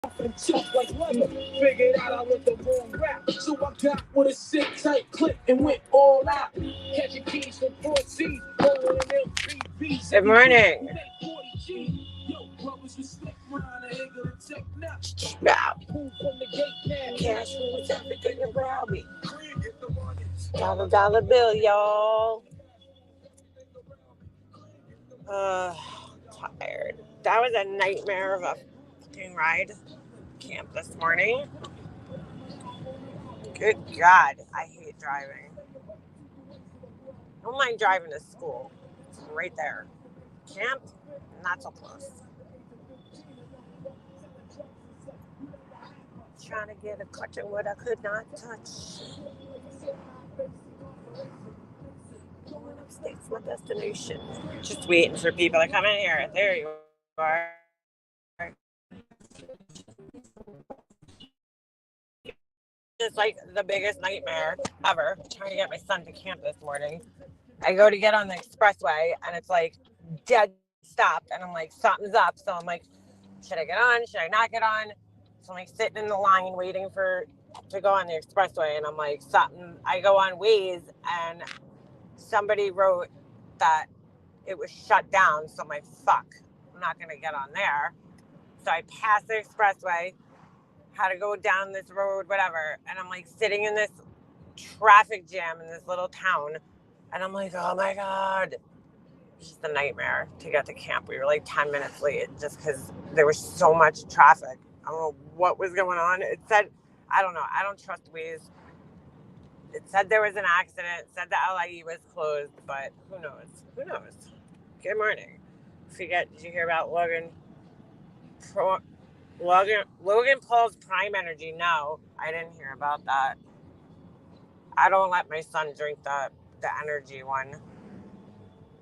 and tough like leather. Figured out I was the wrong rap, so I got with a sick tight clip and went all out. Catching keys from 4C, rolling in LPB. Good morning. Wow. Cash rules everything around me. Dollar bill, y'all. Tired. That was a nightmare of a fucking ride camp this morning. Good God, I hate driving. I don't mind driving to school. It's right there. Camp, not so close. Trying to get a clutch in what I could not touch. Going upstate's my destination. Just waiting for people to come in here. There you are. It's like the biggest nightmare ever. Trying to get my son to camp this morning. I go to get on the expressway and it's like dead stop. And I'm like, something's up. So I'm like, should I get on? Should I not get on? So I'm like sitting in the line waiting to go on the expressway. And I'm like, something. I go on Waze and somebody wrote that it was shut down. So I'm like, fuck, I'm not going to get on there. So I passed the expressway, had to go down this road, whatever. And I'm like sitting in this traffic jam in this little town. And I'm like, oh my God. It's just a nightmare to get to camp. We were like 10 minutes late just because there was so much traffic. I don't know what was going on. It said, I don't know. I don't trust Waze. It said there was an accident. It said the LIE was closed, but who knows? Who knows? Good morning. Did you hear about Logan Paul's Prime Energy? No, I didn't hear about that. I don't let my son drink the energy one.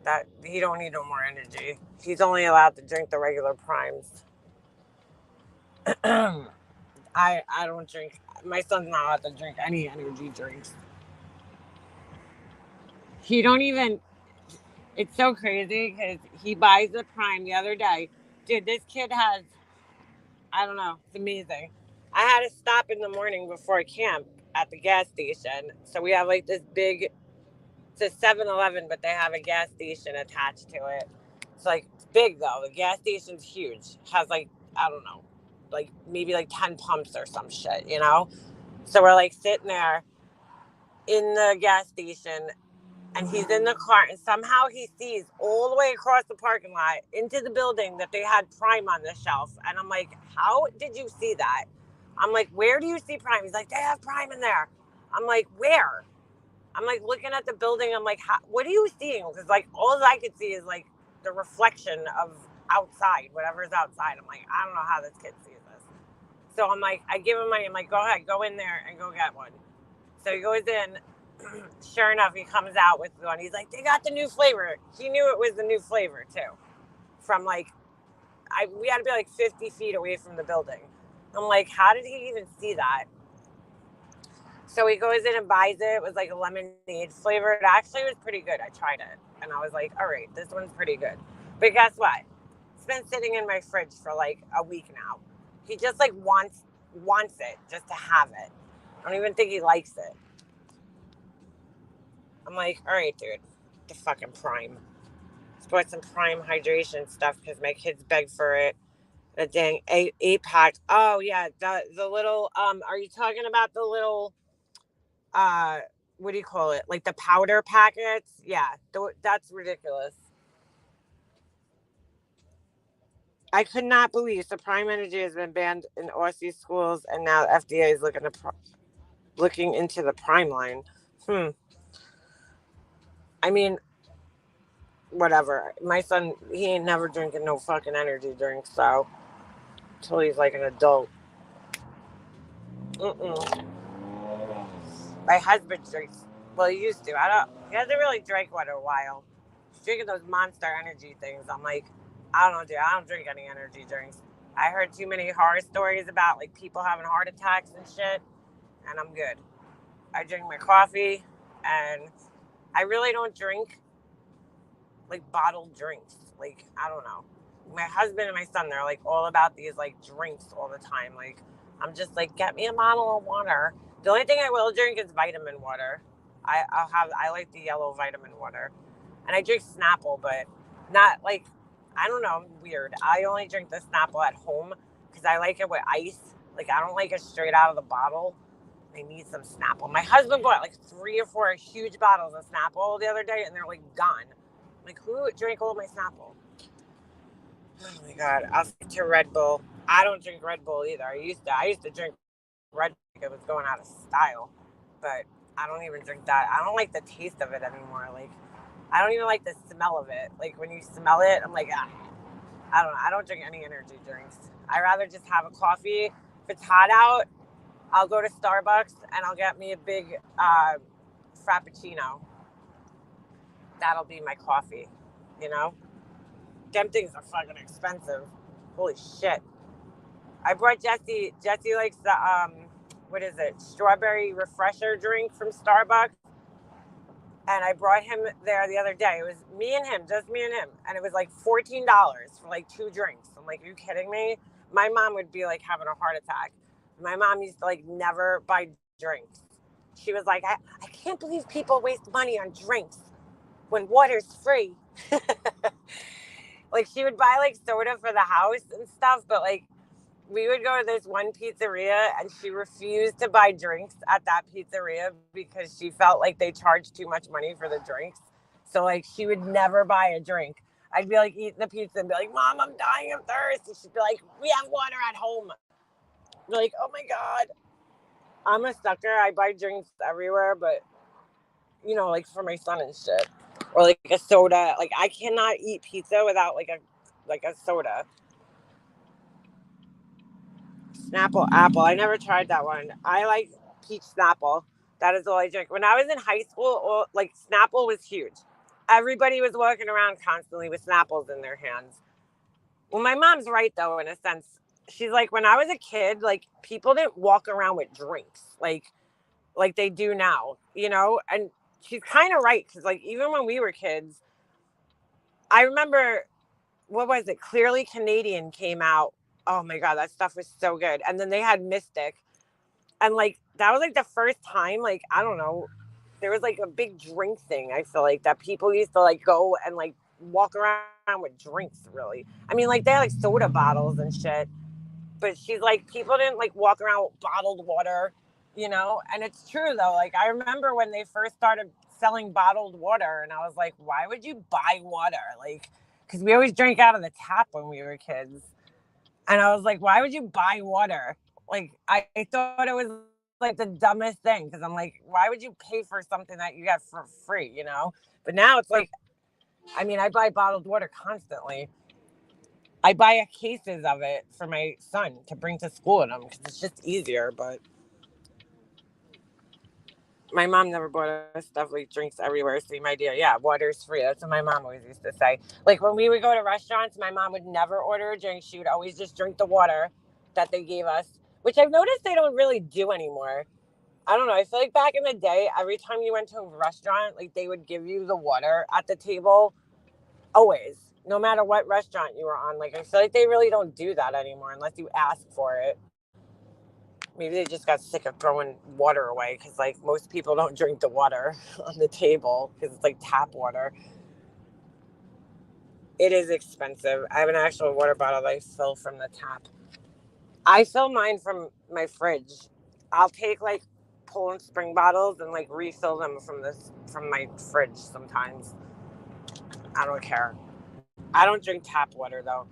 That he don't need no more energy. He's only allowed to drink the regular primes. I don't drink. My son's not allowed to drink any energy drinks. He don't even. It's so crazy because he buys the prime the other day. Dude, this kid has. I don't know. It's amazing. I had to stop in the morning before camp at the gas station. So we have like this big. It's a 7-Eleven, but they have a gas station attached to it. It's like it's big though. The gas station's huge. It has like I don't know, like maybe like 10 pumps or some shit, you know? So we're like sitting there in the gas station and he's in the car and somehow he sees all the way across the parking lot into the building that they had Prime on the shelf. And I'm like, how did you see that? I'm like, where do you see Prime? He's like, they have Prime in there. I'm like, where? I'm like looking at the building. I'm like, what are you seeing? Because like all I could see is like the reflection of outside, whatever is outside. I'm like, I don't know how this kid sees this. So I'm like, I give him money. I'm like, go ahead, go in there and go get one. So he goes in. Sure enough, he comes out with one. He's like, they got the new flavor. He knew it was the new flavor too. From like, we had to be like 50 feet away from the building. I'm like, how did he even see that? So he goes in and buys it. It was like a lemonade flavor. It actually was pretty good. I tried it. And I was like, all right, this one's pretty good. But guess what? It's been sitting in my fridge for like a week now. He just like wants it just to have it. I don't even think he likes it. I'm like, all right, dude, the fucking Prime. Let's put some Prime hydration stuff because my kids beg for it. A dang eight pack. Oh yeah, the little are you talking about the little uh what do you call it, like the powder packets? Yeah, that's ridiculous. I could not believe Supreme Energy has been banned in Aussie schools and now FDA is looking into the Prime line. I mean, whatever, my son, he ain't never drinking no fucking energy drink, so until he's like an adult. Mm-mm. My husband drinks, well, he used to. He hasn't really drank one in a while. He's drinking those Monster Energy things. I'm like, I don't know, dude. I don't drink any energy drinks. I heard too many horror stories about like people having heart attacks and shit, and I'm good. I drink my coffee, and I really don't drink like bottled drinks. Like, I don't know. my husband and my son, they're like all about these like drinks all the time. Like, I'm just like, get me a bottle of water. The only thing I will drink is vitamin water. I like the yellow vitamin water. And I drink Snapple, but not like, I don't know, I'm weird. I only drink the Snapple at home because I like it with ice. Like, I don't like it straight out of the bottle. I need some Snapple. My husband bought like 3 or 4 huge bottles of Snapple the other day, and they're like gone. Like, who drank all my Snapple? Oh my God. I'll stick to Red Bull. I don't drink Red Bull either. I used to drink Red Bull like it was going out of style, but I don't even drink that. I don't like the taste of it anymore. Like, I don't even like the smell of it. Like, when you smell it, I'm like, ah. I don't know. I don't drink any energy drinks. I rather just have a coffee. If it's hot out, I'll go to Starbucks and I'll get me a big Frappuccino. That'll be my coffee, you know? Them things are fucking expensive. Holy shit. I brought Jesse. Jesse likes the, what is it? Strawberry refresher drink from Starbucks. And I brought him there the other day. It was me and him, just me and him. And it was like $14 for like 2 drinks. I'm like, are you kidding me? My mom would be like having a heart attack. My mom used to like never buy drinks. She was like, I can't believe people waste money on drinks when water's free. Like, she would buy like soda for the house and stuff, but like, we would go to this one pizzeria and she refused to buy drinks at that pizzeria because she felt like they charged too much money for the drinks. So like, she would never buy a drink. I'd be like eating the pizza and be like, Mom, I'm dying of thirst. And she'd be like, we have water at home. I'd be like, oh my God. I'm a sucker. I buy drinks everywhere, but you know, like for my son and shit. Or like a soda. Like, I cannot eat pizza without like a soda. Snapple apple. I never tried that one. I like peach Snapple. That is all I drink. When I was in high school, like, Snapple was huge. Everybody was walking around constantly with Snapples in their hands. Well, my mom's right though, in a sense. She's like, when I was a kid, like, people didn't walk around with drinks like they do now, you know? And she's kind of right, because like, even when we were kids, I remember, what was it? Clearly Canadian came out. Oh my God, that stuff was so good. And then they had Mystic. And like, that was like the first time, like, I don't know, there was like a big drink thing. I feel like that people used to like go and like walk around with drinks, really. I mean, like, they had like soda bottles and shit. But she's like, people didn't like walk around with bottled water, you know? And it's true though. Like, I remember when they first started selling bottled water, and I was like, why would you buy water? Like, because we always drank out of the tap when we were kids. And I was like, why would you buy water? Like, I thought it was like the dumbest thing, because I'm like, why would you pay for something that you get for free, you know? But now it's like, I mean, I buy bottled water constantly. I buy cases of it for my son to bring to school with him because it's just easier. But my mom never bought us stuff like drinks everywhere. Same idea. Yeah, water's free. That's what my mom always used to say. Like, when we would go to restaurants, my mom would never order a drink. She would always just drink the water that they gave us, which I've noticed they don't really do anymore. I don't know. I feel like back in the day, every time you went to a restaurant, like, they would give you the water at the table. Always. No matter what restaurant you were on. Like, I feel like they really don't do that anymore unless you ask for it. Maybe they just got sick of throwing water away, because like, most people don't drink the water on the table because it's like tap water. It is expensive. I have an actual water bottle that I fill from the tap. I fill mine from my fridge. I'll take like Poland Spring bottles and like refill them from my fridge sometimes. I don't care. I don't drink tap water though.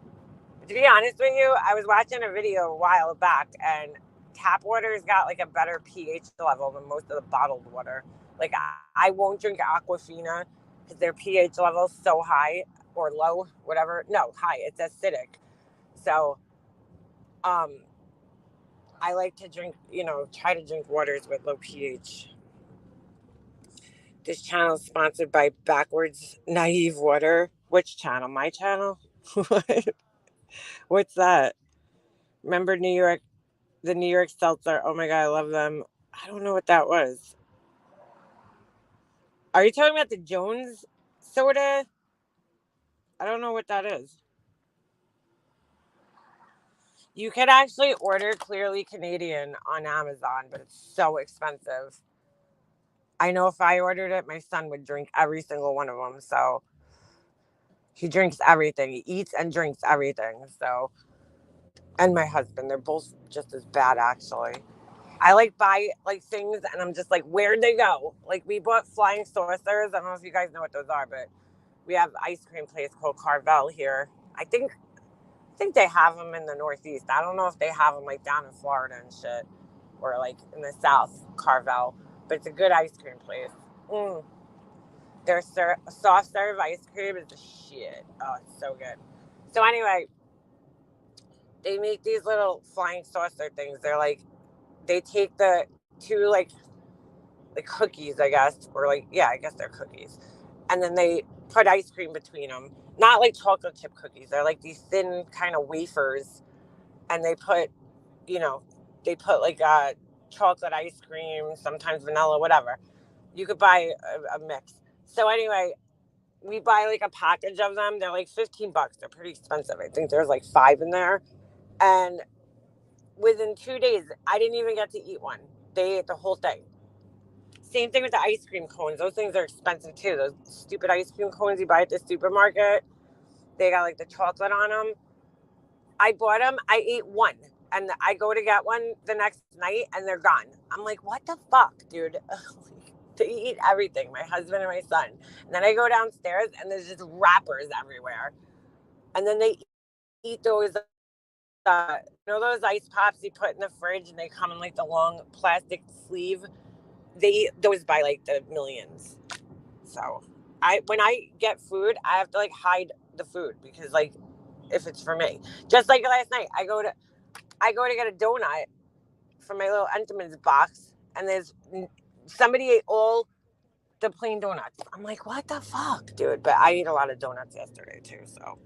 To be honest with you, I was watching a video a while back, and tap water's got like a better pH level than most of the bottled water. Like, I won't drink Aquafina because their pH level is so high, or low, whatever. No, high. It's acidic. So, um, I like to drink, try to drink waters with low pH. This channel is sponsored by Backwards Naive Water. Which channel? My channel? What's that? Remember New York? The New York Seltzer. Oh my God, I love them. I don't know what that was. Are you talking about the Jones soda? I don't know what that is. You could actually order Clearly Canadian on Amazon, but it's so expensive. I know if I ordered it, my son would drink every single one of them. So he drinks everything. He eats and drinks everything. So, and my husband, they're both just as bad, actually. I like buy like things, and I'm just like, where'd they go? Like we bought flying saucers. I don't know if you guys know what those are, but we have an ice cream place called Carvel here. I think they have them in the Northeast. I don't know if they have them like down in Florida and shit, or like in the South, Carvel. But it's a good ice cream place. Mm. Their soft serve ice cream is the shit. Oh, it's so good. So anyway, they make these little flying saucer things. They're like they take the two like cookies, I guess, or like yeah, I guess they're cookies, and then they put ice cream between them. Not like chocolate chip cookies. They're like these thin kind of wafers, and you know, they put like chocolate ice cream, sometimes vanilla, whatever. You could buy a mix. So anyway, we buy like a package of them. They're like $15. They're pretty expensive. I think there's like 5 in there. And within 2 days, I didn't even get to eat one. They ate the whole thing. Same thing with the ice cream cones. Those things are expensive too. Those stupid ice cream cones you buy at the supermarket. They got like the chocolate on them. I bought them. I ate one. And I go to get one the next night and they're gone. I'm like, what the fuck, dude? They eat everything, my husband and my son. And then I go downstairs and there's just wrappers everywhere. And then they eat those, those ice pops you put in the fridge and they come in like the long plastic sleeve. They eat those by like the millions. So when I get food, I have to like hide the food because like if it's for me, just like last night, I go to get a donut from my little Entenmann's box, and there's somebody ate all the plain donuts. I'm like, what the fuck, dude? But I ate a lot of donuts yesterday too, so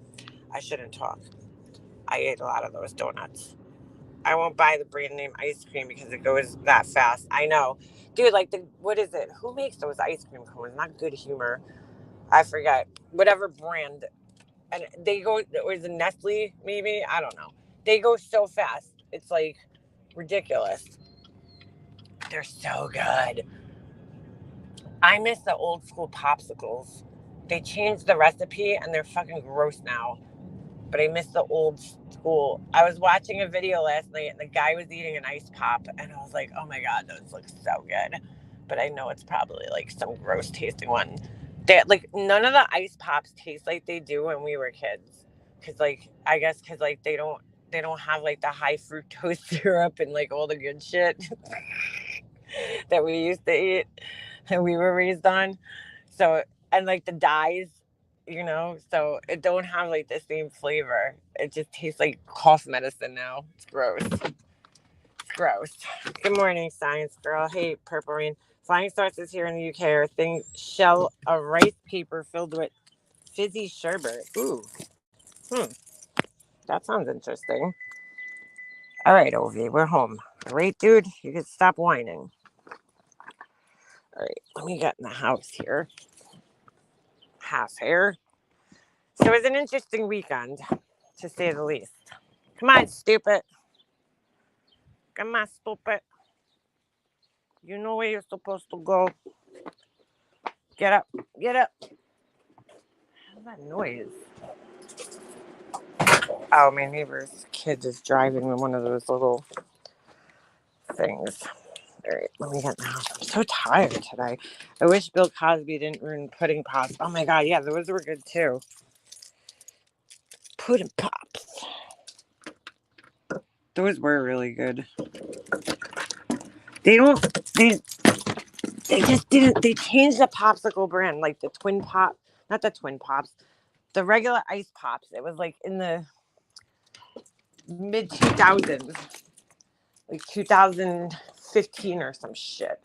I shouldn't talk. I ate a lot of those donuts. I won't buy the brand name ice cream because it goes that fast. I know, dude. Like what is it? Who makes those ice cream cones? Not Good Humor. I forget. Whatever brand. And they go. Or is it Nestle? Maybe I don't know. They go so fast. It's like ridiculous. They're so good. I miss the old school popsicles. They changed the recipe and they're fucking gross now. But I miss the old school. I was watching a video last night and the guy was eating an ice pop and I was like, oh my God, those look so good. But I know it's probably like some gross tasting one. Like none of the ice pops taste like they do when we were kids. Cause like I guess cause like they don't have like the high fructose syrup and like all the good shit that we used to eat and we were raised on. So and like the dyes, so it don't have like the same flavor. It just tastes like cough medicine now. It's gross. It's gross. Good morning, science girl. Hey, Purple Rain. Flying saucers here in the UK are thin shell of rice paper filled with fizzy sherbet. Ooh. Hmm. That sounds interesting. All right, Ovi, we're home. All right, dude, you can stop whining. All right, let me get in the house here. Half hair. So it was an interesting weekend, to say the least. Come on, stupid. Come on, stupid. You know where you're supposed to go. Get up. Get up. What's that noise? Oh, my neighbor's kid is driving one of those little things. All right, let me get in the house. I'm so tired today. I wish Bill Cosby didn't ruin pudding pops. Oh my God, yeah, those were good too. Pudding pops. Those were really good. They don't. They just didn't. They changed the popsicle brand, like the twin pop, not the twin pops, the regular ice pops. It was like in the mid 2000s, like 2015 or some shit.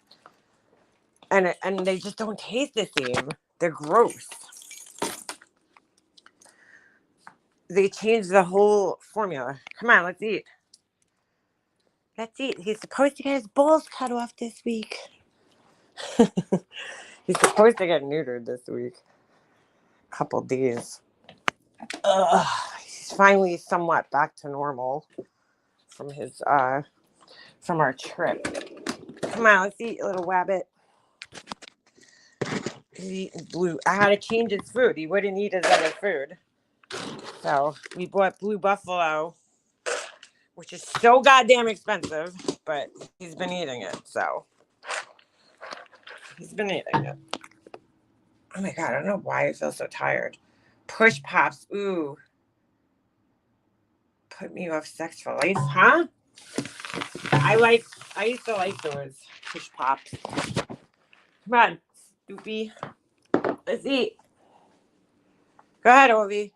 And they just don't taste the same. They're gross. They changed the whole formula. Come on, let's eat. Let's eat. He's supposed to get his balls cut off this week. He's supposed to get neutered this week. Couple days. He's finally somewhat back to normal. from his from our trip. Come on, let's eat, little rabbit. He's eating blue. I had to change his food. He wouldn't eat his other food. So we bought Blue Buffalo, which is so goddamn expensive, but he's been eating it, so. He's been eating it. Oh my God, I don't know why I feel so tired. Push Pops, ooh. Put me off sex for life, huh? I used to like those Push Pops. Come on, Stoopy. Let's eat. Go ahead, Ovi.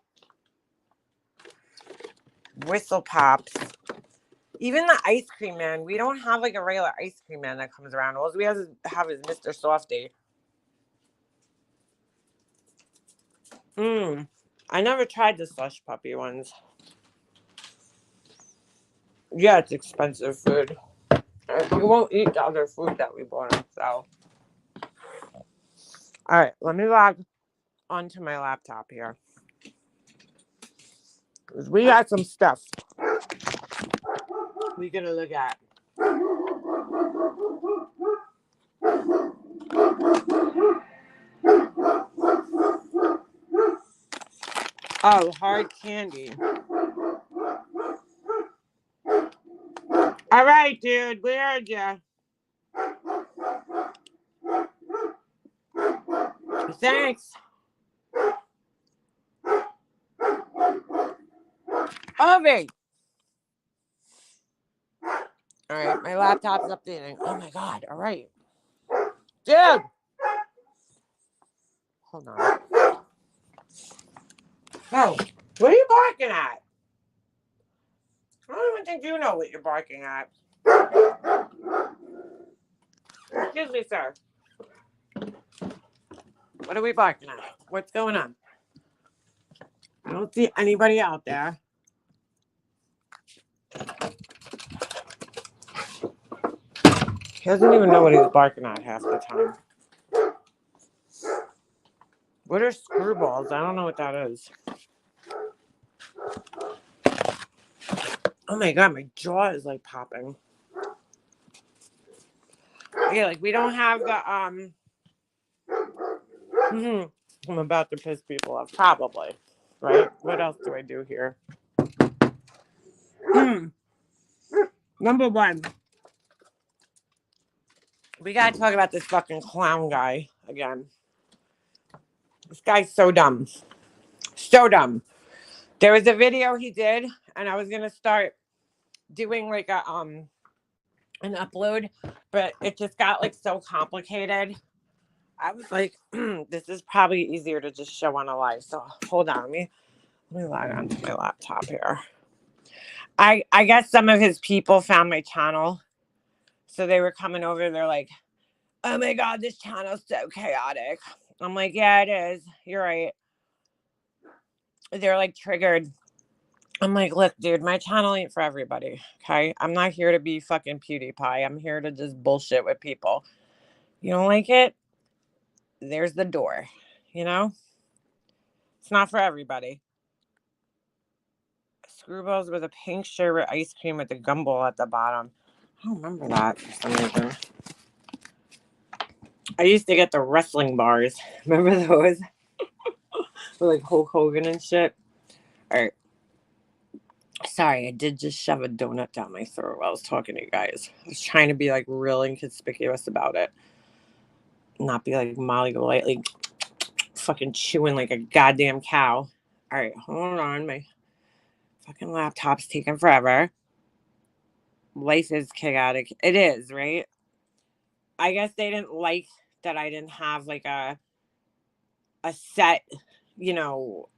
Whistle Pops. Even the ice cream man, we don't have like a regular ice cream man that comes around. All we have is Mr. Softy. I never tried the slush puppy ones. Yeah, it's expensive food. You won't eat the other food that we bought him, so. All right, let me log onto my laptop here. Because we got some stuff we're going to look at. Oh, hard candy. All right, dude, we heard ya. Thanks. Ovi. All right, my laptop's updating. Oh my God, all right. Dude. Hold on. Oh, what are you barking at? I don't even think you know what you're barking at. Excuse me, sir. What are we barking at? What's going on? I don't see anybody out there. He doesn't even know what he's barking at half the time. What are screwballs? I don't know what that is. Oh my God, my jaw is like popping. Yeah, like we don't have the I'm about to piss people off, probably. Right? What else do I do here? Number one. We gotta talk about this fucking clown guy again. This guy's so dumb. So dumb. There was a video he did, and I was gonna start doing like a an upload, but it just got like so complicated. I was like, this is probably easier to just show on a live. So hold on, let me log on to my laptop here. I guess some of his people found my channel, so they were coming over. They're like, oh my God, this channel's so chaotic. I'm like, yeah, it is. You're right. They're like triggered. I'm like, look, dude, my channel ain't for everybody. Okay. I'm not here to be fucking PewDiePie. I'm here to just bullshit with people. You don't like it? There's the door. You know? It's not for everybody. Screwballs with a pink sherbet ice cream with the gumball at the bottom. I don't remember that for some reason. I used to get the wrestling bars. Remember those? With like Hulk Hogan and shit. All right. Sorry, I did just shove a donut down my throat while I was talking to you guys. I was trying to be like real inconspicuous about it. Not be like Molly Golightly fucking chewing like a goddamn cow. All right, hold on. My fucking laptop's taking forever. Life is chaotic. It is, right? I guess they didn't like that I didn't have like a set, you know,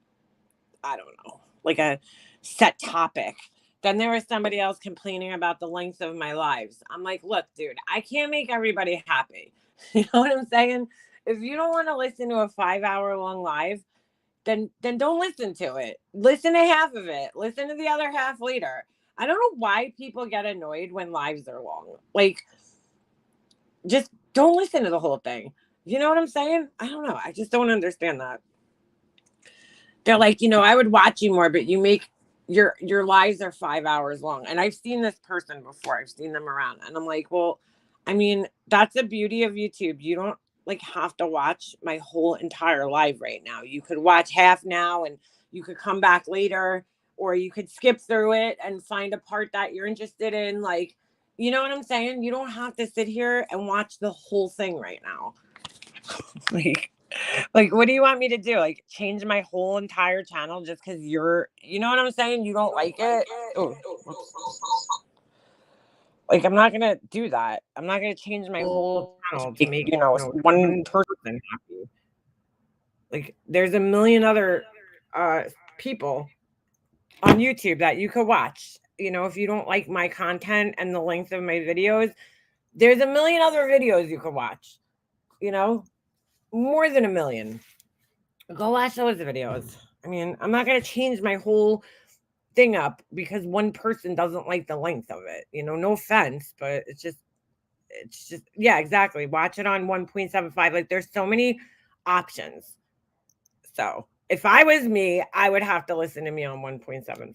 I don't know, like a set topic. Then there was somebody else complaining about the length of my lives. I'm like, look, dude, I can't make everybody happy. You know what I'm saying? If you don't want to listen to a 5-hour long live, then don't listen to it. Listen to half of it. Listen to the other half later. I don't know why people get annoyed when lives are long. Like, just don't listen to the whole thing. You know what I'm saying? I don't know. I just don't understand that. They're like, you know, I would watch you more, but you make your lives are 5 hours long. And I've seen this person before. I've seen them around, and I'm like, well, I mean, that's the beauty of YouTube. You don't like have to watch my whole entire life right now. You could watch half now, and you could come back later, or you could skip through it and find a part that you're interested in. Like, you know what I'm saying? You don't have to sit here and watch the whole thing right now. like like, what do you want me to do? Like, change my whole entire channel just because you know what I'm saying? You don't like it? Oh, like, I'm not going to do that. I'm not going to change my whole channel to make, one person happy. Like, there's a million other people on YouTube that you could watch. If you don't like my content and the length of my videos, there's a million other videos you could watch. More than a million. Go watch those videos. I mean, I'm not going to change my whole thing up because one person doesn't like the length of it. No offense, but it's just, yeah, exactly. Watch it on 1.75. Like, there's so many options. So if I was me, I would have to listen to me on 1.75.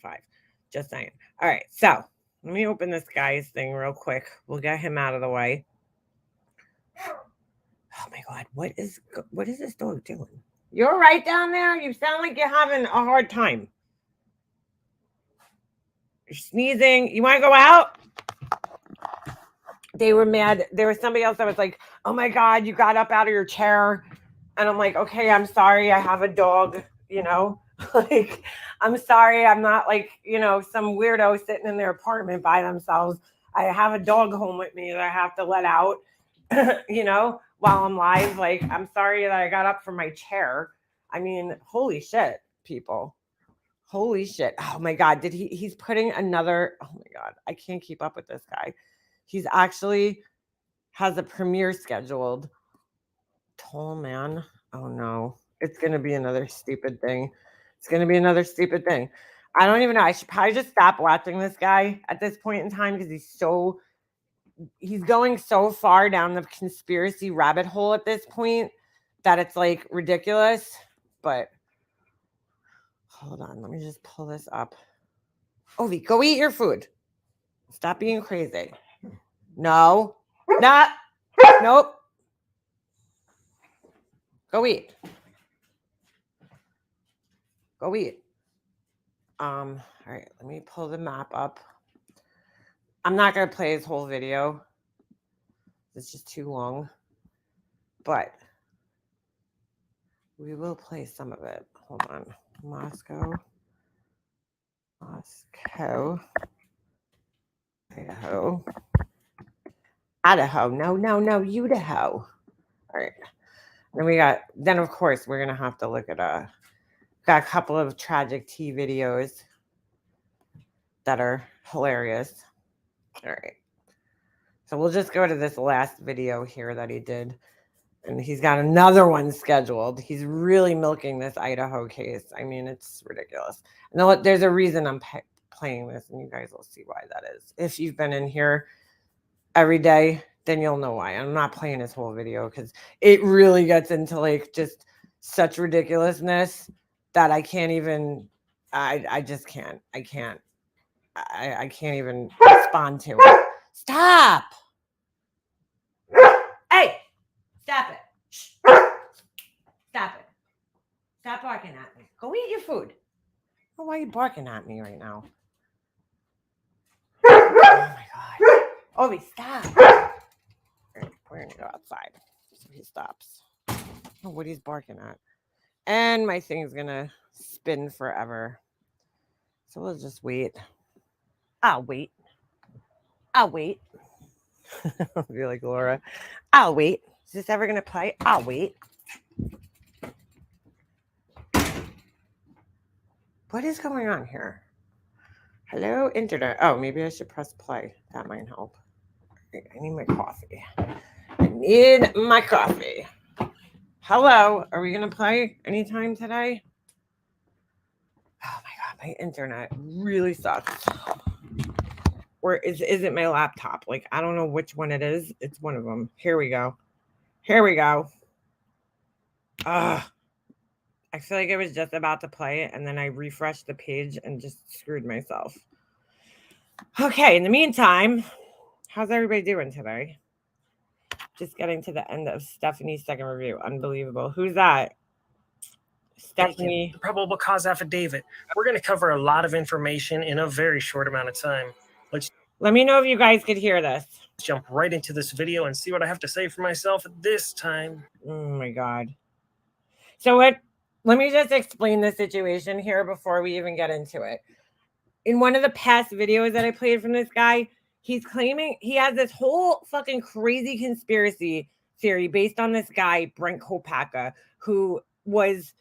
Just saying. All right. So let me open this guy's thing real quick. We'll get him out of the way. Oh my God. What is this dog doing? You're right down there. You sound like you're having a hard time. You're sneezing. You want to go out? They were mad. There was somebody else that was like, oh my God, you got up out of your chair. And I'm like, okay, I'm sorry. I have a dog, like, I'm sorry. I'm not like, some weirdo sitting in their apartment by themselves. I have a dog home with me that I have to let out, while I'm live. Like, I'm sorry that I got up from my chair. I mean, holy shit, people. Holy shit. Oh my God. He's putting another, oh my God. I can't keep up with this guy. He's actually has a premiere scheduled. Tall man. Oh no. It's going to be another stupid thing. It's going to be another stupid thing. I don't even know. I should probably just stop watching this guy at this point in time because he's going so far down the conspiracy rabbit hole at this point that it's like ridiculous. But hold on. Let me just pull this up. Ovi, go eat your food. Stop being crazy. No. Not. Nope. Go eat. Go eat. All right, let me pull the map up. I'm not going to play his whole video. It's just too long. But we will play some of it. Hold on. Moscow. Idaho. No, Idaho. All right. Then of course, we're going to have to look at got a couple of tragic tea videos that are hilarious. All right. So we'll just go to this last video here that he did. And he's got another one scheduled. He's really milking this Idaho case. I mean, it's ridiculous. No, there's a reason I'm playing this, and you guys will see why that is. If you've been in here every day, then you'll know why. I'm not playing his whole video because it really gets into like just such ridiculousness that I can't even, I just can't. I can't even respond to it. Stop. Hey, stop it. Stop it. Stop barking at me. Go eat your food. Oh, why are you barking at me right now? Oh my God. Ovi, stop. We're going to go outside. So he stops. Oh, what he's barking at. And my thing's going to spin forever. So we'll just wait. I'll wait. I'll wait. I'll be like Laura. I'll wait. Is this ever going to play? I'll wait. What is going on here? Hello, internet. Oh, maybe I should press play. That might help. I need my coffee. Hello. Are we going to play anytime today? Oh my God, my internet really sucks. Or is it my laptop? Like, I don't know which one it is. It's one of them. Here we go. I feel like I was just about to play it, and then I refreshed the page and just screwed myself. Okay, in the meantime, how's everybody doing today? Just getting to the end of Stephanie's second review. Unbelievable. Who's that? Stephanie. The probable cause affidavit. We're going to cover a lot of information in a very short amount of time. Let me know if you guys could hear this. Let's jump right into this video and see what I have to say for myself this time. Oh my God. So let me just explain the situation here before we even get into it. In one of the past videos that I played from this guy, he's claiming he has this whole fucking crazy conspiracy theory based on this guy, Brent Kopacka, who was,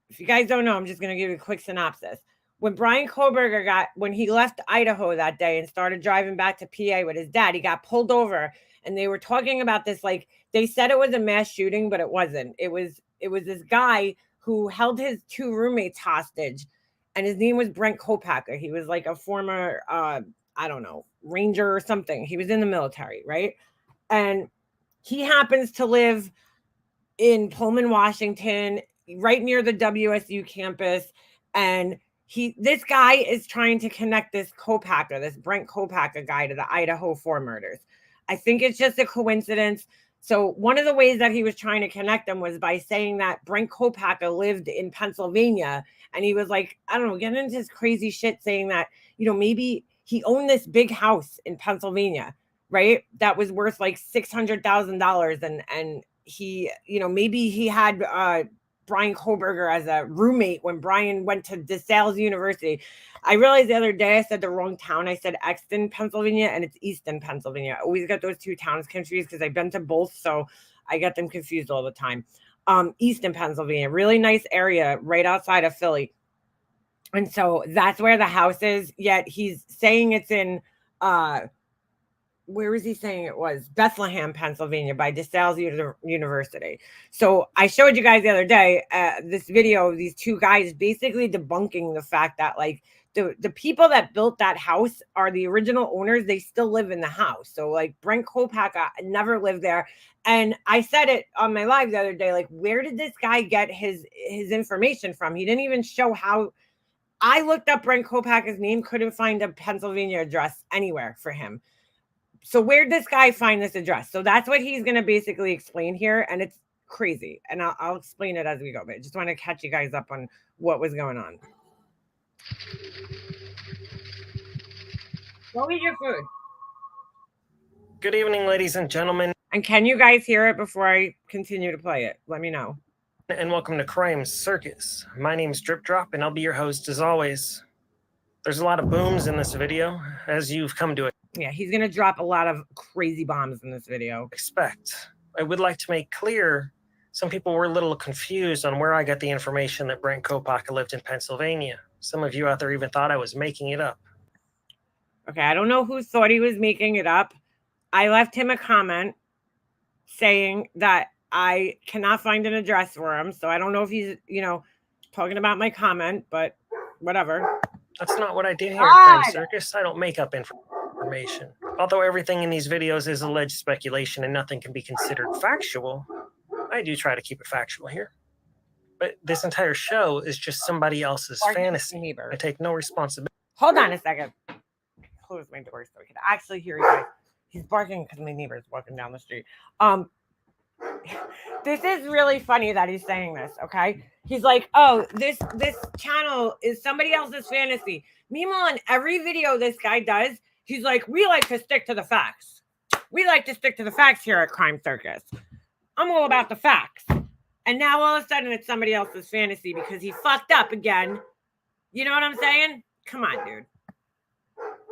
if you guys don't know, I'm just going to give you a quick synopsis. When Bryan Kohberger when he left Idaho that day and started driving back to PA with his dad, he got pulled over and they were talking about this, like they said it was a mass shooting, but it wasn't. It was this guy who held his two roommates hostage, and his name was Brent Kopacka. He was like a former, I don't know, Ranger or something. He was in the military, right? And he happens to live in Pullman, Washington, right near the WSU campus. And this guy is trying to connect this Kopacka, this Brent Kopacka guy, to the Idaho 4 murders. I think it's just a coincidence. So one of the ways that he was trying to connect them was by saying that Brent Kopacka lived in Pennsylvania. And he was like, I don't know, getting into this crazy shit saying that, maybe he owned this big house in Pennsylvania, right? That was worth like $600,000. And he, maybe he had Bryan Kohberger as a roommate when Bryan went to DeSales University. I realized the other day I said the wrong town. I said Exton, Pennsylvania, and it's Easton, Pennsylvania. I always get those two towns confused because I've been to both, so I get them confused all the time. Easton, Pennsylvania, really nice area right outside of Philly. And so that's where the house is, yet he's saying it's in where was he saying it was? Bethlehem, Pennsylvania, by DeSales University. So I showed you guys the other day this video of these two guys basically debunking the fact that like the people that built that house are the original owners. They still live in the house. So like Brent Kopacka never lived there. And I said it on my live the other day, like, where did this guy get his information from? He didn't even show how. I looked up Brent Kopacka's name, couldn't find a Pennsylvania address anywhere for him. So where'd this guy find this address? So that's what he's going to basically explain here. And it's crazy. And I'll explain it as we go. But I just want to catch you guys up on what was going on. Go eat your food. Good evening, ladies and gentlemen. And can you guys hear it before I continue to play it? Let me know. And welcome to Crime Circus. My name's Drip Drop, and I'll be your host as always. There's a lot of booms in this video, as you've come to Yeah, he's going to drop a lot of crazy bombs in this video. Expect. I would like to make clear, some people were a little confused on where I got the information that Brent Kopacka lived in Pennsylvania. Some of you out there even thought I was making it up. Okay, I don't know who thought he was making it up. I left him a comment saying that I cannot find an address for him. So I don't know if he's, talking about my comment, but whatever. That's not what I did here at Crime Circus. I don't make up information. Although everything in these videos is alleged speculation and nothing can be considered factual, I do try to keep it factual here. But this entire show is just somebody else's fantasy. I take no responsibility. Hold on a second. Close my door so we can actually hear you guys. He's barking because my neighbor's walking down the street. This is really funny that he's saying this, okay? He's like, oh, this channel is somebody else's fantasy. Meanwhile, in every video this guy does, he's like, we like to stick to the facts. We like to stick to the facts here at Crime Circus. I'm all about the facts. And now all of a sudden it's somebody else's fantasy because he fucked up again. You know what I'm saying? Come on, dude.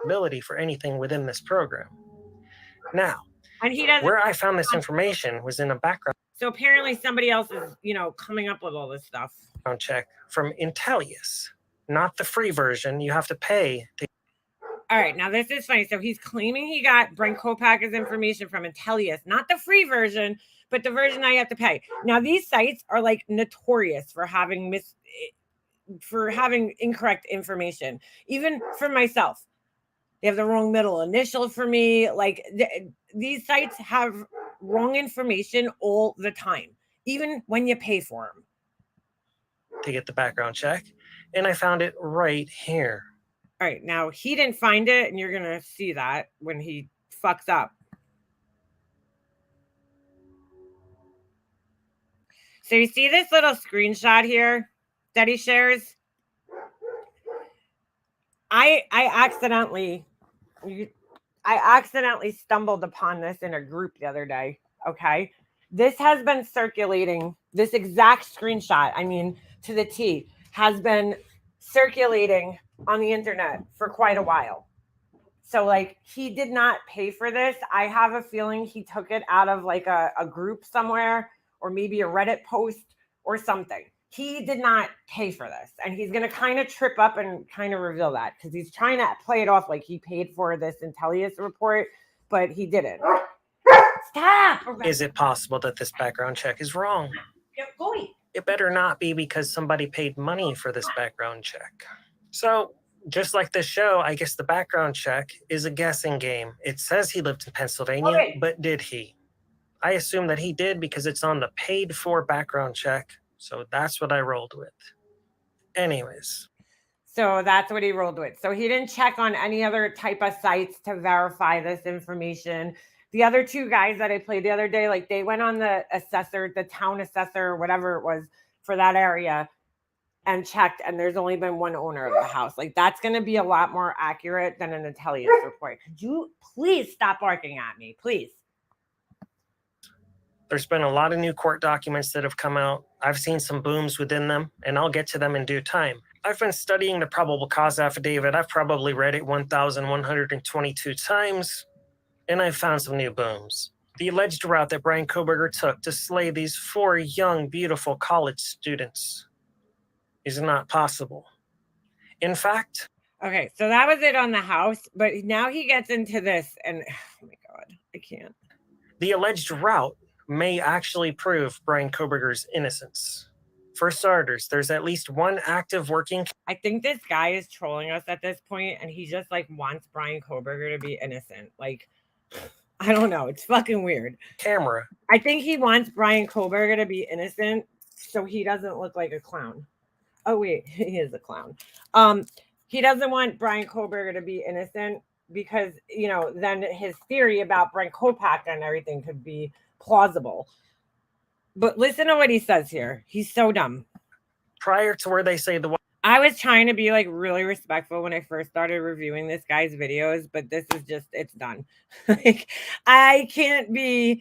Ability for anything within this program. Now, and he doesn't. Where I found this information was in a background. So apparently somebody else is, coming up with all this stuff. Check from Intellius, not the free version. You have to pay. All right, now this is funny. So he's claiming he got Brent Kopacka's information from Intellius, not the free version, but the version I have to pay. Now these sites are like notorious for having incorrect information, even for myself. They have the wrong middle initial for me. Like these sites have wrong information all the time, even when you pay for them. to get the background check, and I found it right here. All right, now he didn't find it, and you're going to see that when he fucks up. So you see this little screenshot here that he shares? I accidentally stumbled upon this in a group the other day. Okay. This has been circulating, this exact screenshot, I mean, to the T, has been circulating on the internet for quite a while. So, like, he did not pay for this. I have a feeling he took it out of like a group somewhere, or maybe a Reddit post or something. He did not pay for this. And he's going to kind of trip up and kind of reveal that, because he's trying to play it off like he paid for this Intellius report, but he didn't. Stop! Is it possible that this background check is wrong? It better not be, because somebody paid money for this background check. So, just like this show, I guess the background check is a guessing game. It says he lived in Pennsylvania, but did he? I assume that he did, because it's on the paid for background check. So that's what I rolled with. Anyways. So that's what he rolled with. So he didn't check on any other type of sites to verify this information. The other two guys that I played the other day, like, they went on the assessor, the town assessor, or whatever it was for that area, and checked, and there's only been one owner of the house. Like, that's going to be a lot more accurate than an Intellius report. Could you please stop barking at me, please? There's been a lot of new court documents that have come out. I've seen some booms within them, and I'll get to them in due time. I've been studying the probable cause affidavit. I've probably read it 1,122 times, and I've found some new booms. The alleged route that Bryan Kohberger took to slay these 4 young, beautiful college students is not possible. In fact... Okay, so that was it on the house, but now he gets into this, and oh my God, I can't. The alleged route may actually prove Bryan Kohberger's innocence. For starters, there's at least one active working... I think this guy is trolling us at this point, and he just, like, wants Bryan Kohberger to be innocent. Like, I don't know. It's fucking weird. Camera. I think he wants Bryan Kohberger to be innocent so he doesn't look like a clown. Oh, wait. He is a clown. He doesn't want Bryan Kohberger to be innocent because, you know, then his theory about Brent Kopach and everything could be plausible. But listen to what he says here. He's so dumb. Prior to where they say the... I was trying to be, like, really respectful when I first started reviewing this guy's videos, but this is just, it's done. Like, I can't be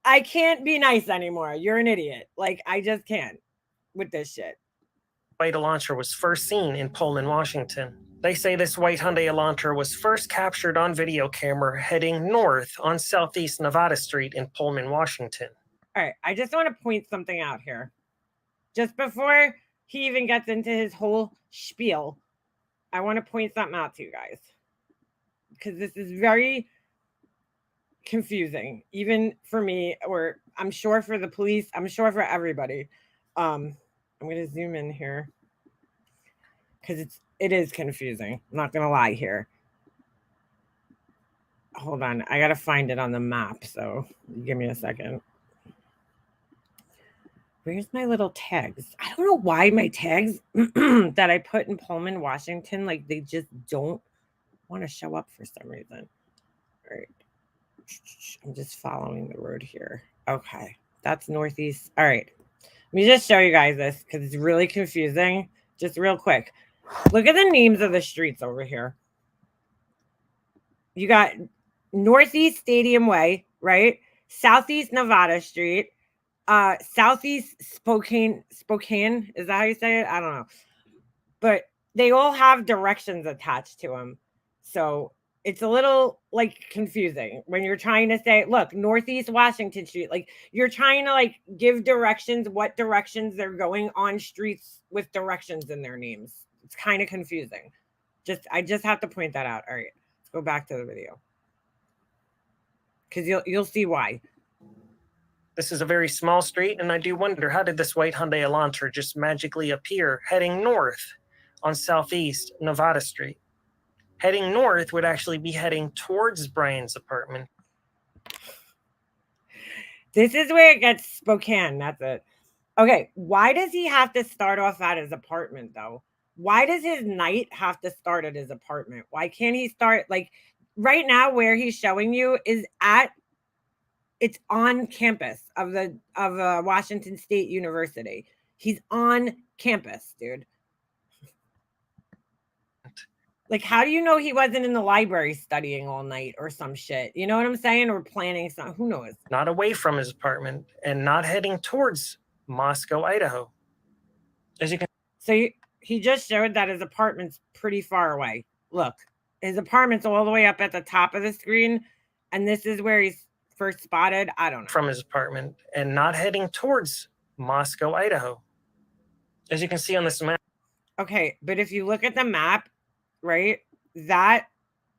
nice anymore. You're an idiot. Like, I just can't with this shit. White Elantra was first seen in Pullman, Washington. They say this white Hyundai Elantra was first captured on video camera heading north on Southeast Nevada Street in Pullman, Washington. All right, I just want to point something out here. Just before he even gets into his whole spiel, I want to point something out to you guys, because this is very confusing, even for me, or I'm sure for the police, I'm sure for everybody. I'm going to zoom in here because it is confusing. I'm not going to lie here. Hold on. I got to find it on the map. So give me a second. Where's my little tags? I don't know why my tags that I put in Pullman, Washington, like, they just don't want to show up for some reason. All right. I'm just following the road here. Okay. That's northeast. All right. Let me just show you guys this because it's really confusing. Just real quick. Look at the names of the streets over here. You got Northeast Stadium Way, right? Southeast Nevada Street. Southeast Spokane, is that how you say it? I don't know. But they all have directions attached to them. So it's a little, like, confusing when you're trying to say, look, Northeast Washington Street. Like, you're trying to, like, give directions, what directions they're going on streets with directions in their names. It's kind of confusing. I just have to point that out. All right, let's go back to the video. Because you'll see why. This is a very small street, and I do wonder, how did this white Hyundai Elantra just magically appear heading north on Southeast Nevada Street? Heading north would actually be heading towards Bryan's apartment. This is where it gets Spokane. That's it. Okay, why does he have to start off at his apartment though? Why does his night have to start at his apartment? Why can't he start like right now where he's showing you is at it's on campus of Washington State University. He's on campus, dude. Like, how do you know he wasn't in the library studying all night or some shit? You know what I'm saying? Or planning some, who knows? Not away from his apartment and not heading towards Moscow, Idaho. As you can So he just showed that his apartment's pretty far away. Look, his apartment's all the way up at the top of the screen, and this is where he's first spotted. I don't know. From his apartment and not heading towards Moscow, Idaho. As you can see on this map. Okay, but if you look at the map, right, that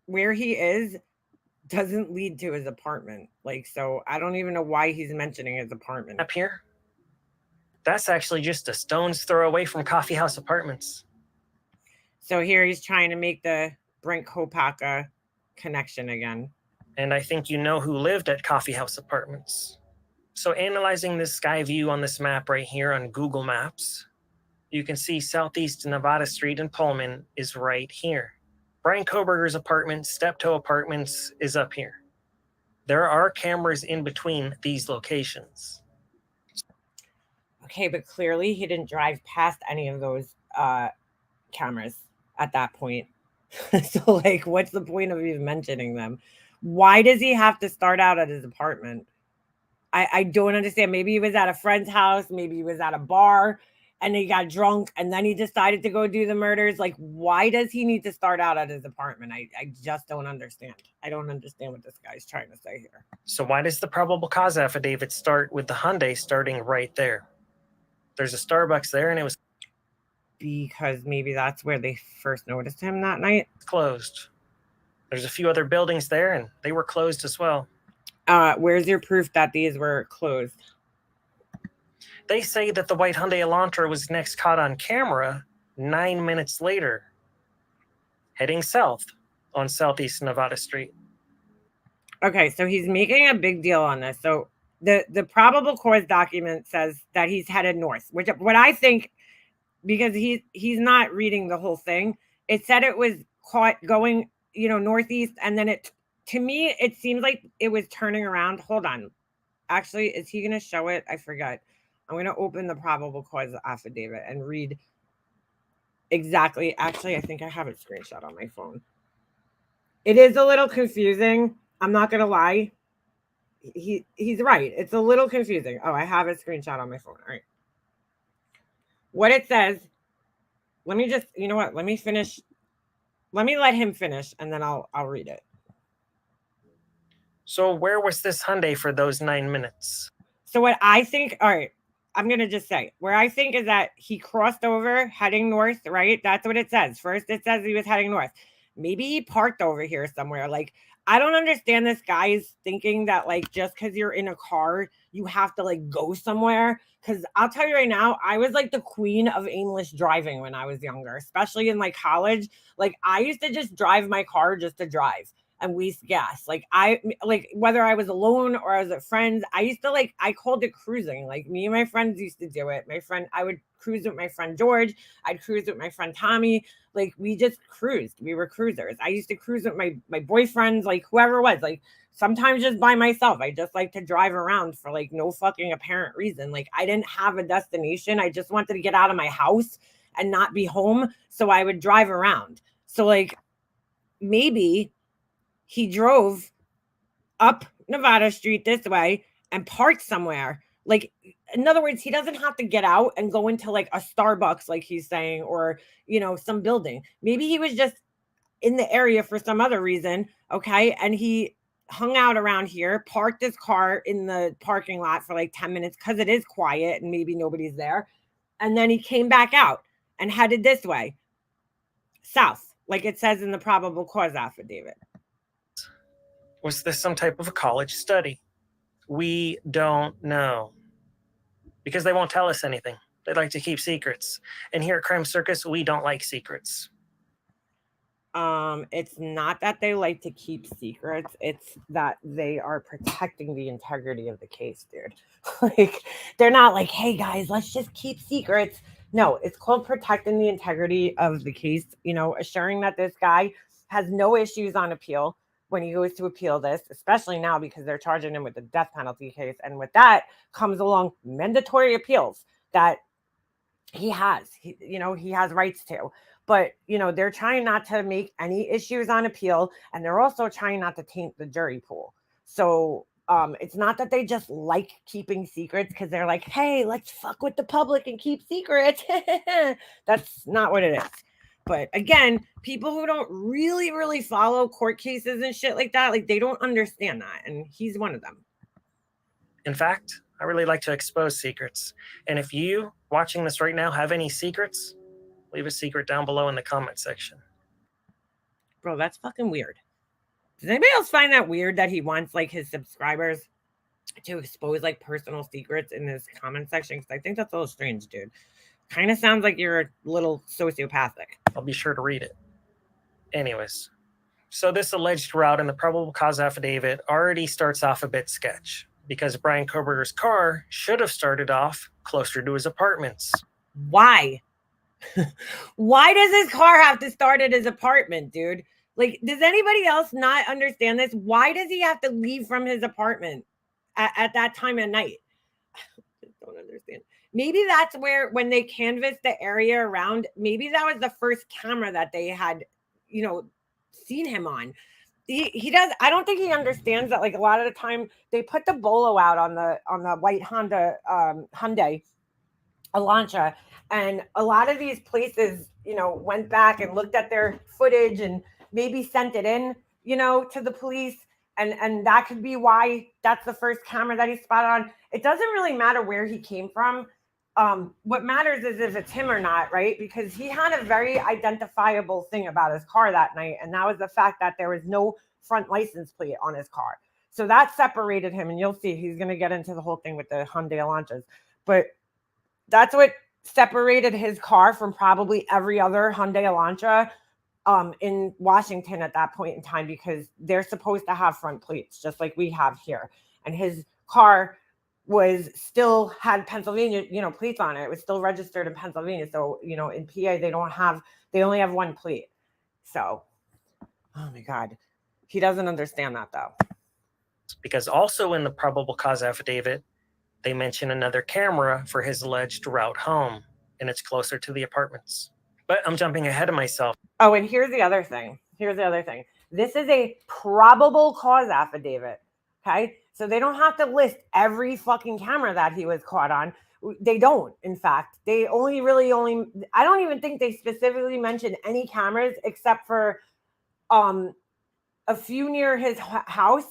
where he is doesn't lead to his apartment. Like, so I don't even know why he's mentioning his apartment. Up here, that's actually just a stone's throw away from Coffee House Apartments. So here he's trying to make the Brent Kopaka connection again. And I think you know who lived at Coffee House Apartments. So analyzing this sky view on this map right here on Google Maps, you can see Southeast Nevada Street in Pullman is right here. Brian Koberger's apartment, Steptoe Apartments, is up here. There are cameras in between these locations. Okay, but clearly he didn't drive past any of those cameras at that point. So, like, what's the point of even mentioning them? Why does he have to start out at his apartment? I don't understand. Maybe he was at a friend's house. Maybe he was at a bar and he got drunk and then he decided to go do the murders. Like, why does he need to start out at his apartment? I just don't understand. I don't understand what this guy's trying to say here. So why does the probable cause affidavit start with the Hyundai starting right there? There's a Starbucks there and it was because maybe that's where they first noticed him that night. Closed. There's a few other buildings there and they were closed as well. Where's your proof that these were closed? They say that the white Hyundai Elantra was next caught on camera 9 minutes later, heading south on Southeast Nevada Street. Okay, so he's making a big deal on this. So the probable cause document says that he's headed north, which what I think, because he's not reading the whole thing. It said it was caught going, northeast, and then to me it seems like it was turning around. Hold on. Actually, is he going to show it? I forgot. I'm going to open the probable cause affidavit and read exactly. Actually, I think I have it screenshot on my phone. It is a little confusing. I'm not going to lie. He's right. It's a little confusing. Oh, I have a screenshot on my phone. All right. What it says, let me just, you know what? Let me finish. Let me let him finish and then I'll read it. So where was this Hyundai for those 9 minutes? So what I think, all right, I'm going to just say where I think is that he crossed over heading north, right? That's what it says. First, it says he was heading north. Maybe he parked over here somewhere. Like, I don't understand this guy's thinking that, like, just because you're in a car, you have to, like, go somewhere. Because I'll tell you right now, I was, like, the queen of aimless driving when I was younger, especially in, like, college. Like, I used to just drive my car just to drive and waste gas. Like, whether I was alone or I was with friends, I used to, like, I called it cruising. Like, me and my friends used to do it. I would cruise with my friend George. I'd cruise with my friend Tommy. Like, we just cruised. We were cruisers. I used to cruise with my boyfriends, like, whoever it was. Like, sometimes just by myself. I just like to drive around for, like, no fucking apparent reason. Like, I didn't have a destination. I just wanted to get out of my house and not be home. So I would drive around. So, like, maybe he drove up Nevada Street this way and parked somewhere. Like, in other words, he doesn't have to get out and go into, like, a Starbucks, like he's saying, or, some building. Maybe he was just in the area for some other reason. Okay. And he hung out around here, parked his car in the parking lot for like 10 minutes because it is quiet and maybe nobody's there. And then he came back out and headed this way, south, like it says in the probable cause affidavit. Was this some type of a college study? We don't know. Because they won't tell us anything. They like to keep secrets. And here at Crime Circus, we don't like secrets. It's not that they like to keep secrets, it's that they are protecting the integrity of the case, dude. Like, they're not like, hey guys, let's just keep secrets. No, it's called protecting the integrity of the case, assuring that this guy has no issues on appeal when he goes to appeal this, especially now because they're charging him with the death penalty case. And with that comes along mandatory appeals that he has rights to. But they're trying not to make any issues on appeal, and they're also trying not to taint the jury pool. So it's not that they just like keeping secrets because they're like, hey, let's fuck with the public and keep secrets. That's not what it is. But again, people who don't really follow court cases and shit like that, like, they don't understand that, and he's one of them. In fact, I really like to expose secrets. And if you watching this right now have any secrets, leave a secret down below in the comment section. Bro, that's fucking weird. Does anybody else find that weird that he wants like his subscribers to expose like personal secrets in his comment section? Because I think that's a little strange, dude. Kind of sounds like you're a little sociopathic. I'll be sure to read it. Anyways, so this alleged route in the probable cause affidavit already starts off a bit sketch, because Bryan Kohberger's car should have started off closer to his apartments. Why? Why does his car have to start at his apartment, dude? Like, does anybody else not understand this? Why does he have to leave from his apartment at that time of night? I just don't understand. Maybe that's where, when they canvassed the area around, maybe that was the first camera that they had, seen him on. He does. I don't think he understands that. Like, a lot of the time, they put the bolo out on the white Honda Hyundai Elantra, and a lot of these places, went back and looked at their footage and maybe sent it in, to the police, and that could be why that's the first camera that he spotted on. It doesn't really matter where he came from. What matters is if it's him or not, right? Because he had a very identifiable thing about his car that night, and that was the fact that there was no front license plate on his car. So that separated him, and you'll see he's going to get into the whole thing with the Hyundai Elantras. But that's what separated his car from probably every other Hyundai Elantra in Washington at that point in time, because they're supposed to have front plates just like we have here. And his car still had Pennsylvania, plates on it. It was still registered in Pennsylvania. So, in PA, they only have one plate. So, oh my God. He doesn't understand that though. Because also in the probable cause affidavit, they mention another camera for his alleged route home, and it's closer to the apartments. But I'm jumping ahead of myself. Oh, and here's the other thing. This is a probable cause affidavit. Okay. So they don't have to list every fucking camera that he was caught on. They don't. In fact, they only, I don't even think they specifically mentioned any cameras except for a few near his house.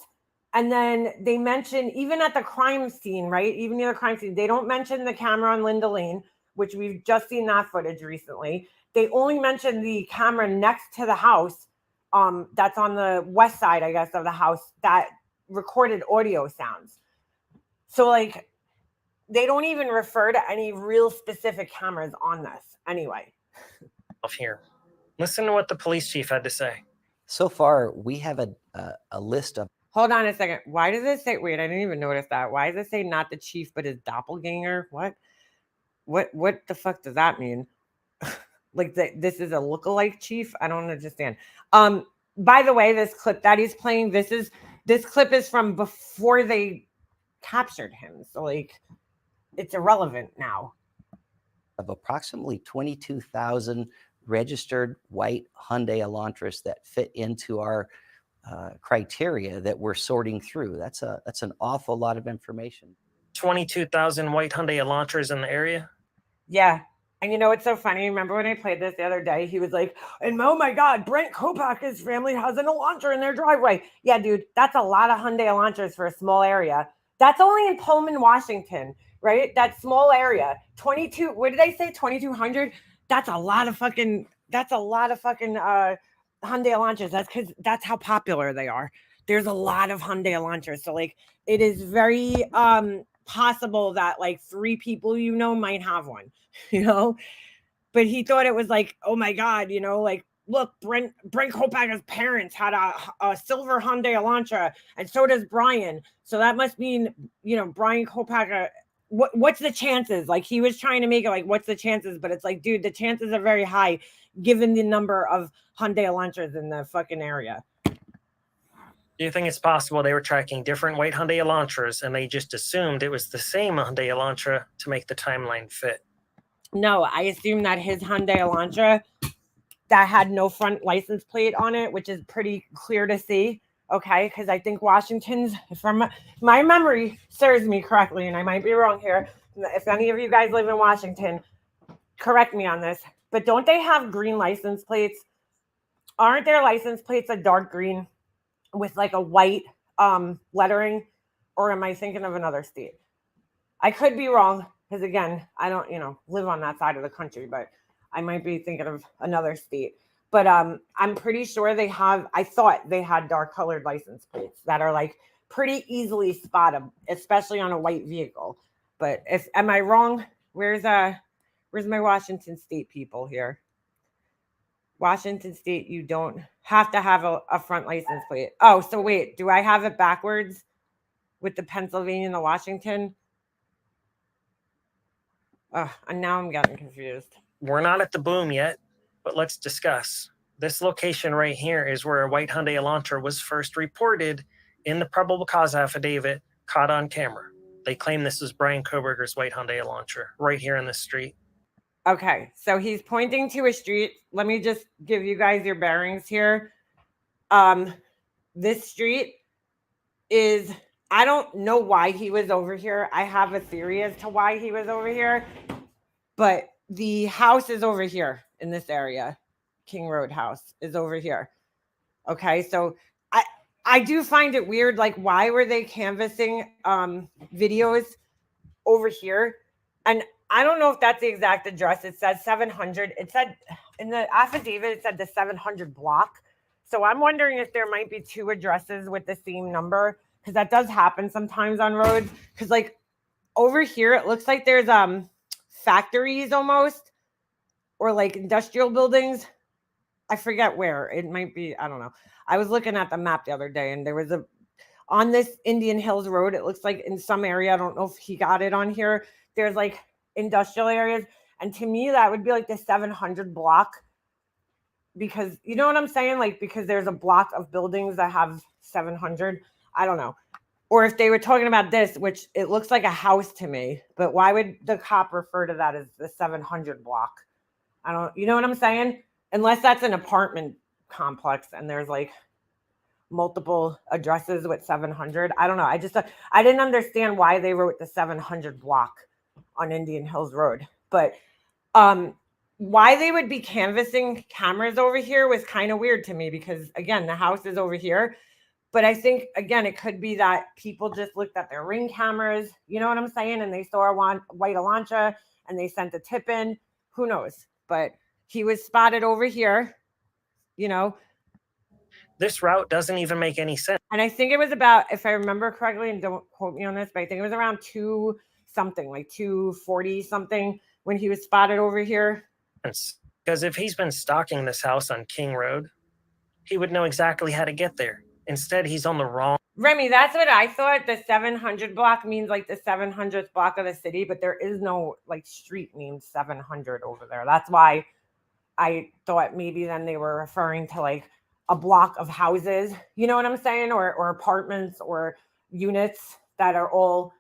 And then they mention, even at the crime scene, right? Even near the crime scene, they don't mention the camera on Linda Lane, which we've just seen that footage recently. They only mention the camera next to the house, that's on the west side, I guess, of the house, that recorded audio sounds. So, like, they don't even refer to any real specific cameras on this anyway. Here, listen to what the police chief had to say. So far, we have a list of... Hold on a second. Why does it say, wait, I didn't even notice that. Why does it say not the chief, but his doppelganger? What the fuck does that mean? Like, this is a lookalike chief? I don't understand. By the way, this clip that he's playing, this clip is from before they captured him. So, like, it's irrelevant now. Of approximately 22,000 registered white Hyundai Elantras that fit into our criteria that we're sorting through. That's an awful lot of information. 22,000 white Hyundai Elantras in the area? Yeah. And it's so funny. Remember when I played this the other day? He was like, and oh my God, Brent Kopach's family has an Elantra in their driveway. Yeah, dude, that's a lot of Hyundai Elantras for a small area. That's only in Pullman, Washington, right? That small area. 22, what did they say? 2,200? That's a lot of fucking Hyundai Elantras. That's how popular they are. There's a lot of Hyundai Elantras. So, like, it is very possible that like 3 people might have one, but he thought it was like, oh my God, like look, Brent Kopacker's parents had a silver Hyundai Elantra, and so does Brian. So that must mean, you know, Brian Kopacker. What's the chances? Like, he was trying to make it like, what's the chances? But it's like, dude, the chances are very high given the number of Hyundai Elantras in the fucking area. Do you think it's possible they were tracking different white Hyundai Elantras and they just assumed it was the same Hyundai Elantra to make the timeline fit? No, I assume that his Hyundai Elantra that had no front license plate on it, which is pretty clear to see. Okay, because I think Washington's, from my memory serves me correctly, and I might be wrong here. If any of you guys live in Washington, correct me on this. But don't they have green license plates? Aren't their license plates a dark green with like a white lettering? Or am I thinking of another state? I could be wrong, because again, I don't, you know, live on that side of the country, but I might be thinking of another state. But I'm pretty sure they have, I thought they had dark colored license plates that are like pretty easily spotted, especially on a white vehicle. But if, am I wrong? Where's my Washington State people here? Washington State, you don't have to have a front license plate. Oh, so wait, do I have it backwards with the Pennsylvania and the Washington? And now I'm getting confused. We're not at the boom yet, but let's discuss. This location right here is where a white Hyundai Elantra was first reported in the probable cause affidavit, caught on camera. They claim this is Brian Koberger's white Hyundai Elantra, right here in the street. Okay, so he's pointing to a street. Let me just give you guys your bearings here. This street is, I don't know why he was over here. I have a theory as to why he was over here, but the house is over here in this area. King Road house is over here. Okay, so I do find it weird, like, why were they canvassing videos over here? And I don't know if that's the exact address. It says 700. It said in the affidavit, it said the 700 block. So I'm wondering if there might be two addresses with the same number, because that does happen sometimes on roads. Because like over here, it looks like there's factories almost, or like industrial buildings. I forget where. It might be, I don't know. I was looking at the map the other day, and there was on this Indian Hills Road, it looks like in some area, I don't know if he got it on here, there's like industrial areas. And to me, that would be like the 700 block, because you know what I'm saying? Like, because there's a block of buildings that have 700. I don't know. Or if they were talking about this, which it looks like a house to me, but why would the cop refer to that as the 700 block? I don't, you know what I'm saying? Unless that's an apartment complex and there's like multiple addresses with 700. I don't know. I didn't understand why they wrote the 700 block on Indian Hills Road. But why they would be canvassing cameras over here was kind of weird to me, because again, the house is over here. But I think, again, it could be that people just looked at their Ring cameras, you know what I'm saying? And they saw a white Elantra and they sent a tip in. Who knows? But he was spotted over here, you know. This route doesn't even make any sense. And I think it was about, if I remember correctly, and don't quote me on this, but I think it was around 2 something, like 240 something when he was spotted over here. Because if he's been stalking this house on King Road, he would know exactly how to get there. Instead, he's on the wrong. Remy, that's what I thought. The 700 block means like the 700th block of the city, but there is no like street named 700 over there. That's why I thought maybe then they were referring to like a block of houses, you know what I'm saying? Or apartments or units that are all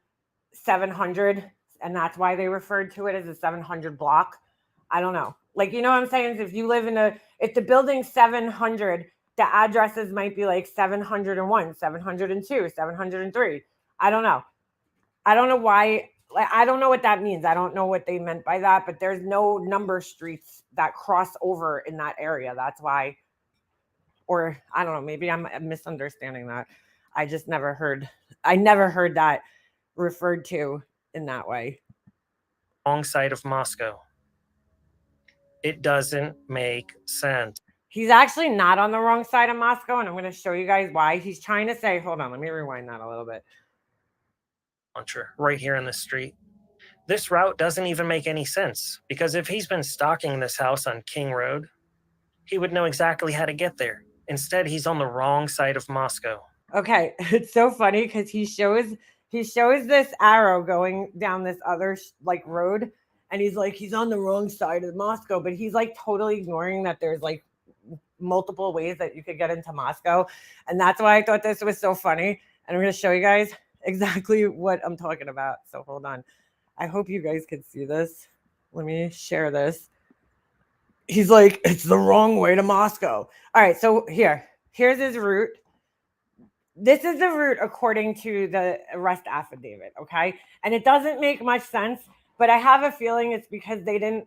700. And that's why they referred to it as a 700 block. I don't know. Like, you know what I'm saying? If you live if the building's 700, the addresses might be like 701, 702, 703. I don't know. I don't know why. Like, I don't know what that means. I don't know what they meant by that, but there's no number streets that cross over in that area. That's why, or I don't know, maybe I'm misunderstanding that. I never heard that referred to in that way. Wrong side of Moscow. It doesn't make sense. He's actually not on the wrong side of Moscow, and I'm going to show you guys why. He's trying to say, hold on, let me rewind that a little bit. Right here in the street. This route doesn't even make any sense, because if he's been stalking this house on King Road, He would know exactly how to get there. Instead, he's on the wrong side of Moscow. Okay, it's so funny because he shows this arrow going down this other like road, and he's like he's on the wrong side of Moscow, but he's like totally ignoring that there's like multiple ways that you could get into Moscow, and that's why I thought this was so funny. And I'm going to show you guys exactly what I'm talking about. So hold on, I hope you guys can see this. Let me share this. He's like, it's the wrong way to Moscow. All right, so here's his route. This is the route according to the arrest affidavit, okay? And it doesn't make much sense, but I have a feeling it's because they didn't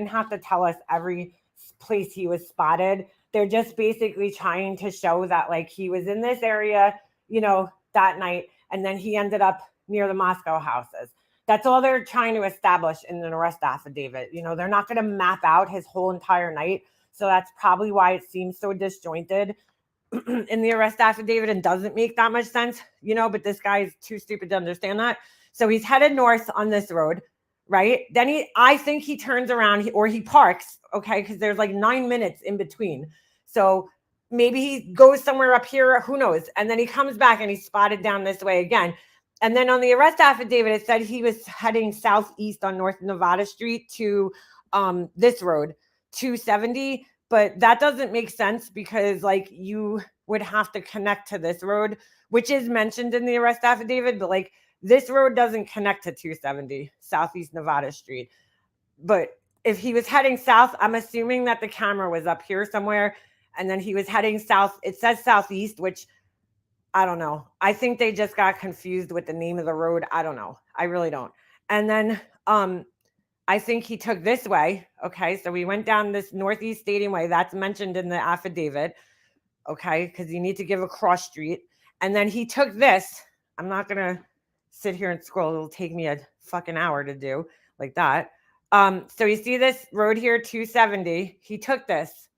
have to tell us every place he was spotted. They're just basically trying to show that like he was in this area, you know, that night, and then he ended up near the Moscow houses. That's all they're trying to establish in an arrest affidavit. You know, they're not going to map out his whole entire night. So that's probably why it seems so disjointed in the arrest affidavit and doesn't make that much sense, you know, but this guy is too stupid to understand that. So he's headed north on this road, right? Then I think he turns around or he parks, okay, because there's like 9 minutes in between. So maybe he goes somewhere up here, who knows? And then he comes back and he's spotted down this way again. And then on the arrest affidavit, it said he was heading southeast on North Nevada Street to this road, 270. But that doesn't make sense because like you would have to connect to this road, which is mentioned in the arrest affidavit. But like this road doesn't connect to 270 Southeast Nevada Street. But if he was heading south, I'm assuming that the camera was up here somewhere. And then he was heading south. It says southeast, which I don't know. I think they just got confused with the name of the road. I don't know. I really don't. And then I think he took this way. Okay. So we went down this Northeast Stadium way. That's mentioned in the affidavit. Okay. Because you need to give a cross street. And then he took this. I'm not going to sit here and scroll. It'll take me a fucking hour to do like that. So you see this road here, 270. He took this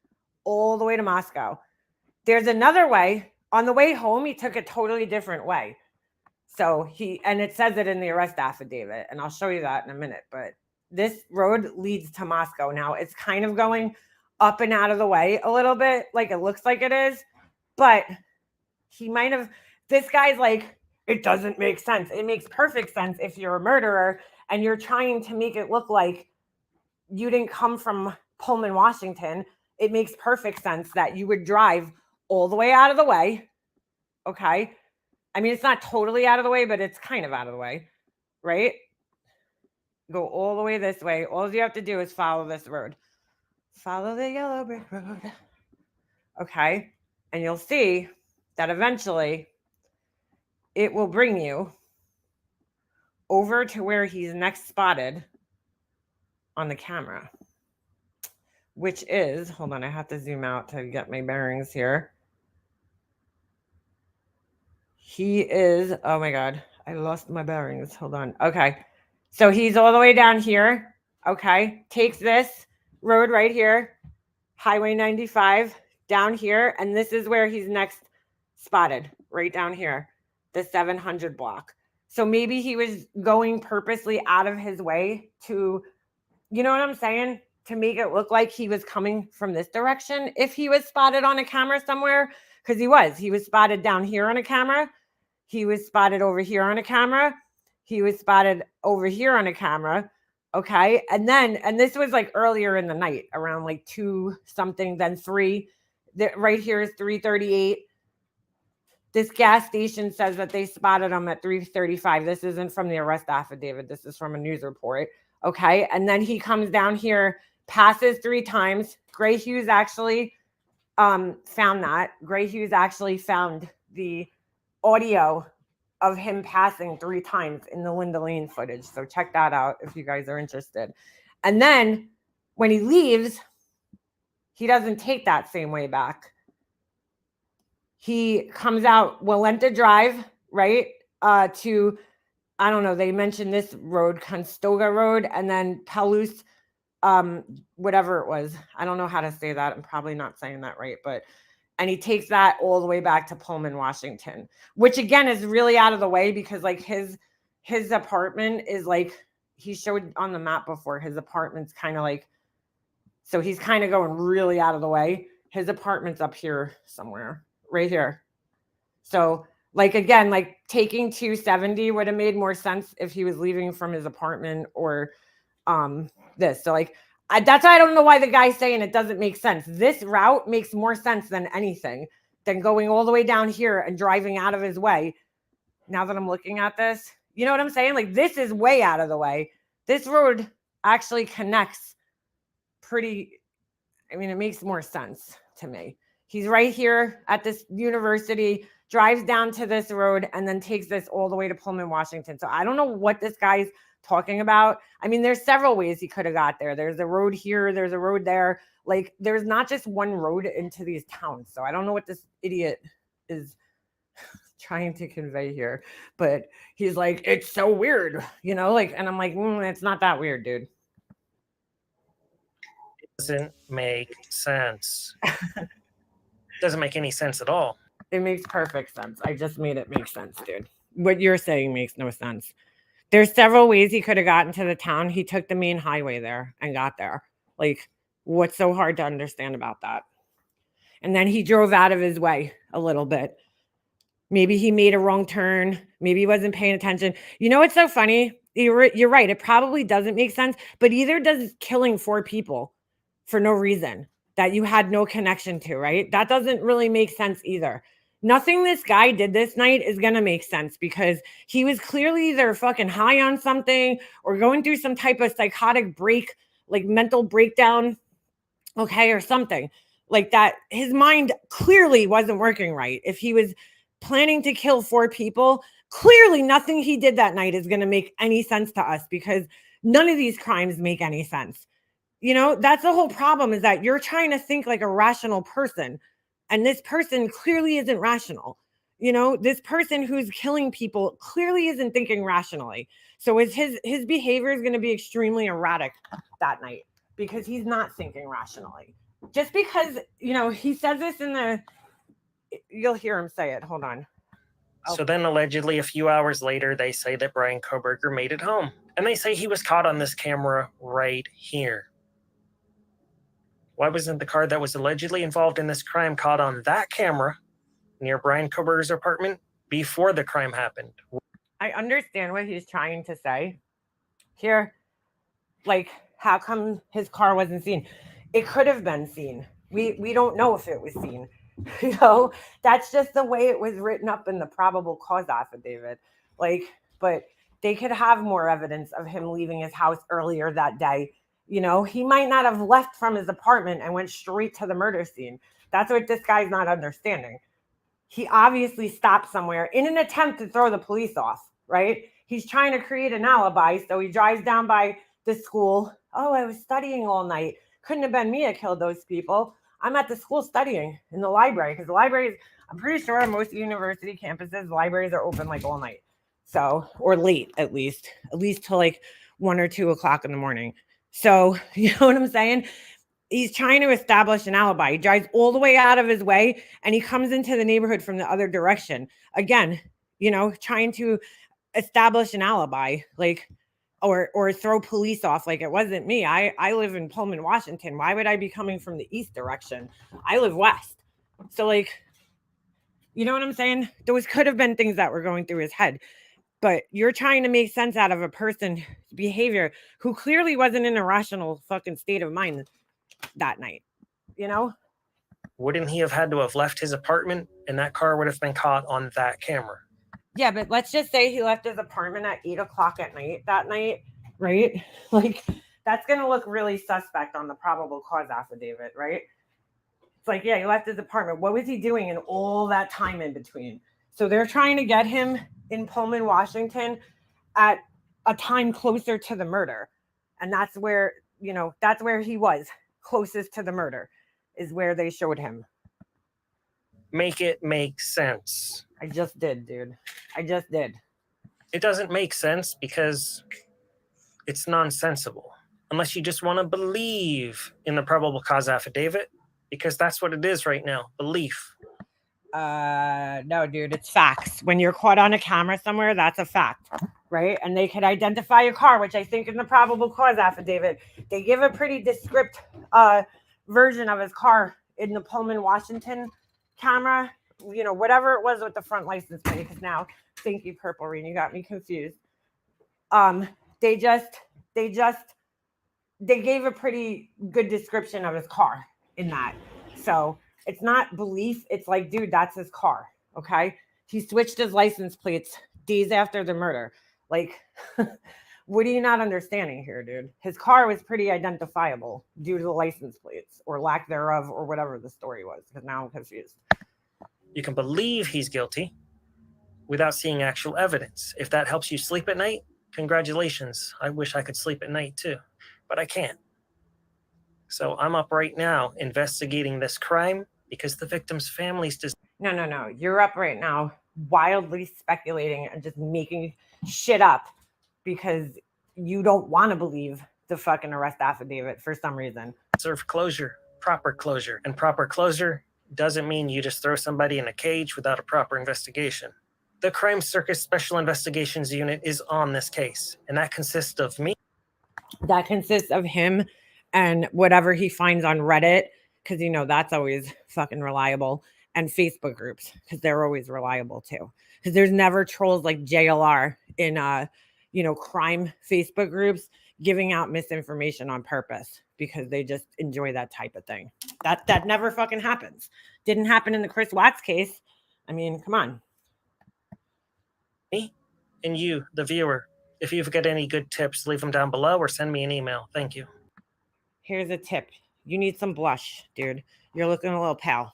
all the way to Moscow. There's another way. On the way home, he took a totally different way. So and it says it in the arrest affidavit. And I'll show you that in a minute. But this road leads to Moscow. Now it's kind of going up and out of the way a little bit, like it looks like it is, but he might have, this guy's like, it doesn't make sense. It makes perfect sense if you're a murderer and you're trying to make it look like you didn't come from Pullman, Washington. It makes perfect sense that you would drive all the way out of the way. Okay. I mean, it's not totally out of the way, but it's kind of out of the way, right? Go all the way this way. All you have to do is follow this road. Follow the yellow brick road. Okay. And you'll see that eventually it will bring you over to where he's next spotted on the camera, which is, hold on, I have to zoom out to get my bearings here. He is, oh my God, I lost my bearings. Hold on. Okay. So he's all the way down here. Okay. Takes this road right here, Highway 95 down here. And this is where he's next spotted, right down here, the 700 block. So maybe he was going purposely out of his way to, you know what I'm saying? To make it look like he was coming from this direction. If he was spotted on a camera somewhere, because he was spotted down here on a camera. He was spotted over here on a camera. He was spotted over here on a camera. Okay. And this was like earlier in the night, around like 2 something, then 3. Right here is 3:38. This gas station says that they spotted him at 3:35. This isn't from the arrest affidavit. This is from a news report. Okay. And then he comes down here, passes 3 times. Gray Hughes actually found that. Gray Hughes actually found the audio of him passing 3 times in the Linda Lane footage. So check that out if you guys are interested. And then when he leaves, he doesn't take that same way back. He comes out Walenta Drive, right? To, I don't know, they mentioned this road, Constoga Road, and then Palouse, whatever it was. I don't know how to say that. I'm probably not saying that right, and he takes that all the way back to Pullman, Washington, which again is really out of the way because like his apartment is like, he showed on the map before, his apartment's kind of like So he's kind of going really out of the way. His apartment's up here somewhere, right here. So like, again, like taking 270 would have made more sense if he was leaving from his apartment or this. So like, that's why I don't know why the guy's saying it doesn't make sense. This route makes more sense than anything than going all the way down here and driving out of his way. Now that I'm looking at this, you know what I'm saying? Like, this is way out of the way. This road actually connects pretty, I mean, it makes more sense to me. He's right here at this university, drives down to this road, and then takes this all the way to Pullman, Washington. So I don't know what this guy's talking about. I mean, there's several ways he could have got there. There's a road here, there's a road there. Like, there's not just one road into these towns. So I don't know what this idiot is trying to convey here, but he's like, it's so weird, you know, like, and I'm like, it's not that weird, dude. It doesn't make sense. Doesn't make any sense at all. It makes perfect sense. I just made it make sense, dude. What you're saying makes no sense. There's several ways he could have gotten to the town. He took the main highway there and got there. Like, what's so hard to understand about that? And then he drove out of his way a little bit. Maybe he made a wrong turn. Maybe he wasn't paying attention. You know what's so funny? You're right. It probably doesn't make sense, but either does killing 4 people for no reason that you had no connection to, right? That doesn't really make sense either. Nothing this guy did this night is going to make sense because he was clearly either fucking high on something or going through some type of psychotic break, like mental breakdown, okay, or something like that. His mind clearly wasn't working right. If he was planning to kill 4 people, clearly nothing he did that night is going to make any sense to us because none of these crimes make any sense. You know, that's the whole problem, is that you're trying to think like a rational person. And this person clearly isn't rational. You know, this person who's killing people clearly isn't thinking rationally. So his behavior is going to be extremely erratic that night because he's not thinking rationally. Just because, you know, he says this in the, you'll hear him say it. Hold on. So then allegedly a few hours later, they say that Bryan Kohberger made it home. And they say he was caught on this camera right here. Why wasn't the car that was allegedly involved in this crime caught on that camera near Bryan Kohberger's apartment before the crime happened? I understand what he's trying to say here. Like, how come his car wasn't seen? It could have been seen. We don't know if it was seen. You know, that's just the way it was written up in the probable cause affidavit. Like, but they could have more evidence of him leaving his house earlier that day. You know, he might not have left from his apartment and went straight to the murder scene. That's what this guy's not understanding. He obviously stopped somewhere in an attempt to throw the police off, right? He's trying to create an alibi. So he drives down by the school. Oh, I was studying all night. Couldn't have been me that killed those people. I'm at the school studying in the library because the libraries, I'm pretty sure on most university campuses, the libraries are open like all night. So, or late at least till like 1 or 2 o'clock in the morning. So, you know what I'm saying? He's trying to establish an alibi. He drives all the way out of his way and he comes into the neighborhood from the other direction. Again, you know, trying to establish an alibi, like, or throw police off like it wasn't me. I live in Pullman, Washington. Why would I be coming from the east direction? I live west. So, like, you know what I'm saying? Those could have been things that were going through his head. But you're trying to make sense out of a person's behavior who clearly wasn't in a rational fucking state of mind that night, you know? Wouldn't he have had to have left his apartment and that car would have been caught on that camera? Yeah, but let's just say he left his apartment at 8 o'clock at night that night, right? Like, that's going to look really suspect on the probable cause affidavit, right? It's like, yeah, he left his apartment. What was he doing in all that time in between? So they're trying to get him in Pullman, Washington at a time closer to the murder. And that's where, you know, that's where he was closest to the murder is where they showed him. Make it make sense. I just did, dude. I just did. It doesn't make sense because it's nonsensical. Unless you just want to believe in the probable cause affidavit, because that's what it is right now, belief. No, dude, it's facts. When you're caught on a camera somewhere, that's a fact, right? And they could identify your car, which I think in the probable cause affidavit, they give a pretty descriptive version of his car in the Pullman, Washington camera, you know, whatever it was with the front license plate. Because now, thank you, Purple Rain, you got me confused. They gave a pretty good description of his car in that. So it's not belief. It's like, dude, that's his car. Okay. He switched his license plates days after the murder. Like, what are you not understanding here, dude? His car was pretty identifiable due to the license plates or lack thereof or whatever the story was, because now I'm confused. You can believe he's guilty without seeing actual evidence. If that helps you sleep at night, congratulations. I wish I could sleep at night too, but I can't. So I'm up right now investigating this crime because the victim's families No. You're up right now wildly speculating and just making shit up because you don't want to believe the fucking arrest affidavit for some reason. deserve closure, proper closure. And proper closure doesn't mean you just throw somebody in a cage without a proper investigation. The Crime Circus Special Investigations Unit is on this case, and that consists of me. That consists of him and whatever he finds on Reddit, because, you know, that's always fucking reliable, and Facebook groups, because they're always reliable too. Because there's never trolls like JLR in, you know, crime Facebook groups giving out misinformation on purpose because they just enjoy that type of thing. That never fucking happens. Didn't happen in the Chris Watts case. I mean, come on. Me and you, the viewer. If you've got any good tips, leave them down below or send me an email. Thank you. Here's a tip. You need some blush, dude. You're looking a little pale.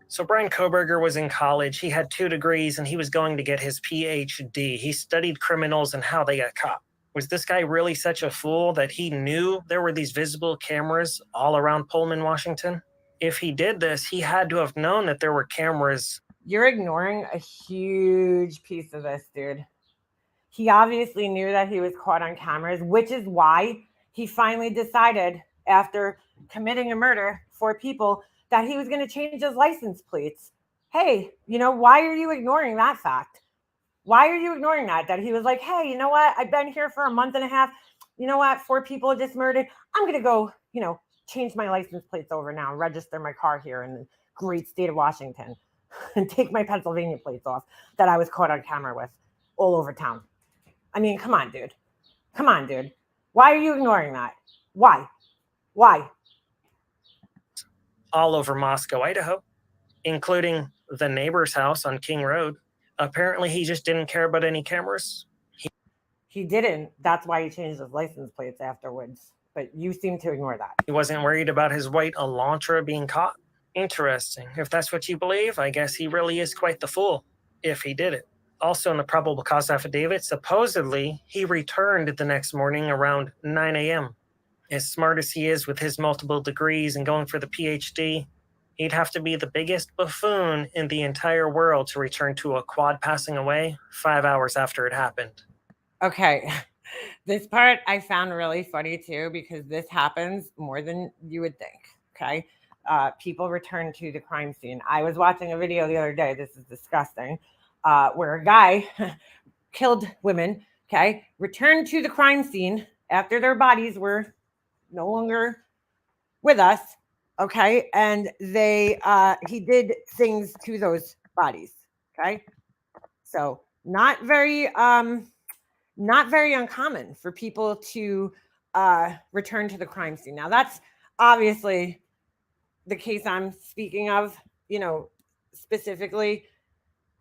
So Brian Kohberger was in college. He had 2 degrees and he was going to get his PhD. He studied criminals and how they got caught. Was this guy really such a fool that he knew there were these visible cameras all around Pullman, Washington? If he did this, he had to have known that there were cameras. You're ignoring a huge piece of this, dude. He obviously knew that he was caught on cameras, which is why he finally decided after committing a murder for people that he was going to change his license plates. Hey, you know, why are you ignoring that fact? Why are you ignoring that? That he was like, hey, you know what? I've been here for a month and a half. You know what? 4 people just murdered. I'm going to go, you know, change my license plates over now, register my car here in the great state of Washington and take my Pennsylvania plates off that I was caught on camera with all over town. I mean, come on, dude. Come on, dude. Why are you ignoring that? Why? All over Moscow, Idaho, including the neighbor's house on King Road. Apparently, he just didn't care about any cameras. He didn't. That's why he changed his license plates afterwards. But you seem to ignore that. He wasn't worried about his white Elantra being caught. Interesting. If that's what you believe, I guess he really is quite the fool, if he did it. Also in the probable cause affidavit, supposedly, he returned the next morning around 9 a.m. As smart as he is with his multiple degrees and going for the PhD, he'd have to be the biggest buffoon in the entire world to return to a quad passing away 5 hours after it happened. Okay. This part I found really funny too, because this happens more than you would think. Okay. People return to the crime scene. I was watching a video the other day. This is disgusting. Where a guy killed women, okay, returned to the crime scene after their bodies were no longer with us, okay, and he did things to those bodies, okay. So not very uncommon for people to return to the crime scene. Now that's obviously the case I'm speaking of, you know, specifically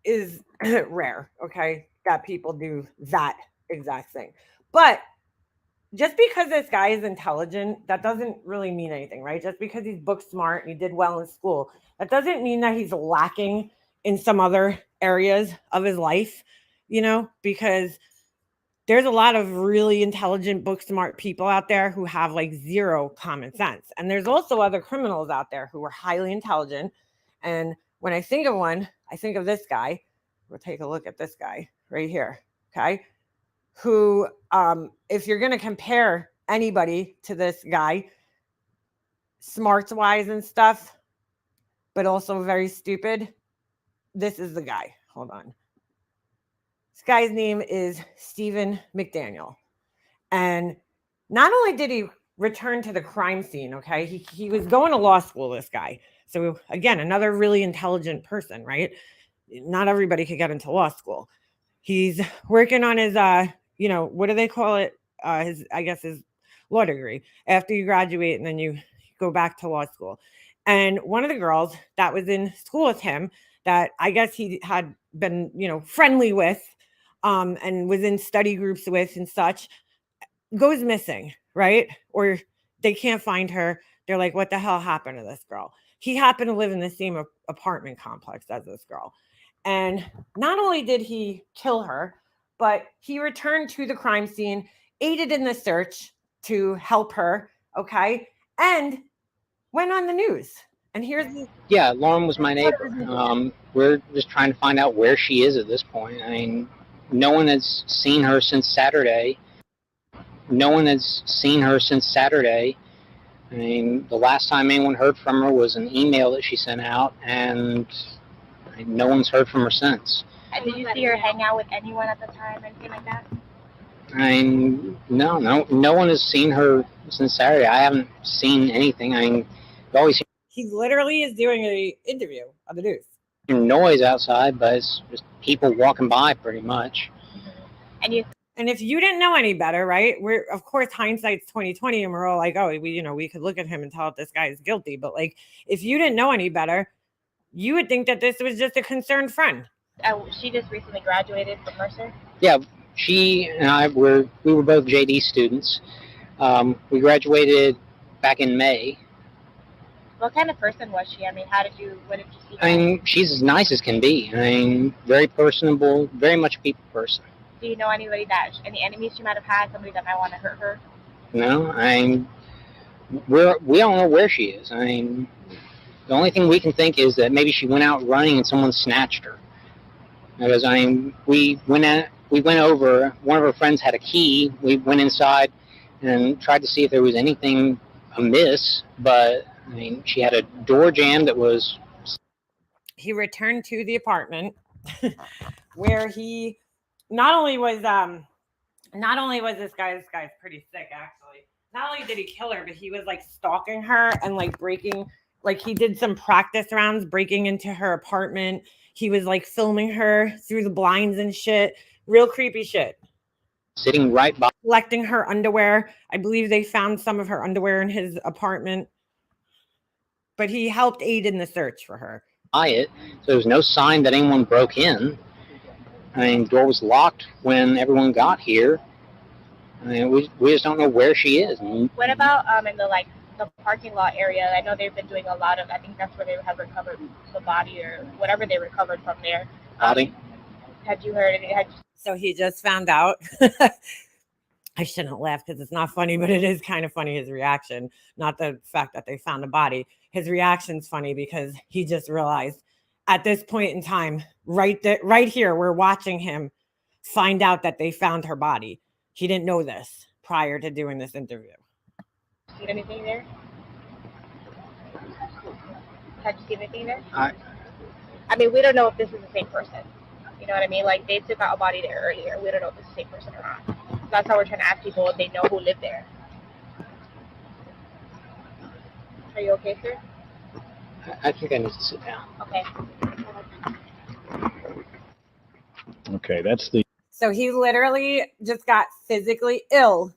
is rare, okay, that people do that exact thing. But just because this guy is intelligent, that doesn't really mean anything, right? Just because he's book smart and he did well in school, that doesn't mean that he's lacking in some other areas of his life, you know, because there's a lot of really intelligent, book smart people out there who have like zero common sense. And there's also other criminals out there who are highly intelligent. And when I think of one, I think of this guy. We'll take a look at this guy right here. Okay. Who, if you're going to compare anybody to this guy, smarts wise and stuff, but also very stupid, this is the guy. Hold on. This guy's name is Stephen McDaniel. And not only did he return to the crime scene, okay, he was going to law school, this guy. So again, another really intelligent person, right? Not everybody could get into law school. He's working on his, what do they call it? His law degree after you graduate and then you go back to law school. And one of the girls that was in school with him that I guess he had been, friendly with, and was in study groups with and such, goes missing, right? Or they can't find her. They're like, what the hell happened to this girl? He happened to live in the same apartment complex as this girl. And not only did he kill her, but he returned to the crime scene, aided in the search to help her, okay? And went on the news. And here's the... Yeah, Lauren was my neighbor. We're just trying to find out where she is at this point. I mean, no one has seen her since Saturday. I mean, the last time anyone heard from her was an email that she sent out, and no one's heard from her since. And did you see her hang out with anyone at the time, anything like that? I mean, no one has seen her since Saturday. I haven't seen anything. I mean, you always He literally is doing an interview on the news. hear noise outside, but it's just people walking by pretty much. And if you didn't know any better, right? We're, of course, hindsight's 2020, and we're all like, oh, we could look at him and tell if this guy is guilty. But like, if you didn't know any better, you would think that this was just a concerned friend. She just recently graduated from Mercer. Yeah, she and I we were both JD students. We graduated back in May. What kind of person was she? I mean, what did you see her? I mean, she's as nice as can be. I mean, very personable, very much a people person. Do you know anybody any enemies she might have had, somebody that might want to hurt her? No, I mean, we don't know where she is. I mean, the only thing we can think is that maybe she went out running and someone snatched her. Because I mean, we went over. One of her friends had a key. We went inside and tried to see if there was anything amiss, but I mean, she had a door jamb that was. He returned to the apartment where he not only was this guy's pretty sick, actually. Not only did he kill her, but he was like stalking her and like breaking, like he did some practice rounds breaking into her apartment. He was like filming her through the blinds and shit. Real creepy shit. Sitting right by. Collecting her underwear. I believe they found some of her underwear in his apartment. But he helped aid in the search for her. By it, so there was no sign that anyone broke in. I mean, the door was locked when everyone got here. I mean, we just don't know where she is. What about in the parking lot area? I know they've been doing a lot of. I think that's where they have recovered the body or whatever they recovered from there. Body. Had you heard it? So he just found out. I shouldn't laugh because it's not funny, but it is kind of funny, his reaction. Not the fact that they found a body. His reaction's funny because he just realized at this point in time, right here, we're watching him find out that they found her body. He didn't know this prior to doing this interview. See anything there? Had you seen anything there? I mean, we don't know if this is the same person. You know what I mean? Like, they took out a body there earlier. We don't know if it's the same person or not. So that's how we're trying to ask people if they know who lived there. Are you okay, sir? I think I need to sit down. Okay. Okay, that's the. So he literally just got physically ill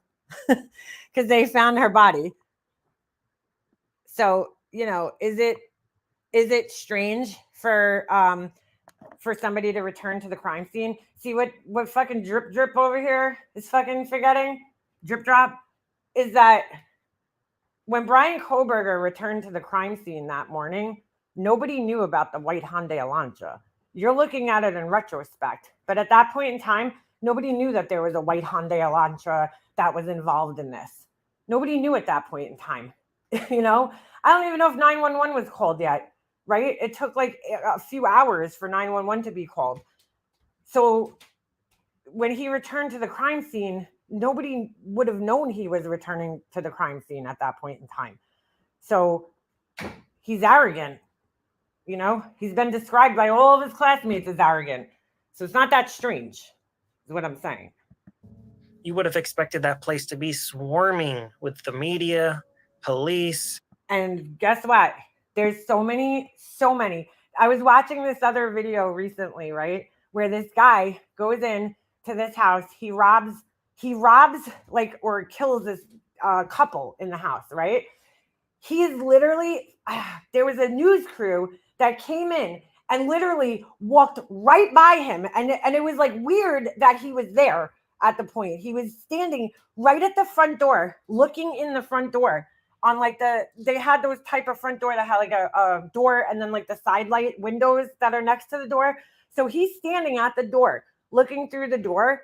because they found her body. So, is it strange for somebody to return to the crime scene? See what fucking drip over here is fucking forgetting? Drip drop is that when Brian Koberger returned to the crime scene that morning, nobody knew about the white Hyundai Elantra. You're looking at it in retrospect, but at that point in time, nobody knew that there was a white Hyundai Elantra that was involved in this. Nobody knew at that point in time. I don't even know if 911 was called yet, right? It took like a few hours for 911 to be called. So when he returned to the crime scene, nobody would have known he was returning to the crime scene at that point in time. So he's arrogant. You know, he's been described by all of his classmates as arrogant. So it's not that strange, is what I'm saying. You would have expected that place to be swarming with the media, police. And guess what? There's so many. I was watching this other video recently, right? Where this guy goes in to this house. He robs like, or kills this couple in the house, right? He's literally, there was a news crew that came in and literally walked right by him. And it was like weird that he was there at the point. He was standing right at the front door, looking in the front door on like they had those type of front door that had like a door and then like the side light windows that are next to the door. So he's standing at the door, looking through the door,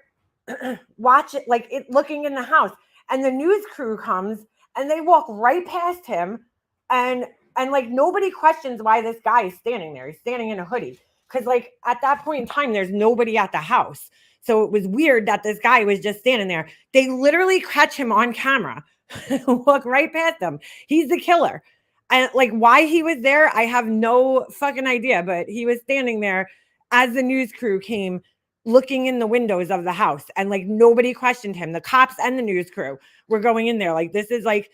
looking in the house. And the news crew comes and they walk right past him, and like nobody questions why this guy is standing there. He's standing in a hoodie because like at that point in time, there's nobody at the house. So it was weird that this guy was just standing there. They literally catch him on camera, walk right past him. He's the killer. And like why he was there, I have no fucking idea. But he was standing there as the news crew came, looking in the windows of the house, and like nobody questioned him. The cops and the news crew were going in there. Like this is like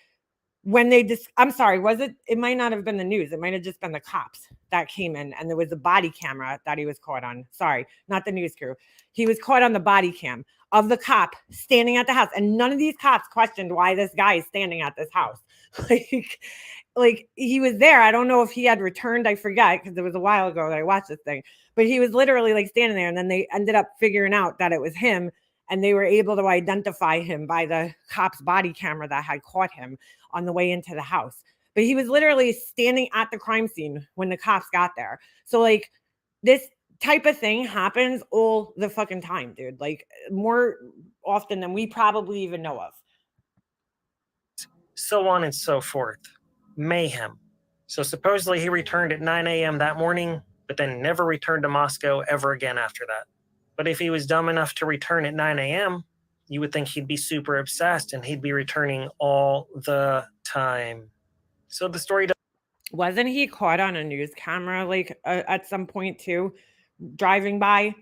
when I'm sorry, it might not have been the news. It might have just been the cops that came in, and there was a body camera that he was caught on. Sorry, not the news crew. He was caught on the body cam of the cop standing at the house. And none of these cops questioned why this guy is standing at this house. Like he was there. I don't know if he had returned. I forget because it was a while ago that I watched this thing. But he was literally like standing there, and then they ended up figuring out that it was him, and they were able to identify him by the cop's body camera that had caught him on the way into the house. But he was literally standing at the crime scene when the cops got there. So like this type of thing happens all the fucking time, dude. Like more often than we probably even know of. So on and so forth. Mayhem. So supposedly he returned at 9 a.m. that morning, but then never returned to Moscow ever again after that. But if he was dumb enough to return at 9 a.m., you would think he'd be super obsessed and he'd be returning all the time. So the story wasn't he caught on a news camera like at some point too, driving by?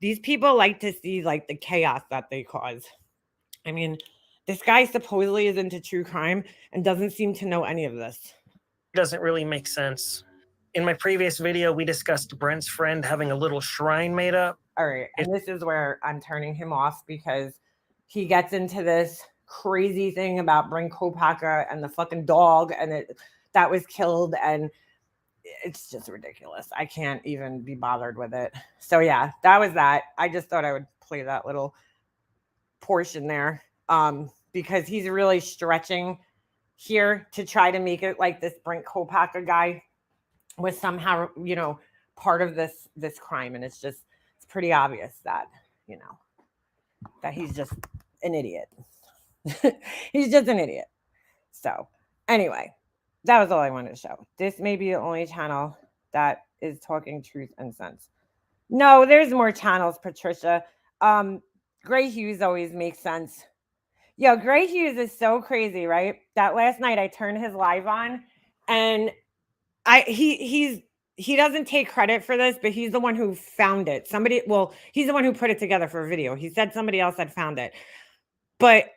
These people like to see like the chaos that they cause. I mean, this guy supposedly is into true crime and doesn't seem to know any of this. Doesn't really make sense. In my previous video, we discussed Brent's friend having a little shrine made up. All right. And this is where I'm turning him off because he gets into this crazy thing about Brent Kopaka and the fucking dog and that was killed. And it's just ridiculous. I can't even be bothered with it. So yeah, that was that. I just thought I would play that little portion there because he's really stretching here to try to make it like this Brent Kopaka guy was somehow, you know, part of this crime. And it's pretty obvious that, you know, that he's just an idiot. He's just an idiot. So anyway, that was all I wanted to show. This may be the only channel that is talking truth and sense. No, there's more channels, Patricia. Gray Hughes always makes sense. Yo, Gray Hughes is so crazy, right? That last night I turned his live on and he doesn't take credit for this, but he's the one who found it. He's the one who put it together for a video. He said somebody else had found it. But,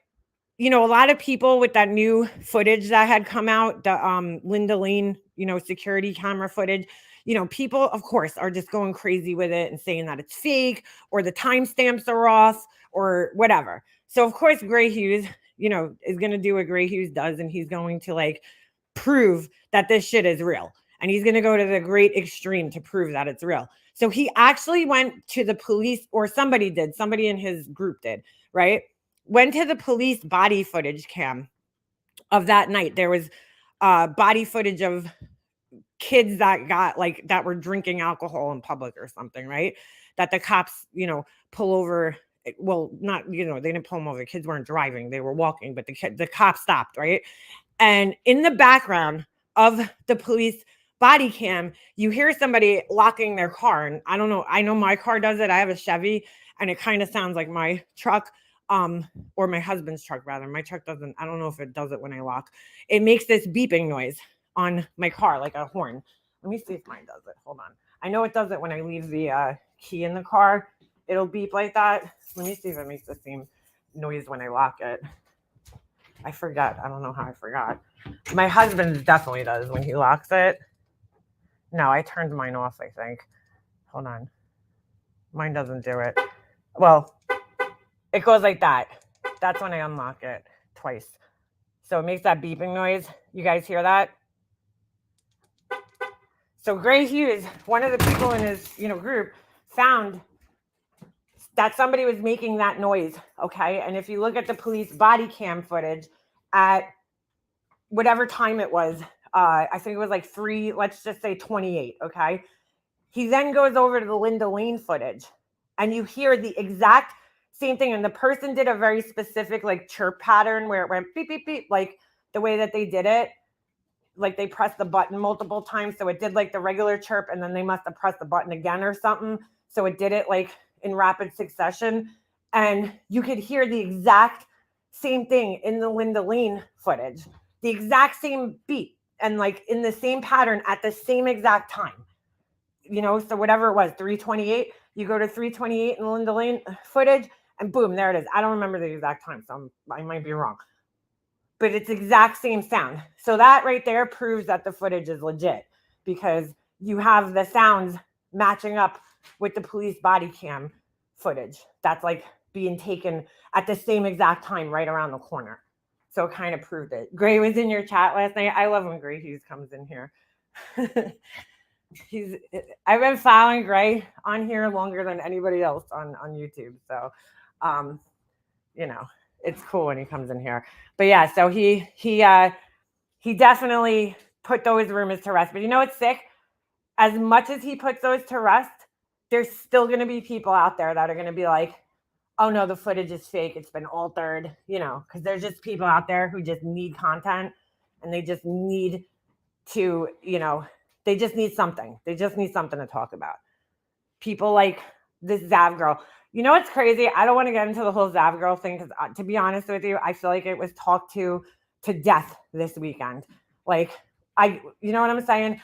you know, a lot of people with that new footage that had come out, the Linda Lane, you know, security camera footage, you know, people, of course, are just going crazy with it and saying that it's fake or the timestamps are off or whatever. So, of course, Gray Hughes, you know, is going to do what Gray Hughes does. And he's going to like prove that this shit is real. And he's going to go to the great extreme to prove that it's real. So he actually went to the police, or somebody in his group did, right? Went to the police body footage cam of that night. There was body footage of kids that were drinking alcohol in public or something, right? That the cops, you know, pull over. Well, not, you know, they didn't pull them over. The kids weren't driving. They were walking, but the cops stopped, right? And in the background of the police body cam, you hear somebody locking their car. And I don't know. I know my car does it. I have a Chevy and it kind of sounds like my truck, or my husband's truck rather. My truck doesn't, I don't know if it does it when I lock. It makes this beeping noise on my car, like a horn. Let me see if mine does it. Hold on. I know it does it when I leave the key in the car. It'll beep like that. Let me see if it makes the same noise when I lock it. I forgot. I don't know how I forgot. My husband definitely does when he locks it. No, I turned mine off, I think. Hold on. Mine doesn't do it. Well, it goes like that. That's when I unlock it twice. So it makes that beeping noise. You guys hear that? So Gray Hughes, one of the people in his group, found that somebody was making that noise. Okay. And if you look at the police body cam footage at whatever time it was, I think it was like 3, let's just say 28. Okay. He then goes over to the Linda Lane footage and you hear the exact same thing. And the person did a very specific like chirp pattern where it went beep, beep, beep, like the way that they did it. Like they pressed the button multiple times. So it did like the regular chirp and then they must have pressed the button again or something. So it did it like in rapid succession. And you could hear the exact same thing in the Linda Lane footage, the exact same beat and like in the same pattern at the same exact time. So whatever it was, 3:28, you go to 3:28 in the Linda Lane footage and boom, there it is. I don't remember the exact time, so I might be wrong. But it's exact same sound. So that right there proves that the footage is legit because you have the sounds matching up with the police body cam footage. That's like being taken at the same exact time right around the corner. So it kind of proved it. Gray was in your chat last night. I love when Gray Hughes comes in here. I've been following Gray on here longer than anybody else on YouTube. So, it's cool when he comes in here. But yeah, so he definitely put those rumors to rest. But it's sick. As much as he puts those to rest, there's still going to be people out there that are going to be like, oh no, the footage is fake. It's been altered, because there's just people out there who just need content and they just need to, they just need something. They just need something to talk about. People like this Zav girl. What's crazy? I don't want to get into the whole Zav girl thing because to be honest with you, I feel like it was talked to death this weekend. Like, you know what I'm saying?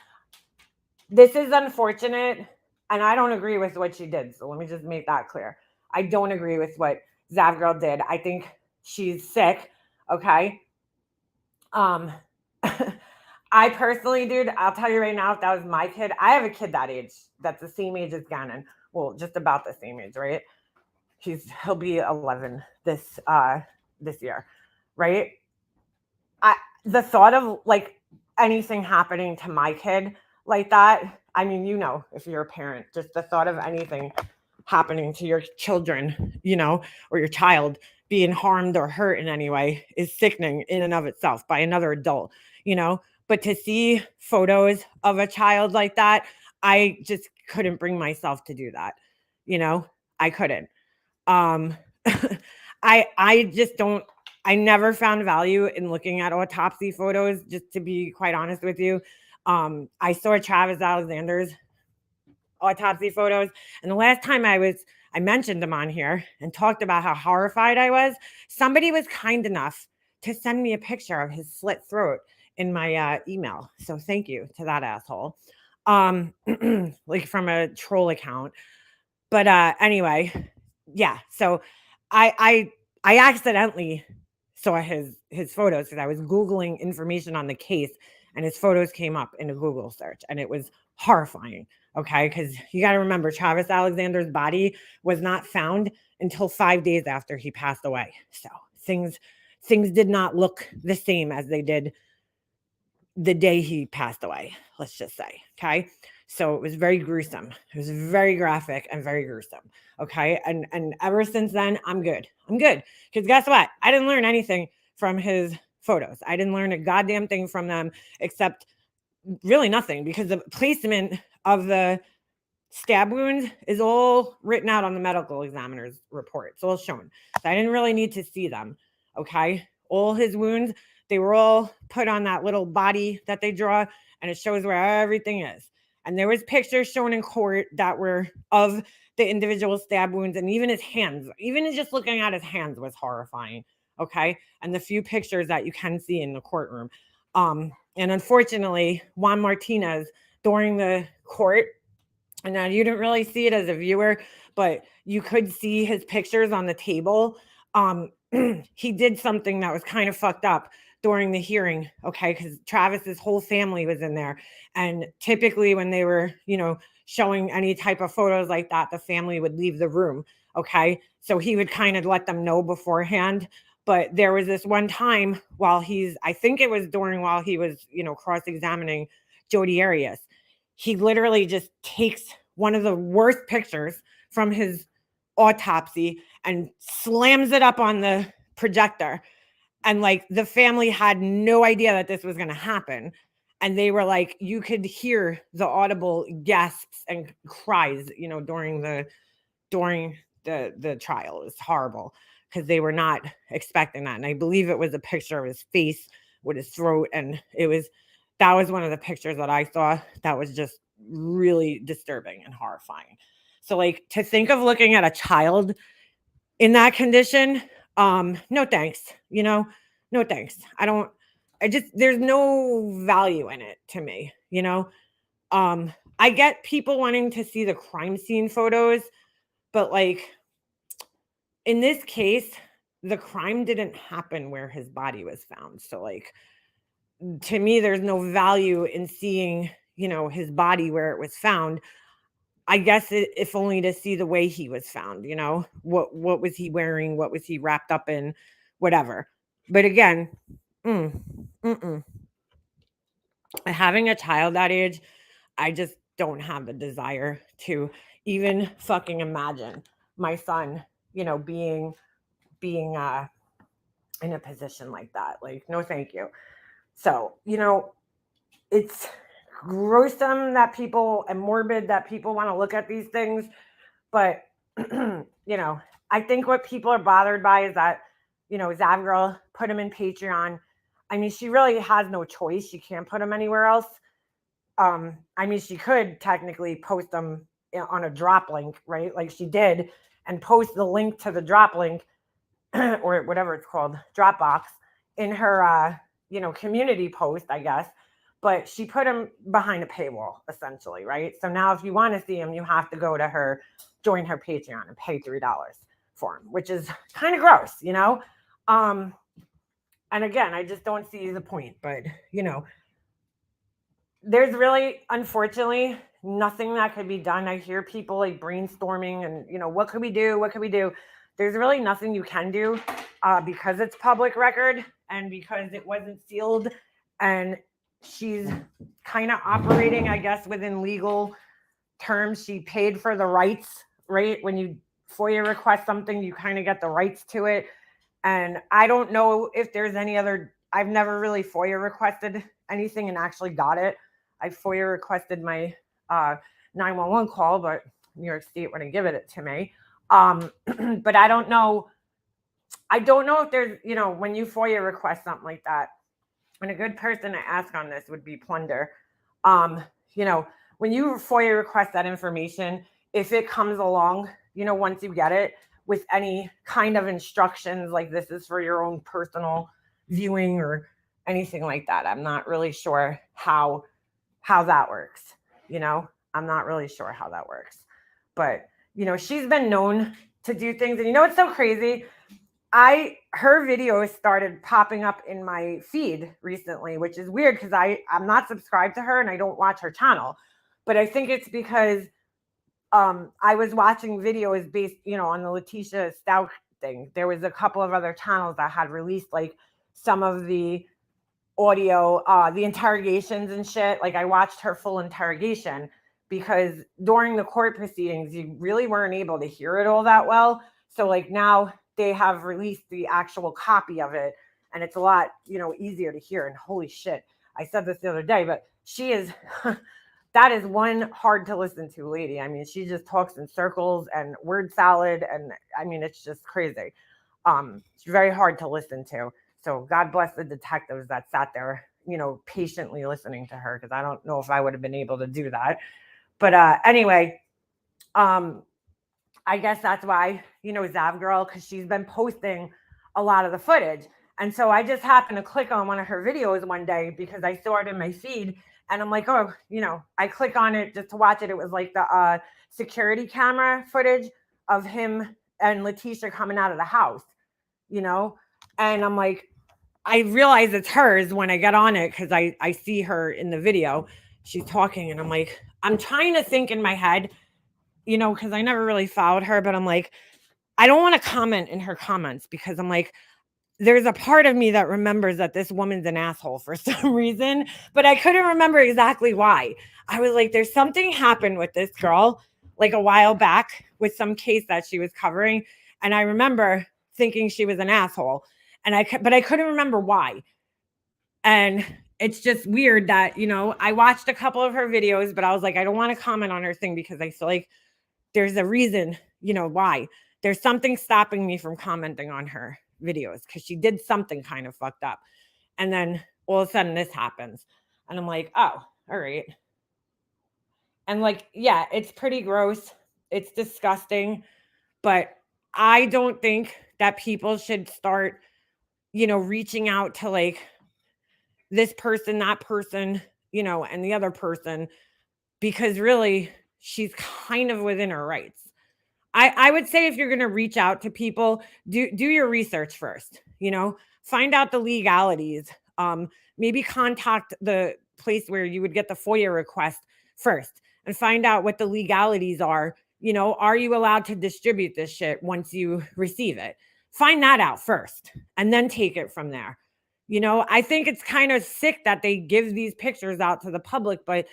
This is unfortunate and I don't agree with what she did. So let me just make that clear. I don't agree with what Zav girl did. I think she's sick. Okay. I personally, dude, I'll tell you right now, if that was my kid, I have a kid that age, that's the same age as Gannon. Well, just about the same age, right? He'll be 11 this year, right? The thought of like anything happening to my kid like that, I mean, if you're a parent, just the thought of anything happening to your children, or your child being harmed or hurt in any way is sickening in and of itself by another adult, But to see photos of a child like that, I just couldn't bring myself to do that. I couldn't. I just don't, I never found value in looking at autopsy photos, just to be quite honest with you. I saw Travis Alexander's autopsy photos. And the last time I mentioned them on here and talked about how horrified I was, somebody was kind enough to send me a picture of his slit throat in my email. So thank you to that asshole. Like from a troll account. But anyway, yeah. So I accidentally saw his photos because I was Googling information on the case and his photos came up in a Google search and it was horrifying. Okay. Because you got to remember, Travis Alexander's body was not found until 5 days after he passed away. So things did not look the same as they did the day he passed away, let's just say. Okay. So it was very gruesome. It was very graphic and very gruesome. Okay. And ever since then, I'm good. Because guess what? I didn't learn anything from his photos. I didn't learn a goddamn thing from them except really nothing, because the placement of the stab wounds is all written out on the medical examiner's report. It's all shown. So I didn't really need to see them. Okay. All his wounds, they were all put on that little body that they draw, and it shows where everything is. And there was pictures shown in court that were of the individual stab wounds, and even his hands, even just looking at his hands was horrifying. Okay. And the few pictures that you can see in the courtroom. And unfortunately, Juan Martinez, during the court. And now you didn't really see it as a viewer, but you could see his pictures on the table. He did something that was kind of fucked up during the hearing, okay? Because Travis's whole family was in there. And typically when they were, showing any type of photos like that, the family would leave the room, okay? So he would kind of let them know beforehand. But there was this one time while he was, cross-examining Jodi Arias. He literally just takes one of the worst pictures from his autopsy and slams it up on the projector. And like the family had no idea that this was going to happen. And they were like, you could hear the audible gasps and cries, during the trial. It was horrible because they were not expecting that. And I believe it was a picture of his face with his throat. And that was one of the pictures that I saw that was just really disturbing and horrifying. So like to think of looking at a child in that condition, no thanks, no thanks. There's no value in it to me, I get people wanting to see the crime scene photos, but like in this case, the crime didn't happen where his body was found. So like, to me, there's no value in seeing, his body where it was found. I guess if only to see the way he was found, what was he wearing? What was he wrapped up in? Whatever. But again, having a child that age, I just don't have the desire to even fucking imagine my son, being in a position like that. Like, no, thank you. So, it's gruesome that people and morbid that people want to look at these things. But, I think what people are bothered by is that, Zavgirl put him in Patreon. I mean, she really has no choice. She can't put him anywhere else. She could technically post them on a drop link, right? Like she did, and post the link to the drop link or whatever it's called, Dropbox, in her, community post, I guess. But she put him behind a paywall, essentially, right? So now if you want to see him, you have to go to join her Patreon and pay $3 for him, which is kind of gross, and again, I just don't see the point. But, there's really, unfortunately, nothing that could be done. I hear people like brainstorming and, what could we do? What could we do? There's really nothing you can do because it's public record and because it wasn't sealed. And she's kind of operating, I guess, within legal terms. She paid for the rights, right? When you FOIA request something, you kind of get the rights to it. And I don't know if there's any other, I've never really FOIA requested anything and actually got it. I FOIA requested my 911 call, but New York State wouldn't give it to me. But I don't know if there's, when you FOIA request something like that, and a good person to ask on this would be Plunder. When you FOIA request that information, if it comes along, once you get it with any kind of instructions, like this is for your own personal viewing or anything like that, I'm not really sure how that works. I'm not really sure how that works. But, she's been known to do things. And it's so crazy. Her videos started popping up in my feed recently, which is weird because I'm not subscribed to her and I don't watch her channel. But I think it's because I was watching videos based, on the Letitia Stout thing. There was a couple of other channels that had released like some of the audio, the interrogations and shit. Like I watched her full interrogation because during the court proceedings, you really weren't able to hear it all that well. So like now they have released the actual copy of it and it's a lot, easier to hear. And holy shit, I said this the other day, but she is, that is one hard to listen to lady. I mean, she just talks in circles and word salad. And I mean, it's just crazy. It's very hard to listen to. So God bless the detectives that sat there, patiently listening to her. Cause I don't know if I would have been able to do that. But anyway, I guess that's why, Zavgirl, because she's been posting a lot of the footage. And so I just happened to click on one of her videos one day because I saw it in my feed And I'm like, oh, I click on it just to watch it. It was like the security camera footage of him and Letitia coming out of the house, and I'm like, I realize it's hers when I get on it because I see her in the video. She's talking, and I'm like, I'm trying to think in my head, because I never really followed her, but I'm like, I don't want to comment in her comments because I'm like, there's a part of me that remembers that this woman's an asshole for some reason, but I couldn't remember exactly why. I was like, there's something happened with this girl like a while back with some case that she was covering. And I remember thinking she was an asshole, but I couldn't remember why. And it's just weird that, I watched a couple of her videos, but I was like, I don't want to comment on her thing because I feel like there's a reason, why. There's something stopping me from commenting on her videos because she did something kind of fucked up. And then all of a sudden this happens. And I'm like, oh, all right. And like, yeah, it's pretty gross. It's disgusting. But I don't think that people should start, reaching out to like this person, that person, and the other person, because really she's kind of within her rights. I would say if you're going to reach out to people, do your research first, find out the legalities. Maybe contact the place where you would get the FOIA request first and find out what the legalities are. Are you allowed to distribute this shit once you receive it? Find that out first and then take it from there. I think it's kind of sick that they give these pictures out to the public, but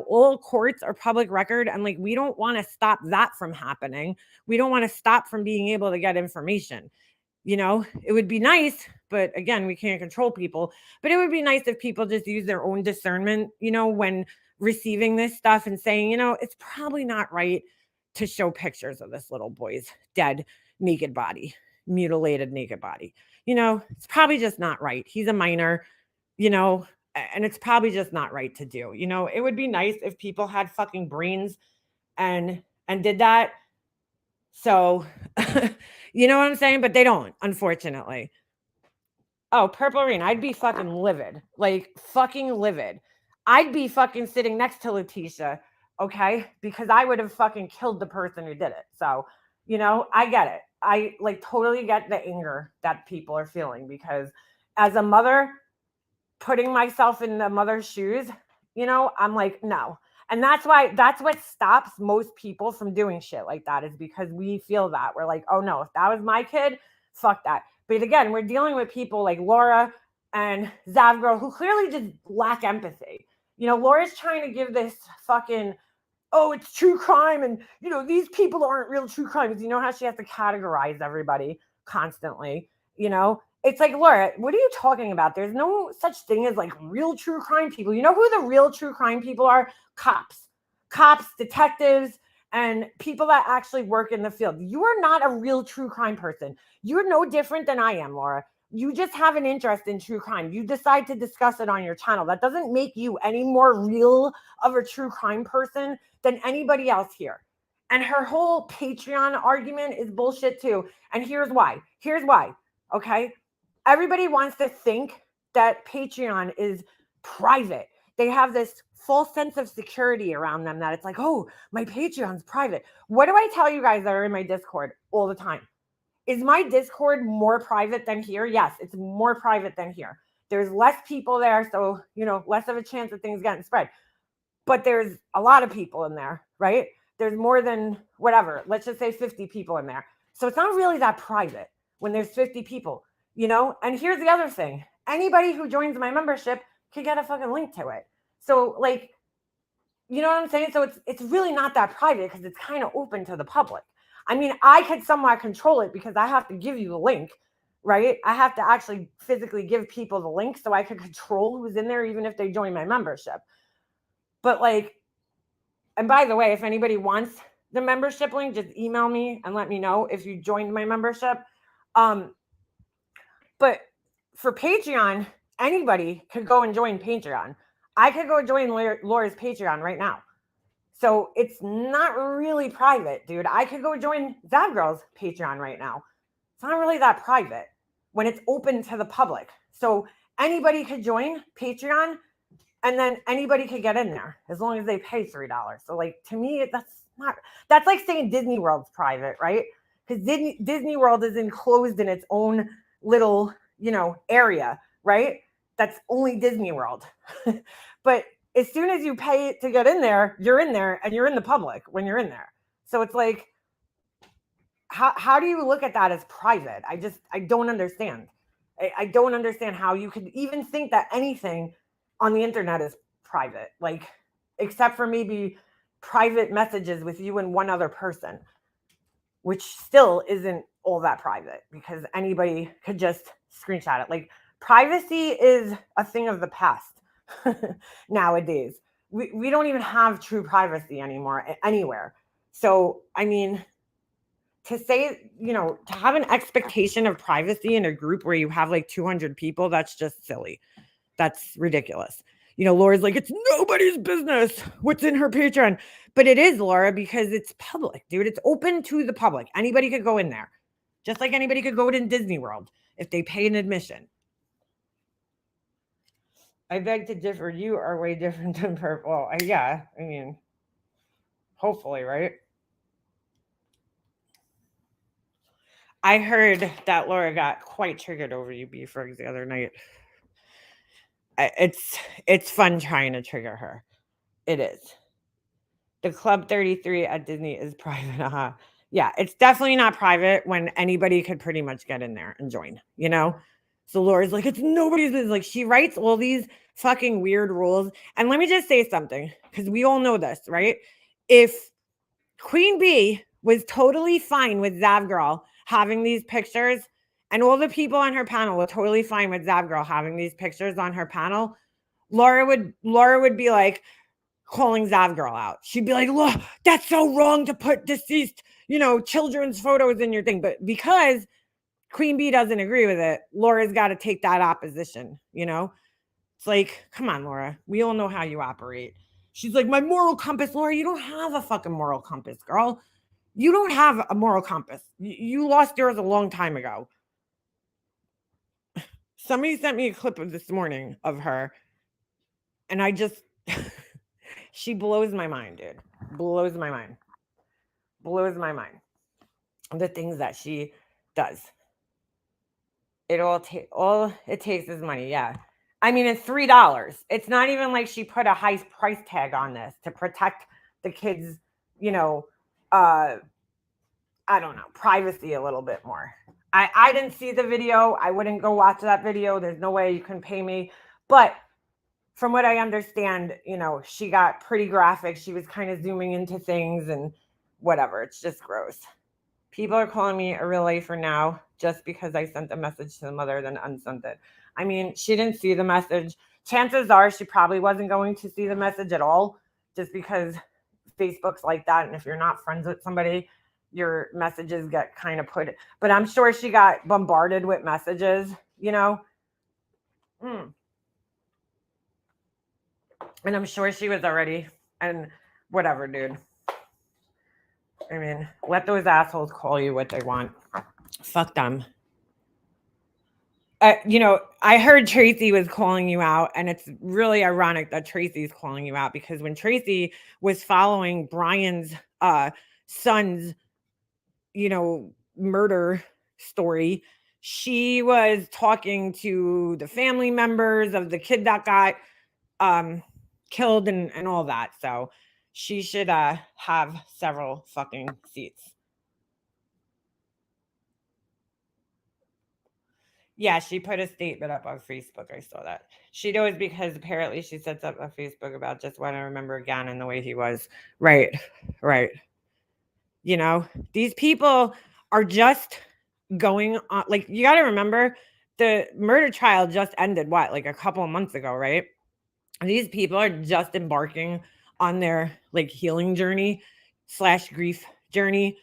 all courts are public record. And like, we don't want to stop that from happening. We don't want to stop from being able to get information. It would be nice, but again, we can't control people, but it would be nice if people just use their own discernment, when receiving this stuff and saying, it's probably not right to show pictures of this little boy's dead, naked body, mutilated naked body. It's probably just not right. He's a minor, and it's probably just not right to do. It would be nice if people had fucking brains and did that. So, you know what I'm saying? But they don't, unfortunately. Oh, Purple Rain, I'd be fucking livid. Like, fucking livid. I'd be fucking sitting next to Letitia, okay? Because I would have fucking killed the person who did it. So, I get it. I like totally get the anger that people are feeling because as a mother, putting myself in the mother's shoes, I'm like, no. And that's what stops most people from doing shit like that is because we feel that. We're like, oh no, if that was my kid, fuck that. But again, we're dealing with people like Laura and Zavgirl who clearly just lack empathy. Laura's trying to give this fucking, oh, it's true crime. And, these people aren't real true crimes. You know how she has to categorize everybody constantly, It's like, Laura, what are you talking about? There's no such thing as like real true crime people. You know who the real true crime people are? Cops, detectives, and people that actually work in the field. You are not a real true crime person. You're no different than I am, Laura. You just have an interest in true crime. You decide to discuss it on your channel. That doesn't make you any more real of a true crime person than anybody else here. And her whole Patreon argument is bullshit too. And here's why. Okay? Everybody wants to think that Patreon is private. They have this false sense of security around them that it's like, oh, my Patreon's private. What do I tell you guys that are in my Discord all the time? Is my Discord more private than here? Yes, it's more private than here. There's less people there, so, less of a chance of things getting spread. But there's a lot of people in there, right? There's more than whatever. Let's just say 50 people in there. So it's not really that private when there's 50 people, And here's the other thing. Anybody who joins my membership can get a fucking link to it. So like, you know what I'm saying? So it's really not that private because it's kind of open to the public. I mean, I could somewhat control it because I have to give you the link, right? I have to actually physically give people the link so I could control who's in there, even if they join my membership. But like, and by the way, if anybody wants the membership link, just email me and let me know if you joined my membership. But for Patreon, anybody could go and join Patreon. I could go join Laura's Patreon right now. So it's not really private, dude. I could go join Zavgirl's Patreon right now. It's not really that private when it's open to the public. So anybody could join Patreon And then anybody could get in there as long as they pay $3. So like, to me, that's like saying Disney World's private, right? Because Disney World is enclosed in its own little, area, right? That's only Disney World. But as soon as you pay to get in there, you're in there and you're in the public when you're in there. So it's like, how do you look at that as private? I don't understand. I don't understand how you could even think that anything on the internet is private, like, except for maybe private messages with you and one other person, which still isn't all that private because anybody could just screenshot it. Like, privacy is a thing of the past nowadays. We don't even have true privacy anymore anywhere. So, I mean, to say, to have an expectation of privacy in a group where you have like 200 people, that's just silly. That's ridiculous. Laura's like, it's nobody's business what's in her Patreon. But it is, Laura, because it's public, dude. It's open to the public. Anybody could go in there. Just like anybody could go to Disney World if they pay an admission. I beg to differ. You are way different than Purple. Well, yeah, I mean, hopefully, right? I heard that Laura got quite triggered over you, B-Fergs, the other night. It's fun trying to trigger her. It is. The Club 33 at Disney is private. Yeah, it's definitely not private when anybody could pretty much get in there and join, So Laura's like, it's nobody's business. Like, she writes all these fucking weird rules. And let me just say something, because we all know this, right? If Queen Bee was totally fine with Zavgirl having these pictures, and all the people on her panel were totally fine with Zavgirl having these pictures on her panel, Laura would be like calling Zavgirl out. She'd be like, look, that's so wrong to put deceased, children's photos in your thing. But because Queen Bee doesn't agree with it, Laura's got to take that opposition, It's like, come on, Laura. We all know how you operate. She's like, my moral compass. Laura, you don't have a fucking moral compass, girl. You don't have a moral compass. You lost yours a long time ago. Somebody sent me a clip of this morning of her, and I just, she blows my mind, dude. Blows my mind. Blows my mind. The things that she does. All it takes is money, yeah. I mean, it's $3. It's not even like she put a high price tag on this to protect the kids, I don't know, privacy a little bit more. I didn't see the video. I wouldn't go watch that video. There's no way you can pay me. But from what I understand, she got pretty graphic. She was kind of zooming into things and whatever. It's just gross. People are calling me a real lifer now just because I sent a message to the mother, then unsent it. I mean, she didn't see the message. Chances are she probably wasn't going to see the message at all, just because Facebook's like that. And if you're not friends with somebody, your messages get kind of put. But I'm sure she got bombarded with messages, And I'm sure she was already, and whatever, dude. I mean, let those assholes call you what they want. Fuck them. I heard Tracy was calling you out, and it's really ironic that Tracy's calling you out, because when Tracy was following Brian's son's, murder story, she was talking to the family members of the kid that got killed and all that. So she should have several fucking seats. Yeah, she put a statement up on Facebook. I saw that. She knows because apparently she sets up on Facebook about just want to remember again and the way he was. Right. These people are just going on. Like, you got to remember, the murder trial just ended, like a couple of months ago, right? These people are just embarking on their healing journey / grief journey,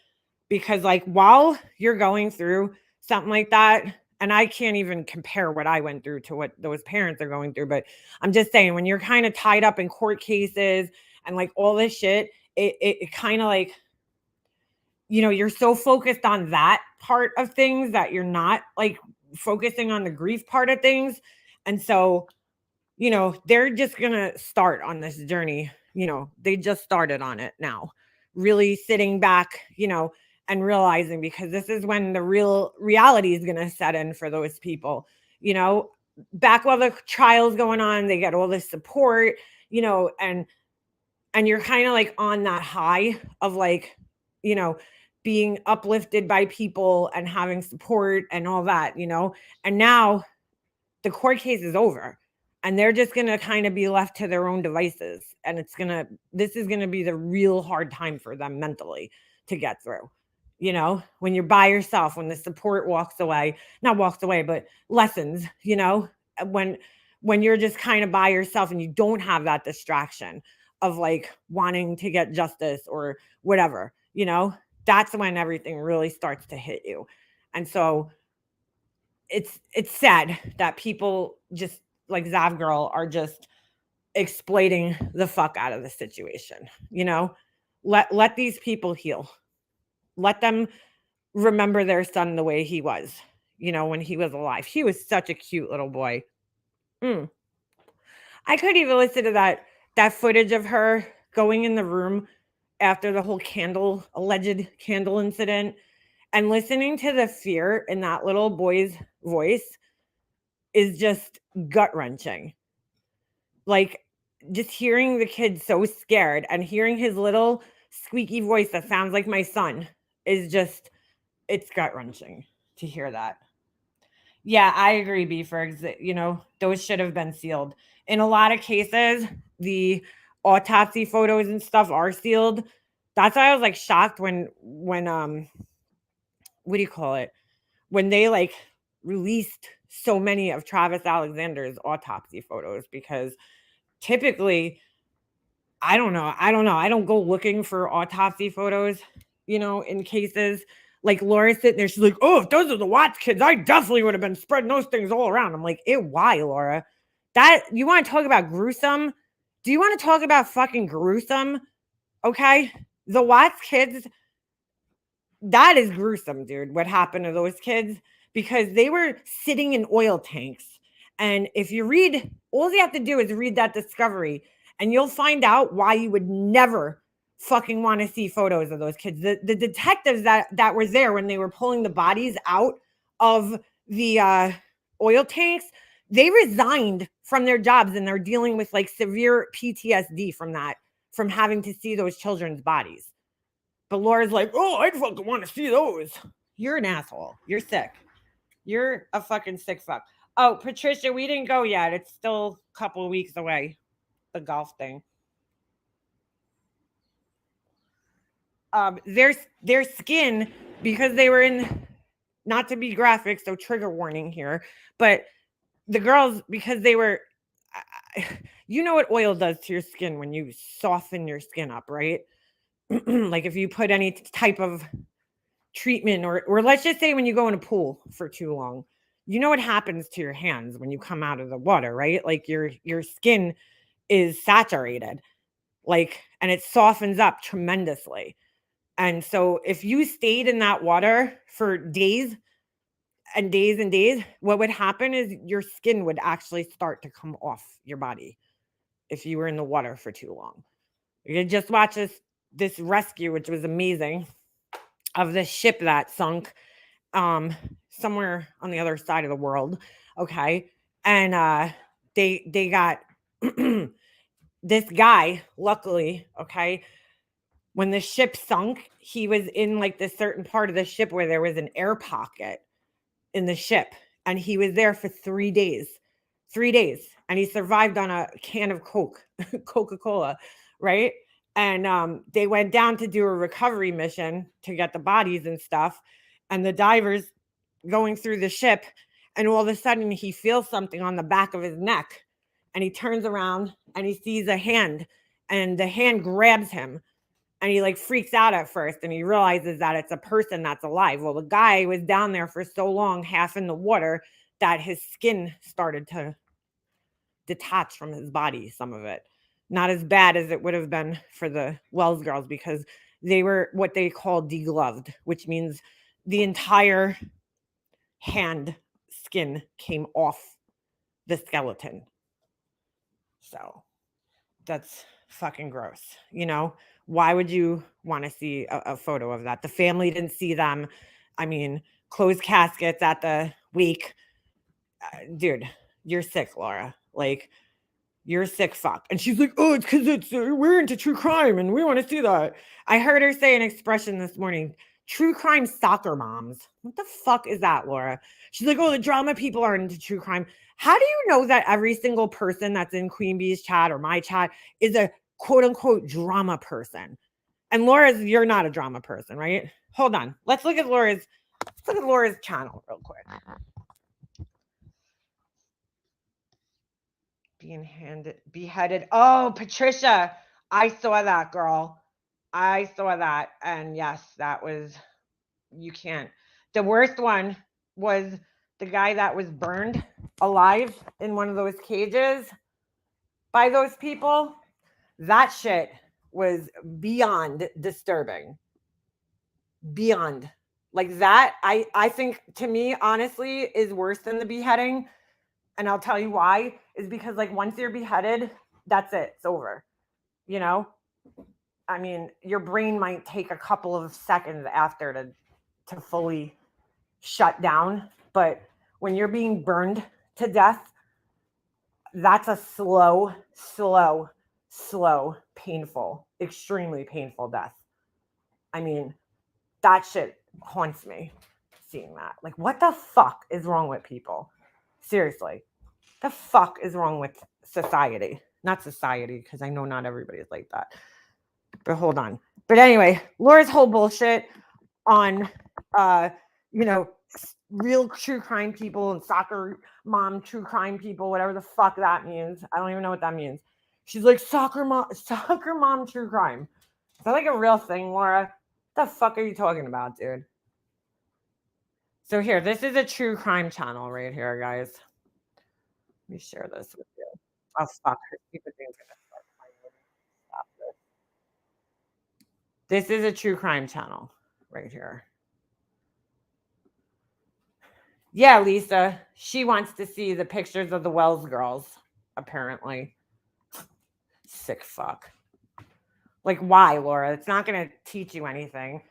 because while you're going through something like that, and I can't even compare what I went through to what those parents are going through, but I'm just saying, when you're kind of tied up in court cases and all this shit, it kind of you're so focused on that part of things that you're not focusing on the grief part of things. And so you know, they're just going to start on this journey. You know, they just started on it now, really sitting back, you know, and realizing, because this is when the real reality is going to set in for those people, you know, back while the trial's going on, they get all this support, you know, and you're kind of like on that high of like, you know, being uplifted by people and having support and all that, you know, and now the court case is over and they're just going to kind of be left to their own devices. And this is going to be the real hard time for them mentally to get through. You know, when you're by yourself, when the support not walks away, but lessens, you know, when you're just kind of by yourself and you don't have that distraction of like wanting to get justice or whatever, you know, that's when everything really starts to hit you. And so it's sad that people just like Zav Girl are just exploiting the fuck out of the situation. You know, let these people heal. Let them remember their son the way he was, you know, when he was alive. He was such a cute little boy. I could even listen to that footage of her going in the room after the whole alleged candle incident, and listening to the fear in that little boy's voice is just gut-wrenching. Like, just hearing the kid so scared and hearing his little squeaky voice that sounds like my son is just, it's gut-wrenching to hear that. Yeah, I agree, Beaver. You know, those should have been sealed. In a lot of cases, the autopsy photos and stuff are sealed. That's why I was like shocked when what do you call it? When they like released so many of Travis Alexander's autopsy photos, because typically, I don't know. I don't go looking for autopsy photos, you know, in cases. Like Laura sitting there, she's like, oh, if those are the Watts kids, I definitely would have been spreading those things all around. I'm like, why, Laura? That, you want to talk about gruesome? Do you want to talk about fucking gruesome? Okay. The Watts kids, that is gruesome, dude. What happened to those kids? Because they were sitting in oil tanks. And if you read, all you have to do is read that discovery and you'll find out why you would never fucking want to see photos of those kids. The detectives that were there when they were pulling the bodies out of the oil tanks, they resigned from their jobs and they're dealing with like severe PTSD from having to see those children's bodies. But Laura's like, oh, I'd fucking want to see those. You're an asshole. You're sick. You're a fucking sick fuck. Oh, Patricia, we didn't go yet. It's still a couple of weeks away, the golf thing. Their skin, because they were in, not to be graphic, so trigger warning here, but the girls, because they were, you know what oil does to your skin when you soften your skin up, right? Like if you put any type of treatment or let's just say when you go in a pool for too long, you know what happens to your hands when you come out of the water, right? Like your skin is saturated, like, and it softens up tremendously. And so if you stayed in that water for days and days and days, what would happen is your skin would actually start to come off your body if you were in the water for too long. You could just watch this rescue, which was amazing, of this ship that sunk somewhere on the other side of the world. Okay. And they got this guy, luckily, okay, when the ship sunk, he was in like this certain part of the ship where there was an air pocket in the ship. And he was there for 3 days. 3 days. And he survived on a can of Coca-Cola, right? And they went down to do a recovery mission to get the bodies and stuff. And the divers going through the ship, and all of a sudden he feels something on the back of his neck. And he turns around and he sees a hand, and the hand grabs him. And he like freaks out at first, and he realizes that it's a person that's alive. Well, the guy was down there for so long, half in the water, that his skin started to detach from his body, some of it. Not as bad as it would have been for the Wells girls, because they were what they call degloved, which means the entire hand skin came off the skeleton. So that's fucking gross. You know, why would you want to see a photo of that? The family didn't see them. I mean, closed caskets at the wake. Dude, you're sick, Laura. Like, you're a sick fuck. And she's like, oh, it's because we're into true crime and we want to see that. I heard her say an expression this morning, true crime soccer moms. What the fuck is that, Laura? She's like, oh, the drama people are into true crime. How do you know that every single person that's in Queen Bee's chat or my chat is a quote unquote drama person? And Laura's, you're not a drama person, right? Hold on. Let's look at Laura's channel real quick. Beheaded. Oh, Patricia. I saw that, girl. I saw that. And yes, that was, you can't. The worst one was the guy that was burned alive in one of those cages by those people. That shit was beyond disturbing. Beyond. Like that, I think, to me, honestly, is worse than the beheading. And I'll tell you why, is because like once you're beheaded, that's it. It's over. You know? I mean, your brain might take a couple of seconds after to fully shut down. But when you're being burned to death, that's a slow, painful, extremely painful death. I mean, that shit haunts me, seeing that. Like, what the fuck is wrong with people? Seriously. The fuck is wrong with society? Not society, because I know not everybody is like that. But hold on. But anyway, Laura's whole bullshit on, real true crime people and soccer mom true crime people, whatever the fuck that means. I don't even know what that means. She's like, soccer mom true crime. Is that like a real thing, Laura? What the fuck are you talking about, dude? So here, this is a true crime channel right here, guys. Let me share this with you. Oh, fuck. Her stupid thing's gonna start playing. Stop this. This is a true crime channel right here. Yeah, Lisa. She wants to see the pictures of the Wells girls, apparently. Sick fuck. Like, why, Laura? It's not going to teach you anything.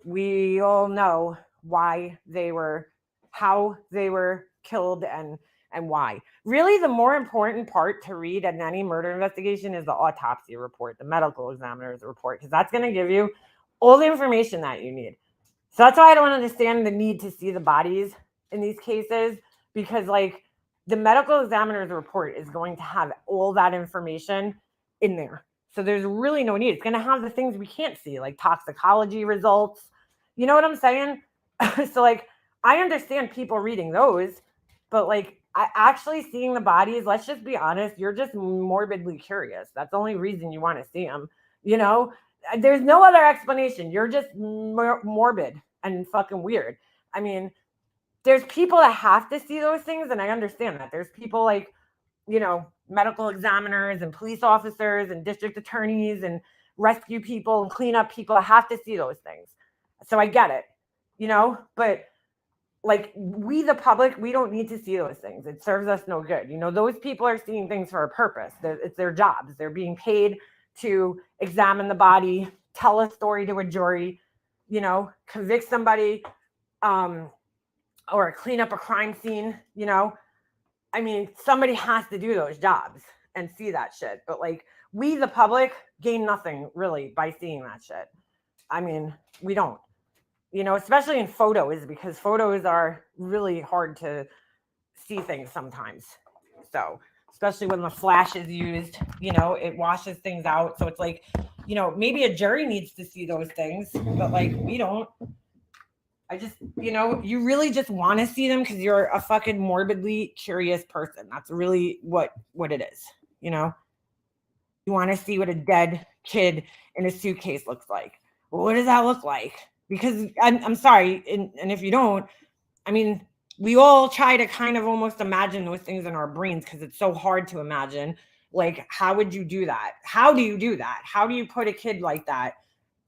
We all know why they were, how they were killed and why. Really, the more important part to read in any murder investigation is the autopsy report, the medical examiner's report, because that's going to give you all the information that you need. So that's why I don't understand the need to see the bodies in these cases, because like the medical examiner's report is going to have all that information in there. So there's really no need. It's going to have the things we can't see, like toxicology results. You know what I'm saying? So like, I understand people reading those, but like actually seeing the bodies, let's just be honest, you're just morbidly curious. That's the only reason you want to see them. You know, there's no other explanation. You're just morbid and fucking weird. I mean, there's people that have to see those things, and I understand that. There's people like, you know, medical examiners and police officers and district attorneys and rescue people and cleanup people that have to see those things. So I get it, you know, but like we, the public, we don't need to see those things. It serves us no good. You know, those people are seeing things for a purpose. It's their jobs. They're being paid to examine the body, tell a story to a jury, you know, convict somebody, or clean up a crime scene, you know. I mean, somebody has to do those jobs and see that shit. But like we, the public, gain nothing really by seeing that shit. I mean, we don't, you know, especially in photos, because photos are really hard to see things sometimes. So especially when the flash is used, you know, it washes things out. So it's like, you know, maybe a jury needs to see those things, but like we don't. I just, you know, you really just want to see them because you're a fucking morbidly curious person. That's really what it is, you know? You want to see what a dead kid in a suitcase looks like. Well, what does that look like? Because I'm sorry, and if you don't, I mean, we all try to kind of almost imagine those things in our brains because it's so hard to imagine. Like, how would you do that? How do you do that? How do you put a kid like that,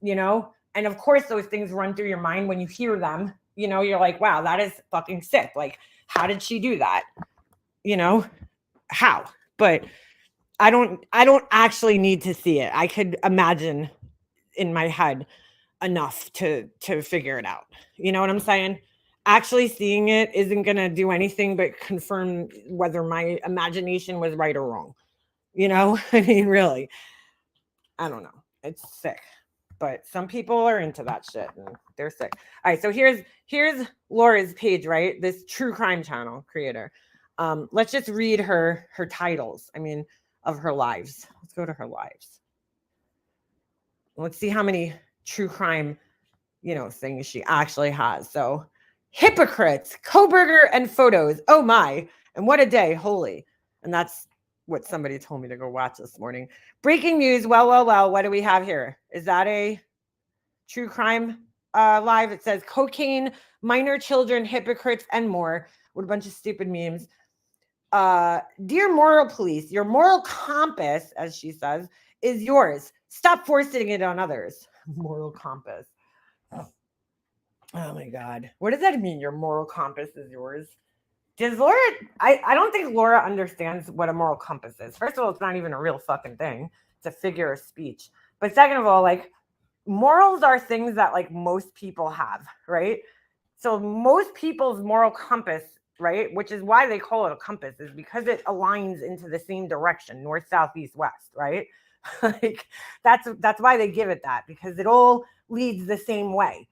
you know? And of course, those things run through your mind when you hear them. You know, you're like, wow, that is fucking sick. Like, how did she do that? You know, how? But I don't actually need to see it. I could imagine in my head enough to figure it out. You know what I'm saying? Actually seeing it isn't going to do anything but confirm whether my imagination was right or wrong. You know? I mean, really. I don't know. It's sick. But some people are into that shit and they're sick. All right, so here's Laura's page, right? This true crime channel creator. Let's just read her titles. I mean, of her lives. Let's go to her lives. Let's see how many true crime, things she actually has. So, hypocrites, Koberger, and photos. Oh my! And what a day! Holy! And that's what somebody told me to go watch this morning. Breaking news. Well. What do we have here? Is that a true crime live? It says cocaine, minor children, hypocrites, and more. What a bunch of stupid memes. Dear moral police, your moral compass, as she says, is yours. Stop forcing it on others. Moral compass. Oh my God. What does that mean? Your moral compass is yours? Does Laura, I don't think Laura understands what a moral compass is. First of all, it's not even a real fucking thing. It's a figure of speech. But second of all, like, morals are things that like most people have, right? So most people's moral compass, right, which is why they call it a compass, is because it aligns into the same direction, north, south, east, west, right? Like that's why they give it that, because it all leads the same way.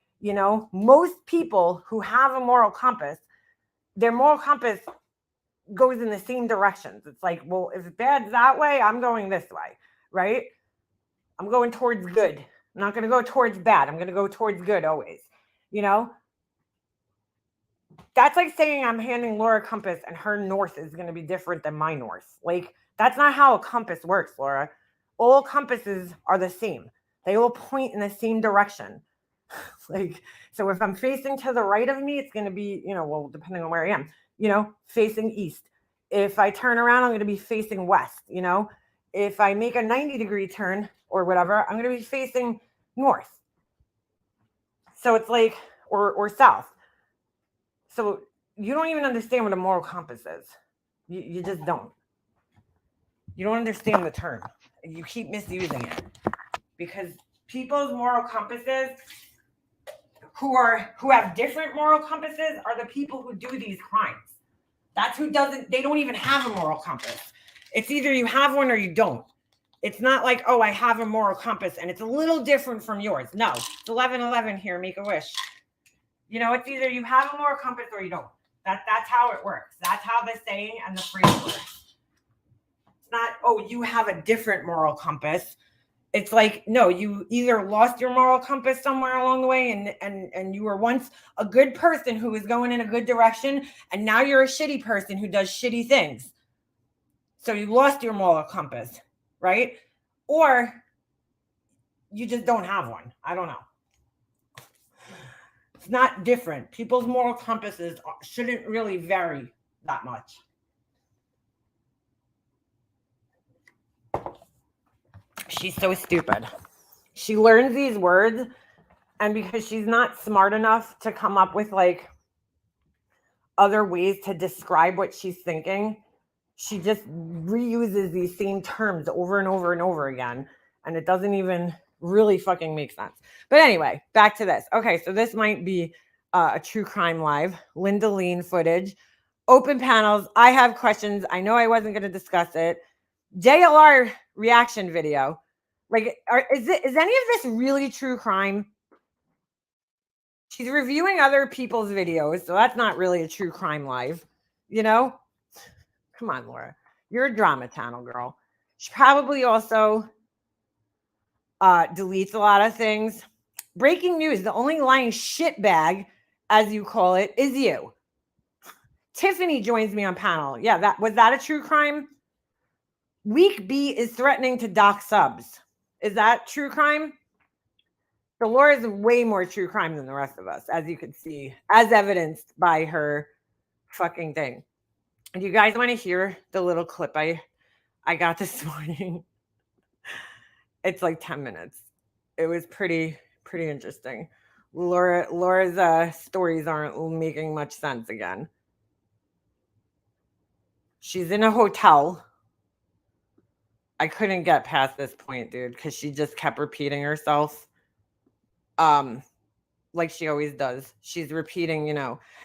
Most people who have a moral compass, their moral compass goes in the same directions. It's like, well, if bad's that way, I'm going this way, right? I'm going towards good. I'm not going to go towards bad. I'm going to go towards good always. That's like saying I'm handing Laura a compass and her north is going to be different than my north. Like, that's not how a compass works, Laura. All compasses are the same. They all point in the same direction. Like, so if I'm facing to the right of me, it's going to be, well, depending on where I am, facing east. If I turn around, I'm going to be facing west. If I make a 90-degree turn or whatever, I'm going to be facing north. So it's like, or south. So you don't even understand what a moral compass is. You just don't. You don't understand the term. You keep misusing it. Because people's moral compasses who have different moral compasses are the people who do these crimes. That's who they don't even have a moral compass. It's either you have one or you don't. It's not like, oh, I have a moral compass and it's a little different from yours. No, it's 11:11 here, make a wish. It's either you have a moral compass or you don't. That's how it works. That's how the saying and the phrase works. It's not, oh, you have a different moral compass. It's like, no, you either lost your moral compass somewhere along the way and you were once a good person who was going in a good direction, and now you're a shitty person who does shitty things. So you lost your moral compass, right? Or you just don't have one. I don't know. It's not different. People's moral compasses shouldn't really vary that much. She's so stupid. She learns these words, and because she's not smart enough to come up with like other ways to describe what she's thinking, she just reuses these same terms over and over and over again, and it doesn't even really fucking make sense. But anyway, back to this. Okay, so this might be a true crime live. Linda Lean footage. Open panels. I have questions. I know I wasn't going to discuss it. JLR reaction video. Like, is any of this really true crime? She's reviewing other people's videos, so that's not really a true crime live. Come on, Laura. You're a drama channel girl. She probably also deletes a lot of things. Breaking news. The only lying shitbag, as you call it, is you. Tiffany joins me on panel. Yeah, was that a true crime? Week B is threatening to dock subs. Is that true crime? So Laura's way more true crime than the rest of us, as you can see, as evidenced by her fucking thing. And you guys want to hear the little clip I got this morning? It's like 10 minutes. It was pretty interesting. Laura's stories aren't making much sense again. She's in a hotel. I couldn't get past this point, dude, because she just kept repeating herself. Like she always does. She's repeating,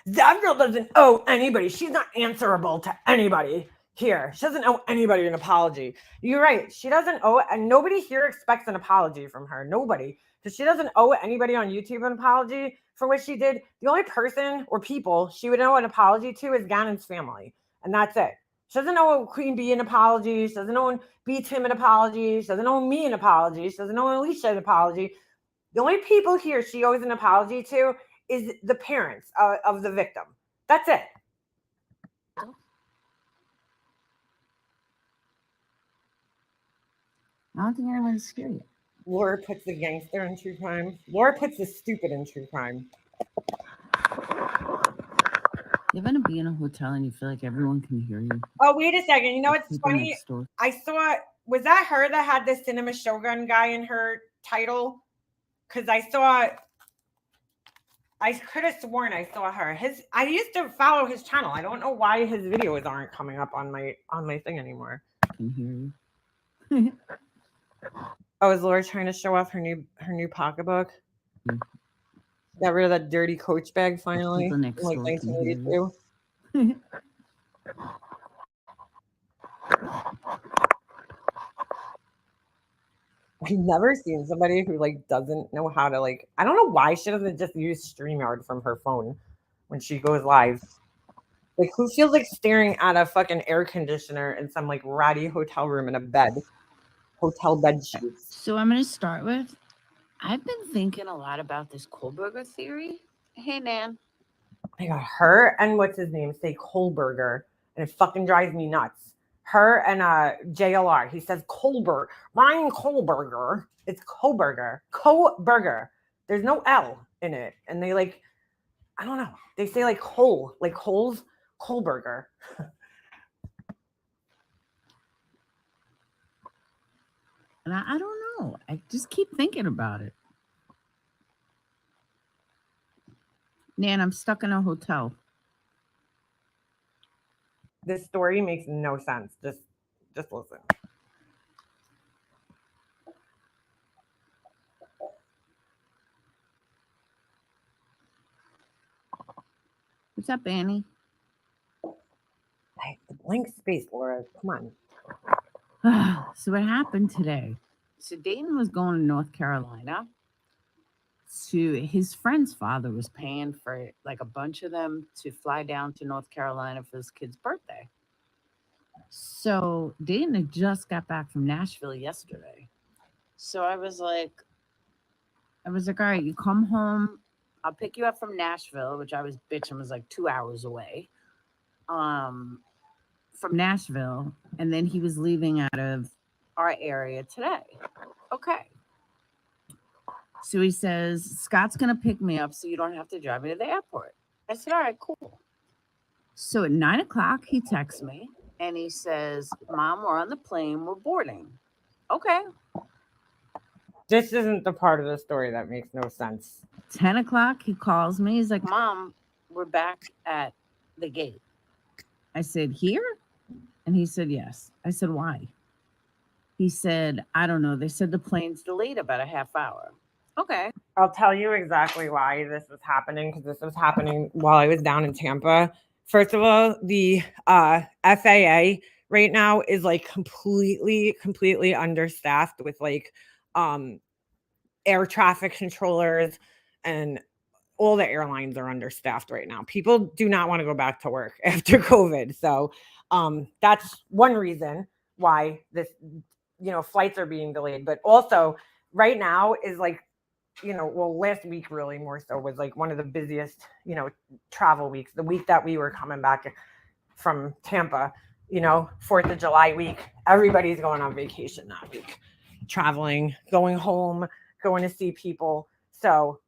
that girl doesn't owe anybody. She's not answerable to anybody here. She doesn't owe anybody an apology. You're right. She doesn't owe it, and nobody here expects an apology from her. Nobody. Because she doesn't owe anybody on YouTube an apology for what she did. The only person or people she would owe an apology to is Gannon's family. And that's it. She doesn't owe Queen Bee an apology. She doesn't owe B Tim an apology. She doesn't owe me an apology. She doesn't owe Alicia an apology. The only people here she owes an apology to is the parents of the victim. That's it. I don't think anyone's scared yet. Laura puts the gangster in true crime. Laura puts the stupid in true crime. You ever be in a hotel and you feel like everyone can hear you? Oh, wait a second. You know what's People funny? next door. I saw, was that her that had the Cinema Shogun guy in her title? Because I could have sworn I saw her. I used to follow his channel. I don't know why his videos aren't coming up on my thing anymore. I can hear you. Oh, is Laura trying to show off her new pocketbook? Got rid of that dirty Coach bag finally. People next Like door can hear 1982. I've never seen somebody who doesn't know how to I don't know why she doesn't just use StreamYard from her phone when she goes live. Who feels like staring at a fucking air conditioner in some ratty hotel room in a bed? Hotel bed sheets. So I'm going to start with, I've been thinking a lot about this Kohlberger theory. Hey, Nan. I got her and what's his name say Kohlberger, and it fucking drives me nuts. Her and JLR. He says Kohlberger. Ryan Kohlberger. It's Kohlberger. Kohlberger. There's no L in it. And they I don't know. They say Kohl, Kohl's Kohlberger. And I don't know. I just keep thinking about it. Nan, I'm stuck in a hotel. This story makes no sense. Just listen. What's up, Annie? Hey, the blank space, Laura. Come on. So what happened today? So Dayton was going to North Carolina. His friend's father was paying for a bunch of them to fly down to North Carolina for his kid's birthday. So Dayton had just got back from Nashville yesterday. So I was like, all right, you come home. I'll pick you up from Nashville, which I was bitching was 2 hours away. From Nashville, and then he was leaving out of our area today. Okay. So he says, Scott's going to pick me up so you don't have to drive me to the airport. I said, all right, cool. So at 9 o'clock, he texts me and he says, Mom, we're on the plane. We're boarding. Okay. This isn't the part of the story that makes no sense. 10 o'clock, he calls me. He's like, Mom, we're back at the gate. I said, here? And he said, yes. I said, why? He said, I don't know. They said the plane's delayed about a half hour. Okay. I'll tell you exactly why this was happening, because this was happening while I was down in Tampa. First of all, the FAA right now is completely understaffed with air traffic controllers, and all the airlines are understaffed right now. People do not want to go back to work after COVID. So that's one reason why this, flights are being delayed. But also right now is last week really more so was one of the busiest, travel weeks. The week that we were coming back from Tampa, 4th of July week, everybody's going on vacation that week, traveling, going home, going to see people. So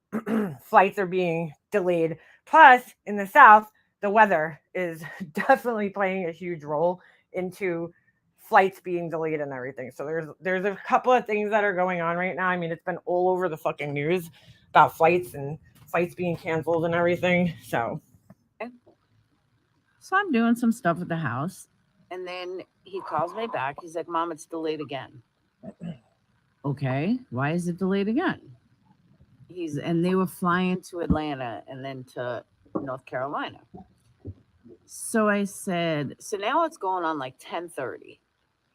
flights are being delayed. Plus, in the South, the weather is definitely playing a huge role into flights being delayed and everything. So there's a couple of things that are going on right now. I mean, it's been all over the fucking news about flights being canceled and everything. So I'm doing some stuff at the house, And then he calls me back. He's like, Mom, it's delayed again. Okay, why is it delayed again? And they were flying to Atlanta and then to North Carolina. So I said, so now it's going on like 10:30.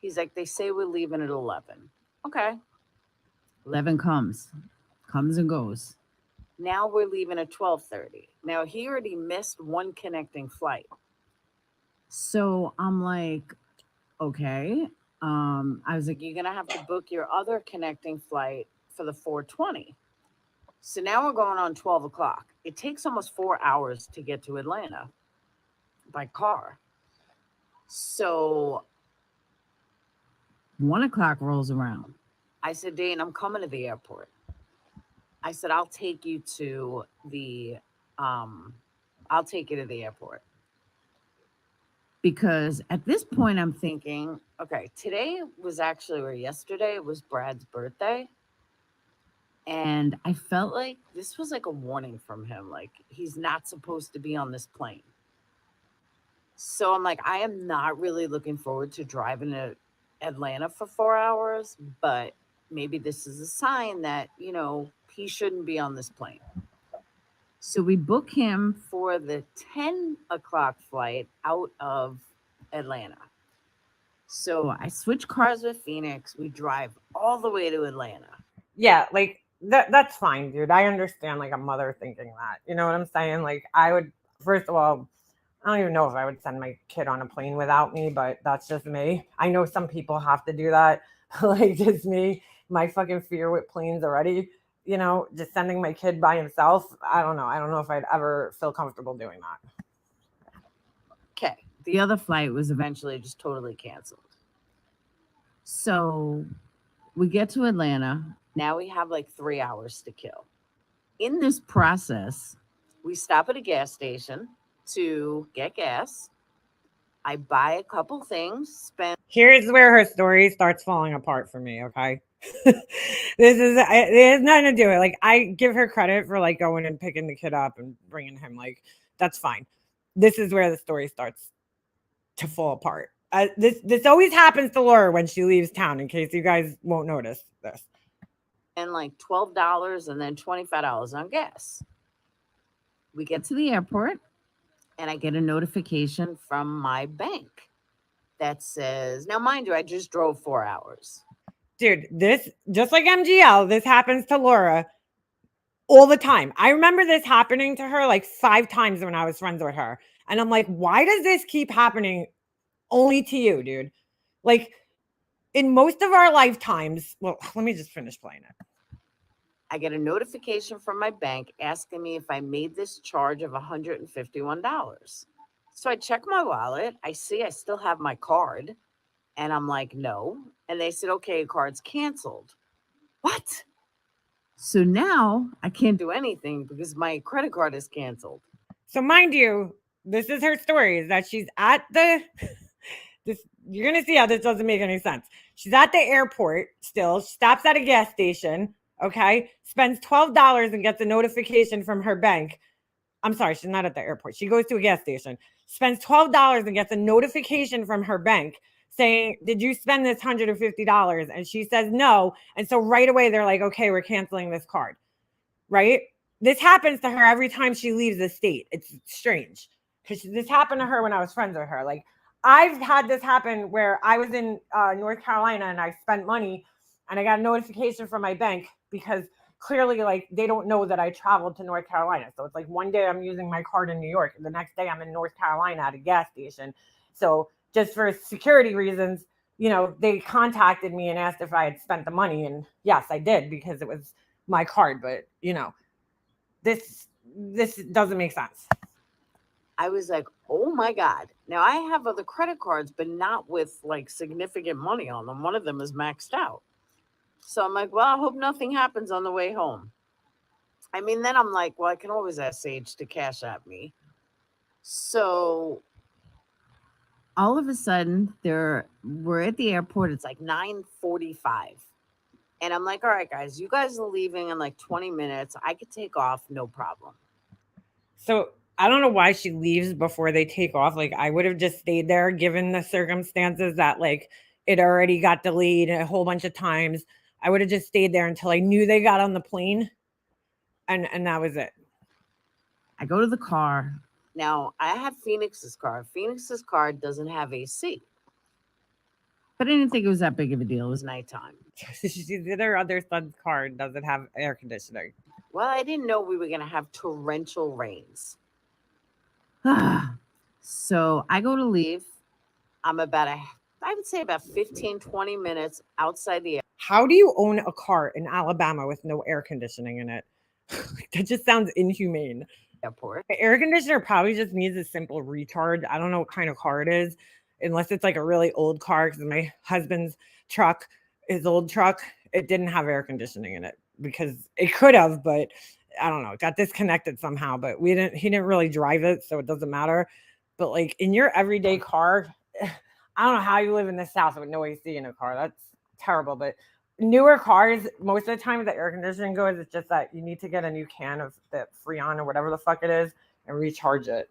He's like, they say we're leaving at 11. Okay. 11 comes and goes. Now we're leaving at 12:30. Now he already missed one connecting flight. So I'm like, okay. I was like, you're gonna have to book your other connecting flight for the 4:20. So now we're going on 12 o'clock. It takes almost 4 hours to get to Atlanta by car. So 1 o'clock rolls around. I said, Dane, I'm coming to the airport. I said, I'll take you to the airport. Because at this point I'm thinking, okay, today was actually, or yesterday was Brad's birthday. And I felt like this was like a warning from him. Like, he's not supposed to be on this plane. So I'm like, I am not really looking forward to driving to Atlanta for 4 hours, but maybe this is a sign that, you know, he shouldn't be on this plane. So we book him for the 10 o'clock flight out of Atlanta. So I switch cars with Phoenix. We drive all the way to Atlanta. Yeah, like that's fine, dude. I understand like a mother thinking that. You know what I'm saying? Like I would, first of all, I don't even know if I would send my kid on a plane without me, but that's just me. I know some people have to do that. Like just me, my fucking fear with planes already, you know, just sending my kid by himself. I don't know. I don't know if I'd ever feel comfortable doing that. Okay. The other flight was eventually just totally canceled. So we get to Atlanta. Now we have like 3 hours to kill. In this process, we stop at a gas station to get gas. I buy a couple things, Here's where her story starts falling apart for me, okay? It has nothing to do with it. Like, I give her credit for like going and picking the kid up and bringing him. Like, that's fine. This is where the story starts to fall apart. This always happens to Laura when she leaves town, in case you guys won't notice this. And like $12 and then $25 on gas. We get to the airport and I get a notification from my bank that says, now mind you, I just drove 4 hours. Dude, this, just like MGL, this happens to Laura all the time. I remember this happening to her like 5 times when I was friends with her. And I'm like, why does this keep happening only to you, dude? Like, in most of our lifetimes, well, let me just finish playing it. I get a notification from my bank asking me if I made this charge of $151. So I check my wallet. I see I still have my card. And I'm like, no. And they said, okay, card's canceled. What? So now I can't do anything because my credit card is canceled. So mind you, this is her story, is that she's at the... You're going to see how this doesn't make any sense. She's at the airport still. She stops at a gas station, okay? Spends $12 and gets a notification from her bank. I'm sorry, she's not at the airport. She goes to a gas station, spends $12 and gets a notification from her bank saying, did you spend this $150? And she says no. And so right away, they're like, okay, we're canceling this card, right? This happens to her every time she leaves the state. It's strange because this happened to her when I was friends with her. Like, I've had this happen where I was in North Carolina and I spent money and I got a notification from my bank because clearly, like, they don't know that I traveled to North Carolina. So it's like one day I'm using my card in New York and the next day I'm in North Carolina at a gas station. So just for security reasons, you know, they contacted me and asked if I had spent the money. And yes, I did because it was my card. But, you know, this doesn't make sense. I was like, oh my God. Now I have other credit cards, but not with like significant money on them. One of them is maxed out. So I'm like, well, I hope nothing happens on the way home. I mean, then I'm like, well, I can always ask Sage to cash at me. So all of a sudden we're at the airport. It's like 9:45. And I'm like, all right, guys, you guys are leaving in like 20 minutes. I could take off. No problem. So I don't know why she leaves before they take off. Like, I would have just stayed there given the circumstances that, like, it already got delayed a whole bunch of times. I would have just stayed there until I knew they got on the plane, and that was it. I go to the car. Now, I have Phoenix's car. Phoenix's car doesn't have AC. But I didn't think it was that big of a deal. It was nighttime. Their other son's car doesn't have air conditioning. Well, I didn't know we were going to have torrential rains. So I go to leave. I'm I would say about 15, 20 minutes outside the How do you own a car in Alabama with no air conditioning in it? That just sounds inhumane. airport. The air conditioner probably just needs a simple recharge. I don't know what kind of car it is, unless it's like a really old car. Because my husband's truck, his old truck, it didn't have air conditioning in it because it could have, but I don't know. It got disconnected somehow. But he didn't really drive it, so it doesn't matter. But like in your everyday car, I don't know how you live in the South with no AC in a car. That's terrible. But newer cars, most of the time the air conditioning goes, it's just that you need to get a new can of the Freon or whatever the fuck it is and recharge it.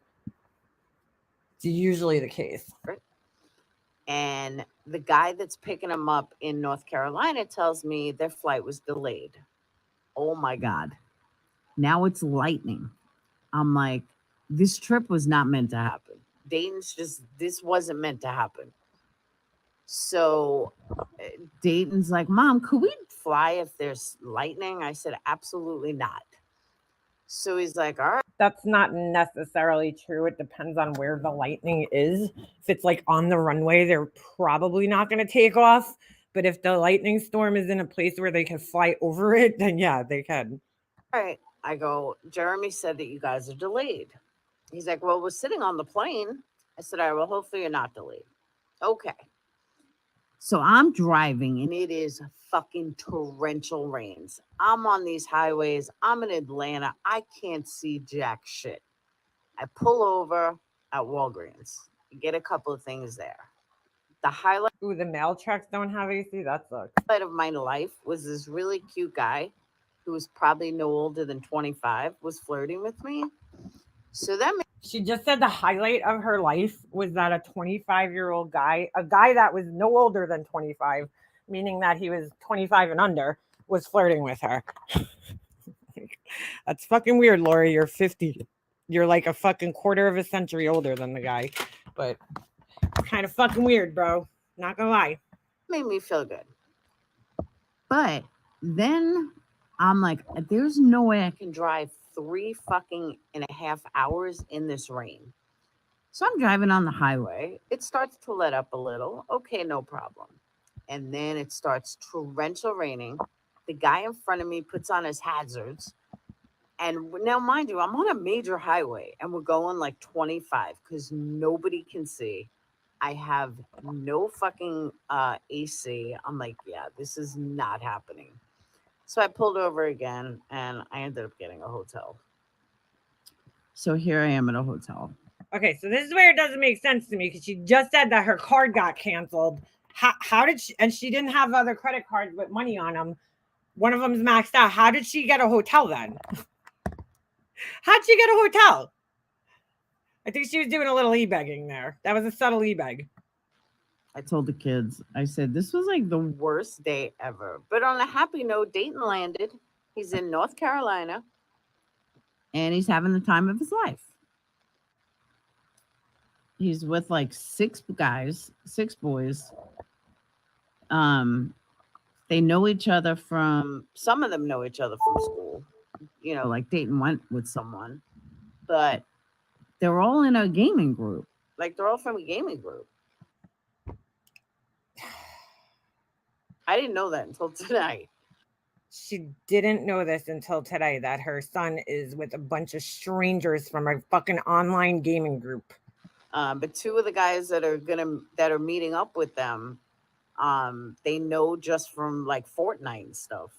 It's usually the case. And the guy that's picking them up in North Carolina tells me their flight was delayed. Oh my God. Now it's lightning. I'm like, this trip was not meant to happen. This wasn't meant to happen. So Dayton's like, Mom, could we fly if there's lightning? I said, absolutely not. So he's like, all right. That's not necessarily true. It depends on where the lightning is. If it's like on the runway, they're probably not going to take off. But if the lightning storm is in a place where they can fly over it, then yeah, they can. All right. I go, Jeremy said that you guys are delayed. He's like, well, we're sitting on the plane. I said, all right, well, hopefully you're not delayed. Okay. So I'm driving and it is fucking torrential rains. I'm on these highways. I'm in Atlanta. I can't see jack shit. I pull over at Walgreens, get a couple of things there. The highlight Ooh, the mail trucks don't have AC. That sucks. of my life was this really cute guy who was probably no older than 25 was flirting with me. So that She just said the highlight of her life was that a 25-year-old guy, a guy that was no older than 25, meaning that he was 25 and under, was flirting with her. That's fucking weird, Lori. You're 50. You're like a fucking quarter of a century older than the guy. But kind of fucking weird, bro. Not gonna lie. made me feel good. But then I'm like, there's no way I can drive 3.5 hours in this rain. So I'm driving on the highway. It starts to let up a little. Okay, no problem. And then it starts torrential raining. The guy in front of me puts on his hazards. And now, mind you, I'm on a major highway and we're going like 25 because nobody can see. I have no fucking AC. I'm like, yeah, this is not happening. So I pulled over again and I ended up getting a hotel. So here I am at a hotel. Okay, so this is where it doesn't make sense to me because she just said that her card got canceled. How did she? And she didn't have other credit cards with money on them. One of them's maxed out. How did she get a hotel then? How'd she get a hotel? I think she was doing a little e-begging there. That was a subtle e-beg. I told the kids, I said, this was like the worst day ever. But on a happy note, Dayton landed. He's in North Carolina. And he's having the time of his life. He's with like 6 guys, 6 boys. They know each other some of them know each other from school. You know, like Dayton went with someone. But they're all in a gaming group. Like they're all from a gaming group. I didn't know that until tonight. She didn't know this until today, that her son is with a bunch of strangers from a fucking online gaming group. But 2 of the guys that are meeting up with them, they know just from like Fortnite and stuff.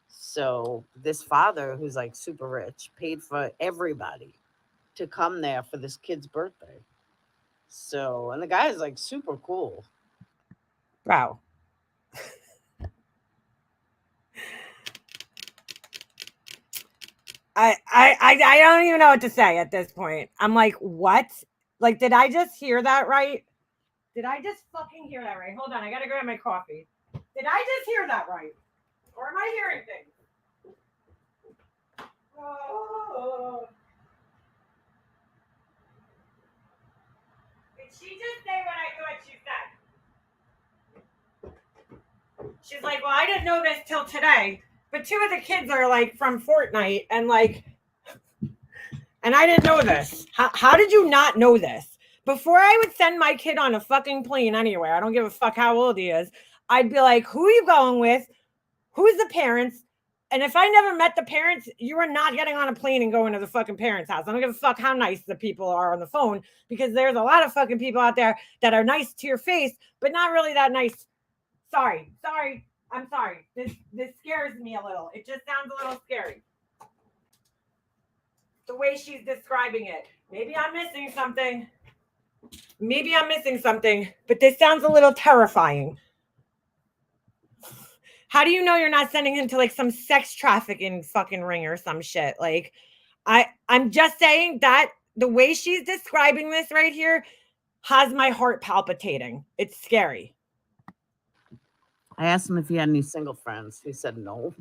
So this father, who's like super rich, paid for everybody to come there for this kid's birthday. So, and the guy is like super cool. Wow. I don't even know what to say at this point. I'm like, what? Like, did I just hear that right? Did I just fucking hear that right? Hold on, I gotta grab my coffee. Did I just hear that right? Or am I hearing things? Oh. Did she just say what I thought she said? She's like, well, I didn't know this till today. But 2 of the kids are like from Fortnite and like, and I didn't know this. How did you not know this? Before I would send my kid on a fucking plane anywhere, I don't give a fuck how old he is, I'd be like, who are you going with? Who's the parents? And if I never met the parents, you are not getting on a plane and going to the fucking parents' house. I don't give a fuck how nice the people are on the phone, because there's a lot of fucking people out there that are nice to your face, but not really that nice. Sorry. I'm sorry. This scares me a little. It just sounds a little scary. The way she's describing it. Maybe I'm missing something. But this sounds a little terrifying. How do you know you're not sending him to like some sex trafficking fucking ring or some shit? Like, I'm just saying that the way she's describing this right here has my heart palpitating. It's scary. I asked him if he had any single friends. He said no.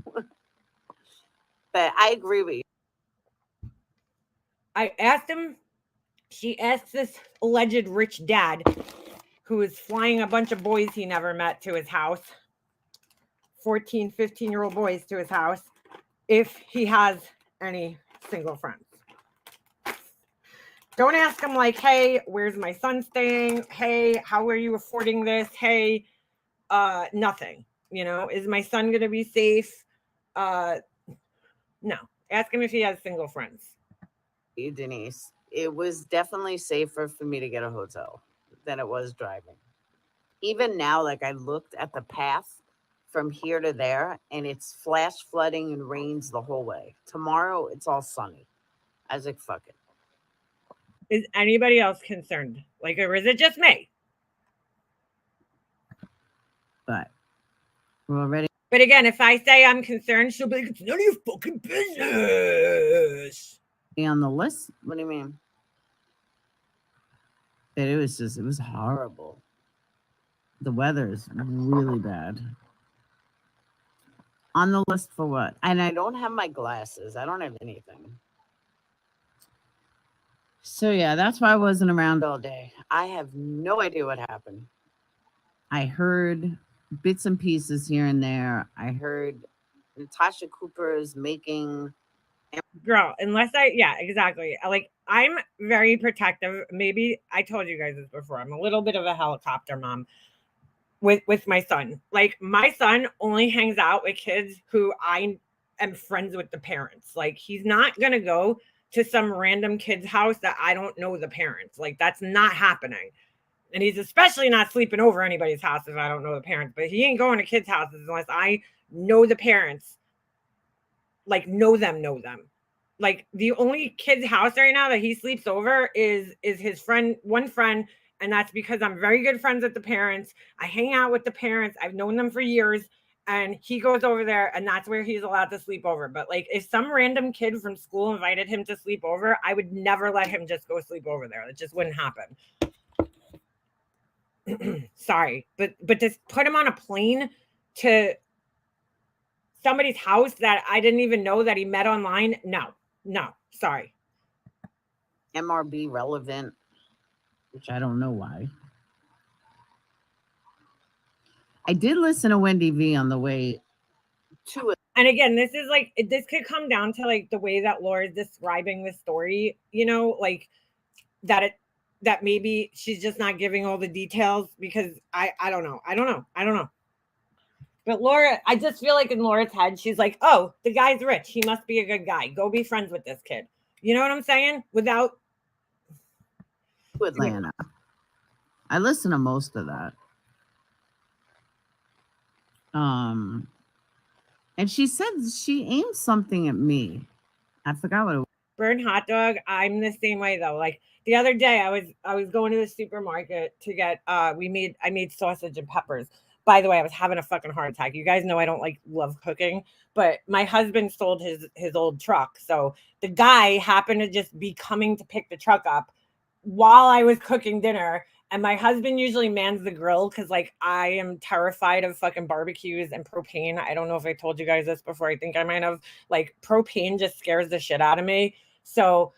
But I agree with you. I asked him, she asked this alleged rich dad who is flying a bunch of boys he never met to his house, 14, 15-year-old boys to his house, if he has any single friends. Don't ask him like, hey, where's my son staying? Hey, how are you affording this? Hey, nothing. You know, is my son going to be safe? No. Ask him if he has single friends. Denise, it was definitely safer for me to get a hotel than it was driving. Even now, like I looked at the path from here to there, and it's flash flooding and rains the whole way. Tomorrow, it's all sunny. I was like, fuck it. Is anybody else concerned? Like, or is it just me? But we're already. But again, if I say I'm concerned, she'll be like, it's none of your fucking business. On the list? What do you mean? It was horrible. The weather is really bad. On the list for what? And I don't have my glasses. I don't have anything. So yeah, that's why I wasn't around all day. I have no idea what happened. I heard bits and pieces here and there. I heard Natasha Cooper is making. Girl, yeah, exactly. Like, I'm very protective. Maybe I told you guys this before. I'm a little bit of a helicopter mom with my son. Like, my son only hangs out with kids who I am friends with the parents. Like, he's not going to go to some random kid's house that I don't know the parents. Like, that's not happening. And he's especially not sleeping over anybody's house if I don't know the parents. But he ain't going to kids' houses unless I know the parents. Like, know them. Like, the only kid's house right now that he sleeps over is his one friend, and that's because I'm very good friends with the parents. I hang out with the parents. I've known them for years, and he goes over there, and that's where he's allowed to sleep over. But like, if some random kid from school invited him to sleep over, I would never let him just go sleep over there. It just wouldn't happen. Sorry, but to put him on a plane to somebody's house that I didn't even know that he met online, no, sorry. MRB relevant, which I don't know why. I did listen to Wendy V on the way to it. And again, this could come down to like the way that Laura is describing the story, you know, like that maybe she's just not giving all the details, because I don't know. But Laura, I just feel like in Laura's head, she's like, oh, the guy's rich. He must be a good guy. Go be friends with this kid. You know what I'm saying? Without Atlanta. I listen to most of that. And she said she aimed something at me. I forgot what it was. Burn hot dog. I'm the same way though. Like the other day, I was going to the supermarket to get I made sausage and peppers. By the way, I was having a fucking heart attack. You guys know I don't love cooking, but my husband sold his old truck. So the guy happened to just be coming to pick the truck up while I was cooking dinner. And my husband usually mans the grill because I am terrified of fucking barbecues and propane. I don't know if I told you guys this before. I think I might have. Propane just scares the shit out of me. So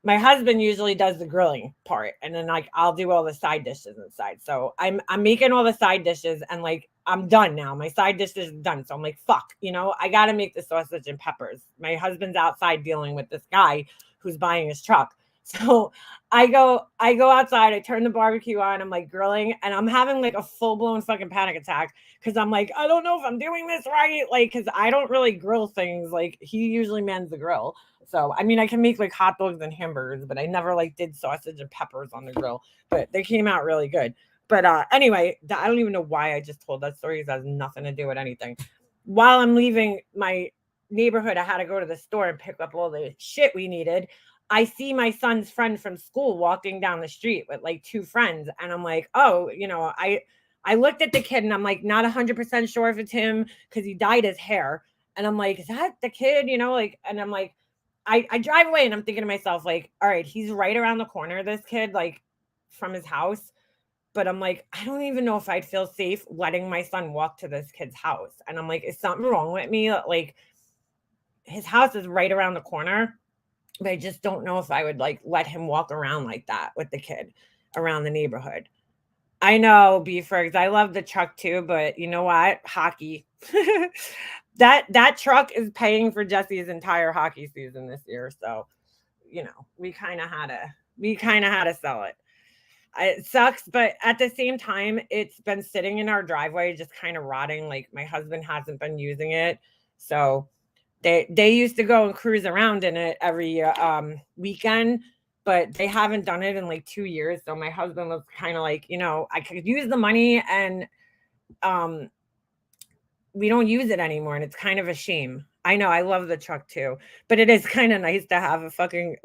my husband usually does the grilling part, and then I'll do all the side dishes inside. So I'm making all the side dishes, and I'm done now. My side dish is done. So I'm like, fuck, I gotta make the sausage and peppers. My husband's outside dealing with this guy who's buying his truck. So I go outside, I turn the barbecue on, I'm grilling, and I'm having a full-blown fucking panic attack because I'm I don't know if I'm doing this right. Because I don't really grill things. He usually mans the grill. So, I mean, I can make hot dogs and hamburgers, but I never did sausage and peppers on the grill, but they came out really good. But anyway, I don't even know why I just told that story because it has nothing to do with anything. While I'm leaving my neighborhood, I had to go to the store and pick up all the shit we needed. I see my son's friend from school walking down the street with 2 friends. And I'm oh, I looked at the kid and I'm not 100% sure if it's him because he dyed his hair. And I'm is that the kid? And I'm I drive away and I'm thinking to myself, all right, he's right around the corner, this kid, from his house. But I'm I don't even know if I'd feel safe letting my son walk to this kid's house. And I'm is something wrong with me? His house is right around the corner. But I just don't know if I would let him walk around like that with the kid around the neighborhood. I know, B-Fergs, I love the truck too, but you know what? Hockey. that truck is paying for Jesse's entire hockey season this year. So, we kind of had to sell it. It sucks, but at the same time, it's been sitting in our driveway, just kind of rotting. My husband hasn't been using it. So they used to go and cruise around in it every weekend, but they haven't done it in 2 years. So my husband was kind of I could use the money, and we don't use it anymore, and it's kind of a shame. I know, I love the truck too, but it is kind of nice to have a fucking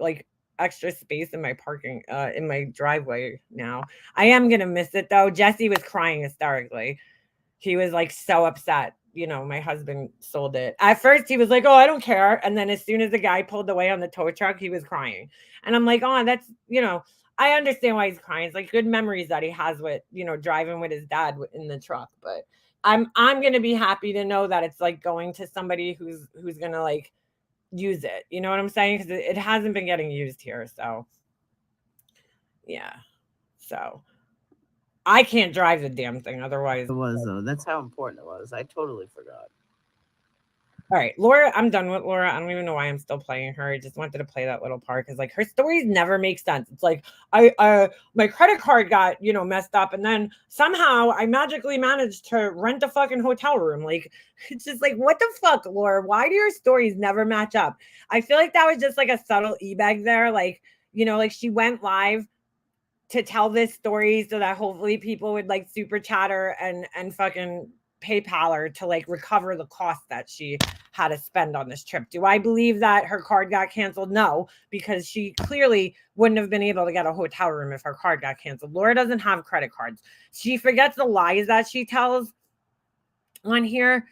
extra space in my parking in my driveway now. I am gonna miss it though. Jesse was crying hysterically. He was so upset. My husband sold it. At first he was oh, I don't care. And then as soon as the guy pulled away on the tow truck, he was crying. And I'm oh, that's, I understand why he's crying. It's good memories that he has with, driving with his dad in the truck. But I'm going to be happy to know that it's going to somebody who's going to use it. You know what I'm saying? Because it hasn't been getting used here. So yeah. So I can't drive the damn thing. Otherwise, It was though. That's how important it was. I totally forgot. All right, Laura, I'm done with Laura. I don't even know why I'm still playing her. I just wanted to play that little part because her stories never make sense. It's I my credit card got, messed up, and then somehow I magically managed to rent a fucking hotel room. It's just what the fuck, Laura? Why do your stories never match up? I feel that was just a subtle e-bag there. She went live to tell this story so that hopefully people would super chat her and fucking PayPal her to recover the cost that she had to spend on this trip. Do I believe that her card got canceled? No, because she clearly wouldn't have been able to get a hotel room if her card got canceled. Laura doesn't have credit cards. She forgets the lies that she tells on here.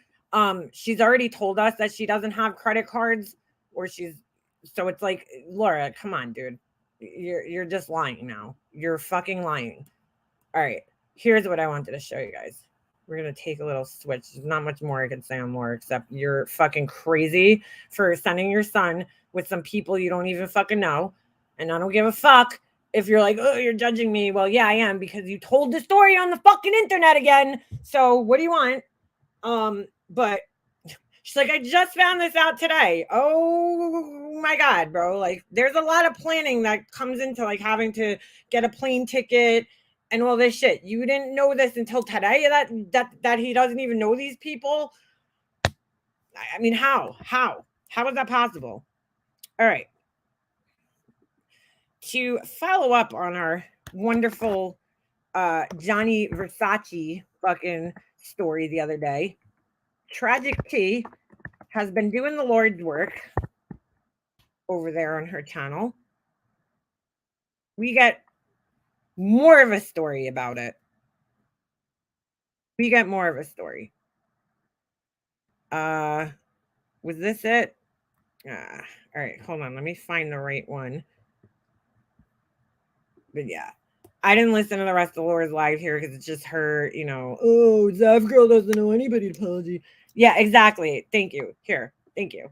She's already told us that she doesn't have credit cards, so it's Laura, come on, dude. You're just lying now. You're fucking lying. All right. Here's what I wanted to show you guys. We're going to take a little switch. There's not much more I can say on Laura except you're fucking crazy for sending your son with some people you don't even fucking know. And I don't give a fuck if you're oh, you're judging me. Well, yeah, I am because you told the story on the fucking internet again. So what do you want? But she's I just found this out today. Oh my God, bro. There's a lot of planning that comes into having to get a plane ticket and all this shit. You didn't know this until today that he doesn't even know these people. I mean, how is that possible? All right. To follow up on our wonderful Johnny Versace fucking story the other day, Tragic T has been doing the Lord's work over there on her channel. We get more of a story about it. We get more of a story. Was this it? All right, hold on. Let me find the right one. But yeah, I didn't listen to the rest of Laura's live here because it's just her, you know, oh, Zav girl doesn't know anybody's apology. Yeah, exactly. Thank you. Here, thank you.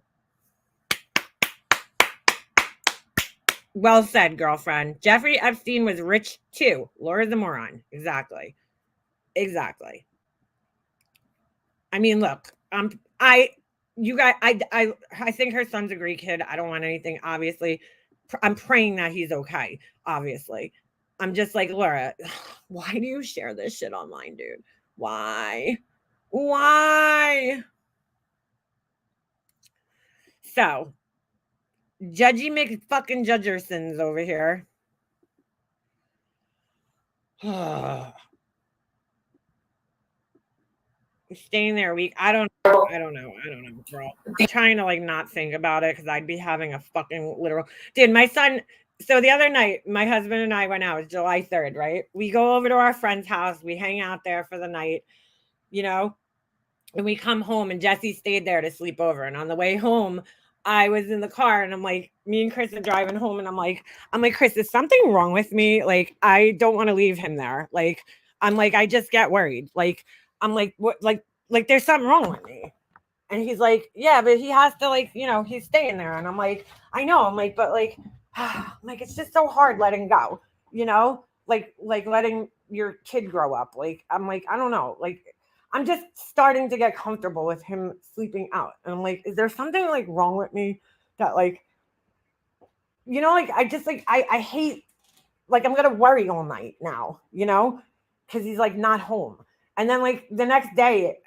Well said, girlfriend. Jeffrey Epstein was rich too. Laura's a moron. Exactly. Exactly. I mean, look, you guys, I think her son's a great kid. I don't want anything, obviously. I'm praying that he's okay, obviously. I'm just like, Laura, why do you share this shit online, dude? Why? Why? So, Judgy McFucking Judgersons over here. Staying there a week. I don't know, girl. I'm trying to like not think about it because I'd be having a fucking literal dude. My son. So the other night, my husband and I went out. It's July 3rd, right? We go over to our friend's house. We hang out there for the night, you know, and we come home. And Jesse stayed there to sleep over. And on the way home, I was in the car, and I'm like, me and Chris are driving home, and I'm like, Chris, is something wrong with me? Like, I don't want to leave him there. Like, I'm like, I just get worried. Like, I'm like, what? Like there's something wrong with me. And he's like, yeah, but he has to, like, you know, he's staying there. And I'm like, I know. I'm like, but like, I'm like, it's just so hard letting go, you know, like letting your kid grow up. Like, I'm like, I don't know. Like, I'm just starting to get comfortable with him sleeping out. And I'm like, is there something like wrong with me that like, you know, like, I just like, I hate, like, I'm going to worry all night now, you know, because he's like not home. And then like the next day,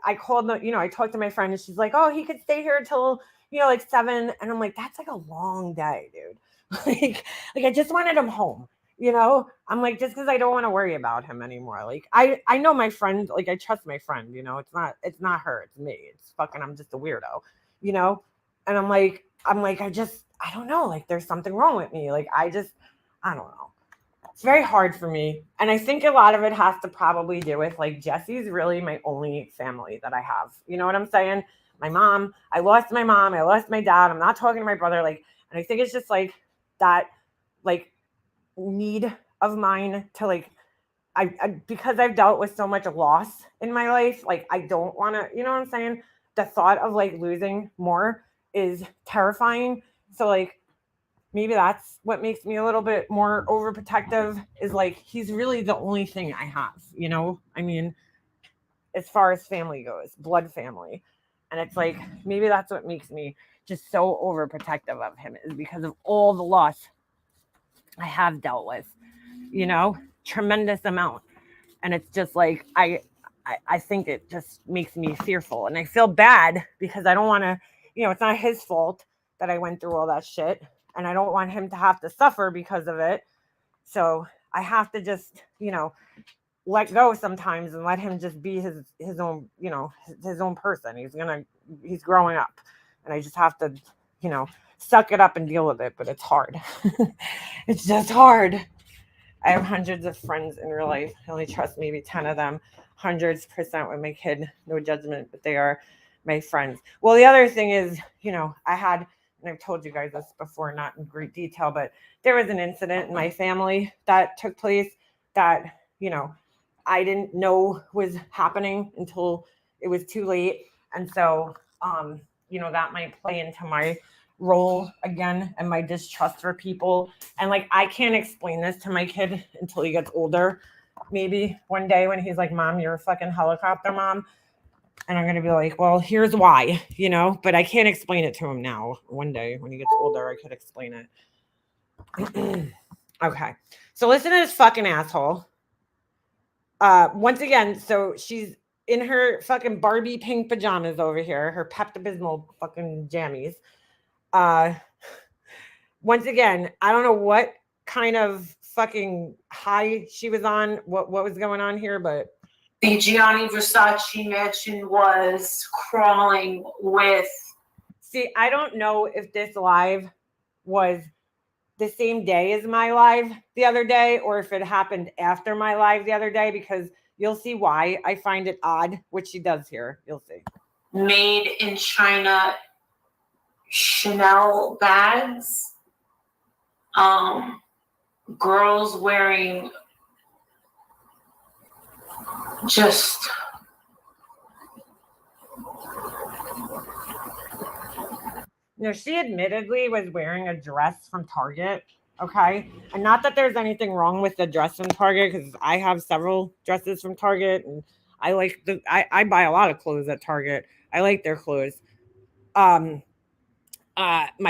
I called, you know, I talked to my friend, and she's like, oh, he could stay here until, you know, like 7. And I'm like, that's like a long day, dude. like I just wanted him home, you know. I'm like, just because I don't want to worry about him anymore. Like I know my friend, like I trust my friend, you know. It's not her, it's me. It's fucking, I'm just a weirdo, you know. And I'm like, I don't know, like there's something wrong with me. Like I don't know. It's very hard for me. And I think a lot of it has to probably do with like Jesse's really my only family that I have. You know what I'm saying? My mom, I lost my mom, I lost my dad. I'm not talking to my brother. Like, and I think it's just like that, like need of mine to like, I because I've dealt with so much loss in my life, like I don't want to, you know what I'm saying? The thought of like losing more is terrifying. So like, maybe that's what makes me a little bit more overprotective, is like, he's really the only thing I have, you know? I mean, as far as family goes, blood family. And it's like, maybe that's what makes me just so overprotective of him, is because of all the loss I have dealt with, you know, tremendous amount. And it's just like, I think it just makes me fearful. And I feel bad because I don't want to, you know, it's not his fault that I went through all that shit. And I don't want him to have to suffer because of it. So I have to just, you know, let go sometimes and let him just be his own, you know, his own person. He's growing up. And I just have to, you know, suck it up and deal with it. But it's hard. It's just hard. I have hundreds of friends in real life. I only trust maybe 10 of them. 100% with my kid. No judgment, but they are my friends. Well, the other thing is, you know, and I've told you guys this before, not in great detail, but there was an incident in my family that took place that, you know, I didn't know was happening until it was too late. And so, you know, that might play into my role again and my distrust for people. And like, I can't explain this to my kid until he gets older. Maybe one day when he's like, Mom, you're a fucking helicopter mom. And I'm going to be like, well, here's why, you know, but I can't explain it to him now. One day when he gets older, I could explain it. Okay. So listen to this fucking asshole. Once again, so she's in her fucking Barbie pink pajamas over here, her Pepto-Bismol fucking jammies. Once again, I don't know what kind of fucking high she was on, what was going on here, but the Gianni Versace mansion was crawling with. See, I don't know if this live was the same day as my live the other day, or if it happened after my live the other day, because You'll see why I find it odd what she does here. You'll see. Made in China Chanel bags. Girls wearing just No, she admittedly was wearing a dress from Target. Okay. And not that there's anything wrong with the dress from Target, because I have several dresses from Target and I like I buy a lot of clothes at Target. I like their clothes. My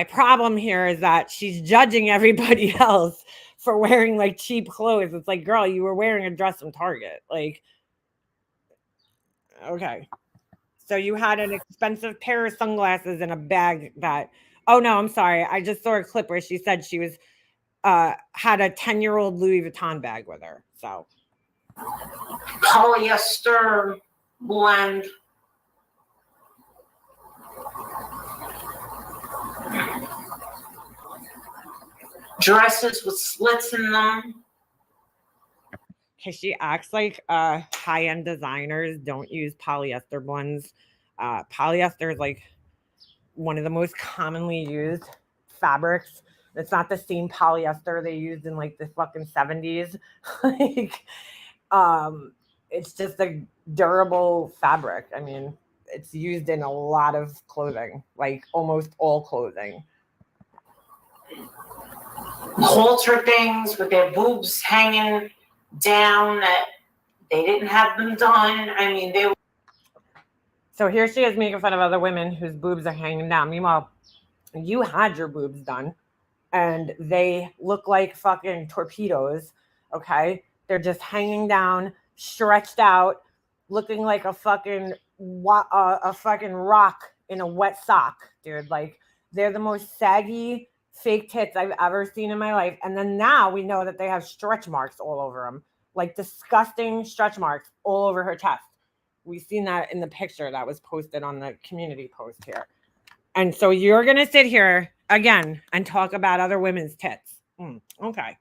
problem here is that she's judging everybody else for wearing like cheap clothes. It's like, girl, you were wearing a dress from Target. Like, okay. So you had an expensive pair of sunglasses and a bag that, oh no, I'm sorry. I just saw a clip where she said she was had a 10-year-old Louis Vuitton bag with her. So polyester blend. Dresses with slits in them. Okay, she acts like high-end designers don't use polyester blends. Polyester is like one of the most commonly used fabrics. It's not the same polyester they used in like the fucking 70s. Like, it's just a durable fabric. I mean, it's used in a lot of clothing, like almost all clothing. Halter things with their boobs hanging down that they didn't have them done. I mean, they were. So here she is making fun of other women whose boobs are hanging down. Meanwhile, you had your boobs done and they look like fucking torpedoes. Okay. They're just hanging down, stretched out, looking like a fucking rock in a wet sock, dude. Like, they're the most saggy fake tits I've ever seen in my life. And then now we know that they have stretch marks all over them, like disgusting stretch marks all over her chest. We've seen that in the picture that was posted on the community post here. And so you're going to sit here again and talk about other women's tits. Okay.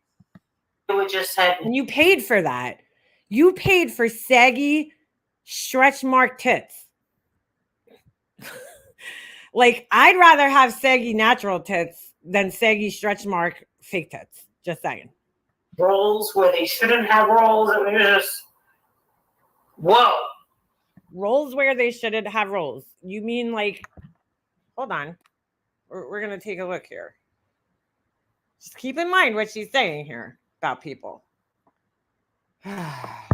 We just said, and you paid for that. You paid for saggy stretch mark tits. Like, I'd rather have saggy natural tits than saggy stretch mark fake tits. Just saying. Rolls where they shouldn't have rolls. It was just, whoa. Rolls where they shouldn't have rolls. You mean like, hold on. We're going to take a look here. Just keep in mind what she's saying here about people. I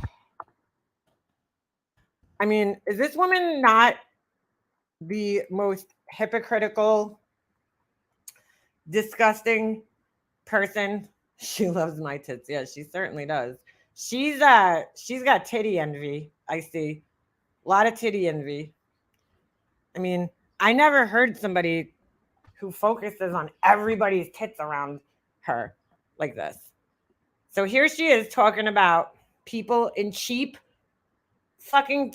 mean, is this woman not the most hypocritical, disgusting person? She loves my tits. Yeah, she certainly does. She's got titty envy. I see a lot of titty envy. I mean, I never heard somebody who focuses on everybody's tits around her like this. So here she is talking about people in cheap fucking,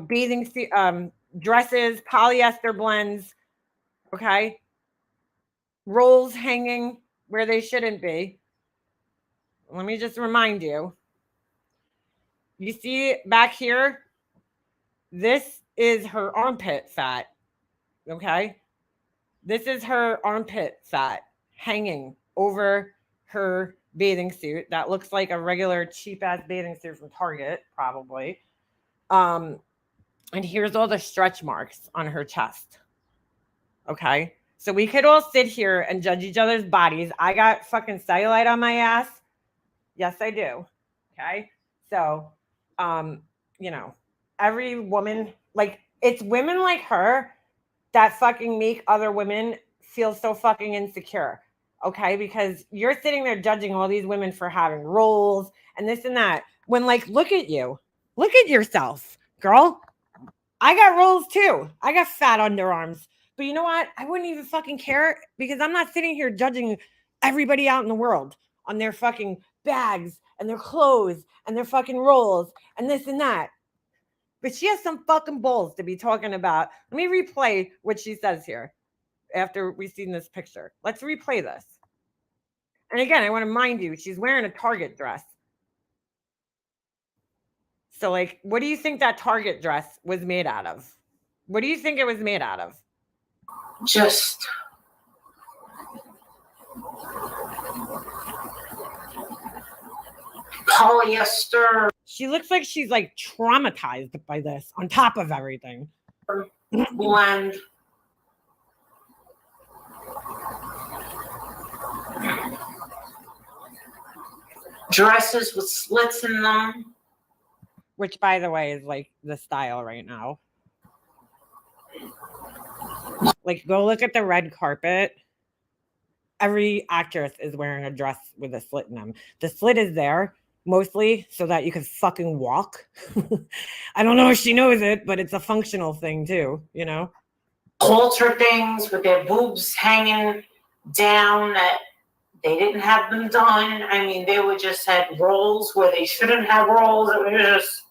bathing dresses, polyester blends, okay? Rolls hanging where they shouldn't be. Let me just remind you. You see back here, this is her armpit fat, okay? This is her armpit fat hanging over her bathing suit. That looks like a regular cheap-ass bathing suit from Target, probably. And here's all the stretch marks on her chest. Okay? So we could all sit here and judge each other's bodies. I got fucking cellulite on my ass. Yes, I do. Okay? So, every woman, like, it's women like her that fucking make other women feel so fucking insecure. Okay? Because you're sitting there judging all these women for having rolls and this and that. When, like, look at you. Look at yourself, girl. I got rolls too. I got fat underarms. But you know what? I wouldn't even fucking care because I'm not sitting here judging everybody out in the world on their fucking bags and their clothes and their fucking rolls and this and that. But she has some fucking balls to be talking about. Let me replay what she says here after we've seen this picture. Let's replay this. And again, I want to mind you, she's wearing a Target dress. So, like, what do you think that Target dress was made out of? What do you think it was made out of? Just polyester She looks like she's like traumatized by this on top of everything. blend. Dresses with slits in them. Which, by the way, is like the style right now. Like, go look at the red carpet. Every actress is wearing a dress with a slit in them. The slit is there mostly so that you can fucking walk. I don't know if she knows it, but it's a functional thing too, you know? Halter things with their boobs hanging down that they didn't have them done. I mean, they were just had rolls where they shouldn't have rolls. It was just.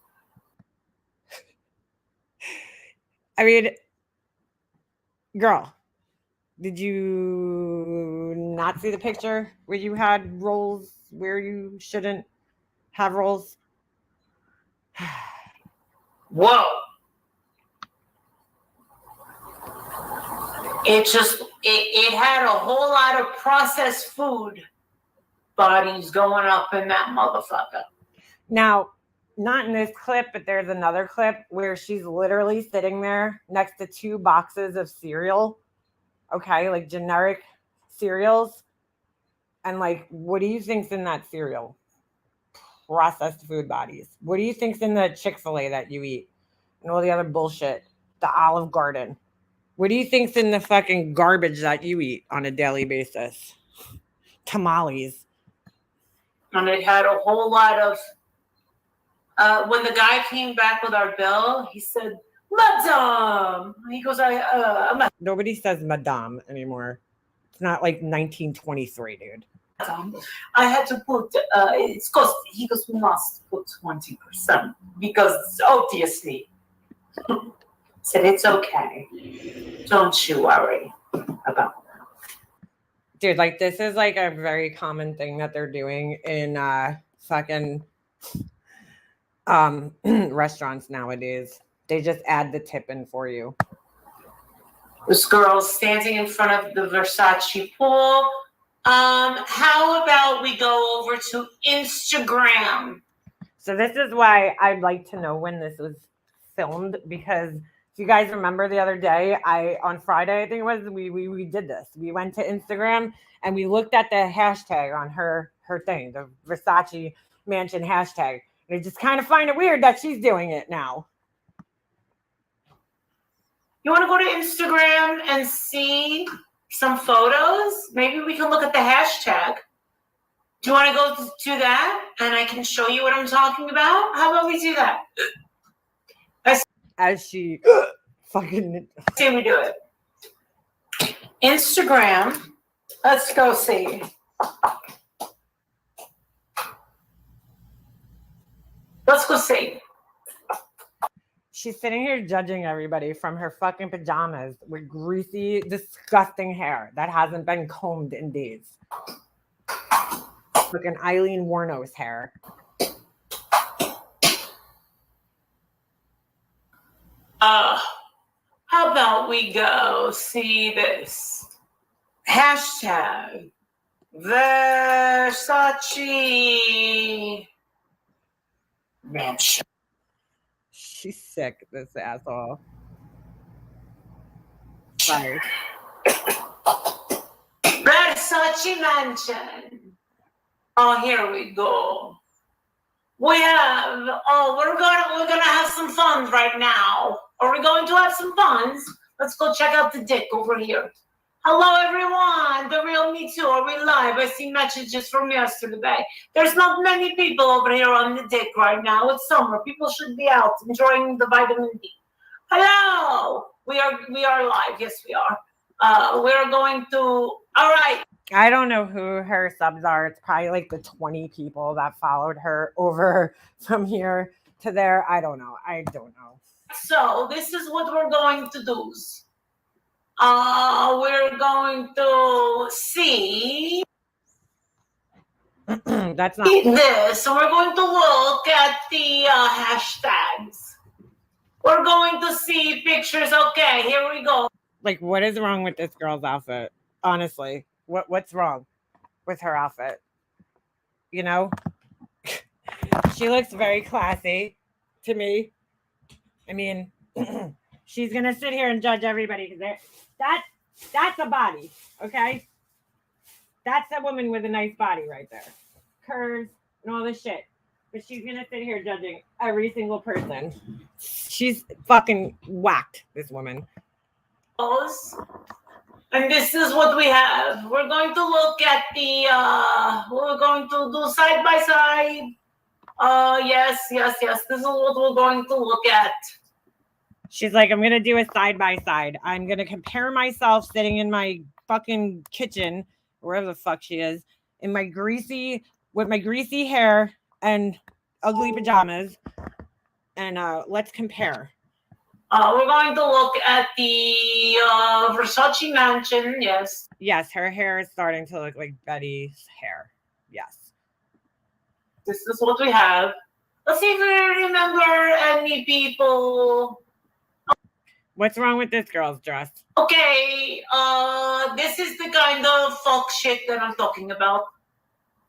I mean, girl, did you not see the picture where you had rolls where you shouldn't have rolls? Whoa. It had a whole lot of processed food bodies going up in that motherfucker. Now, not in this clip, but there's another clip where she's literally sitting there next to 2 boxes of cereal. Okay, like generic cereals. And like, what do you think's in that cereal? Processed food bodies. What do you think's in the Chick-fil-A that you eat? And all the other bullshit. The Olive Garden. What do you think's in the fucking garbage that you eat on a daily basis? Tamales. And it had a whole lot of, when the guy came back with our bill, he said, Madame. He goes, I'm Nobody says Madame anymore. It's not like 1923, dude. I had to put, it's cost, he goes, we must put 20% because obviously. Said, it's okay. Don't you worry about that. Dude, like, this is like a very common thing that they're doing in fucking restaurants nowadays. They just add the tip in for you. This girl's standing in front of the Versace pool. How about we go over to Instagram? So this is why I'd like to know when this was filmed, because if you guys remember the other day, on Friday, I think it was, we did this. We went to Instagram and we looked at the hashtag on her thing, the Versace Mansion hashtag. And I just kind of find it weird that she's doing it now. You want to go to Instagram and see some photos? Maybe we can look at the hashtag. Do you want to go to that? And I can show you what I'm talking about? How about we do that? As she fucking... See, we do it. Instagram. Let's go see. Let's go see. She's sitting here judging everybody from her fucking pajamas with greasy, disgusting hair that hasn't been combed in days. Fucking Eileen Wuornos hair. How about we go see this? Hashtag Versace Mansion. She's sick, this asshole. Sorry. Versace Mansion. Oh, here we go. We have, we're gonna have some fun right now. Are we going to have some fun? Let's go check out the dick over here. Hello, everyone. The Real Me Too. Are we live? I see messages from yesterday. There's not many people over here on the dick right now. It's summer. People should be out enjoying the vitamin D. Hello. We are live. Yes, we are. We're going to. All right. I don't know who her subs are. It's probably like the 20 people that followed her over from here to there. I don't know. So this is what we're going to do. We're going to see That's not. this. So we're going to look at the hashtags. We're going to see pictures. Okay, here we go. Like, what is wrong with this girl's outfit? Honestly, what's wrong with her outfit? You know, she looks very classy to me. I mean, she's gonna sit here and judge everybody because that's a body, okay? That's a woman with a nice body right there, curves and all this shit. But she's gonna sit here judging every single person. She's fucking whacked, this woman. And this is what we have. We're going to look at the, we're going to do side by side. Yes. This is what we're going to look at. She's like, I'm going to do a side by side. I'm going to compare myself sitting in my fucking kitchen, wherever the fuck she is, with my greasy hair and ugly pajamas. And let's compare. We're going to look at the Versace mansion. Yes. Yes, her hair is starting to look like Betty's hair. Yes. This is what we have. Let's see if we remember any people. What's wrong with this girl's dress? Okay, this is the kind of fuck shit that I'm talking about.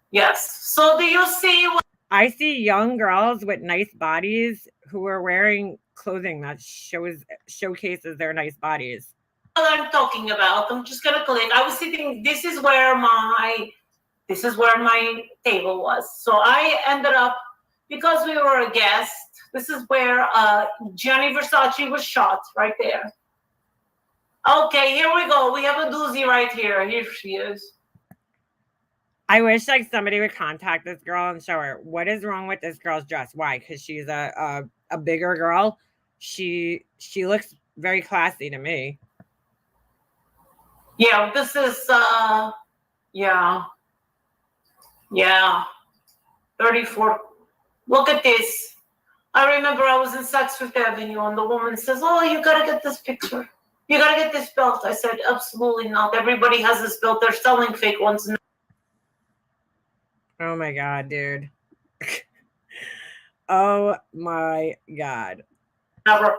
Yes. So do you see what I see young girls with nice bodies who are wearing clothing that showcases their nice bodies. I'm talking about? I'm just gonna click. I was sitting. This is where my table was. So I ended up, because we were a guest. This is where Gianni Versace was shot, right there. Okay, here we go. We have a doozy right here. Here she is. I wish like somebody would contact this girl and show her what is wrong with this girl's dress. Why? Because she's a bigger girl. She looks very classy to me. Yeah, this is yeah. 34. Look at this. I remember I was in Saks Fifth Avenue and the woman says, "Oh, you gotta get this picture. You gotta get this belt." I said, "Absolutely not. Everybody has this belt. They're selling fake ones." Oh my God, dude. Oh my God. Never.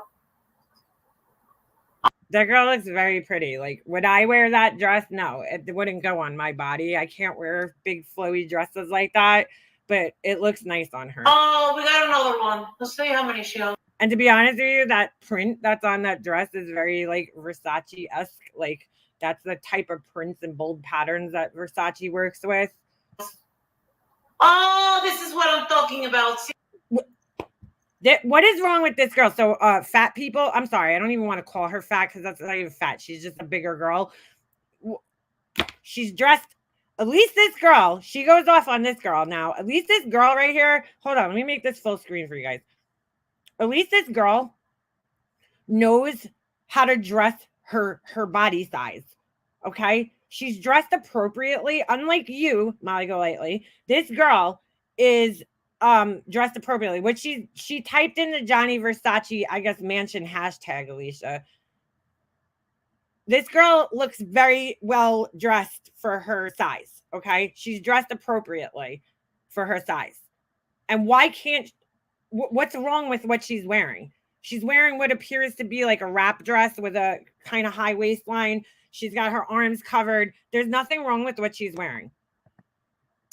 That girl looks very pretty. Like, would I wear that dress? No, it wouldn't go on my body. I can't wear big flowy dresses like that, but it looks nice on her. Oh, we got another one. Let's see how many she has. And to be honest with you, that print that's on that dress is very like Versace-esque. Like, that's the type of prints and bold patterns that Versace works with. Oh, this is what I'm talking about. See? What is wrong with this girl? So fat people, I'm sorry, I don't even want to call her fat because that's not even fat. She's just a bigger girl. She's dressed, at least this girl, she goes off on this girl now. At least this girl right here, hold on, let me make this full screen for you guys. At least this girl knows how to dress her body size, okay? She's dressed appropriately. Unlike you, Molly Golightly, this girl is dressed appropriately, which she typed in the Gianni Versace, I guess, mansion hashtag, Alicia. This girl looks very well dressed for her size, okay? She's dressed appropriately for her size. And why can't, what's wrong with what she's wearing? She's wearing what appears to be like a wrap dress with a kind of high waistline. She's got her arms covered. There's nothing wrong with what she's wearing.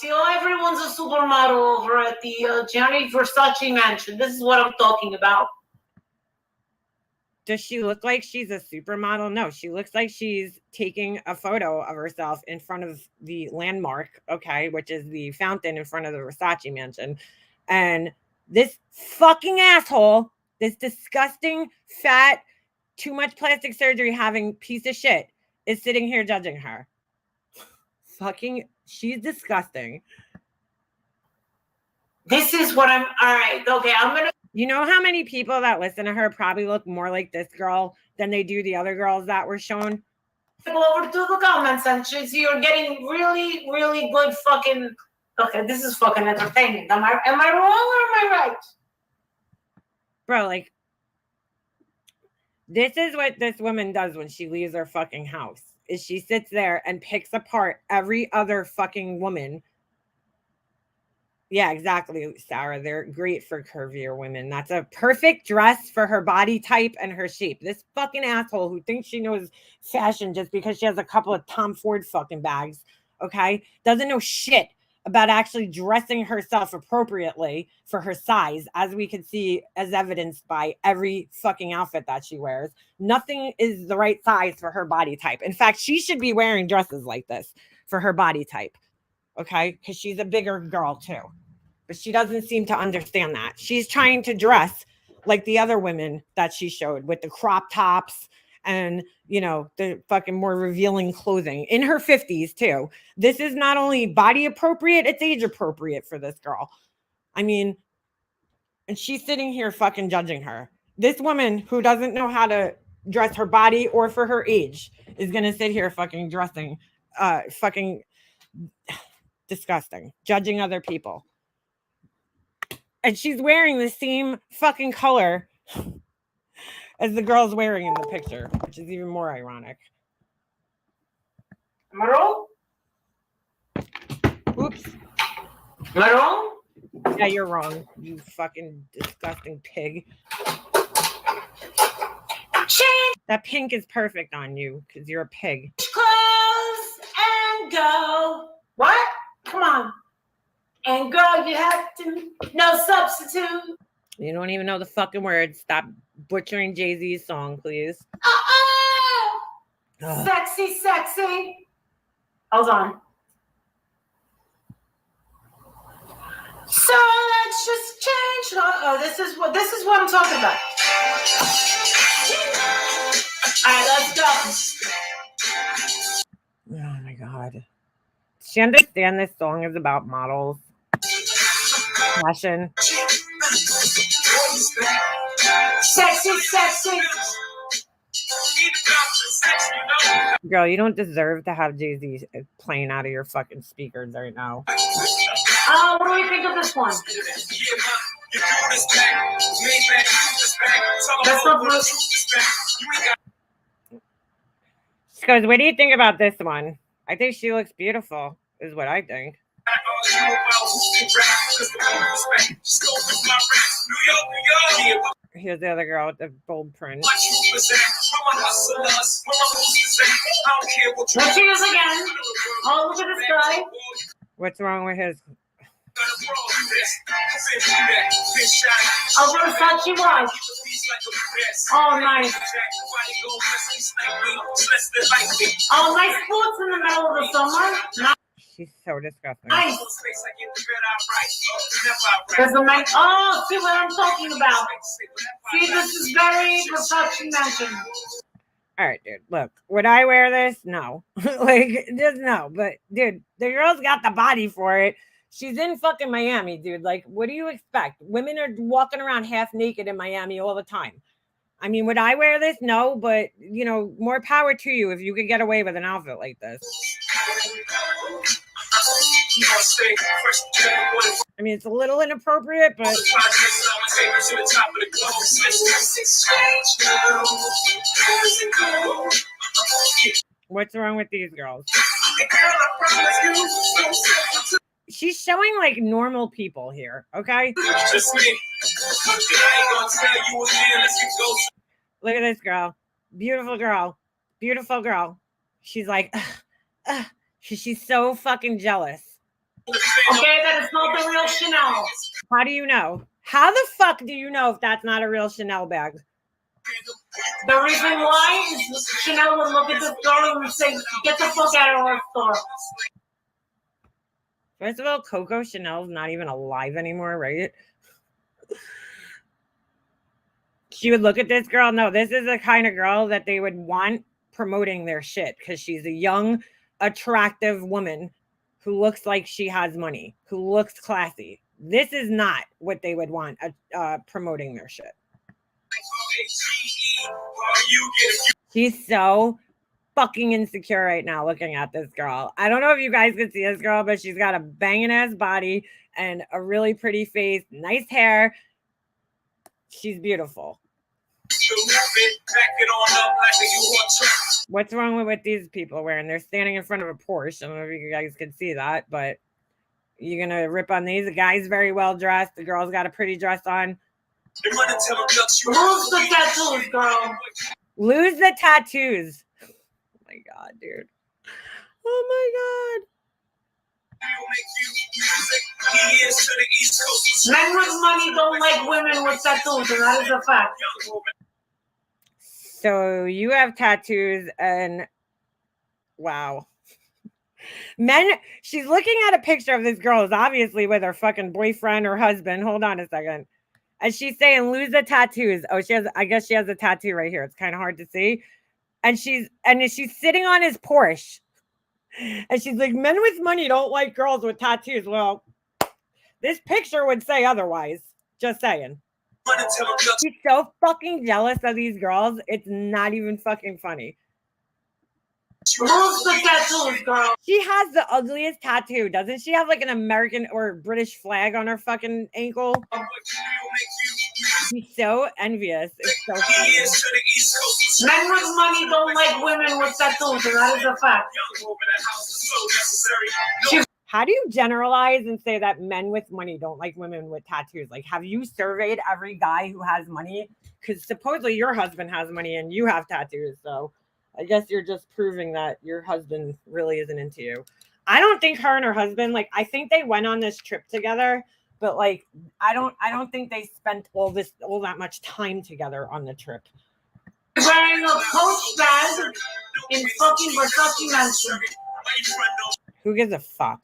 See, everyone's a supermodel over at the Gianni Versace mansion. This is what I'm talking about. Does she look like she's a supermodel? No, she looks like she's taking a photo of herself in front of the landmark, okay, which is the fountain in front of the Versace mansion. And this fucking asshole, this disgusting, fat, too much plastic surgery having piece of shit is sitting here judging her. Fucking, she's disgusting. This is what I'm, all right, okay, I'm going to. You know how many people that listen to her probably look more like this girl than they do the other girls that were shown? Go over to the comment section. So you're getting really, really good fucking, okay, this is fucking entertaining. Am I wrong or am I right? Bro, like, this is what this woman does when she leaves her fucking house. Is she sits there and picks apart every other fucking woman Yeah, exactly, Sarah. They're great for curvier women. That's a perfect dress for her body type and her shape. This fucking asshole who thinks she knows fashion just because she has a couple of Tom Ford fucking bags, okay, doesn't know shit about actually dressing herself appropriately for her size, as we can see as evidenced by every fucking outfit that she wears. Nothing is the right size for her body type. In fact, she should be wearing dresses like this for her body type. Okay, because she's a bigger girl too, but she doesn't seem to understand that. She's trying to dress like the other women that she showed with the crop tops and, you know, the fucking more revealing clothing in her 50s too. This is not only body appropriate, it's age appropriate for this girl. I mean, and she's sitting here fucking judging her. This woman who doesn't know how to dress her body or for her age is going to sit here fucking dressing fucking disgusting, judging other people. And she's wearing the same fucking color as the girl's wearing in the picture, which is even more ironic. Am I wrong? Oops. Am I wrong? Yeah, you're wrong, you fucking disgusting pig. Change That pink is perfect on you because you're a pig. clothes and go. What? Come on. And girl, you have to. No substitute. You don't even know the fucking words. Stop butchering Jay-Z's song, please. Ugh. Sexy, sexy. Hold on. So let's just change. Oh, this is what I'm talking about. All right, let's go. Oh my god. Does she understand this song is about models? Fashion. Sexy, sexy. Girl, you don't deserve to have Jay-Z playing out of your fucking speakers right now. What do we think of this one? That's not Bruce. She goes, what do you think about this one? I think she looks beautiful, is what I think. Here's the other girl with the bold print. There she is again. Oh, look at this guy. What's wrong with his? Oh, Versace watch. Oh, nice. Oh, nice sports in the middle of the summer. She's so disgusting. Nice. There's a man. Oh, see what I'm talking about. See, this is very Versace mentioned. All right, dude. Look, would I wear this? No. Like, just no. But, dude, the girl's got the body for it. She's in fucking Miami, dude. Like, what do you expect? Women are walking around half naked in Miami all the time. I mean, would I wear this? No, but, you know, more power to you if you could get away with an outfit like this. I mean, it's a little inappropriate, but what's wrong with these girls? She's showing like normal people here, okay? Look at this girl. Beautiful girl. Beautiful girl. She's like, she's so fucking jealous. Okay, that is not the real Chanel. How do you know? How the fuck do you know if that's not a real Chanel bag? The reason why is Chanel would look at this girl and say, get the fuck out of our store. First of all, Coco Chanel's not even alive anymore, right? She would look at this girl. No, this is the kind of girl that they would want promoting their shit because she's a young, attractive woman who looks like she has money, who looks classy. This is not what they would want promoting their shit. She's so fucking insecure right now looking at this girl. I don't know if you guys can see this girl, but she's got a banging ass body and a really pretty face, nice hair. She's beautiful. What's wrong with what these people are wearing? They're standing in front of a Porsche. I don't know if you guys can see that, but You gonna rip on these? The guy's very well dressed. The girl's got a pretty dress on. Lose the tattoos, girl. Lose the tattoos. Oh my god, dude. Oh my god. Men with money don't like women with tattoos, and that is a fact. So you have tattoos and wow. Men, she's looking at a picture of this girl, is obviously with her fucking boyfriend or husband. Hold on a second. And she's saying, lose the tattoos. Oh, I guess she has a tattoo right here. It's kind of hard to see. And she's sitting on his Porsche. And she's like, men with money don't like girls with tattoos. Well, this picture would say otherwise. Just saying. She's so fucking jealous of these girls. It's not even fucking funny. Lose the tattoos, girl. She has the ugliest tattoo. Doesn't she have like an American or British flag on her fucking ankle? She's so envious. It's so funny. Men with money don't like women with tattoos, and that is a fact. How do you generalize and say that men with money don't like women with tattoos? Like, have you surveyed every guy who has money? Because supposedly your husband has money and you have tattoos. So I guess you're just proving that your husband really isn't into you. I don't think her and her husband, like, I think they went on this trip together, but like, I don't think they spent all that much time together on the trip. Wearing a Coach bag in fucking Versace Mansion. Who gives a fuck?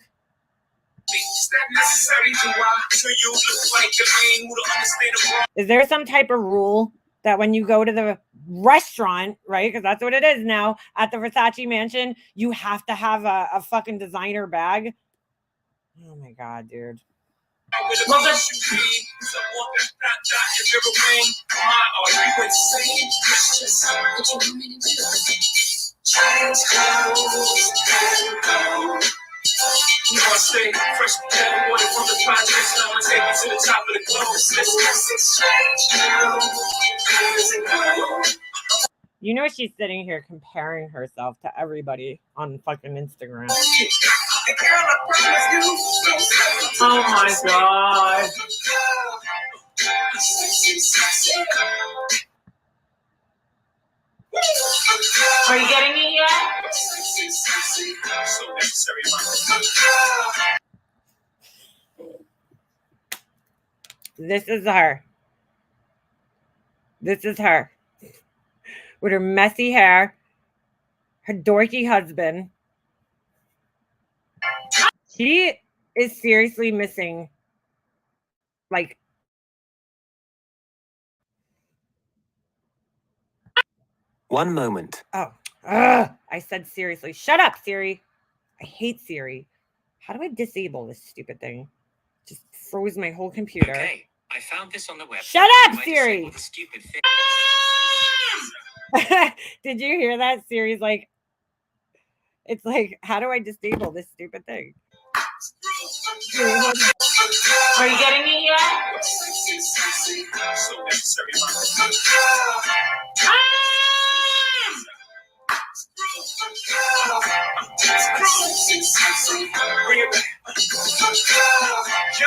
Is there some type of rule that when you go to the restaurant, right? Because that's what it is now at the Versace Mansion, you have to have a fucking designer bag. Oh my god, dude. You wanna stay fresh, water from the projects. I wanna take you to the top of the globe. You know she's sitting here comparing herself to everybody on fucking Instagram. Oh my god. Are you getting it yet? This is her. This is her. With her messy hair, her dorky husband. She is seriously missing, like, one moment. oh, I said seriously. Shut up, Siri. I hate Siri. How do I disable this stupid thing? Just froze my whole computer. Okay, I found this on the web. Shut up, Siri. Stupid thing. Did you hear that? Siri's like, it's like, how do I disable this stupid thing? Are you getting it yet?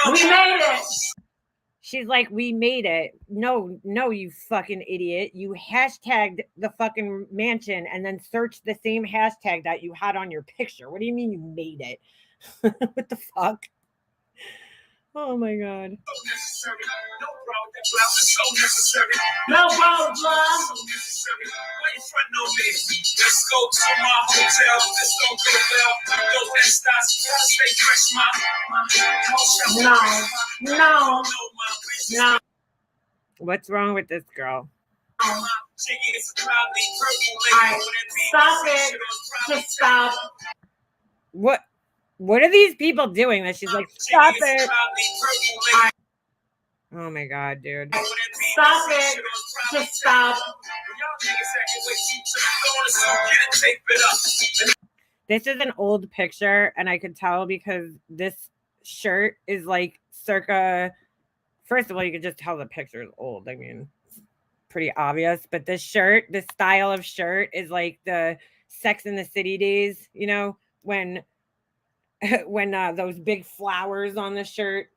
We made it. She's like, we made it. No, you fucking idiot. You hashtagged the fucking mansion and then searched the same hashtag that you had on your picture. What do you mean you made it? What the fuck? Oh my god. No problem. Let's go to my hotel. This don't go well. No. What's wrong with this girl? Alright, stop it. Just stop. What are these people doing that she's like, stop it? Oh my god, dude. Stop it. Just stop. This is an old picture, and I could tell because this shirt is like circa. First of all, you could just tell the picture is old. I mean, it's pretty obvious. But this shirt, this style of shirt is like the Sex in the City days, you know, when when those big flowers on the shirt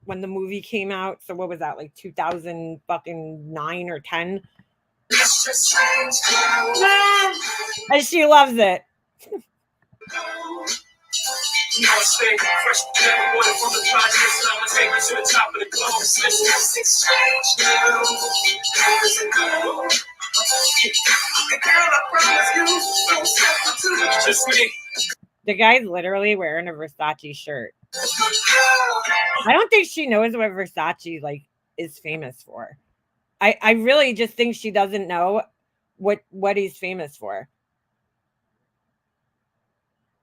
when the movie came out. So what was that, like 2009 or 10? And she loves it. The guy's literally wearing a Versace shirt. I don't think she knows what Versace like is famous for. I really just think she doesn't know what he's famous for.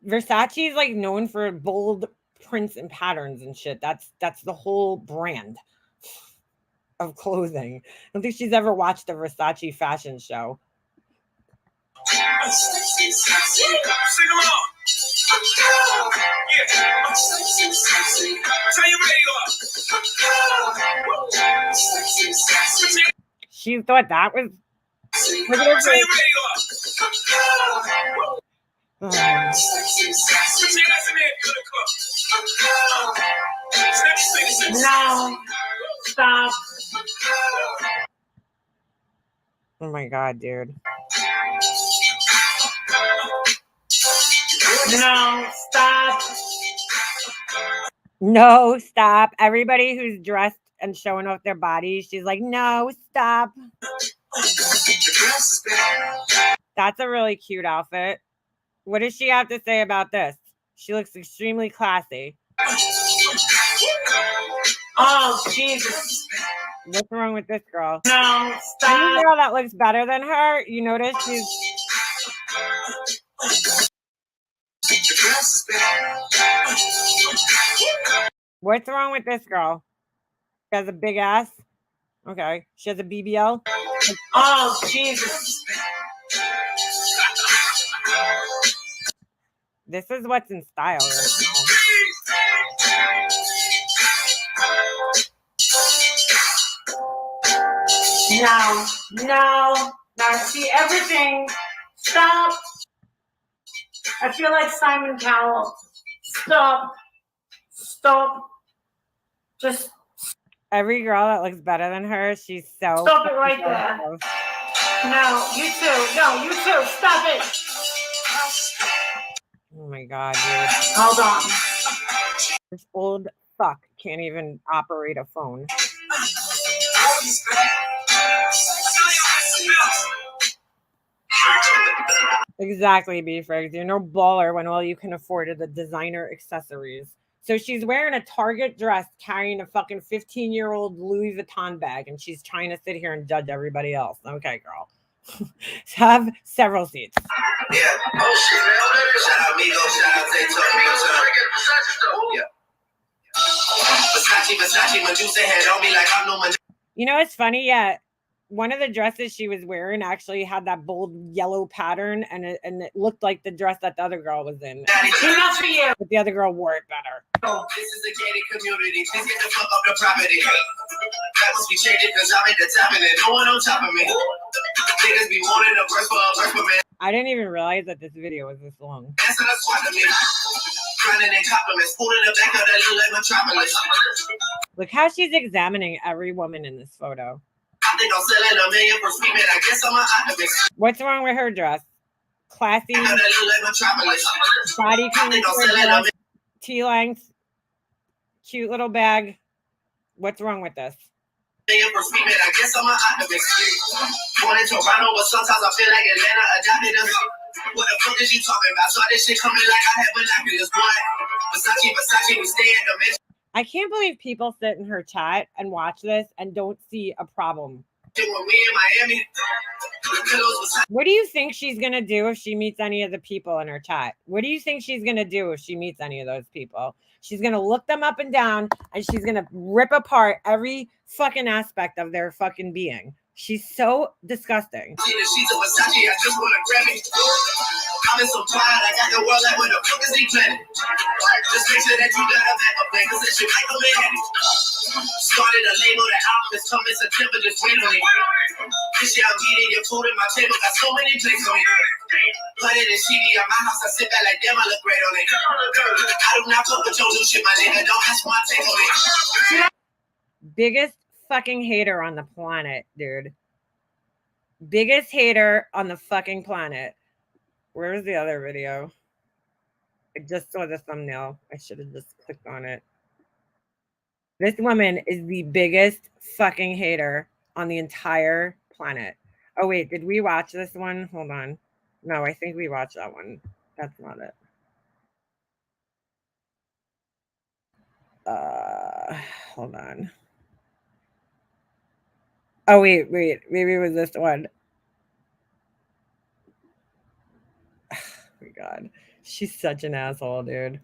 Versace is like known for bold prints and patterns and shit. That's the whole brand of clothing. I don't think she's ever watched a Versace fashion show. Sing along. She thought that was. No, stop. Oh my God, dude. No, stop. No, stop. Everybody who's dressed and showing off their bodies, she's like, no, stop. That's a really cute outfit. What does she have to say about this? She looks extremely classy. Oh, Jesus. What's wrong with this girl? No, Any stop. girl that looks better than her, you notice she's... What's wrong with this girl? She has a big ass. Okay. She has a BBL. Oh, Jesus. This is what's in style right now. No. Now see everything. Stop. I feel like Simon Cowell. Stop. Stop. Just every girl that looks better than her, she's so... stop it right there. No, you too. No, you too. Stop it. Oh my God, dude. Hold on. This old fuck can't even operate a phone. Exactly, B-Frigs. You're no baller when all you can afford are the designer accessories. So she's wearing a Target dress, carrying a fucking 15-year-old Louis Vuitton bag, and she's trying to sit here and judge everybody else. Okay, girl. Have several seats. Yeah. Oh shit, man. Shout out Migos, shout out Zay Versace, Medusa head on me like I'm no Medusa. You know, it's funny, yeah. One of the dresses she was wearing actually had that bold yellow pattern, and it looked like the dress that the other girl was in. Enough for you. But the other girl wore it better. This is a gated community. Please get the fuck up the property. That must be changing because I'm at the top and there's no one on top of me. Niggas be wanting a verse for man. I didn't even realize that this video was this long. Answer the squad to me. Grinding and compliments. Food in the back of that little like metropolis. Look how she's examining every woman in this photo. I think I'm selling $1 million for sweet man. I guess I'm an optimist. What's wrong with her dress? Classy, That little like metropolis. body I think I'm selling $1 million. T-length, cute little bag. What's wrong with this? For sweet man, I guess I'm an optimist. Born in Toronto, but sometimes I feel like Atlanta adopted us. What the fuck is you talking about? Saw this shit coming like I had binoculars, boy. Versace, we stay at the mission. I can't believe people sit in her chat and watch this and don't see a problem. When we in Miami, what do you think she's going to do if she meets any of the people in her chat? What do you think she's going to do if she meets any of those people? She's going to look them up and down, and she's going to rip apart every fucking aspect of their fucking being. She's so disgusting. See the sheets of Versace, I just want to grab it. I'm in some pride, I got the world like where the fuck is he planning? Just make sure that you got a backup plan, cause that shit might come in handy. Started a label, the album is coming September, just wait on it. This year I'm eating your food in my table, got so many plates on it. Put it in CD at my house, I sit back like damn, I look great on it. I do not fuck with your new shit, my nigga. Don't ask my take on it. Biggest fucking hater on the planet, dude. Biggest hater on the fucking planet. Where's the other video? I just saw the thumbnail. I should have just clicked on it. This woman is the biggest fucking hater on the entire planet. Oh, wait. Did we watch this one? Hold on. No, I think we watched that one. That's not it. Hold on. Oh, wait. Maybe it was this one. Oh, my God. She's such an asshole, dude.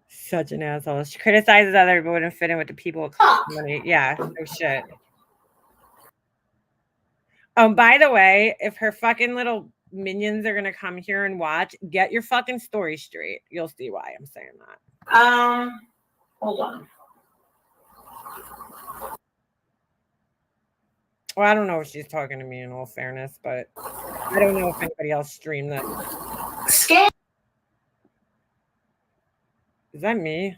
Such an asshole. She criticizes other people wouldn't fit in with the people. Money. Yeah, no shit. By the way, if her fucking little minions are gonna come here and watch, get your fucking story straight. You'll see why I'm saying that. Hold on. Well, I don't know if she's talking to me in all fairness, but I don't know if anybody else streamed that. Scam. Is that me?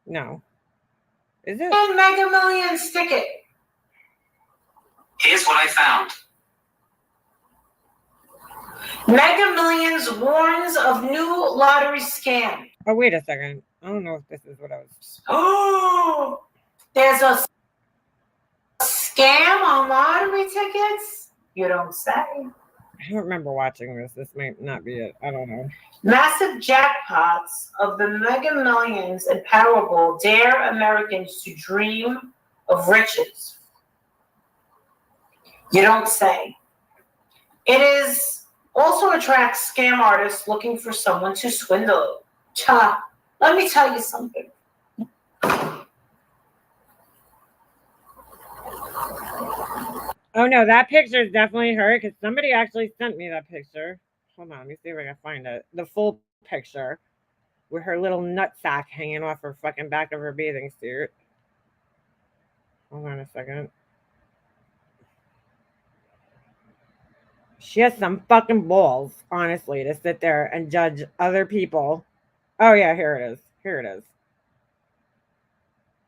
No. Is it? Mega Millions ticket. Here's what I found. Mega Millions warns of new lottery scam. Oh, wait a second. I don't know if this is what I was. Oh, there's a scam on lottery tickets? You don't say. I don't remember watching this. This might not be it. I don't know. Massive jackpots of the Mega Millions and Powerball dare Americans to dream of riches. You don't say. It is also attracts scam artists looking for someone to swindle. Cha, let me tell you something. Oh no, that picture is definitely her because somebody actually sent me that picture. Hold on, let me see if I can find it. The full picture with her little nutsack hanging off her fucking back of her bathing suit. Hold on a second. She has some fucking balls, honestly, to sit there and judge other people. Oh yeah, here it is. Here it is.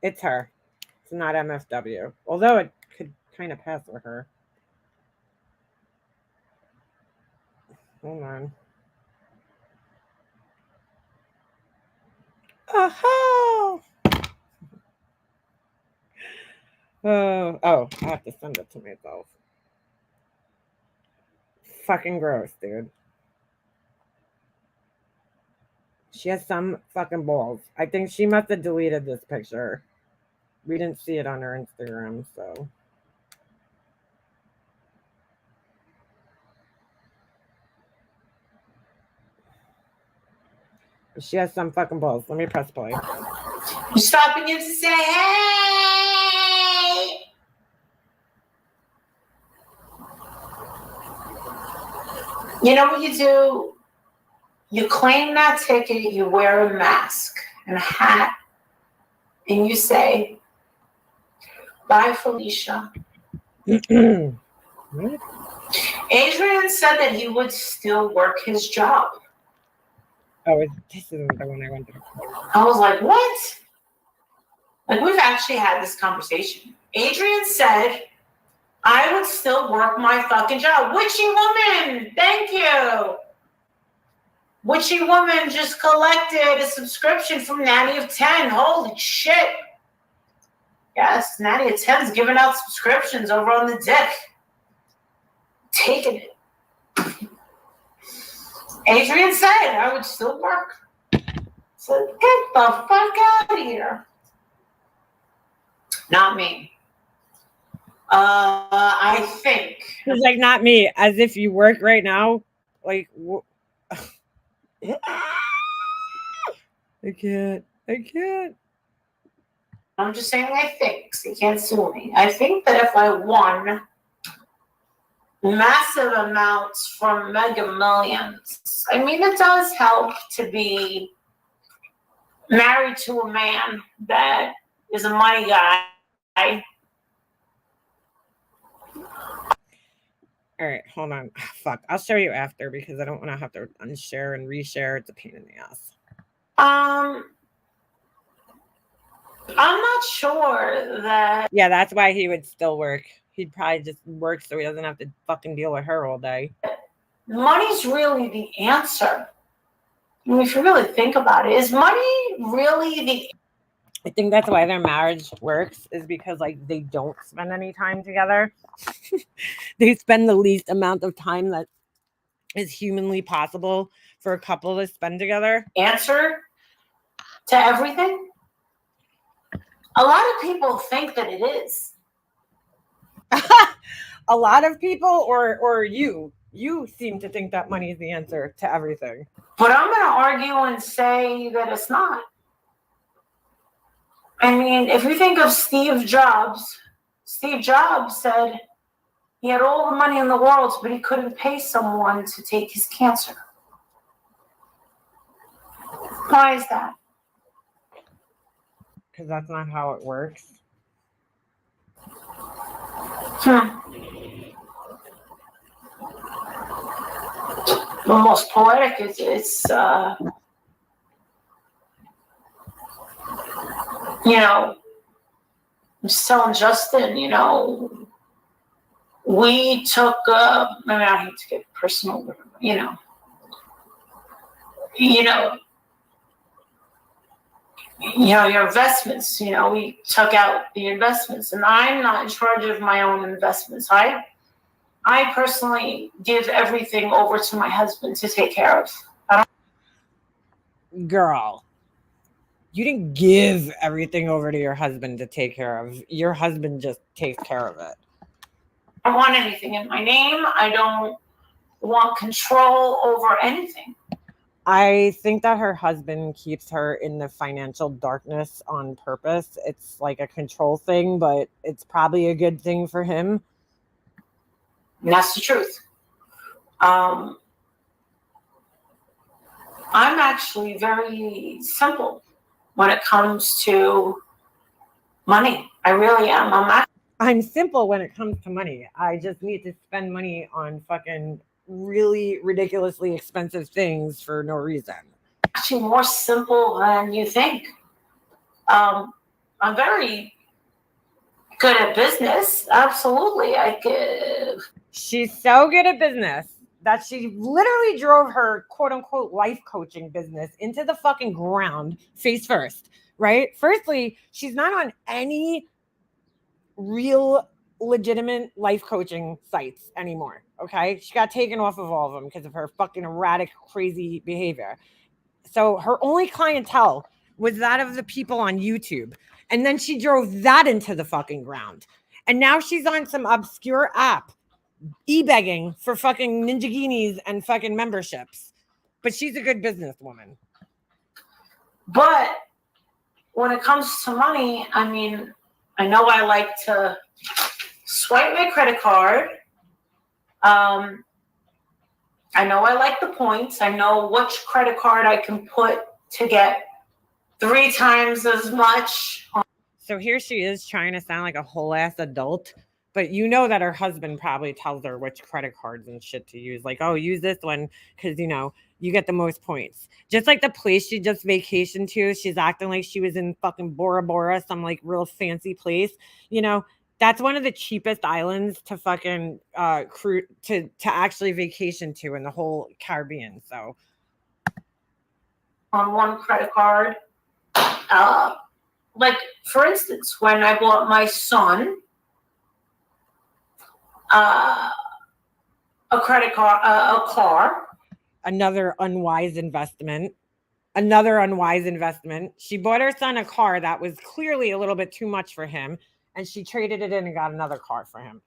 It's her. It's not MFW. Although it could kind of pass for her. Hold on. Oh, I have to send it to myself. Fucking gross, dude. She has some fucking balls. I think she must have deleted this picture. We didn't see it on her Instagram, so. She has some fucking balls. Let me press play. I'm stopping you to say, hey! You know what you do? You claim that ticket, you wear a mask and a hat, and you say, bye, Felicia. Adrian said that he would still work his job. Oh, this isn't the one I went through. I was like, what? Like, we've actually had this conversation. Adrian said, I would still work my fucking job. Witchy woman, thank you. Witchy woman just collected a subscription from Nanny of 10. Holy shit. Yes, Nanny of 10's giving out subscriptions over on the dick. Taking it. Adrian said I would still work. So get the fuck out of here. Not me. I think. It's like, not me. As if you work right now. Like, I can't. I'm just saying I think. So you can't sue me. I think that if I won massive amounts from Mega Millions, I mean, it does help to be married to a man that is a money guy. All right, hold on. Fuck, I'll show you after because I don't want to have to unshare and reshare. It's a pain in the ass. I'm not sure that. Yeah, that's why he would still work. He'd probably just work so he doesn't have to fucking deal with her all day. Money's really the answer. I mean, if you really think about it, is money really the? I think that's why their marriage works, is because like they don't spend any time together. They spend the least amount of time that is humanly possible for a couple to spend together. Answer to everything? A lot of people think that it is. A lot of people, or you seem to think that money is the answer to everything. But I'm going to argue and say that it's not. I mean, if you think of Steve Jobs said he had all the money in the world, but he couldn't pay someone to take his cancer. Why is that? Because that's not how it works. The most poetic it's you know, I was telling Justin, you know, we took I mean, I hate to get personal, but, you know, your investments, you know, we took out the investments, and I'm not in charge of my own investments. I personally give everything over to my husband to take care of. Girl, you didn't give everything over to your husband to take care of. Your husband just takes care of it. I don't want anything in my name. I don't want control over anything. I think that her husband keeps her in the financial darkness on purpose. It's like a control thing, but it's probably a good thing for him. And that's the truth. I'm actually very simple when it comes to money. I really am. I'm simple when it comes to money. I just need to spend money on fucking really ridiculously expensive things for no reason. Actually more simple than you think. I'm very good at business. Absolutely. She's so good at business that she literally drove her quote unquote life coaching business into the fucking ground face first, right? Firstly, she's not on any real legitimate life coaching sites anymore. Okay. She got taken off of all of them because of her fucking erratic, crazy behavior. So her only clientele was that of the people on YouTube. And then she drove that into the fucking ground. And now she's on some obscure app e-begging for fucking ninjaginis and fucking memberships. But she's a good businesswoman. But when it comes to money, I mean, I know I like to swipe my credit card. I know I like the points. I know which credit card I can put to get 3 times as much. So here she is trying to sound like a whole ass adult, but you know that her husband probably tells her which credit cards and shit to use. Like, oh, use this one because, you know, you get the most points. Just like the place she just vacationed to, she's acting like she was in fucking Bora Bora, some like real fancy place. You know, that's one of the cheapest islands to fucking to actually vacation to in the whole Caribbean. So on one credit card, like for instance, when I bought my son a credit card, a car. Another unwise investment. She bought her son a car that was clearly a little bit too much for him, and she traded it in and got another car for him.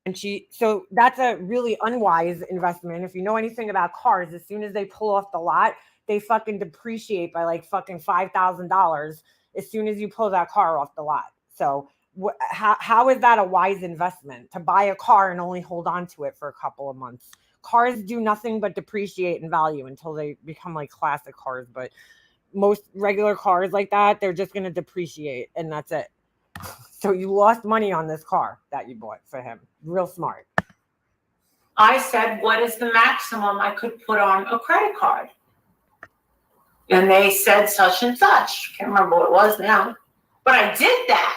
And so that's a really unwise investment. If you know anything about cars, as soon as they pull off the lot, they fucking depreciate by like fucking $5,000 as soon as you pull that car off the lot. So how is that a wise investment to buy a car and only hold on to it for a couple of months? Cars do nothing but depreciate in value until they become like classic cars. But most regular cars like that, they're just going to depreciate and that's it. So you lost money on this car that you bought for him. Real smart. I said, what is the maximum I could put on a credit card? And they said such and such. Can't remember what it was now. But I did that.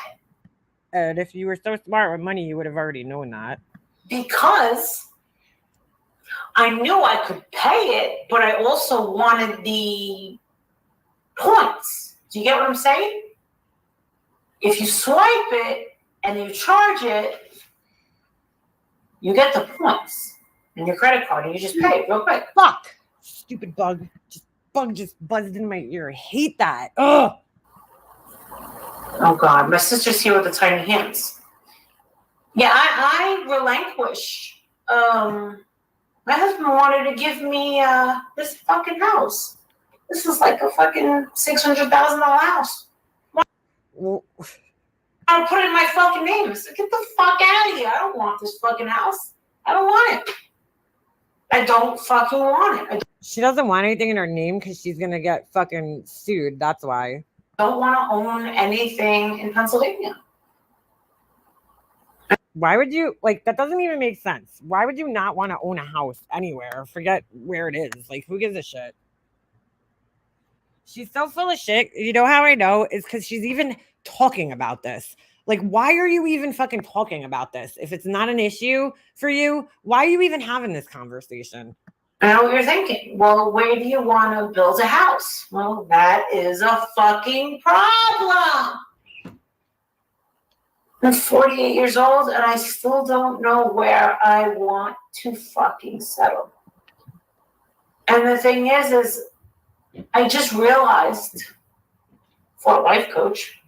And if you were so smart with money, you would have already known that. Because I knew I could pay it, but I also wanted the points. Do you get what I'm saying? If you swipe it and you charge it, you get the points in your credit card and you just pay it real quick. Fuck! Stupid bug. Bug just buzzed in my ear. I hate that. Ugh! Oh God, my sister's here with the tiny hands. Yeah, I relinquished. My husband wanted to give me this fucking house. This is like a fucking $600,000 house. Well, I'll put it in my fucking name. I said, get the fuck out of here. I don't want this fucking house. I don't want it. I don't fucking want it. she doesn't want anything in her name because she's gonna get fucking sued. That's why. I don't want to own anything in Pennsylvania. Why would you like that? Doesn't even make sense. Why would you not want to own a house anywhere? Forget where it is. Like, who gives a shit? She's so full of shit. You know how I know? It's because she's even talking about this. Like, why are you even fucking talking about this? If it's not an issue for you, why are you even having this conversation? I know what you're thinking. Well, where do you want to build a house? Well, that is a fucking problem. I'm 48 years old and I still don't know where I want to fucking settle. And the thing is I just realized, for a life coach,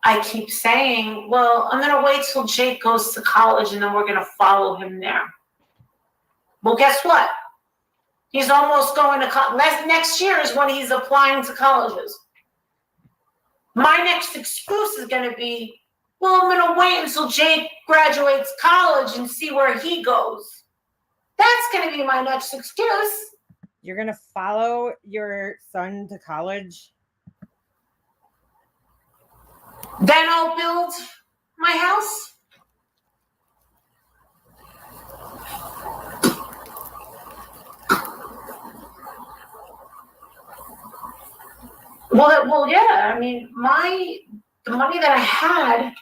I keep saying, well, I'm going to wait till Jake goes to college and then we're going to follow him there. Well, guess what? He's almost going to college. Next year is when he's applying to colleges. My next excuse is going to be, well, I'm going to wait until Jake graduates college and see where he goes. That's going to be my next excuse. You're going to follow your son to college? Then I'll build my house. Well, yeah. I mean, the money that I had,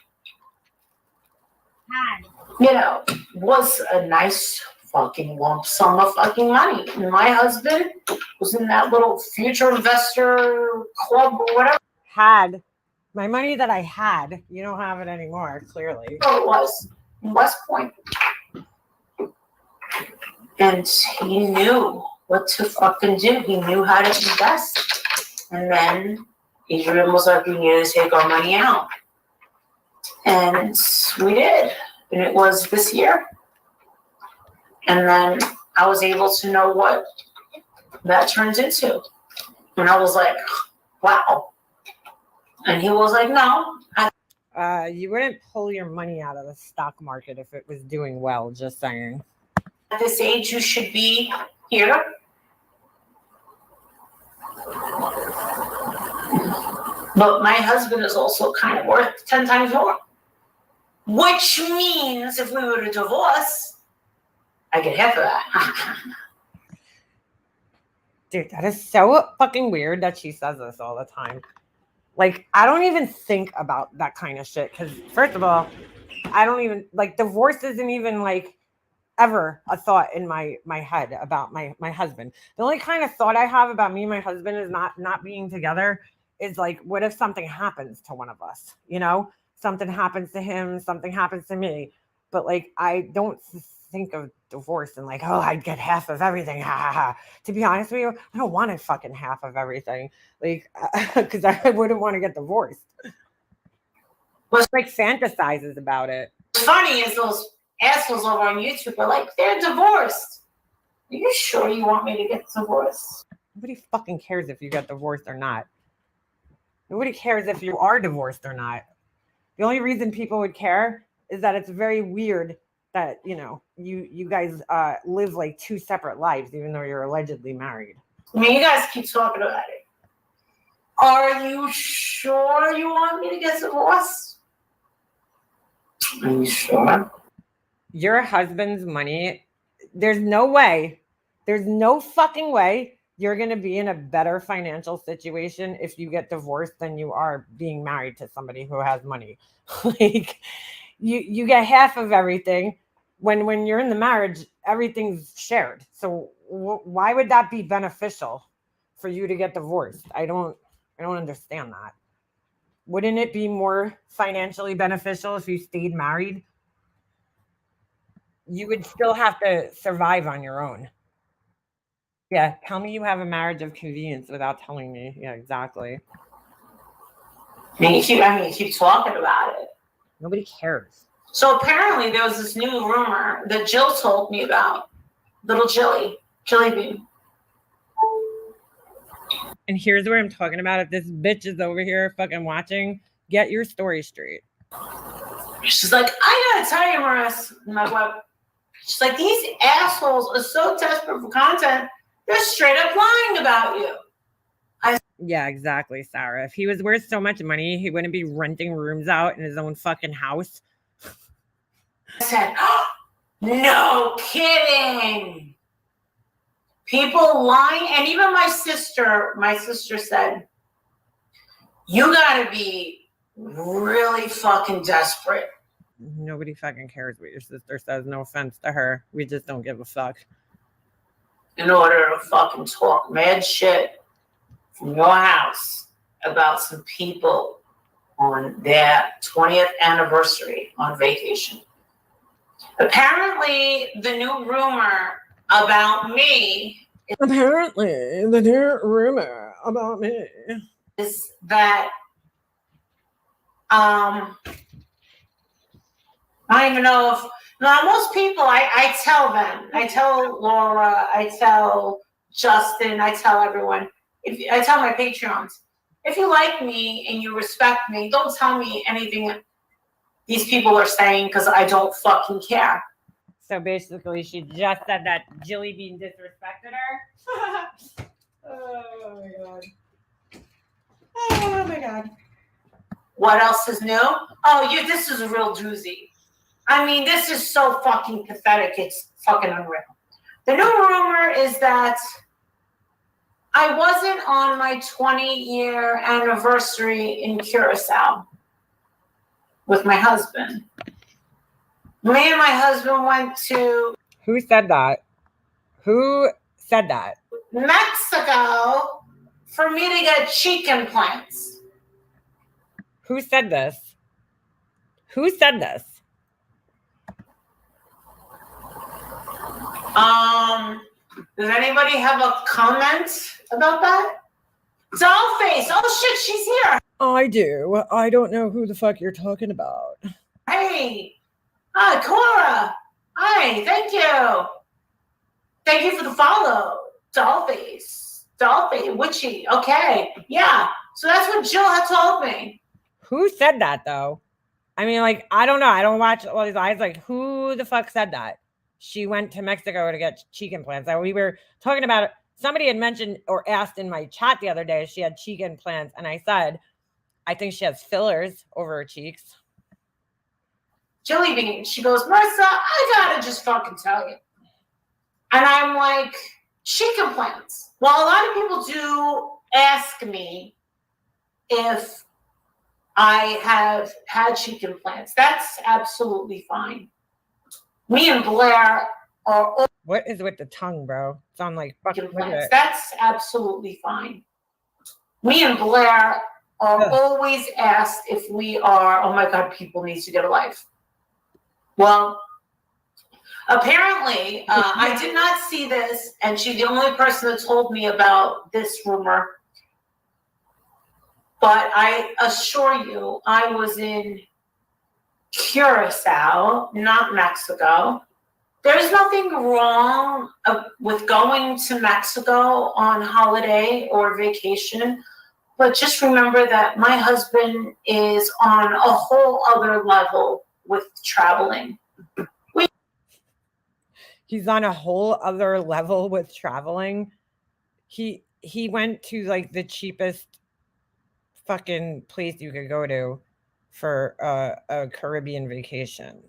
was a nice fucking lump sum of fucking money. And my husband was in that little future investor club or whatever. Had my money that I had. You don't have it anymore, clearly. Oh, it was in West Point. And he knew what to fucking do. He knew how to invest. And then Adrian was like, we need to take our money out. And we did. And it was this year. And then I was able to know what that turns into. And I was like, wow. And he was like, no. You wouldn't pull your money out of the stock market if it was doing well, just saying. At this age, you should be here. But my husband is also kind of worth 10 times more. Which means if we were to divorce, I get half of that. Dude, that is so fucking weird that she says this all the time. Like, I don't even think about that kind of shit. Because, first of all, I don't even, like, divorce isn't even, like, ever a thought in my head about my husband. The only kind of thought I have about me and my husband is not being together is, like, what if something happens to one of us? You know? Something happens to him, something happens to me. But, like, I don't think of divorce and, like, oh, I'd get half of everything. Ha ha ha. To be honest with you, I don't want a fucking half of everything. Like, because I wouldn't want to get divorced. Well, it's like fantasizes about it. What's funny is those assholes over on YouTube are like, they're divorced. Are you sure you want me to get divorced? Nobody fucking cares if you get divorced or not. Nobody cares if you are divorced or not. The only reason people would care is that it's very weird that, you know, you guys live like two separate lives, even though you're allegedly married. I mean, you guys keep talking about it. Are you sure you want me to get divorced? Are you sure? your husband's money, there's no fucking way you're going to be in a better financial situation if you get divorced than you are being married to somebody who has money. Like you get half of everything. When you're in the marriage, everything's shared. So why would that be beneficial for you to get divorced? I don't understand that. Wouldn't it be more financially beneficial if you stayed married? You would still have to survive on your own. Yeah, tell me you have a marriage of convenience without telling me. Yeah, exactly. You keep talking about it. Nobody cares. So apparently there was this new rumor that Jill told me about. Little Jilly Bean. And here's where I'm talking about. If this bitch is over here fucking watching, get your story straight. She's like, I gotta tell you, Maris, my web. She's like, these assholes are so desperate for content, they're straight up lying about you. Yeah, exactly, Sarah. If he was worth so much money, he wouldn't be renting rooms out in his own fucking house. I said, oh, no kidding. People lying. And even my sister said, you gotta be really fucking desperate. Nobody fucking cares what your sister says. No offense to her. We just don't give a fuck. In order to fucking talk mad shit from your house about some people on their 20th anniversary on vacation. Apparently, the new rumor about me is that I don't even know if most people I tell them. I tell Laura, I tell Justin, I tell everyone. I tell my Patreons, if you like me and you respect me, don't tell me anything these people are saying because I don't fucking care. So basically, she just said that Jilly Bean disrespected her. Oh my god. Oh my god. What else is new? Oh, this is a real doozy. I mean, this is so fucking pathetic. It's fucking unreal. The new rumor is that I wasn't on my 20-year anniversary in Curacao with my husband. Me and my husband went to... Who said that? Who said that? Mexico for me to get cheek implants. Who said this? Who said this? Does anybody have a comment about that? Dollface. Oh shit, she's here. I do. I don't know who the fuck you're talking about. Hey. Hi, Cora. Hi, thank you. Thank you for the follow. Dollface, witchy. Okay. Yeah. So that's what Jill had told me. Who said that though? I mean, like, I don't know. I don't watch all these eyes. Like, who the fuck said that? She went to Mexico to get cheek implants. We were talking about it. Somebody had mentioned or asked in my chat the other day if she had cheek implants. And I said, I think she has fillers over her cheeks. Jilly Bean, she goes, Marissa, I gotta just fucking tell you. And I'm like, cheek implants. Well, a lot of people do ask me if I have had cheek implants. That's absolutely fine. Me and Blair are... What is with the tongue, bro? Sound like fucking implants. That's absolutely fine. Me and Blair are always asked if we are, oh my God, people need to get a life. Well, apparently, I did not see this, and she's the only person that told me about this rumor. But I assure you, I was in Curacao, not Mexico. There's nothing wrong with going to Mexico on holiday or vacation, but just remember that my husband is on a whole other level with traveling. He's on a whole other level with traveling. He went to like the cheapest fucking place you could go to for a Caribbean vacation.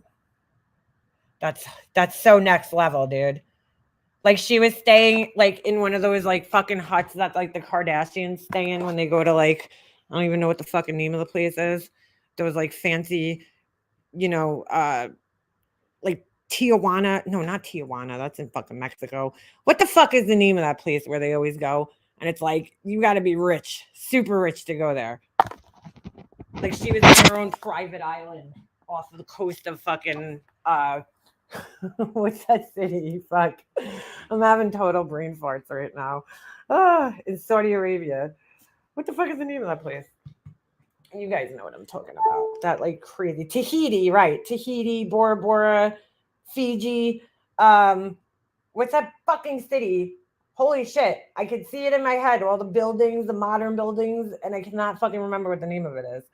That's so next level, dude. Like she was staying like in one of those like fucking huts that like the Kardashians stay in when they go to like I don't even know what the fucking name of the place is. Those like fancy, like Tijuana. No, not Tijuana. That's in fucking Mexico. What the fuck is the name of that place where they always go? And it's like you got to be rich, super rich to go there. Like she was in her own private island off of the coast of fucking what's that city? Fuck. I'm having total brain farts right now. In Saudi Arabia. What the fuck is the name of that place? You guys know what I'm talking about. That like crazy Tahiti, right? Tahiti, Bora Bora, Fiji. What's that fucking city? Holy shit. I could see it in my head. All the buildings, the modern buildings, and I cannot fucking remember what the name of it is.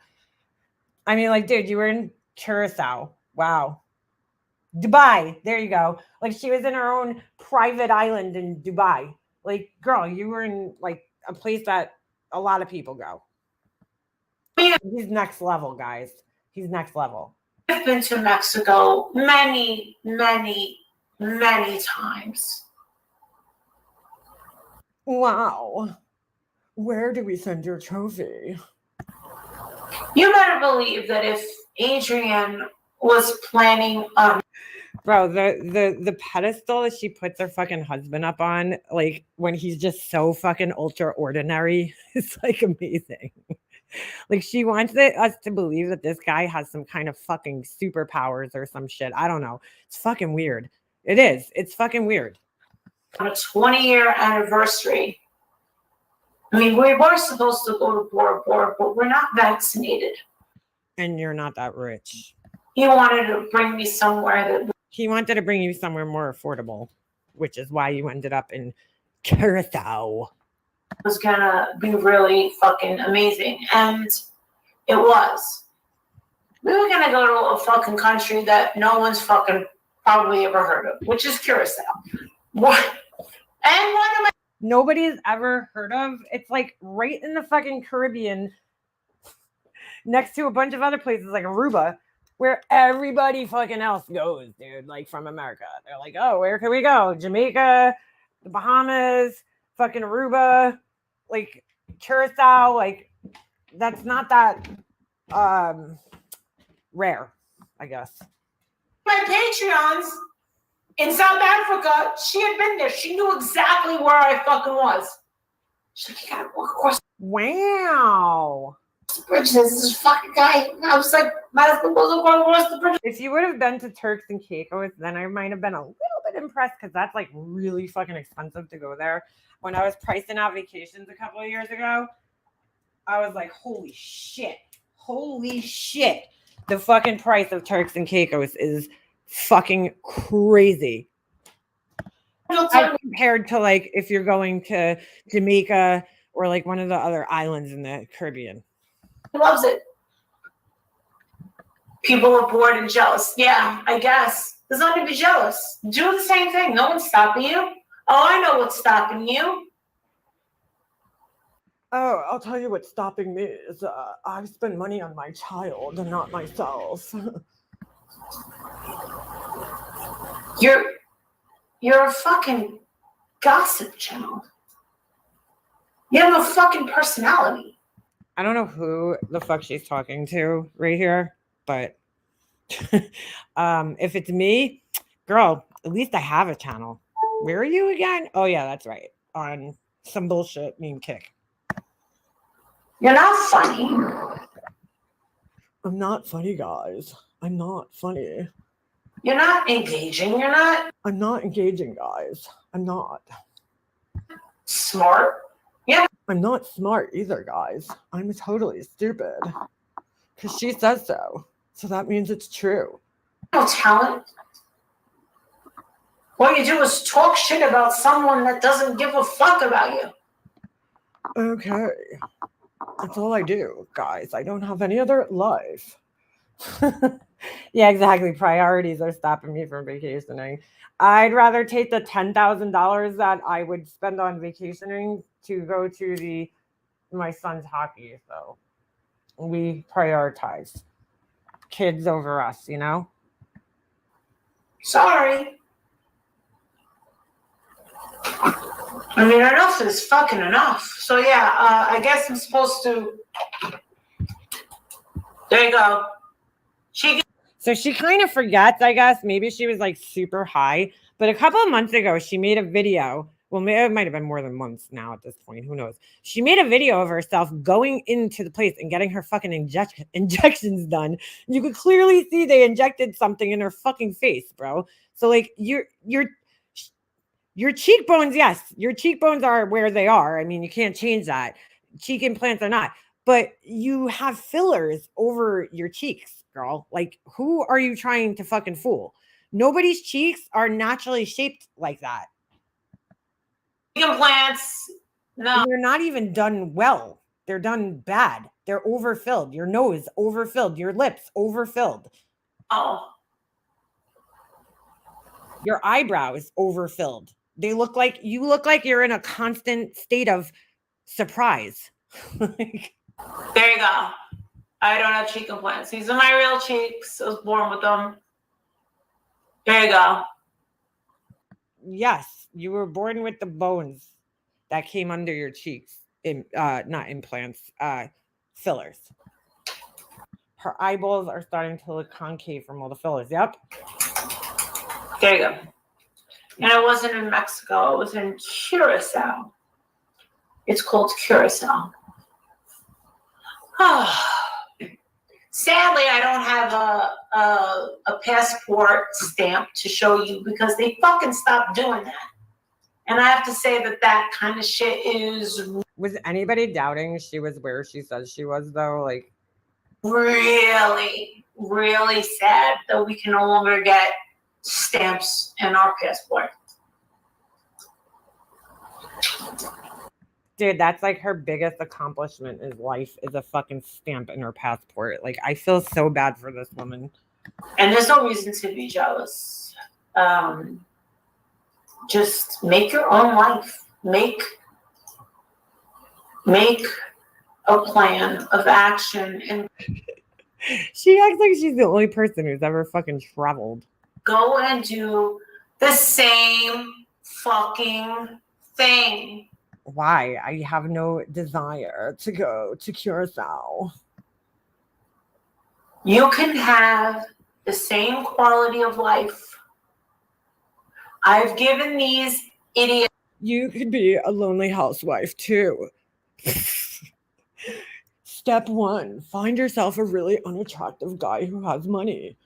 I mean, like, dude, you were in Curacao. Wow. Dubai. There you go. Like, she was in her own private island in Dubai. Like, girl, you were in, like, a place that a lot of people go. He's next level, guys. He's next level. I've been to Mexico many, many, many times. Wow. Where do we send your trophy? You better believe that if Adrienne was planning Bro, the pedestal that she puts her fucking husband up on, like when he's just so fucking ultra ordinary, it's like amazing. Like she wants us to believe that this guy has some kind of fucking superpowers or some shit. I don't know. It's fucking weird. It is. It's fucking weird. On a 20-year anniversary. I mean, we were supposed to go to Bora Bora, but we're not vaccinated. And you're not that rich. He wanted to bring me somewhere He wanted to bring you somewhere more affordable, which is why you ended up in Curacao. Was gonna be really fucking amazing, and it was. We were gonna go to a fucking country that no one's fucking probably ever heard of, which is Curacao. What? And one of my nobody's ever heard of. It's like right in the fucking Caribbean, next to a bunch of other places like Aruba, where everybody fucking else goes, dude. Like from America, they're like, oh, where can we go? Jamaica, the Bahamas, fucking Aruba. Like Curacao, like that's not that rare, I guess. My Patreons in South Africa, she had been there. She knew exactly where I fucking was. She's like, you gotta walk across. Wow. The bridge. This is fucking guy. And I was like, might as well go across the bridge. If you would have been to Turks and Caicos, then I might have been a little bit impressed because that's like really fucking expensive to go there. When I was pricing out vacations a couple of years ago, I was like, holy shit. The fucking price of Turks and Caicos is fucking crazy. As compared to like if you're going to Jamaica or like one of the other islands in the Caribbean. He loves it. People are bored and jealous. Yeah, I guess. There's nothing to be jealous. Do the same thing. No one's stopping you. Oh, I know what's stopping you. Oh, I'll tell you what's stopping me is I spend money on my child and not myself. You're a fucking gossip channel. You have a fucking personality. I don't know who the fuck she's talking to right here, but if it's me, girl, at least I have a channel. Where are you again? Oh yeah, that's right. On some bullshit meme kick. You're not funny. I'm not funny, guys. I'm not funny. You're not engaging. I'm not engaging, guys. I'm not. Smart. Yeah. I'm not smart either, guys. I'm totally stupid. Because she says so. So that means it's true. No talent. All you do is talk shit about someone that doesn't give a fuck about you. Okay. That's all I do, guys. I don't have any other life. Yeah, exactly. Priorities are stopping me from vacationing. I'd rather take the $10,000 that I would spend on vacationing to go to my son's hockey. So we prioritize kids over us, you know? Sorry. I mean, enough is fucking enough. So yeah, I guess I'm supposed to. There you go. So she kind of forgets, I guess. Maybe she was like super high. But a couple of months ago, she made a video. Well, it might have been more than months now at this point. Who knows? She made a video of herself going into the place and getting her fucking injections done. You could clearly see they injected something in her fucking face, bro. So like your cheekbones, yes, your cheekbones are where they are. I mean, you can't change that. Cheek implants are not. But you have fillers over your cheeks, girl. Like, who are you trying to fucking fool? Nobody's cheeks are naturally shaped like that. Implants, no. They're not even done well. They're done bad. They're overfilled. Your nose overfilled. Your lips overfilled. Oh. Your eyebrows overfilled. You look like you're in a constant state of surprise. There you go. I don't have cheek implants. These are my real cheeks. I was born with them. There you go. Yes, you were born with the bones that came under your cheeks. Not implants, fillers. Her eyeballs are starting to look concave from all the fillers. Yep. There you go. And I wasn't in Mexico. I was in Curacao. It's called Curacao. Sadly, I don't have a passport stamp to show you because they fucking stopped doing that. And I have to say that kind of shit is... Was anybody doubting she was where she says she was, though? Like, really, really sad that we can no longer get stamps in our passport. Dude, that's like her biggest accomplishment in life is a fucking stamp in her passport. Like, I feel so bad for this woman. And there's no reason to be jealous. Just make your own life. Make a plan of action and she acts like she's the only person who's ever fucking traveled. Go and do the same fucking thing. Why? I have no desire to go to Curacao. You can have the same quality of life. I've given these idiots. You could be a lonely housewife too. Step 1, find yourself a really unattractive guy who has money.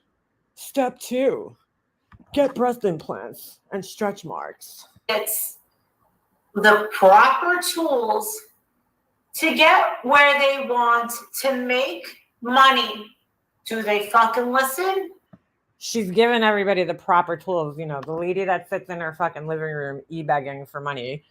Step 2, get breast implants and stretch marks. It's the proper tools to get where they want to make money. Do they fucking listen? She's given everybody the proper tools. You know, the lady that sits in her fucking living room e-begging for money.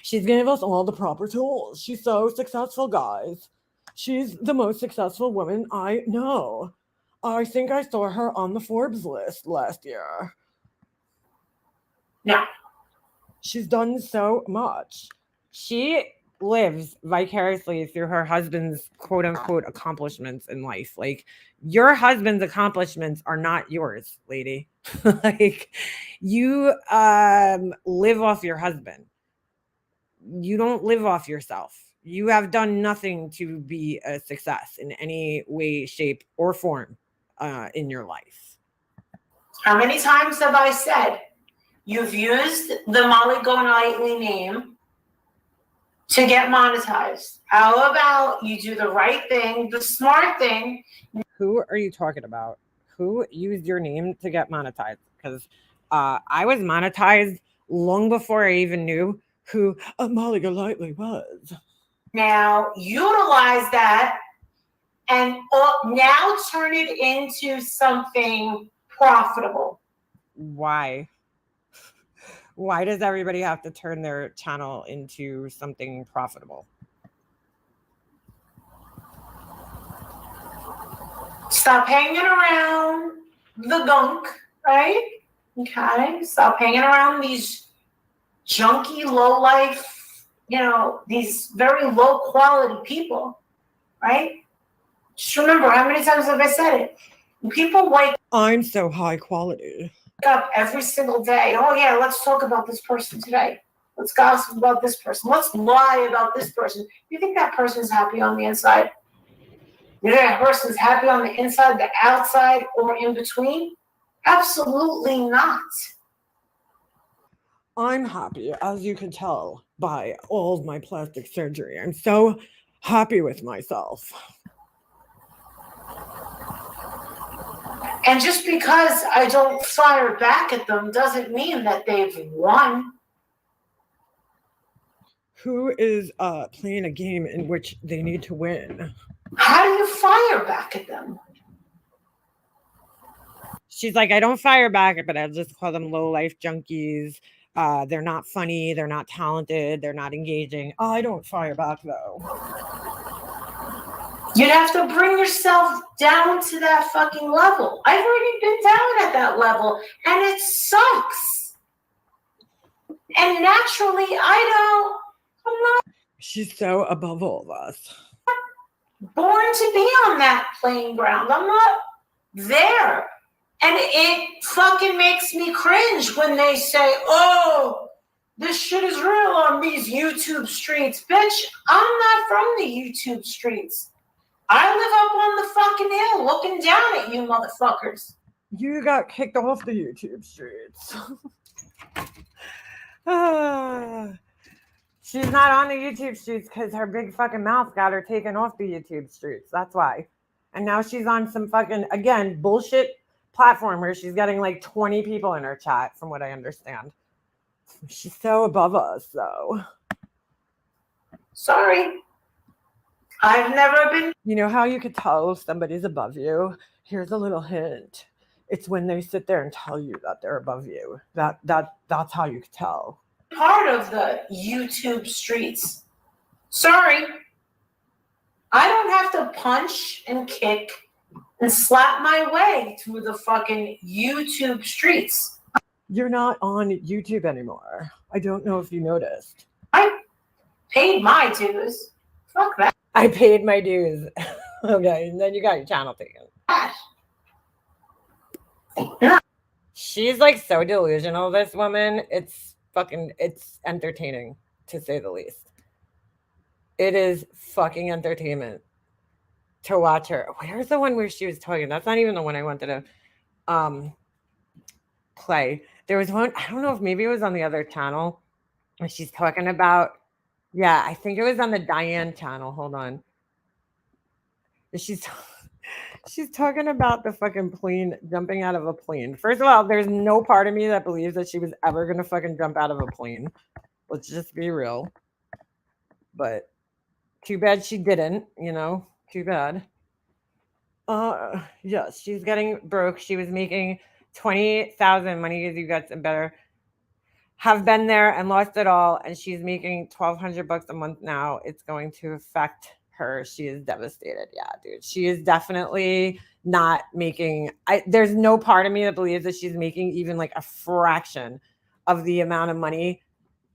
She's giving us all the proper tools. She's so successful, guys. She's the most successful woman I know. I think I saw her on the Forbes list last year. No. She's done so much. She lives vicariously through her husband's quote unquote accomplishments in life. Like, your husband's accomplishments are not yours, lady. Like, you live off your husband. You don't live off yourself. You have done nothing to be a success in any way, shape, or form in your life. How many times have I said you've used the Molly Golightly name to get monetized? How about you do the right thing, the smart thing? Who are you talking about? Who used your name to get monetized? Because I was monetized long before I even knew who Molly Golightly was. Now utilize that and now turn it into something profitable. Why? Why does everybody have to turn their channel into something profitable? Stop hanging around the gunk, right? Okay. Stop hanging around these junky, low life, these very low quality people, right? Just remember, how many times have I said it? When people wake I'm so high quality. Up every single day. Oh yeah, let's talk about this person today. Let's gossip about this person. Let's lie about this person. You think that person's happy on the inside? You think that person's happy on the inside, the outside, or in between? Absolutely not. I'm happy, as you can tell by all of my plastic surgery. I'm so happy with myself. And just because I don't fire back at them doesn't mean that they've won. Who is playing a game in which they need to win? How do you fire back at them? She's like, I don't fire back, but I'll just call them low life junkies. They're not funny. They're not talented. They're not engaging. I don't fire back though. You'd have to bring yourself down to that fucking level. I've already been down at that level, and it sucks. And naturally, I'm not She's so above all of us. born to be on that playing ground. I'm not there. And it fucking makes me cringe when they say, oh, this shit is real on these YouTube streets. Bitch, I'm not from the YouTube streets. I live up on the fucking hill looking down at you motherfuckers. You got kicked off the YouTube streets. She's not on the YouTube streets because her big fucking mouth got her taken off the YouTube streets. That's why. And now she's on some fucking, again, bullshit platform where she's getting like 20 people in her chat, from what I understand. She's so above us, though. Sorry. I've never been. You know how you could tell if somebody's above you? Here's a little hint. It's when they sit there and tell you that they're above you. That's how you could tell. Part of the YouTube streets. Sorry. I don't have to punch and kick and slap my way through the fucking YouTube streets. You're not on YouTube anymore. I don't know if you noticed. I paid my dues. Fuck that. I paid my dues. Okay, and then you got your channel taken. She's like so delusional, this woman. It's entertaining, to say the least. It is fucking entertainment to watch her. Where's the one where she was talking? That's not even the one I wanted to play. There was one, I don't know if maybe it was on the other channel, where she's talking about, yeah, I think it was on the Diane channel. Hold on. She's talking about the fucking plane, jumping out of a plane. First of all, there's no part of me that believes that she was ever going to fucking jump out of a plane. Let's just be real. But too bad she didn't, you know, too bad. Yes, she's getting broke. She was making 20,000 money as you get better. Have been there and lost it all, and she's making $1,200 a month now. It's going to affect her. She is devastated. Yeah, dude. She is definitely not making. There's no part of me that believes that she's making even like a fraction of the amount of money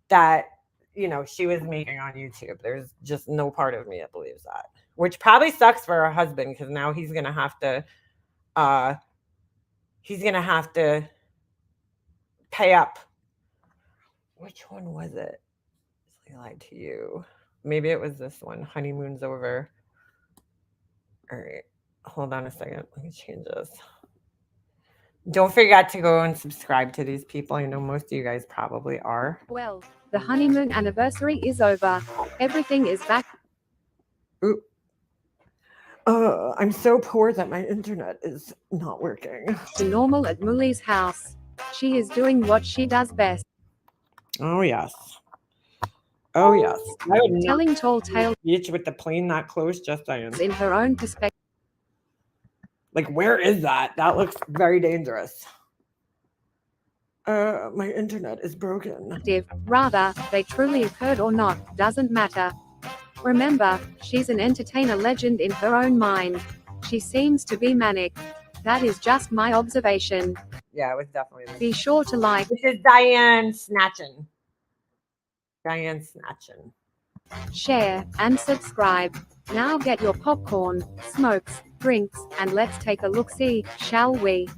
that, you know, she was making on YouTube. There's just no part of me that believes that, which probably sucks for her husband, because now he's gonna have to pay up. Which one was it? I lied to you. Maybe it was this one. Honeymoon's over. All right. Hold on a second. Let me change this. Don't forget to go and subscribe to these people. I know most of you guys probably are. Well, the honeymoon anniversary is over. Everything is back. Ooh. I'm so poor that my internet is not working. To normal at Mooley's house. She is doing what she does best. Oh, yes. Oh, yes. I would not Telling tall tales beach with the plane that close, just saying. in her own perspective. Like, where is that? That looks very dangerous. My internet is broken. Rather, they truly occurred or not, doesn't matter. Remember, she's an entertainer legend in her own mind. She seems to be manic. That is just my observation. Yeah, it was definitely. Be sure to like. This is Diane Snatchin. Diane Snatchin. Share, and subscribe. Now get your popcorn, smokes, drinks, and let's take a look-see, shall we?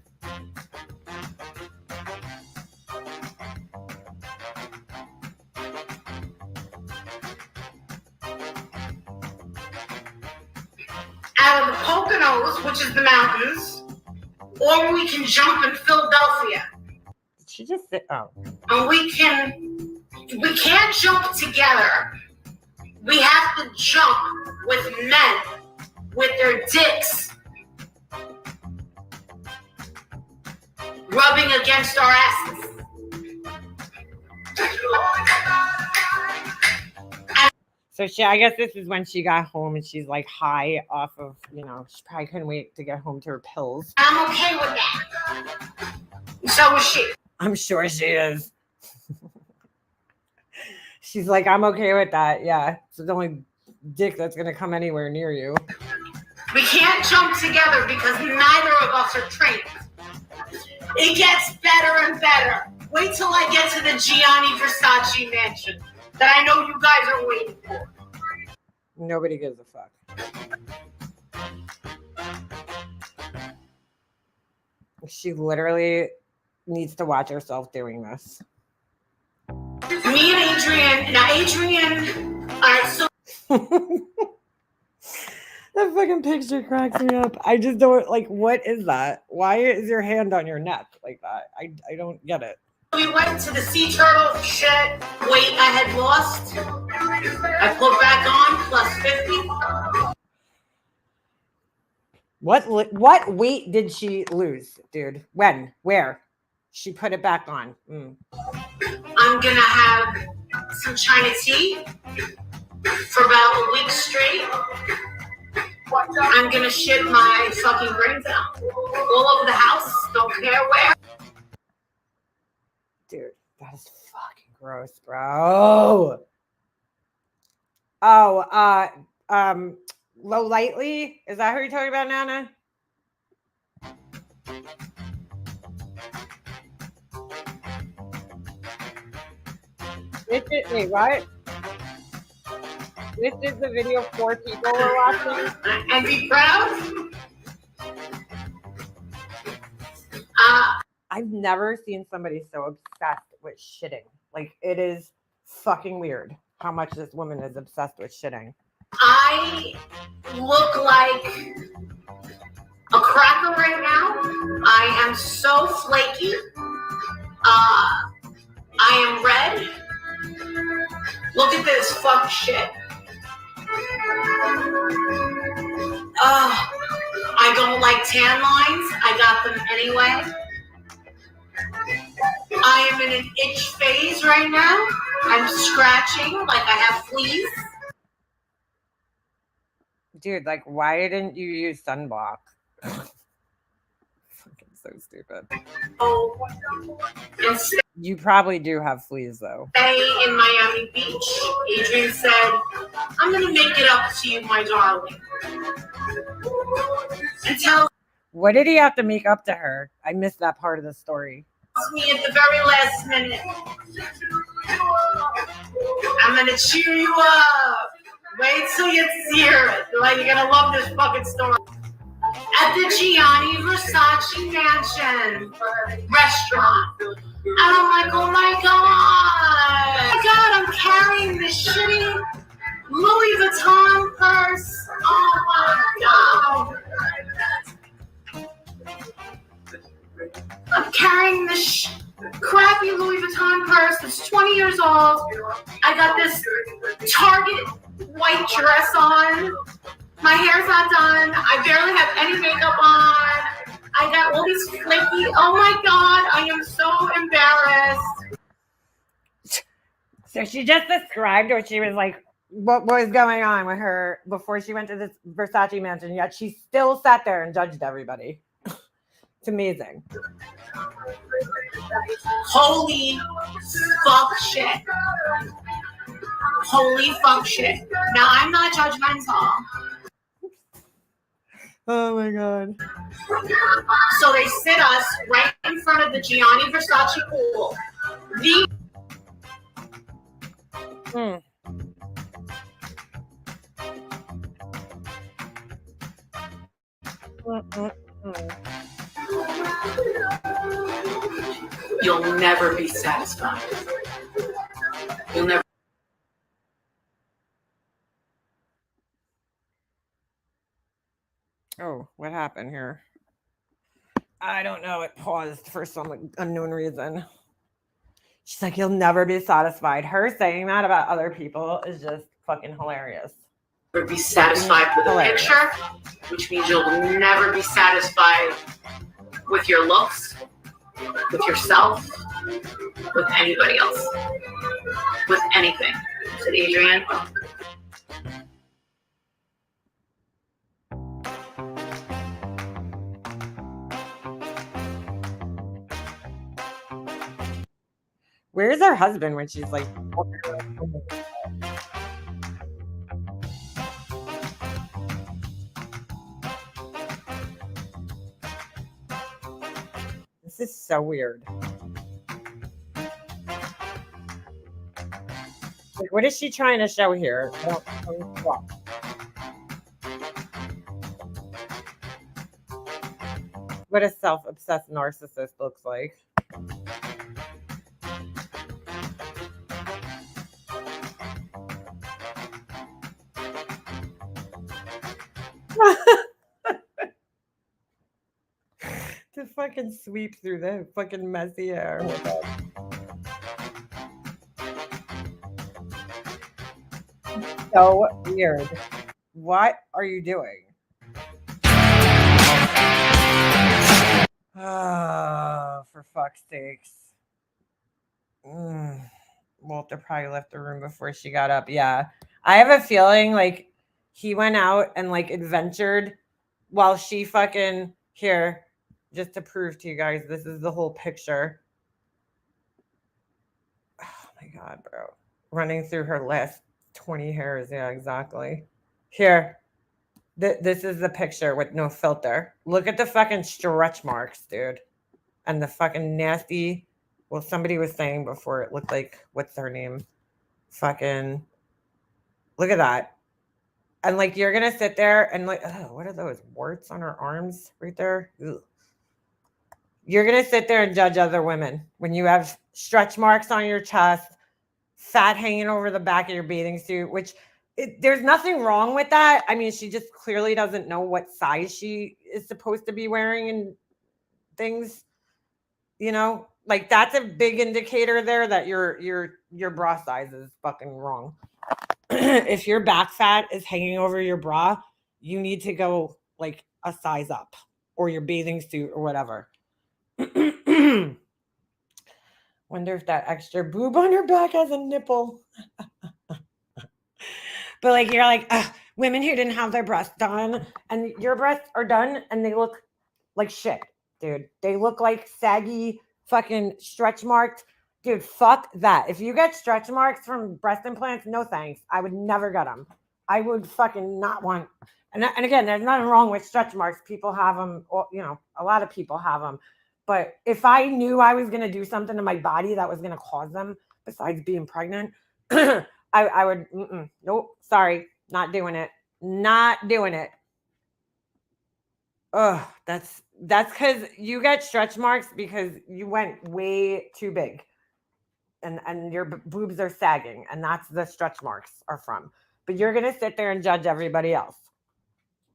Hills, which is the mountains, or we can jump in Philadelphia. Did she just sit? Oh. And we can't jump together. We have to jump with men, with their dicks rubbing against our asses. So I guess this is when she got home and she's like high off of, she probably couldn't wait to get home to her pills. I'm okay with that. So is she. I'm sure she is. She's like, I'm okay with that. Yeah. It's the only dick that's going to come anywhere near you. We can't jump together because neither of us are trained. It gets better and better. Wait till I get to the Gianni Versace mansion that I know you guys are waiting for. Nobody gives a fuck. She literally needs to watch herself doing this. Me and Adrian. Now, Adrian. All right, so. That fucking picture cracks me up. I just don't, what is that? Why is your hand on your neck like that? I don't get it. We went to the sea turtle shit. Weight I had lost. I put back on plus 50. What weight did she lose, dude? When? Where? She put it back on. I'm gonna have some China tea for about a week straight. I'm gonna shit my fucking brains out all over the house. Don't care where. Dude, that is fucking gross, bro. Oh, Low Lightly? Is that who you're talking about, Nana? Wait, what? This is the video 4 people were watching? And be proud. I've never seen somebody so obsessed with shitting. It is fucking weird how much this woman is obsessed with shitting. I look like a cracker right now. I am so flaky. I am red. Look at this fuck shit. I don't like tan lines. I got them anyway. I am in an itch phase right now. I'm scratching like I have fleas. Dude, why didn't you use sunblock? Fucking so stupid. Oh, and You probably do have fleas, though. stay in Miami Beach. Adrian said, I'm going to make it up to you, my darling. And tell What did he have to make up to her? I missed that part of the story. me at the very last minute. I'm going to cheer you up. Wait till you hear it. You're going to love this fucking story. At the Gianni Versace mansion restaurant. And I'm like, oh my God. Oh my God, I'm carrying this shitty Louis Vuitton purse. Oh my God. I'm carrying this crappy Louis Vuitton purse that's 20 years old. I got this Target white dress on. My hair's not done. I barely have any makeup on. I got all these flaky. Oh my God, I am so embarrassed. So she just described what she was like, what was going on with her before she went to this Versace mansion, yet she still sat there and judged everybody. It's amazing. Holy fuck shit. Holy fuck shit. Now, I'm not judgmental. Oh my God. So they sit us right in front of the Gianni Versace pool. You'll never be satisfied. You'll never. Oh. What happened here? I don't know. It paused for some unknown reason. She's like, you'll never be satisfied. Her saying that about other people is just fucking hilarious. Be satisfied with a picture, which means you'll never be satisfied with your looks, with yourself, with anybody else, with anything. Said Adrian. Where's her husband when she's like, this is so weird. Like, what is she trying to show here? What a self-obsessed narcissist looks like. To fucking sweep through the fucking messy hair. So weird. What are you doing? Oh, for fuck's sakes. Walter probably left the room before she got up. Yeah. I have a feeling like he went out and like adventured while she fucking here, just to prove to you guys, this is the whole picture. Oh my God, bro. Running through her last 20 hairs. Yeah, exactly. Here. This is the picture with no filter. Look at the fucking stretch marks, dude. And the fucking nasty, well, somebody was saying before it looked like, what's her name? Fucking, look at that. And like, you're going to sit there and like, oh, what are those warts on her arms right there? Ugh. You're going to sit there and judge other women when you have stretch marks on your chest, fat hanging over the back of your bathing suit, which there's nothing wrong with that. I mean, she just clearly doesn't know what size she is supposed to be wearing and things, you know, like that's a big indicator there that your bra size is fucking wrong. If your back fat is hanging over your bra, you need to go like a size up, or your bathing suit or whatever. Wonder if that extra boob on her back has a nipple. But like, you're like, women who didn't have their breasts done, and your breasts are done and they look like shit, dude. They look like saggy fucking stretch marked. Dude, fuck that. If you get stretch marks from breast implants, no thanks. I would never get them. I would fucking not want. And again, there's nothing wrong with stretch marks. People have them, you know, a lot of people have them. But if I knew I was going to do something to my body that was going to cause them, besides being pregnant, I would, nope, sorry, not doing it. Not doing it. Ugh, that's because you get stretch marks because you went way too big. And your boobs are sagging, and that's the stretch marks are from. But you're going to sit there and judge everybody else.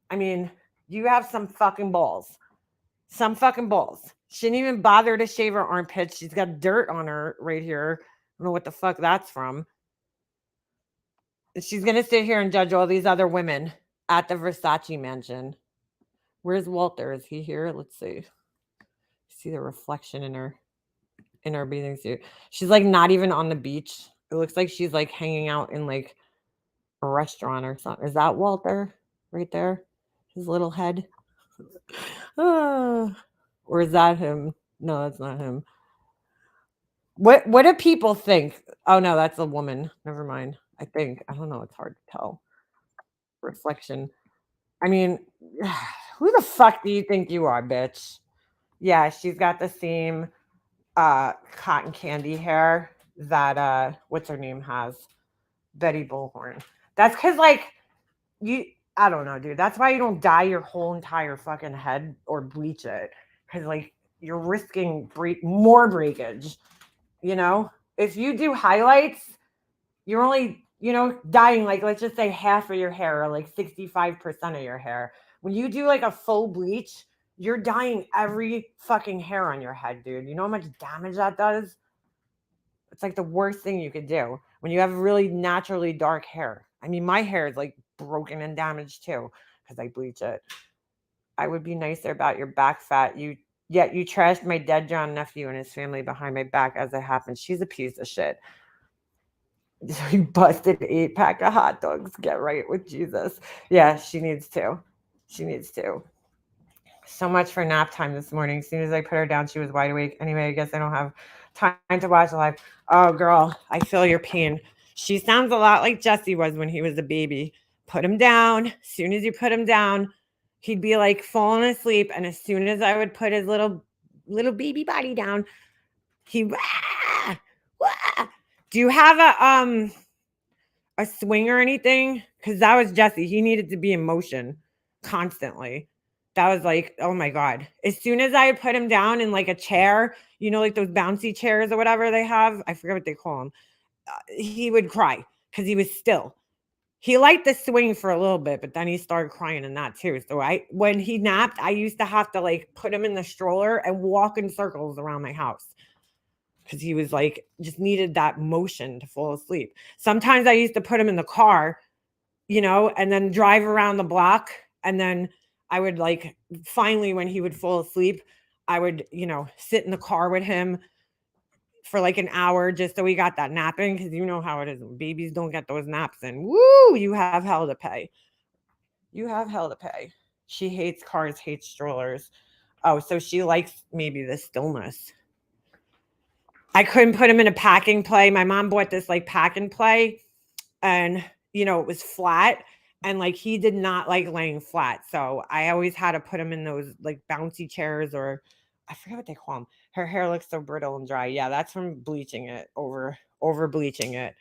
I mean, you have some fucking balls. Some fucking balls. She didn't even bother to shave her armpits. She's got dirt on her right here. I don't know what the fuck that's from. And she's going to sit here and judge all these other women at the Versace mansion. Where's Walter? Is he here? Let's see. See the reflection in her bathing suit. She's like not even on the beach. It looks like she's like hanging out in like a restaurant or something. Is that Walter right there? His little head. Or is that him? No, that's not him. What do people think? Oh no, that's a woman. Never mind. I think. I don't know. It's hard to tell. Reflection. I mean, who the fuck do you think you are, bitch? Yeah, she's got the same cotton candy hair that what's her name has. Betty Bullhorn. That's because like I don't know, dude. That's why you don't dye your whole entire fucking head or bleach it. Because like you're risking more breakage. You know? If you do highlights, you're only, you know, dyeing like, let's just say half of your hair or like 65% of your hair. When you do like a full bleach, you're dyeing every fucking hair on your head, dude. You know how much damage that does? It's like the worst thing you could do when you have really naturally dark hair. I mean, my hair is like broken and damaged too because I bleach it. I would be nicer about your back fat. You trashed my dead John nephew and his family behind my back as it happened. She's a piece of shit. You busted 8-pack of hot dogs. Get right with Jesus. Yeah, she needs to. She needs to. So much for nap time this morning. As soon as I put her down, she was wide awake. Anyway, I guess I don't have time to watch live. Oh, girl, I feel your pain. She sounds a lot like Jesse was when he was a baby. Put him down. As soon as you put him down, he'd be like falling asleep. And as soon as I would put his little baby body down, he wah, wah. Do you have a swing or anything? Because that was Jesse. He needed to be in motion constantly. That was like, oh my God. As soon as I put him down in like a chair, you know, like those bouncy chairs or whatever they have, I forget what they call them, he would cry because he was still. He liked the swing for a little bit, but then he started crying in that too. So when he napped, I used to have to like put him in the stroller and walk in circles around my house because he was like, just needed that motion to fall asleep. Sometimes I used to put him in the car, you know, and then drive around the block. And then I would like, finally, when he would fall asleep, I would, you know, sit in the car with him for like an hour just so he got that napping. Because you know how it is. When babies don't get those naps in. Woo, you have hell to pay. You have hell to pay. She hates cars, hates strollers. Oh, so she likes maybe the stillness. I couldn't put him in a pack and play. My mom bought this like pack and play. And, you know, it was flat. And like he did not like laying flat. So I always had to put him in those like bouncy chairs, or I forget what they call them. Her hair looks so brittle and dry. Yeah, that's from bleaching it, over bleaching it.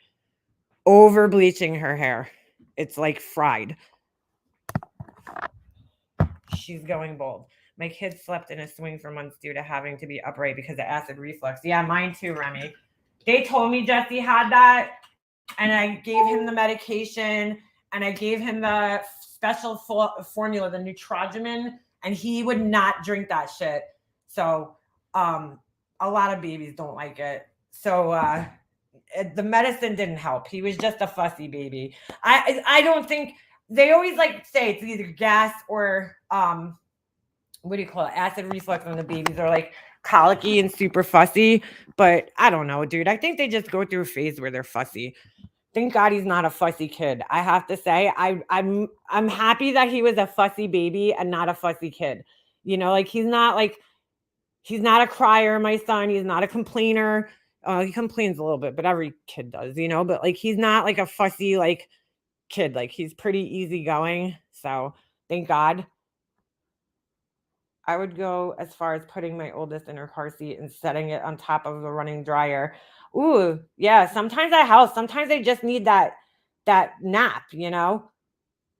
Over bleaching her hair. It's like fried. She's going bald. My kid slept in a swing for months due to having to be upright because of acid reflux. Yeah, mine too, Remy. They told me Jesse had that, and I gave him the medication. And I gave him the special formula, the Neutrogemin, and he would not drink that shit. So a lot of babies don't like it. So the medicine didn't help. He was just a fussy baby. I don't think, they always like say it's either gas or what do you call it? Acid reflux on the babies are like colicky and super fussy. But I don't know, dude. I think they just go through a phase where they're fussy. Thank God he's not a fussy kid. I have to say, I'm happy that he was a fussy baby and not a fussy kid. You know, like he's not a crier, my son. He's not a complainer. He complains a little bit, but every kid does, you know. But like he's not like a fussy like kid. Like he's pretty easygoing. So thank God. I would go as far as putting my oldest in her car seat and setting it on top of the running dryer. Ooh, yeah. Sometimes I help. Sometimes they just need that nap, you know?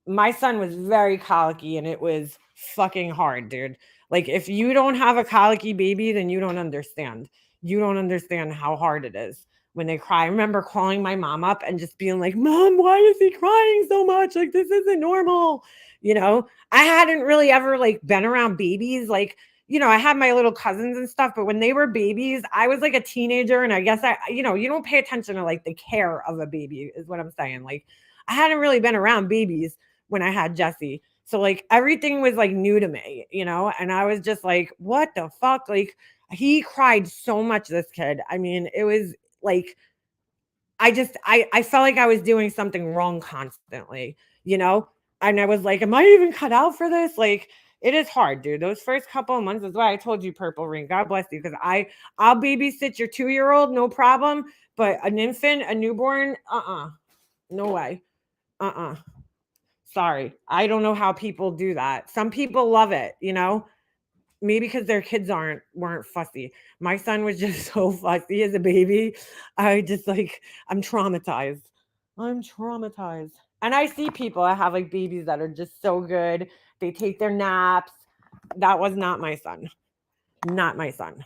My son was very colicky and it was fucking hard, dude. Like if you don't have a colicky baby, then you don't understand. You don't understand how hard it is when they cry. I remember calling my mom up and just being like, Mom, why is he crying so much? Like this isn't normal. You know, I hadn't really ever like been around babies. Like, you know, I had my little cousins and stuff, but when they were babies, I was like a teenager. And I guess you know, you don't pay attention to like the care of a baby is what I'm saying. Like I hadn't really been around babies when I had Jesse. So like everything was like new to me, you know? And I was just like, what the fuck? Like he cried so much, this kid. I mean, it was like, I felt like I was doing something wrong constantly, you know? And I was like, am I even cut out for this? Like, it is hard, dude. Those first couple of months is why I told you, Purple Ring. God bless you. Because I'll babysit your 2-year-old, no problem. But an infant, a newborn, no way. Sorry. I don't know how people do that. Some people love it, you know? Maybe because their kids weren't fussy. My son was just so fussy as a baby. I'm traumatized. I'm traumatized. And I see people that have like babies that are just so good. They take their naps. That was not my son. Not my son.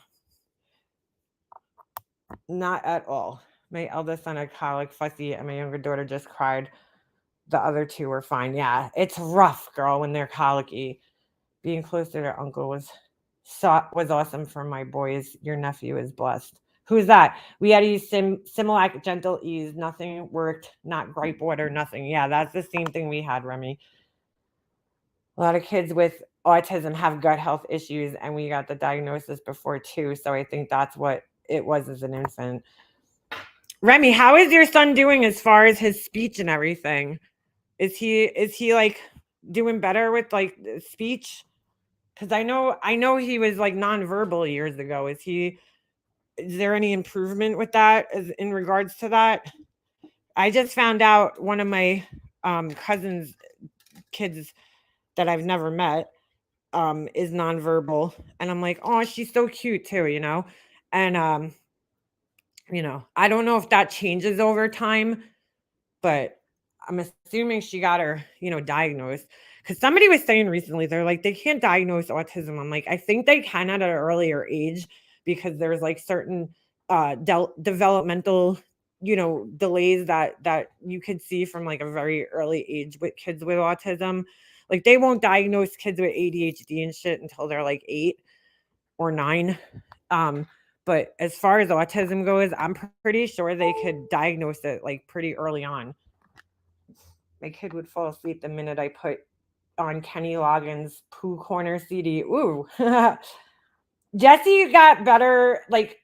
Not at all. My eldest son had colic, fussy, and my younger daughter just cried. The other two were fine. Yeah, it's rough, girl, when they're colicky. Being closer to uncle was awesome for my boys. Your nephew is blessed. Who's that? We had to use Similac Gentle Ease. Nothing worked. Not gripe water. Nothing. Yeah, that's the same thing we had, Remy. A lot of kids with autism have gut health issues, and we got the diagnosis before too. So I think that's what it was as an infant. Remy, how is your son doing as far as his speech and everything? Is he like doing better with like speech? Because I know he was like nonverbal years ago. Is there any improvement with that in regards to that? I just found out one of my cousin's kids that I've never met is nonverbal, and I'm like, oh, she's so cute too, you know. And I don't know if that changes over time, but I'm assuming she got her, diagnosed. Because somebody was saying recently, they're like, they can't diagnose autism. I'm like, I think they can at an earlier age because there's like certain developmental, delays that you could see from like a very early age with kids with autism. Like they won't diagnose kids with ADHD and shit until they're like 8 or 9. But as far as autism goes, I'm pretty sure they could diagnose it like pretty early on. My kid would fall asleep the minute I put on Kenny Loggins' Pooh Corner CD. Ooh. Jesse got better, like,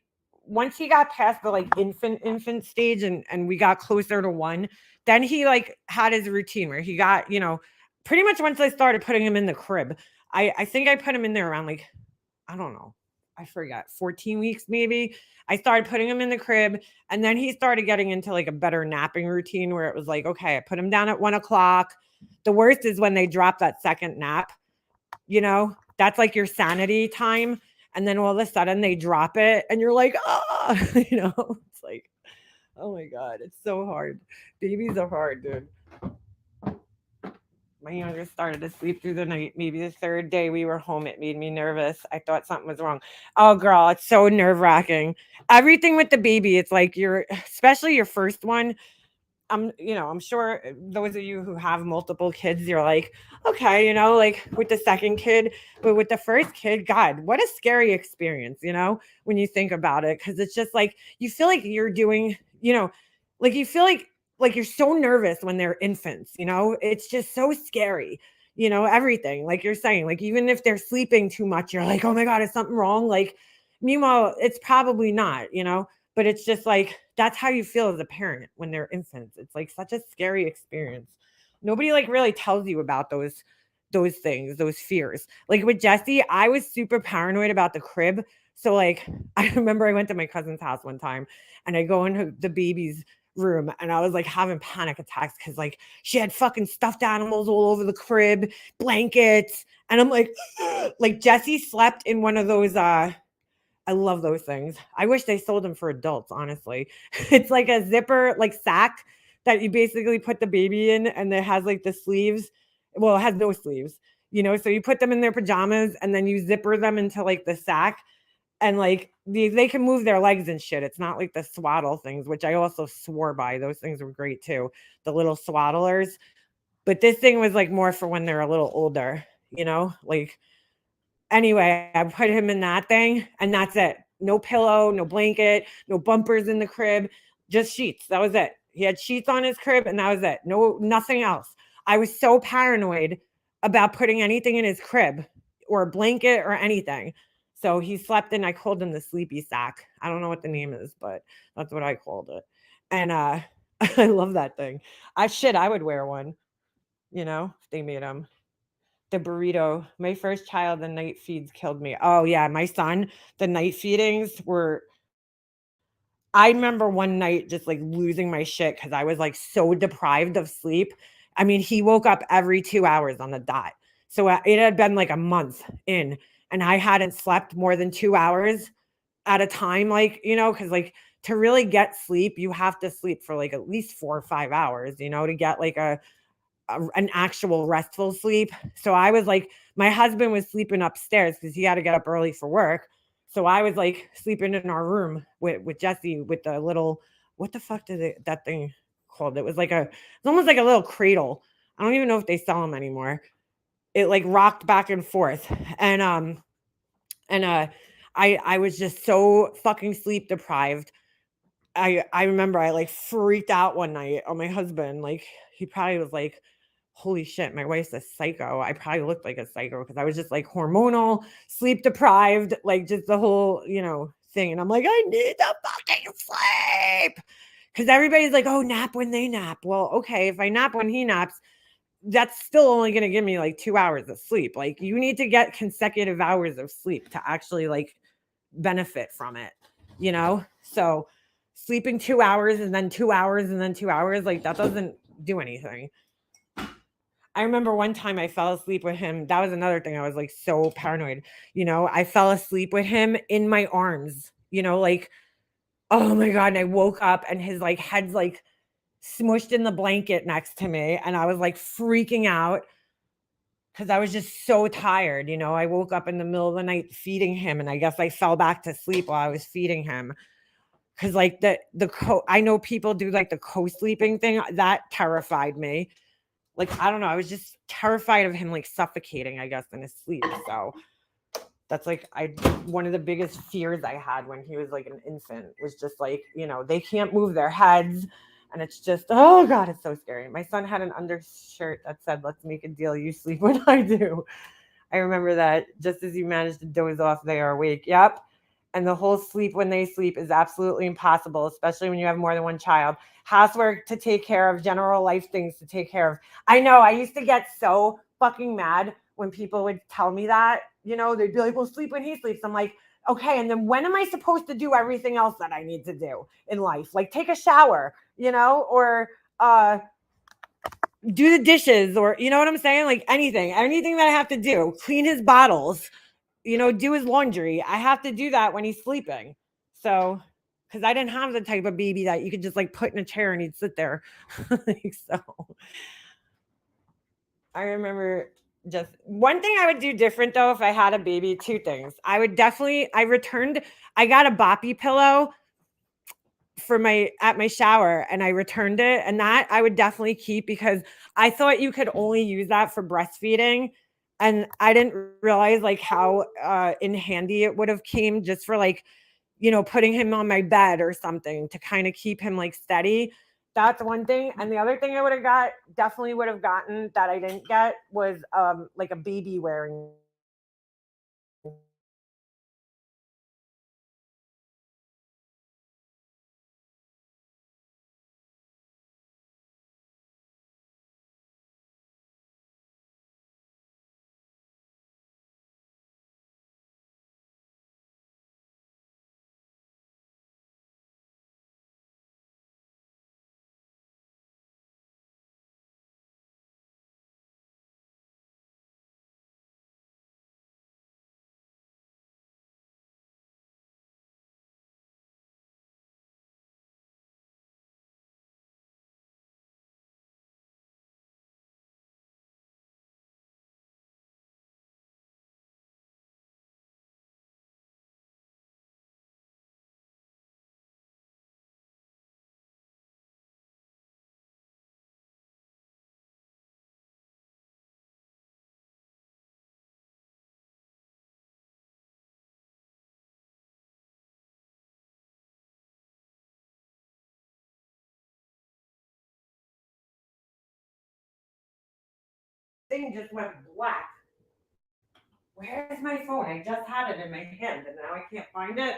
once he got past the, like, infant stage and we got closer to 1, then he, like, had his routine where he got, pretty much once I started putting him in the crib. I think I put him in there around, like, I don't know. I forgot, 14 weeks maybe. I started putting him in the crib, and then he started getting into like a better napping routine where it was like, okay, I put him down at 1 o'clock. The worst is when they drop that second nap, that's like your sanity time. And then all of a sudden they drop it and you're like, it's like, oh my God, it's so hard. Babies are hard, dude. My youngest started to sleep through the night. Maybe the 3rd day we were home, it made me nervous. I thought something was wrong. Oh, girl, it's so nerve-wracking. Everything with the baby, it's like especially your first one. I'm sure those of you who have multiple kids, you're like, okay, like with the second kid, but with the first kid, God, what a scary experience, when you think about it. Cause it's just like, you feel like you're doing, like you feel like you're so nervous when they're infants, it's just so scary, everything. Like you're saying, like, even if they're sleeping too much, you're like, oh my God, is something wrong? Like, meanwhile, it's probably not, but it's just like, that's how you feel as a parent when they're infants. It's like such a scary experience. Nobody like really tells you about those things, those fears. Like with Jesse, I was super paranoid about the crib. So like, I remember I went to my cousin's house one time and I go into the baby's room and I was like having panic attacks because like she had fucking stuffed animals all over the crib, blankets. And I'm like, like Jesse slept in one of those, I love those things. I wish they sold them for adults, honestly. It's like a zipper, like sack that you basically put the baby in and it has like the sleeves. Well, it has no sleeves, so you put them in their pajamas and then you zipper them into like the sack and like they can move their legs and shit. It's not like the swaddle things, which I also swore by. Those things were great too. The little swaddlers. But this thing was like more for when they're a little older, like. Anyway, I put him in that thing and that's it. No pillow, no blanket, no bumpers in the crib, just sheets. That was it. He had sheets on his crib and that was it. No, nothing else. I was so paranoid about putting anything in his crib or a blanket or anything. So he slept in, I called him the sleepy sack. I don't know what the name is, but that's what I called it. And I love that thing. I would wear one, if they made them. The burrito, my first child, the night feeds killed me. Oh yeah, my son, the night feedings were, I remember one night just like losing my shit because I was like so deprived of sleep. I mean, he woke up every 2 hours on the dot. So it had been like a month in and I hadn't slept more than 2 hours at a time, like, because like to really get sleep, you have to sleep for like at least 4 or 5 hours, to get like an actual restful sleep. So I was like, my husband was sleeping upstairs because he had to get up early for work. So I was like sleeping in our room with Jesse with the little, what the fuck did that thing called. It was like it's almost like a little cradle. I don't even know if they sell them anymore. It like rocked back and forth. And I was just so fucking sleep deprived. I remember I like freaked out one night on my husband. Like he probably was like, holy shit, my wife's a psycho. I probably looked like a psycho because I was just like hormonal, sleep deprived, like just the whole, thing. And I'm like, I need to fucking sleep. Because everybody's like, oh, nap when they nap. Well, okay, if I nap when he naps, that's still only going to give me like 2 hours of sleep. Like you need to get consecutive hours of sleep to actually like benefit from it, So sleeping 2 hours and then 2 hours and then 2 hours, like that doesn't do anything. I remember one time I fell asleep with him. That was another thing. I was like so paranoid. I fell asleep with him in my arms, like, oh my God. And I woke up and his like head's like smushed in the blanket next to me. And I was like freaking out because I was just so tired. I woke up in the middle of the night feeding him. And I guess I fell back to sleep while I was feeding him. Cause like I know people do like the co-sleeping thing. That terrified me. Like, I don't know. I was just terrified of him like suffocating, I guess, in his sleep. So that's like one of the biggest fears I had when he was like an infant was just like, they can't move their heads. And it's just, oh God, it's so scary. My son had an undershirt that said, let's make a deal. You sleep when I do. I remember that just as you manage to doze off, they are awake. Yep. And the whole sleep when they sleep is absolutely impossible, especially when you have more than one child. Housework to take care of, general life things to take care of. I know I used to get so fucking mad when people would tell me that, they'd be like, well, sleep when he sleeps. I'm like, okay. And then when am I supposed to do everything else that I need to do in life? Like take a shower, or do the dishes, or, you know what I'm saying? Like anything that I have to do, clean his bottles, do his laundry. I have to do that when he's sleeping. So, because I didn't have the type of baby that you could just like put in a chair and he'd sit there. So, I remember just one thing I would do different though if I had a baby. Two things. I got a boppy pillow at my shower and I returned it, and that I would definitely keep because I thought you could only use that for breastfeeding. And I didn't realize like how in handy it would have came just for like, putting him on my bed or something to kind of keep him like steady. That's one thing. And the other thing I definitely would have gotten that I didn't get was like a baby wearing. Thing just went black. Where's my phone? I just had it in my hand and now I can't find it.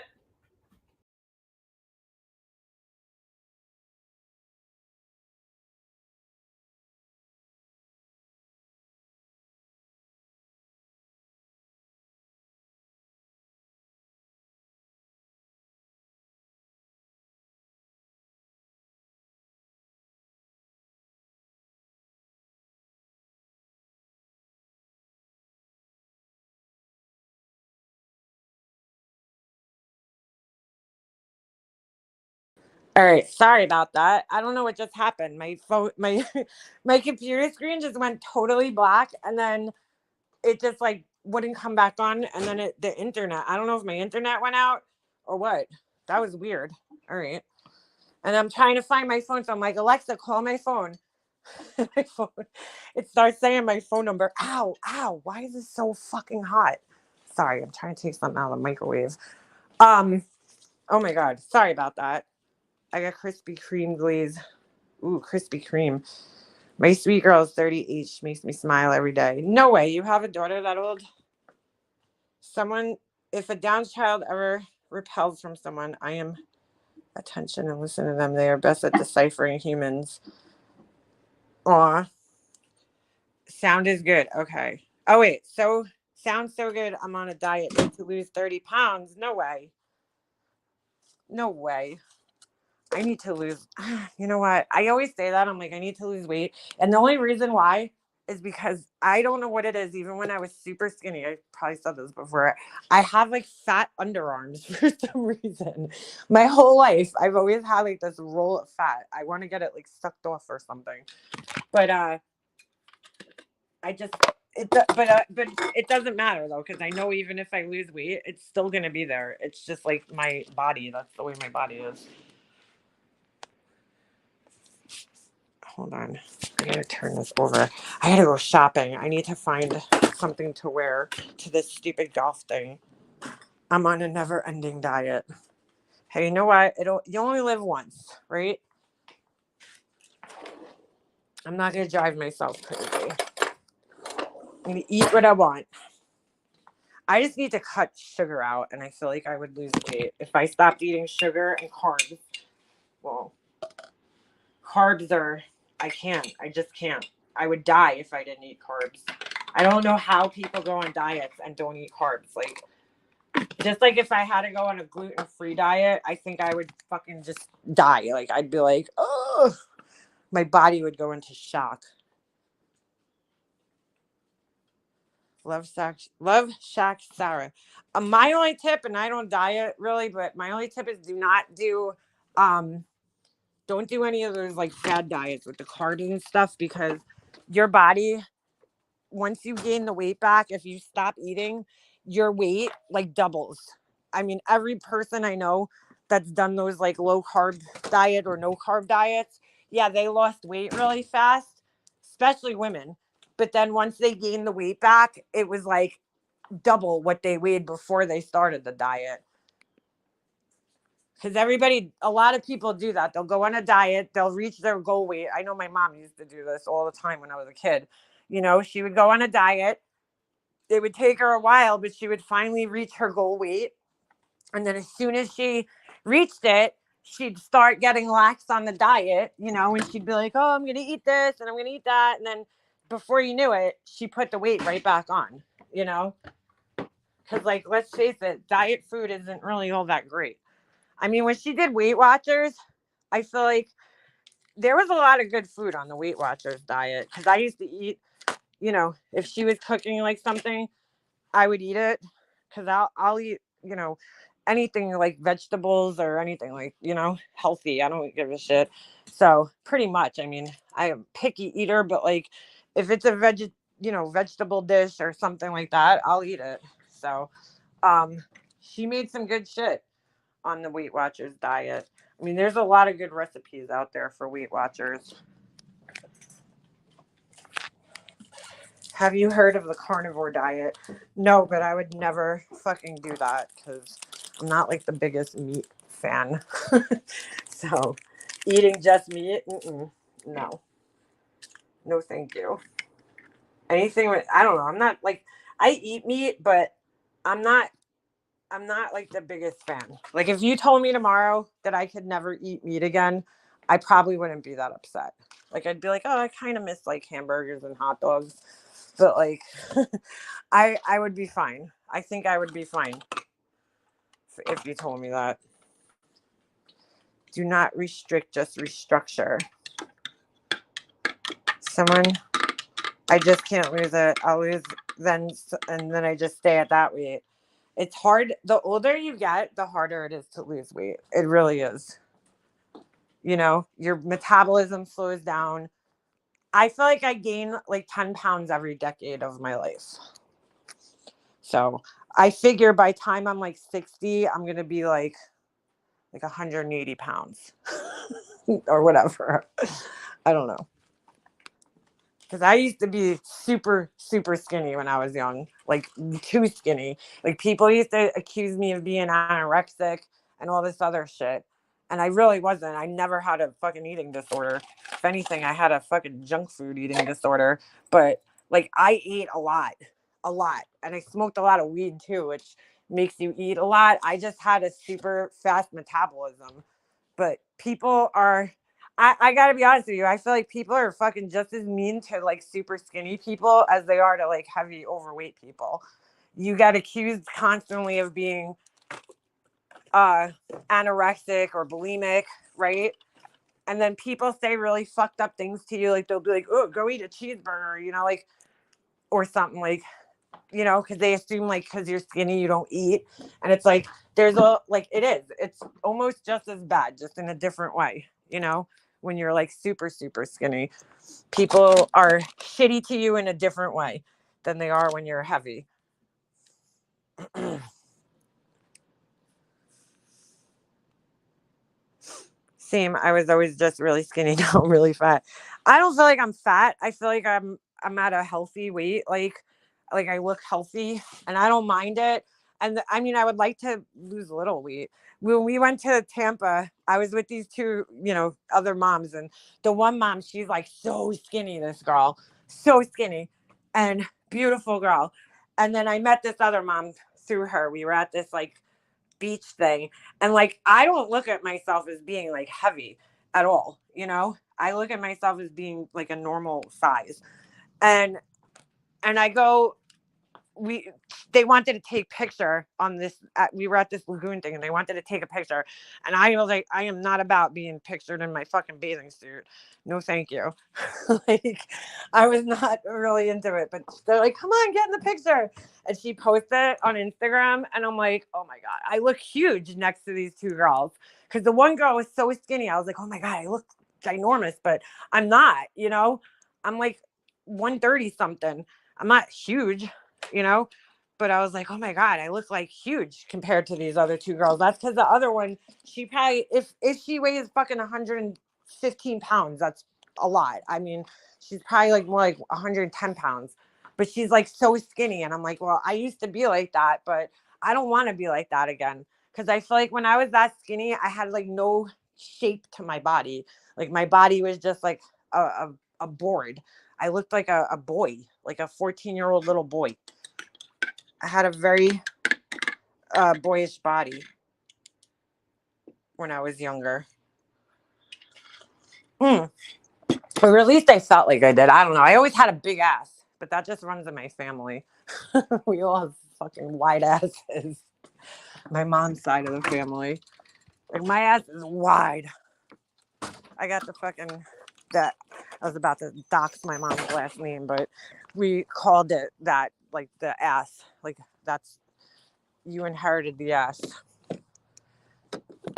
All right, sorry about that. I don't know what just happened. My phone, my my computer screen just went totally black, and then it just like wouldn't come back on, and then the internet. I don't know if my internet went out or what. That was weird. All right. And I'm trying to find my phone. So I'm like, Alexa, call my phone. My phone. It starts saying my phone number. Ow, ow. Why is this so fucking hot? Sorry, I'm trying to take something out of the microwave. Oh my God. Sorry about that. I got Krispy Kreme glaze. Ooh, Krispy Kreme. My sweet girl is 38. She makes me smile every day. No way. You have a daughter that old? If a Down child ever repels from someone, I am attention and listen to them. They are best at deciphering humans. Aw. Sound is good. Okay. Oh, wait. So, sounds so good. I'm on a diet. Need to lose 30 pounds. No way. No way. I need to lose. You know what? I always say that. I'm like, I need to lose weight. And the only reason why is because I don't know what it is. Even when I was super skinny, I probably said this before. I have like fat underarms for some reason. My whole life, I've always had like this roll of fat. I want to get it like sucked off or something. But but it doesn't matter though, because I know even if I lose weight, it's still gonna be there. It's just like my body. That's the way my body is. Hold on. I gotta turn this over. I gotta go shopping. I need to find something to wear to this stupid golf thing. I'm on a never-ending diet. Hey, you know what? You only live once, right? I'm not gonna drive myself crazy. I'm gonna eat what I want. I just need to cut sugar out, and I feel like I would lose weight if I stopped eating sugar and carbs. Well, carbs are... I can't. I just can't. I would die if I didn't eat carbs. I don't know how people go on diets and don't eat carbs. Like, just like if I had to go on a gluten-free diet, I think I would fucking just die. Like, I'd be like, oh, my body would go into shock. Love Shack Sarah. My only tip, and I don't diet really, but my only tip is don't do any of those like fad diets with the carbs and stuff, because your body, once you gain the weight back, if you stop eating, your weight like doubles. I mean, every person I know that's done those like low carb diet or no carb diets, yeah, they lost weight really fast, especially women. But then once they gained the weight back, it was like double what they weighed before they started the diet. Because a lot of people do that. They'll go on a diet, they'll reach their goal weight. I know my mom used to do this all the time when I was a kid. You know, she would go on a diet. It would take her a while, but she would finally reach her goal weight. And then as soon as she reached it, she'd start getting lax on the diet, you know, and she'd be like, oh, I'm going to eat this and I'm going to eat that. And then before you knew it, she put the weight right back on, you know, because like, let's face it, diet food isn't really all that great. I mean, when she did Weight Watchers, I feel like there was a lot of good food on the Weight Watchers diet, because I used to eat, you know, if she was cooking like something, I would eat it, because I'll eat, you know, anything like vegetables or anything like, you know, healthy. I don't give a shit. So pretty much, I mean, I am a picky eater, but like if it's a vegetable dish or something like that, I'll eat it. So she made some good shit on the Weight Watchers diet. I mean, there's a lot of good recipes out there for Weight Watchers. Have you heard of the carnivore diet? No, but I would never fucking do that, because I'm not like the biggest meat fan. So eating just meat, no. No, thank you. Anything with, I don't know. I'm not like, I eat meat, but I'm not like the biggest fan. Like if you told me tomorrow that I could never eat meat again, I probably wouldn't be that upset. Like I'd be like, oh, I kind of miss like hamburgers and hot dogs, but like I would be fine. I think I would be fine if you told me that. Do not restrict, just restructure. I just can't lose it. I'll lose then, and then I just stay at that weight. It's hard. The older you get, the harder it is to lose weight. It really is. You know, your metabolism slows down. I feel like I gain like 10 pounds every decade of my life. So I figure by the time I'm like 60, I'm going to be like like 180 pounds or whatever. I don't know. Because I used to be super, super skinny when I was young, like too skinny. Like people used to accuse me of being anorexic and all this other shit. And I really wasn't. I never had a fucking eating disorder. If anything, I had a fucking junk food eating disorder. But like I ate a lot. And I smoked a lot of weed too, which makes you eat a lot. I just had a super fast metabolism. But people are... I gotta be honest with you. I feel like people are fucking just as mean to like super skinny people as they are to like heavy overweight people. You get accused constantly of being anorexic or bulimic, right? And then people say really fucked up things to you. Like they'll be like, oh, go eat a cheeseburger, you know, like, or something like, you know, because they assume like because you're skinny, you don't eat. And it's like, there's a, like, it's almost just as bad, just in a different way, you know? When you're like super, super skinny, people are shitty to you in a different way than they are when you're heavy. Same. I was always just really skinny, now I'm really fat. I don't feel like I'm fat. I feel like I'm at a healthy weight. Like I look healthy and I don't mind it. And I mean, I would like to lose a little weight. When we went to Tampa, I was with these two, you know, other moms. And the one mom, she's like so skinny, this girl, so skinny and beautiful girl. And then I met this other mom through her. We were at this like beach thing. And like, I don't look at myself as being like heavy at all. You know, I look at myself as being like a normal size. And I go, they wanted to take picture on this. We were at this lagoon thing and they wanted to take a picture. And I was like, I am not about being pictured in my fucking bathing suit. No, thank you. Like, I was not really into it, but they're like, come on, get in the picture. And she posted it on Instagram. And I'm like, oh my God, I look huge next to these two girls. Because the one girl was so skinny. I was like, oh my God, I look ginormous, but I'm not, you know, I'm like 130 something. I'm not huge, you know, but I was like, oh my God, I look like huge compared to these other two girls. That's because the other one, she probably, if she weighs fucking 115 pounds, that's a lot. I mean, she's probably like more like 110 pounds, but she's like so skinny. And I'm like, well, I used to be like that, but I don't want to be like that again. Because I feel like when I was that skinny, I had like no shape to my body. Like my body was just like a board. I looked like a boy, like a 14-year-old little boy. I had a very boyish body when I was younger. Or at least I felt like I did. I don't know. I always had a big ass, but that just runs in my family. We all have fucking wide asses. My mom's side of the family. Like my ass is wide. I got the fucking that. I was about to dox my mom's last name, but we called it that, like the ass. Like that's, you inherited the ass.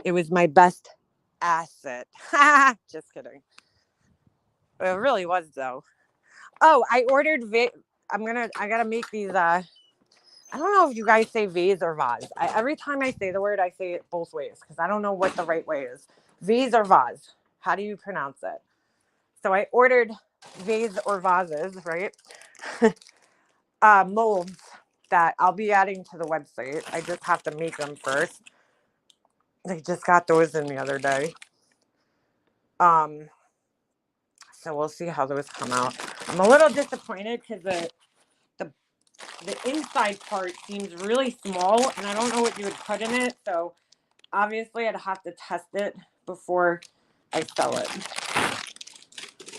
It was my best asset. Just kidding. But it really was though. Oh, I ordered I gotta make these I don't know if you guys say vase or vase. Every time I say the word, I say it both ways because I don't know what the right way is. Vase or vase. How do you pronounce it? So I ordered vase or vases, right? Molds that I'll be adding to the website. I just have to make them first. They just got those in the other day. So we'll see how those come out. I'm a little disappointed because the inside part seems really small and I don't know what you would put in it. So obviously I'd have to test it before I sell it.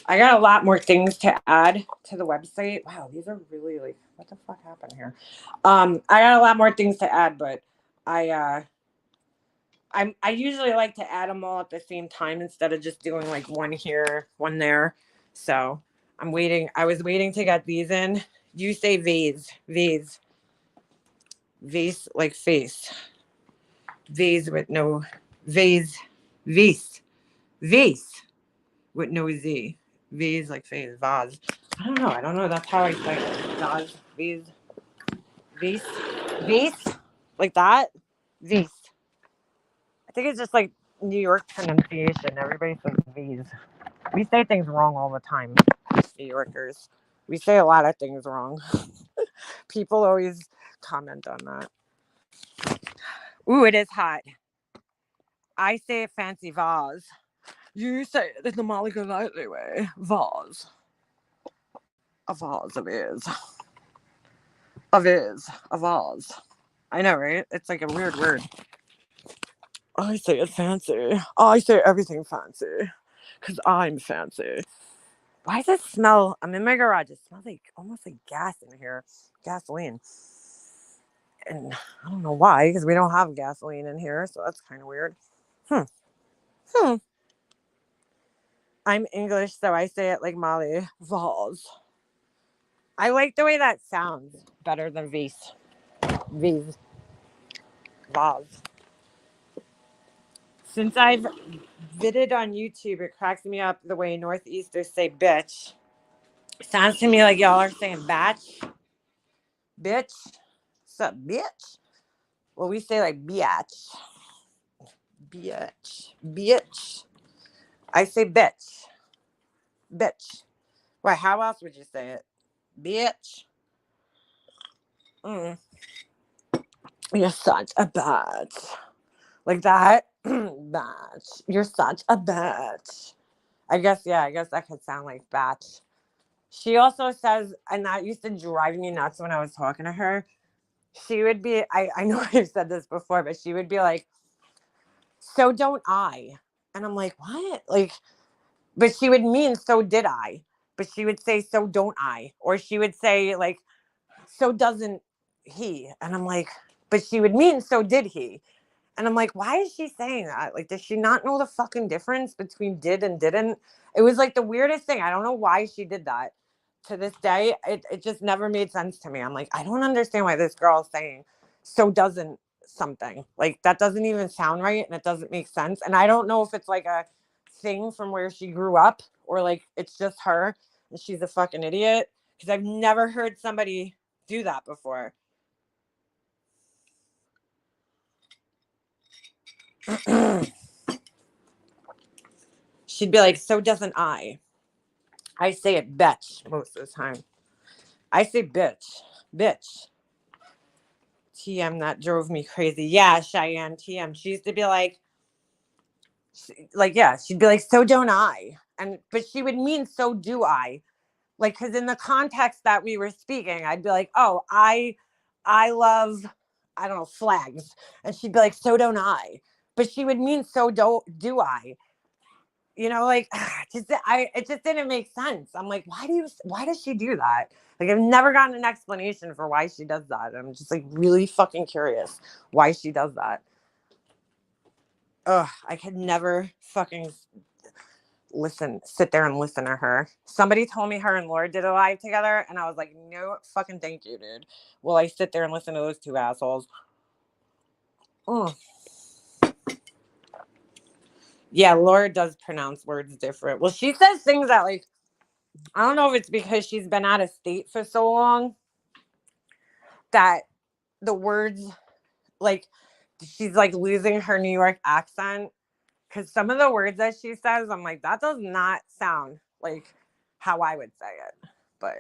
I got a lot more things to add to the website. Wow, these are really like, what the fuck happened here? I got a lot more things to add, but I usually like to add them all at the same time instead of just doing like one here, one there. So I'm waiting. I was waiting to get these in. You say vase like face. Vase with no vase with no Z. Vase like face, vase. I don't know. That's how I say it. Vase, like that. Vase. think it's just like New York pronunciation. Everybody says V's. We say things wrong all the time, New Yorkers. We say a lot of things wrong. People always comment on that. Ooh, it is hot. I say a fancy vase. You say it in the Molly Golightly way. Vase. A vase of is. Of is. A vase. I know, right? It's like a weird word. I say it fancy. I say everything fancy. Because I'm fancy. Why does it smell? I'm in my garage. It smells like almost like gas in here. Gasoline. And I don't know why, because we don't have gasoline in here. So that's kind of weird. I'm English, so I say it like Molly. Vase. I like the way that sounds better than V's. V's. Vase. Since I've vided on YouTube, it cracks me up the way Northeasters say bitch. Sounds to me like y'all are saying batch. Bitch. What's up, bitch? Well, we say like biatch. Bitch. Bitch. I say bitch. Bitch. Why, how else would you say it? Bitch. You're such a bitch. Like that? Bitch. You're such a bitch. I guess that could sound like batch. She also says, and that used to drive me nuts when I was talking to her. She would be, I know I've said this before, but she would be like, so don't I. And I'm like, what? Like, but she would mean, so did I. But she would say, so don't I. Or she would say, like, so doesn't he. And I'm like, but she would mean, so did he. And I'm like, why is she saying that? Like, does she not know the fucking difference between did and didn't? It was like the weirdest thing. I don't know why she did that. To this day, it just never made sense to me. I'm like, I don't understand why this girl is saying so doesn't something. Like, that doesn't even sound right and it doesn't make sense. And I don't know if it's like a thing from where she grew up or like it's just her and she's a fucking idiot. Because I've never heard somebody do that before. She'd be like, so doesn't I. I say it bitch most of the time. I say bitch. Bitch. TM, that drove me crazy. Yeah, Cheyenne, TM. She used to be like, yeah, she'd be like, so don't I. But she would mean, so do I. Like, because in the context that we were speaking, I'd be like, oh, I love, I don't know, flags. And she'd be like, so don't I. But she would mean, so do I. You know, like, it just didn't make sense. I'm like, why does she do that? Like, I've never gotten an explanation for why she does that. I'm just like really fucking curious why she does that. Ugh, I could never fucking sit there and listen to her. Somebody told me her and Laura did a live together, and I was like, no fucking thank you, dude. Will I sit there and listen to those two assholes? Ugh. Yeah, Laura does pronounce words different. Well, she says things that, like, I don't know if it's because she's been out of state for so long that the words, like, she's, like, losing her New York accent. Because some of the words that she says, I'm like, that does not sound like how I would say it. But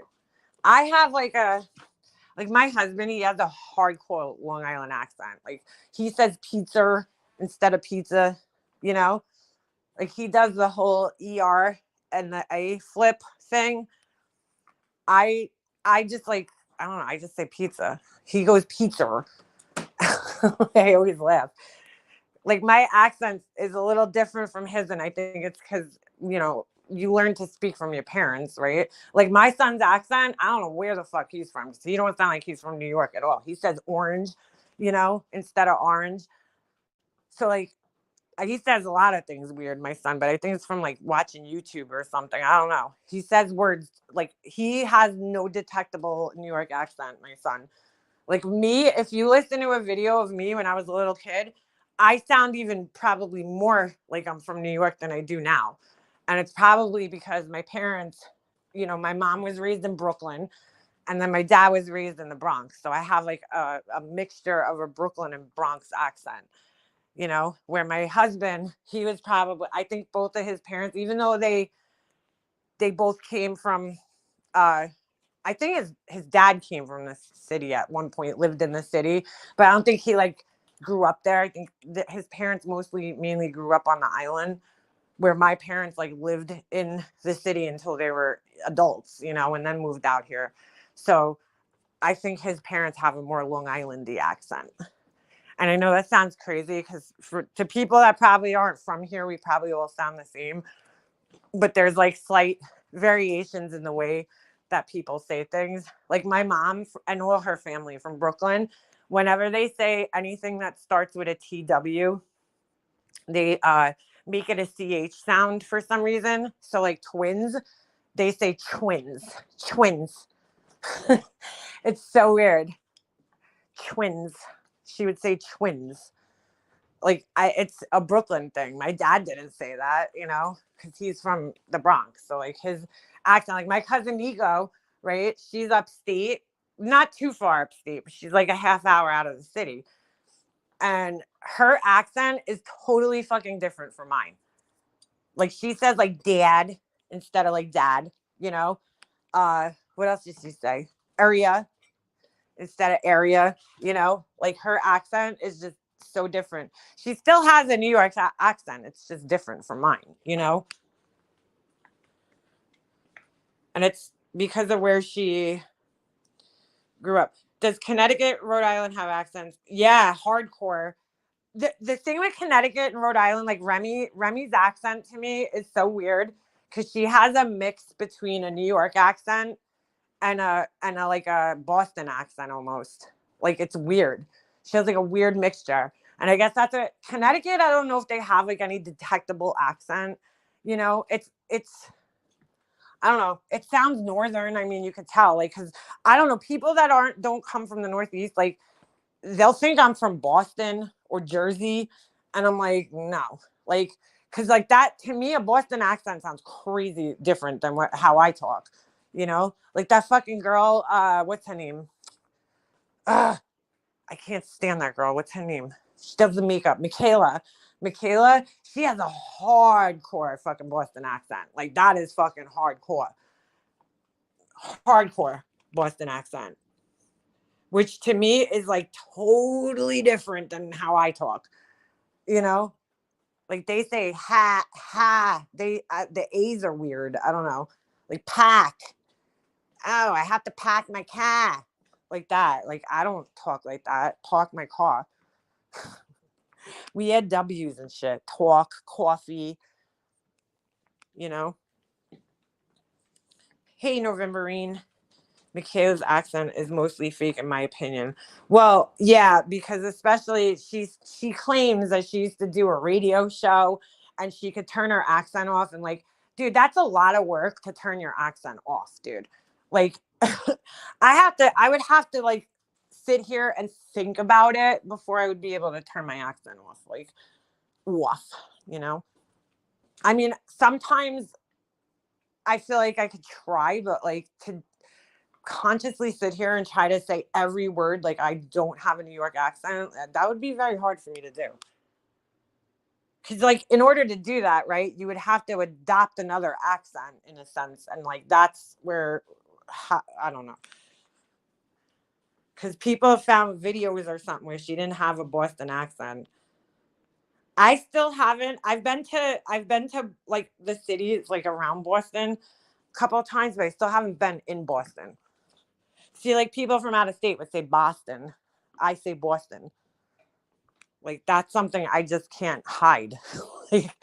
I have, like my husband, he has a hardcore Long Island accent. Like, he says pizza instead of pizza, you know? Like, he does the whole ER and the A flip thing. I just, like, I don't know. I just say pizza. He goes pizza. I always laugh. Like, my accent is a little different from his, and I think it's because, you know, you learn to speak from your parents, right? Like, my son's accent, I don't know where the fuck he's from. So he don't sound like he's from New York at all. He says orange, you know, instead of orange. So, like, he says a lot of things weird, my son, but I think it's from, like, watching YouTube or something. I don't know. He says words, like, he has no detectable New York accent, my son. Like, me, if you listen to a video of me when I was a little kid, I sound even probably more like I'm from New York than I do now. And it's probably because my parents, you know, my mom was raised in Brooklyn and then my dad was raised in the Bronx. So I have like a mixture of a Brooklyn and Bronx accent. you know, where my husband, he was probably, I think both of his parents, even though they both came from, I think his dad came from the city at one point, lived in the city, but I don't think he like grew up there. I think that his parents mainly grew up on the island, where my parents like lived in the city until they were adults, you know, and then moved out here. So I think his parents have a more Long Islandy accent. And I know that sounds crazy because to people that probably aren't from here, we probably all sound the same. But there's like slight variations in the way that people say things. Like my mom and all her family from Brooklyn, whenever they say anything that starts with a TW, they make it a CH sound for some reason. So like twins, they say twins. It's so weird. Twins. She would say twins. Like it's a Brooklyn thing. My dad didn't say that, you know, because he's from the Bronx. So like his accent, like my cousin Nico, right? She's upstate, not too far upstate, but she's like a half hour out of the city. And her accent is totally fucking different from mine. Like she says like dad instead of like dad, you know? What else did she say? Area instead of area, you know? Like her accent is just so different. She still has a New York accent. It's just different from mine, you know? And it's because of where she grew up. Does Connecticut, Rhode Island have accents? Yeah, hardcore. The thing with Connecticut and Rhode Island, like Remy's accent to me is so weird because she has a mix between a New York accent and a like a Boston accent almost. Like it's weird. She has like a weird mixture. And I guess that's a Connecticut. I don't know if they have like any detectable accent. You know, it's I don't know. It sounds northern. I mean, you could tell, like, because I don't know, people that don't come from the Northeast, like, they'll think I'm from Boston or Jersey, and I'm like, no, like, because like that to me, a Boston accent sounds crazy different than how I talk, you know, like that fucking girl. What's her name? I can't stand that girl. What's her name? She does the makeup. Michaela, she has a hardcore fucking Boston accent. Like that is fucking hardcore Boston accent, which to me is like totally different than how I talk, you know? Like they say ha, the A's are weird. I don't know. Like pack. Oh, I have to pack my car. Like that. Like I don't talk like that. Park my car. We had W's and shit. Talk, coffee, you know? Hey, Novemberine. Michaela's accent is mostly fake, in my opinion. Well, yeah, because especially she claims that she used to do a radio show and she could turn her accent off. And like, dude, that's a lot of work to turn your accent off, dude. Like, I would have to like sit here and think about it before I would be able to turn my accent off. Like, off, you know? I mean, sometimes I feel like I could try, but like to consciously sit here and try to say every word like I don't have a New York accent, that would be very hard for me to do. Because like in order to do that, right, you would have to adopt another accent in a sense, and like that's where I don't know, because people have found videos or something where she didn't have a Boston accent. I still haven't. I've been to like the cities like around Boston a couple of times, but I still haven't been in Boston. See, like people from out of state would say Boston. I say Boston. Like that's something I just can't hide. Like,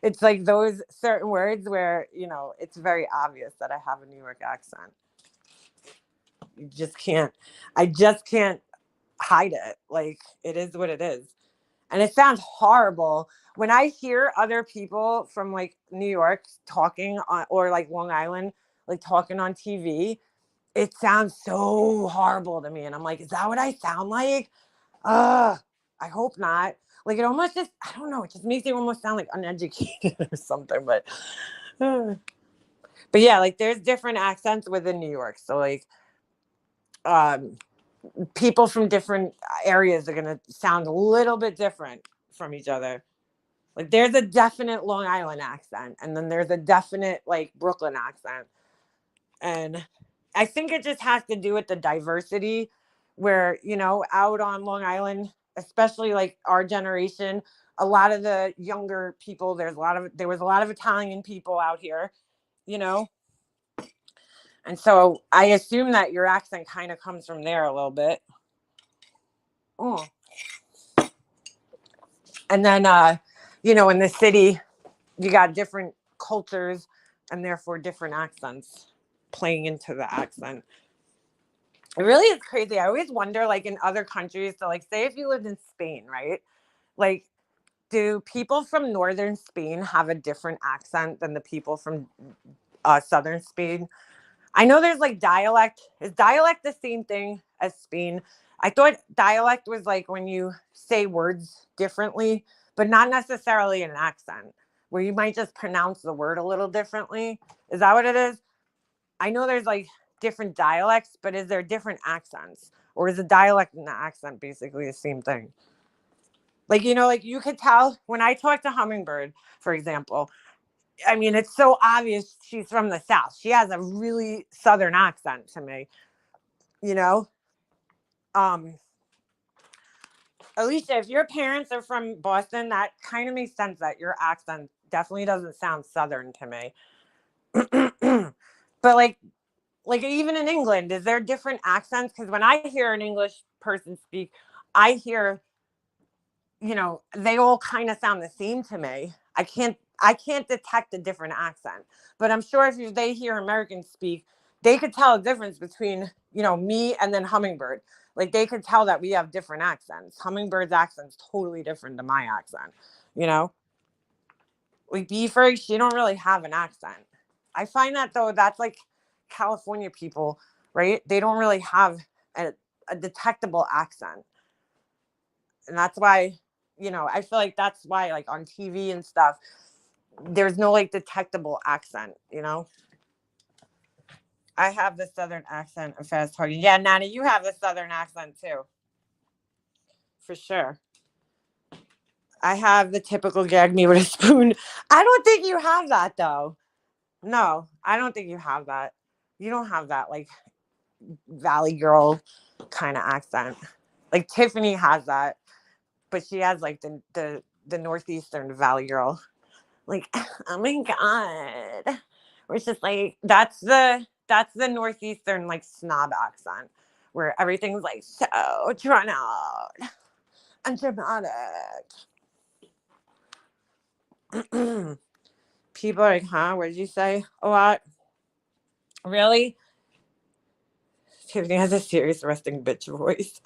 it's like those certain words where, you know, it's very obvious that I have a New York accent. You just can't. I just can't hide it. Like it is what it is. And it sounds horrible when I hear other people from like New York talking on, or like Long Island, like talking on TV. It sounds so horrible to me. And I'm like, is that what I sound like? I hope not. Like it almost just, I don't know. It just makes it almost sound like uneducated or something. But yeah, like there's different accents within New York. So like, people from different areas are going to sound a little bit different from each other. Like there's a definite Long Island accent, and then there's a definite like Brooklyn accent. And I think it just has to do with the diversity where, you know, out on Long Island, especially like our generation, a lot of the younger people, there was a lot of Italian people out here, you know. And so I assume that your accent kind of comes from there a little bit. Oh. And then, you know, in the city, you got different cultures and therefore different accents playing into the accent. It really is crazy. I always wonder, like in other countries, so like say if you lived in Spain, right? Like, do people from northern Spain have a different accent than the people from southern Spain? I know there's like dialect. Is dialect the same thing as Spain? I thought dialect was like when you say words differently, but not necessarily an accent, where you might just pronounce the word a little differently. Is that what it is? I know there's like different dialects, but is there different accents? Or is the dialect and the accent basically the same thing? Like, you know, like you could tell when I talk to Hummingbird, for example, I mean, it's so obvious she's from the South. She has a really Southern accent to me, you know? Alicia, if your parents are from Boston, that kind of makes sense that your accent definitely doesn't sound Southern to me. But like even in England, is there different accents? Because when I hear an English person speak, I hear, you know, they all kind of sound the same to me. I can't detect a different accent, but I'm sure if they hear Americans speak, they could tell a difference between, you know, me and then Hummingbird. Like they could tell that we have different accents. Hummingbird's accent's totally different than my accent, you know? Like Beaver, she don't really have an accent. I find that though, that's like California people, right? They don't really have a detectable accent. And that's why, you know, I feel like that's why like on TV and stuff, there's no like detectable accent, you know? I have the Southern accent of fast talking. Yeah, Nana, you have the Southern accent too. For sure. I have the typical gag me with a spoon. I don't think you have that though. No, I don't think you have that. You don't have that like Valley Girl kind of accent. Like Tiffany has that, but she has like the Northeastern Valley Girl. Like, oh my God. It's just like that's the Northeastern like snob accent where everything's like so drawn out and dramatic. People are like, huh? What did you say? A lot? Really? Tiffany has a serious resting bitch voice.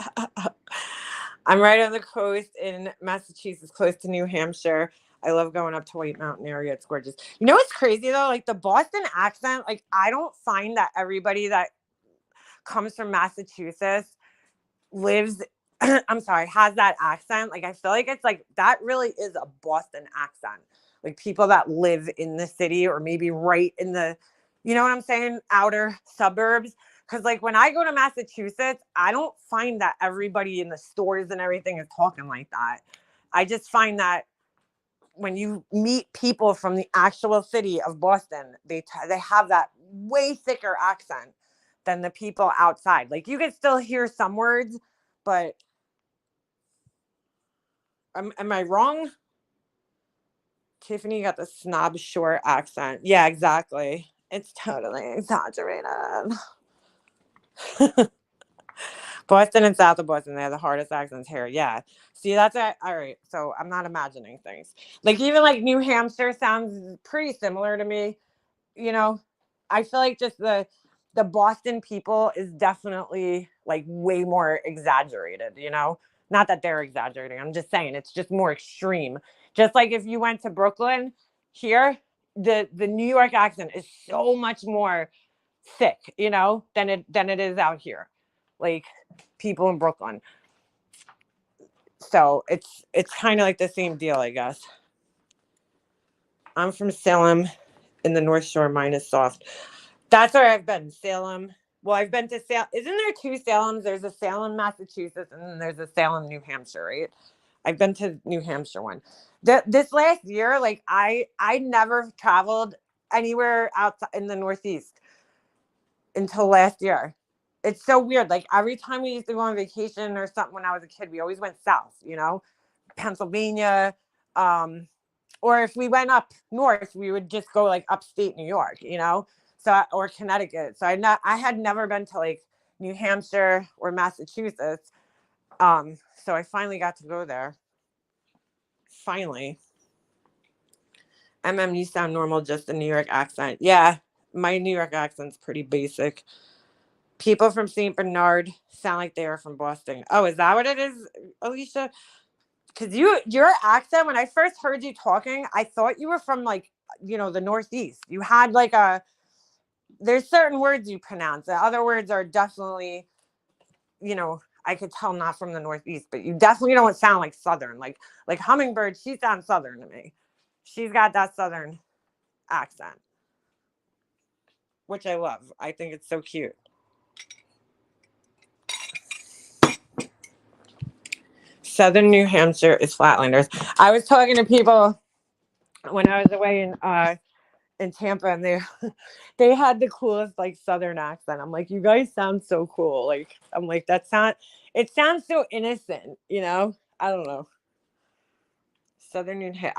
I'm right on the coast in Massachusetts, close to New Hampshire. I love going up to White Mountain area. It's gorgeous. You know what's crazy though? Like the Boston accent, like I don't find that everybody that comes from Massachusetts lives, has that accent. Like I feel like it's like, that really is a Boston accent. Like people that live in the city or maybe right in the, you know what I'm saying? Outer suburbs. Because like when I go to Massachusetts, I don't find that everybody in the stores and everything is talking like that. I just find that when you meet people from the actual city of Boston, they have that way thicker accent than the people outside. Like you can still hear some words, but am I wrong? Tiffany got the snob shore accent. Yeah, exactly. It's totally exaggerated. Boston and south of Boston, they have the hardest accents here. Yeah. See, that's it. All right. So I'm not imagining things. Like even like New Hampshire sounds pretty similar to me. You know, I feel like just the Boston people is definitely like way more exaggerated, you know? Not that they're exaggerating. I'm just saying it's just more extreme. Just like if you went to Brooklyn here, the New York accent is so much more thick, you know, than it is out here. Like people in Brooklyn. So it's kind of like the same deal, I guess. I'm from Salem in the North Shore. Mine is soft. That's where I've been. Salem. Well, I've been to Salem. Isn't there two Salems? There's a Salem, Massachusetts, and then there's a Salem, New Hampshire, right? I've been to New Hampshire one. This last year, like I never traveled anywhere outside in the Northeast until last year. It's so weird. Like every time we used to go on vacation or something when I was a kid, we always went south, you know, Pennsylvania. Or if we went up north, we would just go like upstate New York, you know, or Connecticut. So I had never been to like New Hampshire or Massachusetts. So I finally got to go there. Finally. You sound normal, just a New York accent. Yeah, my New York accent's pretty basic. People from St. Bernard sound like they are from Boston. Oh, is that what it is, Alicia? Because your accent, when I first heard you talking, I thought you were from like, you know, the Northeast. You had like there's certain words you pronounce. The other words are definitely, you know, I could tell not from the Northeast, but you definitely don't sound like Southern. Like Hummingbird, she sounds Southern to me. She's got that Southern accent, which I love. I think it's so cute. Southern New Hampshire is Flatlanders. I was talking to people when I was away in Tampa, and they had the coolest like Southern accent. I'm like, you guys sound so cool. Like, I'm like, it sounds so innocent, you know? I don't know. Southern New Hampshire.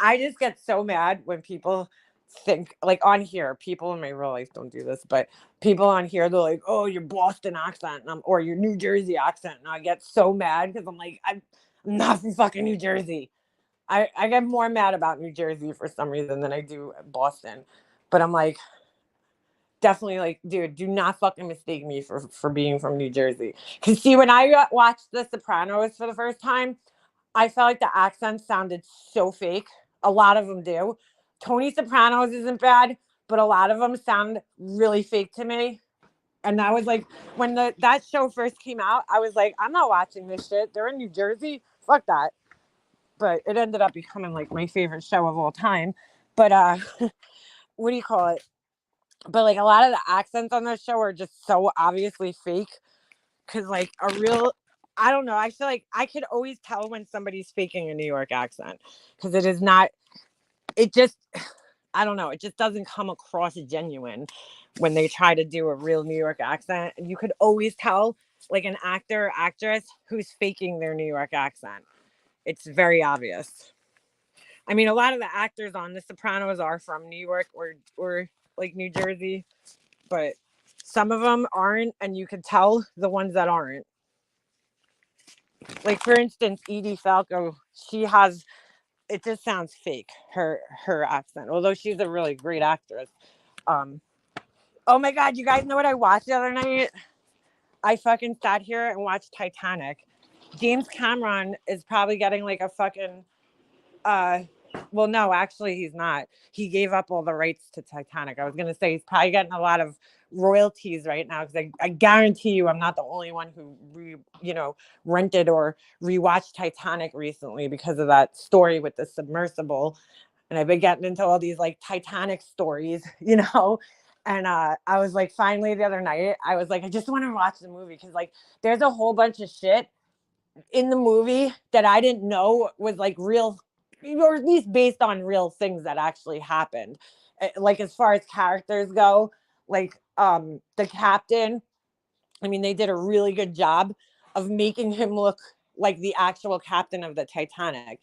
I just get so mad when people think like on here, people in my real life don't do this, but people on here, they're like, oh, your Boston accent or your New Jersey accent. And I get so mad because I'm like, I'm not from fucking New Jersey. I get more mad about New Jersey for some reason than I do Boston. But I'm like, definitely like, dude, do not fucking mistake me for being from New Jersey. Because see, when I watched The Sopranos for the first time, I felt like the accent sounded so fake. A lot of them do. Tony Sopranos isn't bad, but a lot of them sound really fake to me. And that was like, when that show first came out, I was like, I'm not watching this shit. They're in New Jersey. Fuck that. But it ended up becoming like my favorite show of all time. But what do you call it? But like a lot of the accents on that show are just so obviously fake. Cause like I don't know. I feel like I could always tell when somebody's faking a New York accent. Cause it is not, it just, I don't know. It just doesn't come across genuine when they try to do a real New York accent. And you could always tell like an actor or actress who's faking their New York accent. It's very obvious. I mean, a lot of the actors on The Sopranos are from New York or like New Jersey, but some of them aren't, and you can tell the ones that aren't. Like, for instance, Edie Falco, it just sounds fake, her accent, although she's a really great actress. Oh my God, you guys know what I watched the other night? I fucking sat here and watched Titanic. James Cameron is probably getting like a fucking, well, no, actually he's not. He gave up all the rights to Titanic. I was going to say he's probably getting a lot of royalties right now because I guarantee you I'm not the only one who, rented or rewatched Titanic recently because of that story with the submersible. And I've been getting into all these like Titanic stories, And I was like, finally the other night, I was like, I just want to watch the movie because like there's a whole bunch of shit in the movie that I didn't know was like real, or at least based on real things that actually happened. Like as far as characters go, like the captain, I mean, they did a really good job of making him look like the actual captain of the Titanic,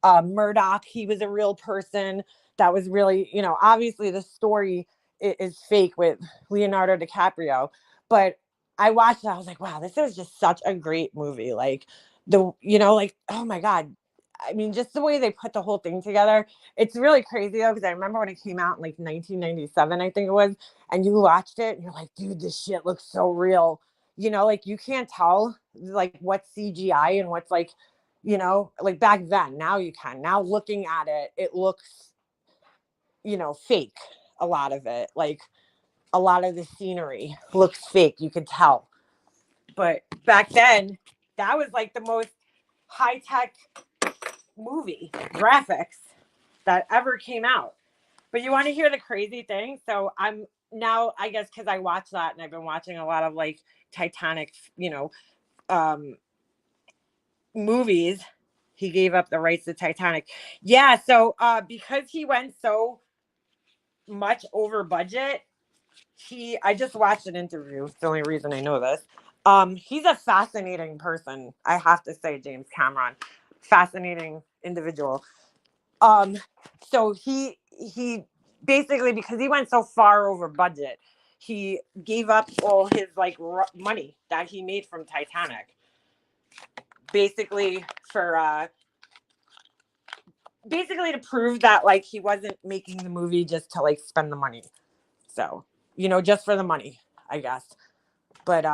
Murdoch, he was a real person that was really, obviously the story is fake with Leonardo DiCaprio, but I watched it, I was like, wow, this is just such a great movie. Like oh my God. I mean, just the way they put the whole thing together, it's really crazy though, because I remember when it came out in like 1997, I think it was, and you watched it and you're like, dude, this shit looks so real. Like you can't tell like what's CGI and what's like, like back then. Now you can. Now looking at it, it looks, fake. A lot of it, like a lot of the scenery looks fake. You could tell. But back then, that was like the most high-tech movie graphics that ever came out. But you want to hear the crazy thing? So I'm now, I guess, because I watched that and I've been watching a lot of like Titanic, movies. he gave up the rights to Titanic. Yeah, so because he went so much over budget, I just watched an interview. It's the only reason I know this. He's a fascinating person, I have to say, James Cameron. Fascinating individual. So he basically, because he went so far over budget, he gave up all his like money that he made from Titanic, basically basically to prove that like he wasn't making the movie just to like spend the money. So, just for the money, I guess. But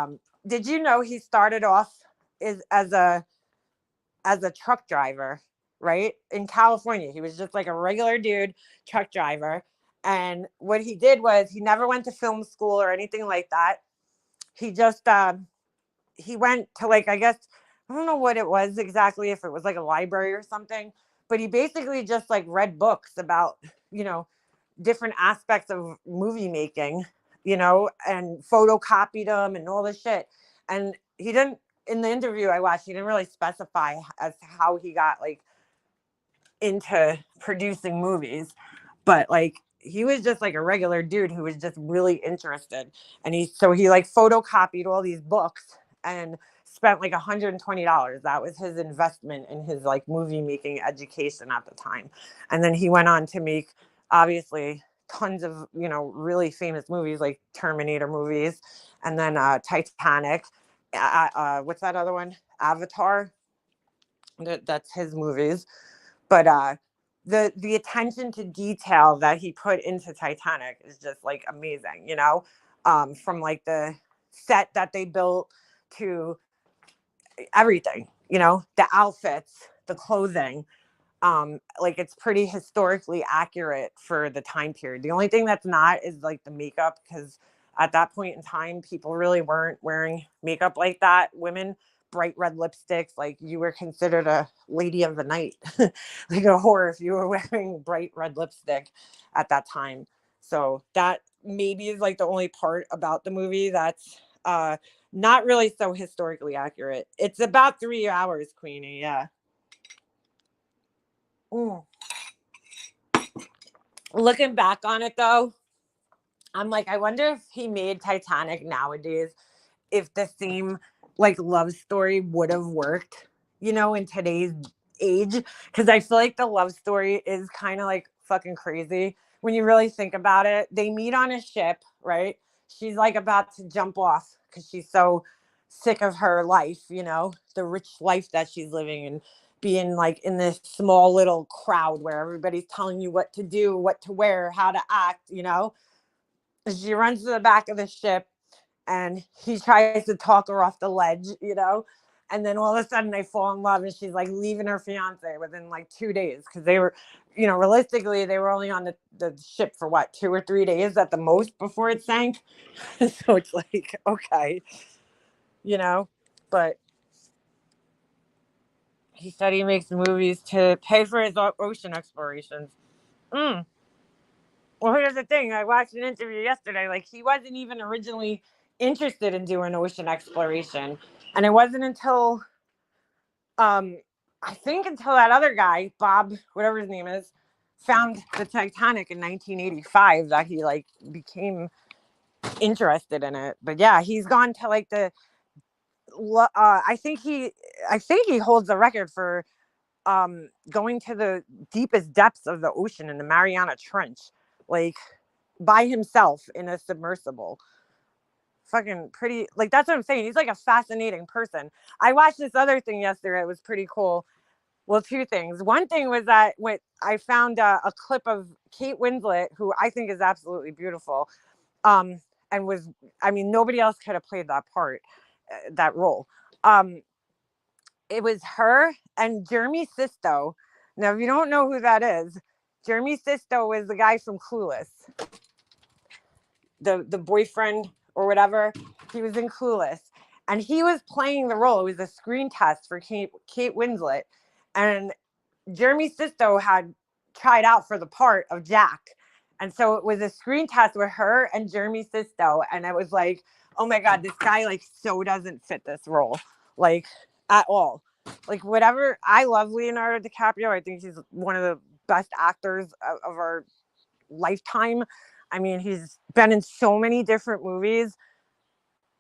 did you know he started off as a truck driver, right? In California. He was just like a regular dude, truck driver. And what he did was he never went to film school or anything like that. He just he went to like, I guess, I don't know what it was exactly, if it was like a library or something, but he basically just like read books about, different aspects of movie making, and photocopied them and all this shit. And he didn't, in the interview I watched, he didn't really specify as to how he got like into producing movies, but like he was just like a regular dude who was just really interested. And he like photocopied all these books and spent like $120. That was his investment in his like movie making education at the time. And then he went on to make obviously tons of, really famous movies like Terminator movies, and then Titanic. What's that other one? Avatar. That's his movies. But the attention to detail that he put into Titanic is just like amazing, from like the set that they built to everything, the outfits, the clothing. Like it's pretty historically accurate for the time period. The only thing that's not is like the makeup, because at that point in time, people really weren't wearing makeup like that. Women, bright red lipsticks, like you were considered a lady of the night, like a whore if you were wearing bright red lipstick at that time. So that maybe is like the only part about the movie that's not really so historically accurate. It's about 3 hours, Queenie. Yeah. Looking back on it though, I'm like, I wonder if he made Titanic nowadays, if the same like love story would have worked, in today's age. Because I feel like the love story is kind of like fucking crazy when you really think about it. They meet on a ship, right? She's like about to jump off because she's so sick of her life, the rich life that she's living, and being like in this small little crowd where everybody's telling you what to do, what to wear, how to act, She runs to the back of the ship and he tries to talk her off the ledge, and then all of a sudden they fall in love, and she's like leaving her fiance within like 2 days, because they were, realistically, they were only on the ship for what, 2 or 3 days at the most before it sank. So it's like, okay, but he said he makes movies to pay for his ocean explorations. Well, here's the thing. I watched an interview yesterday. Like, he wasn't even originally interested in doing ocean exploration. And it wasn't until, I think until that other guy, Bob, whatever his name is, found the Titanic in 1985 that he, like, became interested in it. But, yeah, he's gone to, like, I think he holds the record for going to the deepest depths of the ocean in the Mariana Trench, like by himself in a submersible. Fucking pretty, like, that's what I'm saying. He's like a fascinating person. I watched this other thing yesterday. It was pretty cool. Well, 2 things. One thing was that when I found a clip of Kate Winslet, who I think is absolutely beautiful, and was, I mean, nobody else could have played that part, that role. It was her and Jeremy Sisto. Now, if you don't know who that is, Jeremy Sisto was the guy from Clueless, the boyfriend or whatever. He was in Clueless, and he was playing the role. It was a screen test for Kate Winslet, and Jeremy Sisto had tried out for the part of Jack, and so it was a screen test with her and Jeremy Sisto, and I was like, oh my god, this guy like so doesn't fit this role, like, at all. like whatever. I love Leonardo DiCaprio. I think he's one of the best actors of our lifetime. I mean, he's been in so many different movies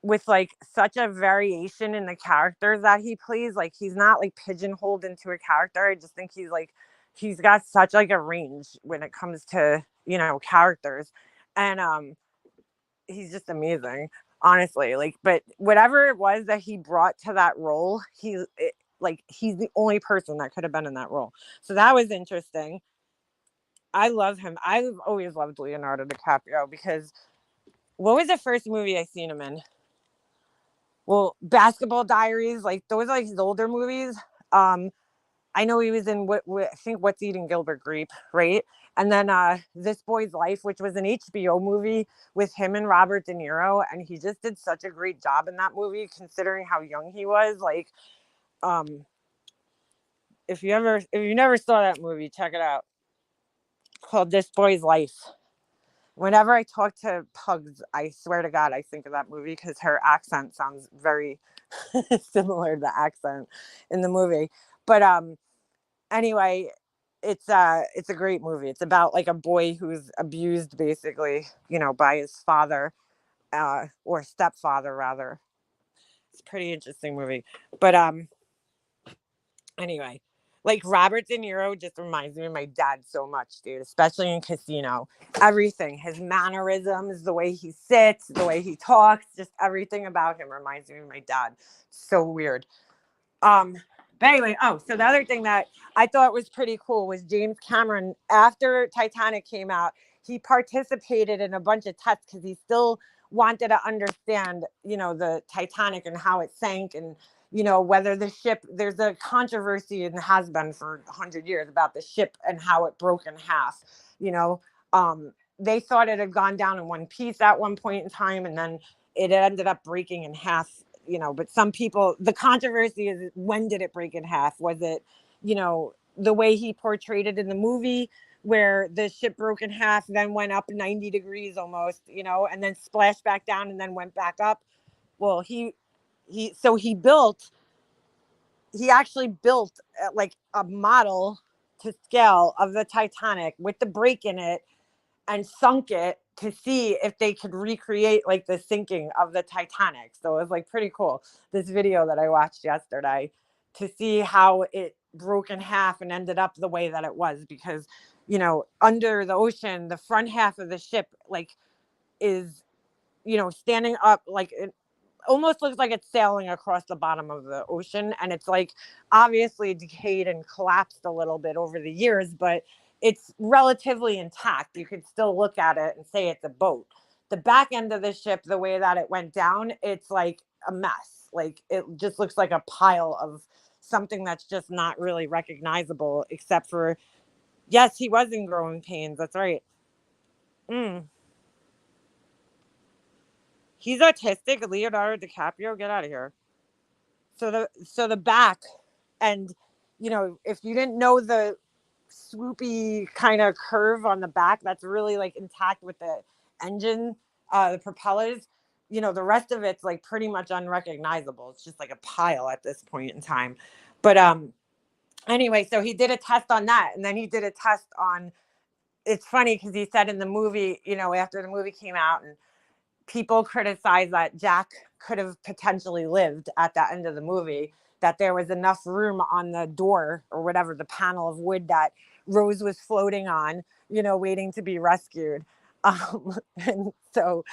with like such a variation in the characters that he plays. Like he's not like pigeonholed into a character. I just think he's got such like a range when it comes to, you know, characters. And he's just amazing, honestly. Like, but whatever it was that he brought to that role, he's the only person that could have been in that role. So that was interesting. I love him. I've always loved Leonardo DiCaprio because what was the first movie I seen him in? Well, Basketball Diaries, like those are like his older movies. I know he was in what I think What's Eating Gilbert Grape, right? And then This Boy's Life, which was an HBO movie with him and Robert De Niro, and he just did such a great job in that movie, considering how young he was. Like, if you never saw that movie, check it out. It's called This Boy's Life. Whenever I talk to Pugs, I swear to God, I think of that movie because her accent sounds very similar to the accent in the movie. But anyway, it's a great movie. It's about like a boy who's abused, basically, you know, by his father, or stepfather rather. It's a pretty interesting movie. But anyway, like Robert De Niro just reminds me of my dad so much, dude, especially in Casino. Everything, his mannerisms, the way he sits, the way he talks, just everything about him reminds me of my dad. So weird. But anyway, so the other thing that I thought was pretty cool was James Cameron, after Titanic came out, he participated in a bunch of tests because he still wanted to understand, you know, the Titanic and how it sank, and you know, whether the ship, there's a controversy and has been for 100 years about the ship and how it broke in half. You know, they thought it had gone down in one piece at one point in time, and then it ended up breaking in half, you know. But some people, the controversy is, when did it break in half? Was it, you know, the way he portrayed it in the movie, where the ship broke in half, then went up 90 degrees almost, you know, and then splashed back down and then went back up? Well, he actually built like a model to scale of the Titanic with the break in it and sunk it to see if they could recreate like the sinking of the Titanic. So it was like pretty cool, this video that I watched yesterday, to see how it broke in half and ended up the way that it was, because, you know, under the ocean, the front half of the ship like is, you know, standing up, like it almost looks like it's sailing across the bottom of the ocean, and it's like obviously decayed and collapsed a little bit over the years, but it's relatively intact. You could still look at it and say it's a boat. The back end of the ship, the way that it went down, it's like a mess. Like it just looks like a pile of something that's just not really recognizable, except for, yes, he was in Growing Pains. That's right. He's autistic, Leonardo DiCaprio. Get out of here. So the back, and you know, if you didn't know the swoopy kind of curve on the back, that's really like intact with the engine, the propellers. You know, the rest of it's like pretty much unrecognizable. It's just like a pile at this point in time. But anyway, so he did a test on that, and then he did a test on. It's funny because he said in the movie, you know, after the movie came out and people criticized that Jack could have potentially lived at the end of the movie, that there was enough room on the door or whatever, the panel of wood that Rose was floating on, you know, waiting to be rescued. And so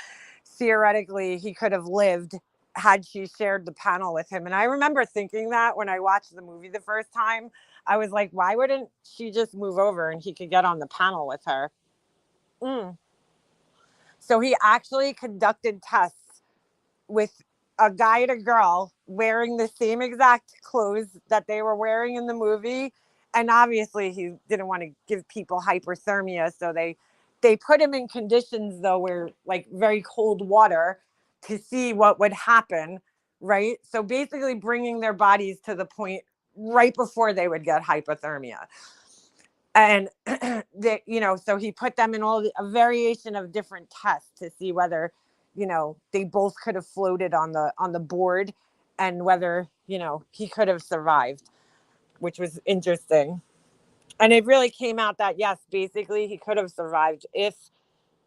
theoretically he could have lived had she shared the panel with him. And I remember thinking that when I watched the movie the first time, I was like, why wouldn't she just move over and he could get on the panel with her? So he actually conducted tests with a guy and a girl wearing the same exact clothes that they were wearing in the movie. And obviously he didn't want to give people hypothermia. So they put him in conditions, though, where like very cold water to see what would happen. Right. So basically bringing their bodies to the point right before they would get hypothermia. And you know, so he put them in a variation of different tests to see whether, you know, they both could have floated on the board and whether, you know, he could have survived, which was interesting. And it really came out that, yes, basically he could have survived if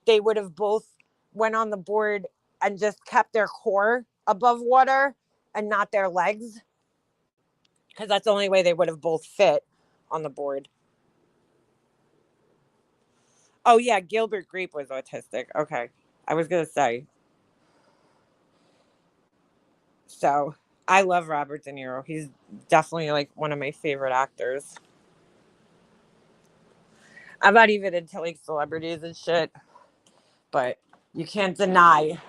they would have both went on the board and just kept their core above water and not their legs, because that's the only way they would have both fit on the board. Oh, yeah, Gilbert Grape was autistic. Okay, I was going to say. So I love Robert De Niro. He's definitely like one of my favorite actors. I'm not even into like celebrities and shit, but you can't deny